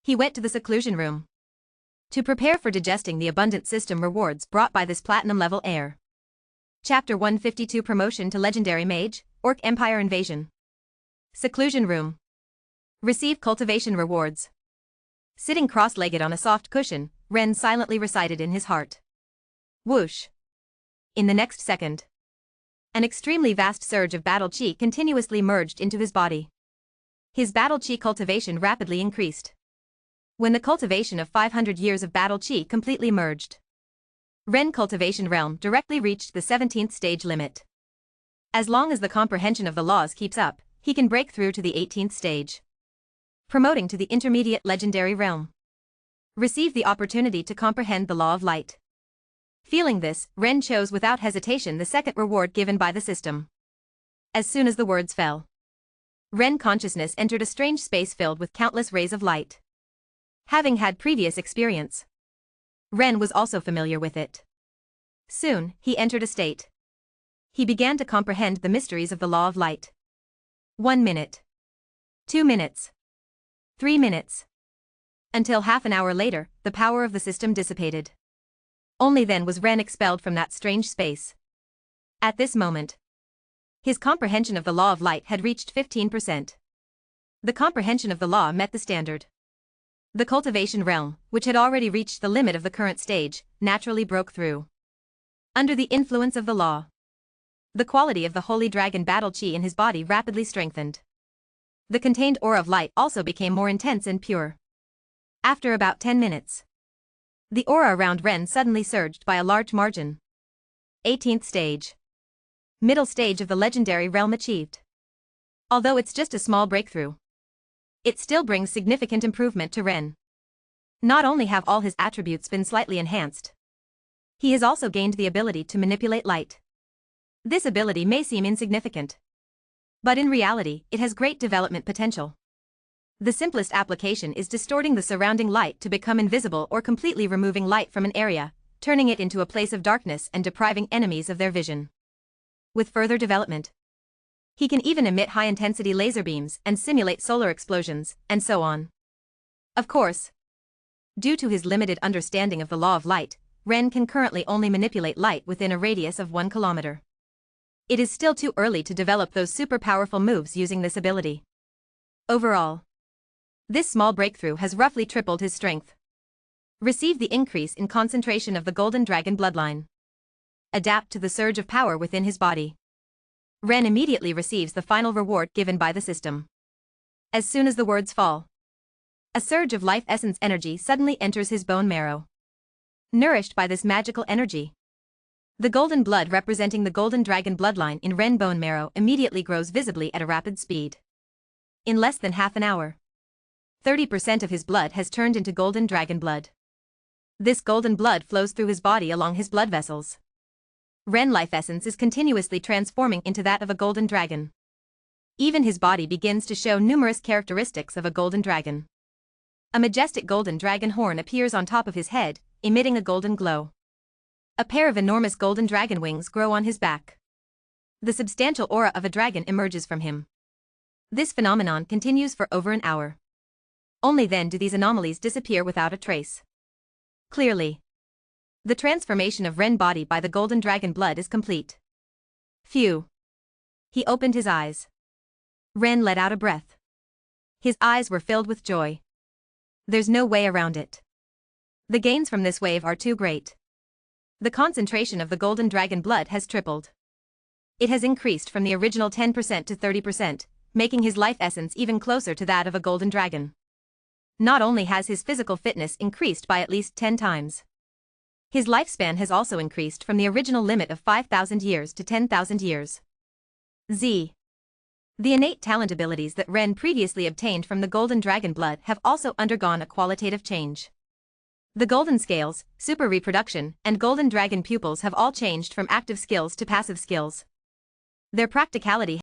He went to the seclusion room to prepare for digesting the abundant system rewards brought by this platinum-level heir. Chapter 152 Promotion to Legendary Mage, Orc Empire Invasion. Seclusion Room. Receive cultivation rewards. Sitting cross-legged on a soft cushion, Ren silently recited in his heart. Whoosh. In the next second, an extremely vast surge of battle chi continuously merged into his body. His battle chi cultivation rapidly increased. When the cultivation of 500 years of battle chi completely merged, Ren cultivation realm directly reached the 17th stage limit. As long as the comprehension of the laws keeps up, he can break through to the 18th stage, promoting to the intermediate legendary realm. Receive the opportunity to comprehend the law of light. Feeling this, Ren chose without hesitation the second reward given by the system. As soon as the words fell, Ren consciousness entered a strange space filled with countless rays of light. Having had previous experience, Ren was also familiar with it. Soon, he entered a state. He began to comprehend the mysteries of the law of light. 1 minute. 2 minutes. 3 minutes. Until half an hour later, the power of the system dissipated. Only then was Ren expelled from that strange space. At this moment, his comprehension of the law of light had reached 15%. The comprehension of the law met the standard. The cultivation realm, which had already reached the limit of the current stage, naturally broke through. Under the influence of the law, the quality of the holy dragon battle chi in his body rapidly strengthened. The contained aura of light also became more intense and pure. After about 10 minutes, the aura around Ren suddenly surged by a large margin. 18th stage. Middle stage of the legendary realm achieved. Although it's just a small breakthrough, it still brings significant improvement to Ren. Not only have all his attributes been slightly enhanced, he has also gained the ability to manipulate light. This ability may seem insignificant, but in reality, it has great development potential. The simplest application is distorting the surrounding light to become invisible or completely removing light from an area, turning it into a place of darkness and depriving enemies of their vision. With further development, he can even emit high-intensity laser beams and simulate solar explosions, and so on. Of course, due to his limited understanding of the law of light, Ren can currently only manipulate light within a radius of 1 kilometer. It is still too early to develop those super powerful moves using this ability. Overall, this small breakthrough has roughly tripled his strength. Receive the increase in concentration of the Golden Dragon bloodline. Adapt to the surge of power within his body. Ren immediately receives the final reward given by the system. As soon as the words fall, a surge of life essence energy suddenly enters his bone marrow. Nourished by this magical energy, the golden blood representing the Golden Dragon bloodline in Ren bone marrow immediately grows visibly at a rapid speed. In less than half an hour, 30% of his blood has turned into Golden Dragon blood. This golden blood flows through his body along his blood vessels. Ren life essence is continuously transforming into that of a golden dragon. Even his body begins to show numerous characteristics of a golden dragon. A majestic golden dragon horn appears on top of his head, emitting a golden glow. A pair of enormous golden dragon wings grow on his back. The substantial aura of a dragon emerges from him. This phenomenon continues for over an hour. Only then do these anomalies disappear without a trace. Clearly, the transformation of Ren body by the golden dragon blood is complete. Phew. He opened his eyes. Ren let out a breath. His eyes were filled with joy. There's no way around it. The gains from this wave are too great. The concentration of the golden dragon blood has tripled. It has increased from the original 10% to 30%, making his life essence even closer to that of a golden dragon. Not only has his physical fitness increased by at least 10 times, his lifespan has also increased from the original limit of 5,000 years to 10,000 years. The innate talent abilities that Ren previously obtained from the Golden Dragon blood have also undergone a qualitative change. The Golden Scales, Super Reproduction, and Golden Dragon pupils have all changed from active skills to passive skills. Their practicality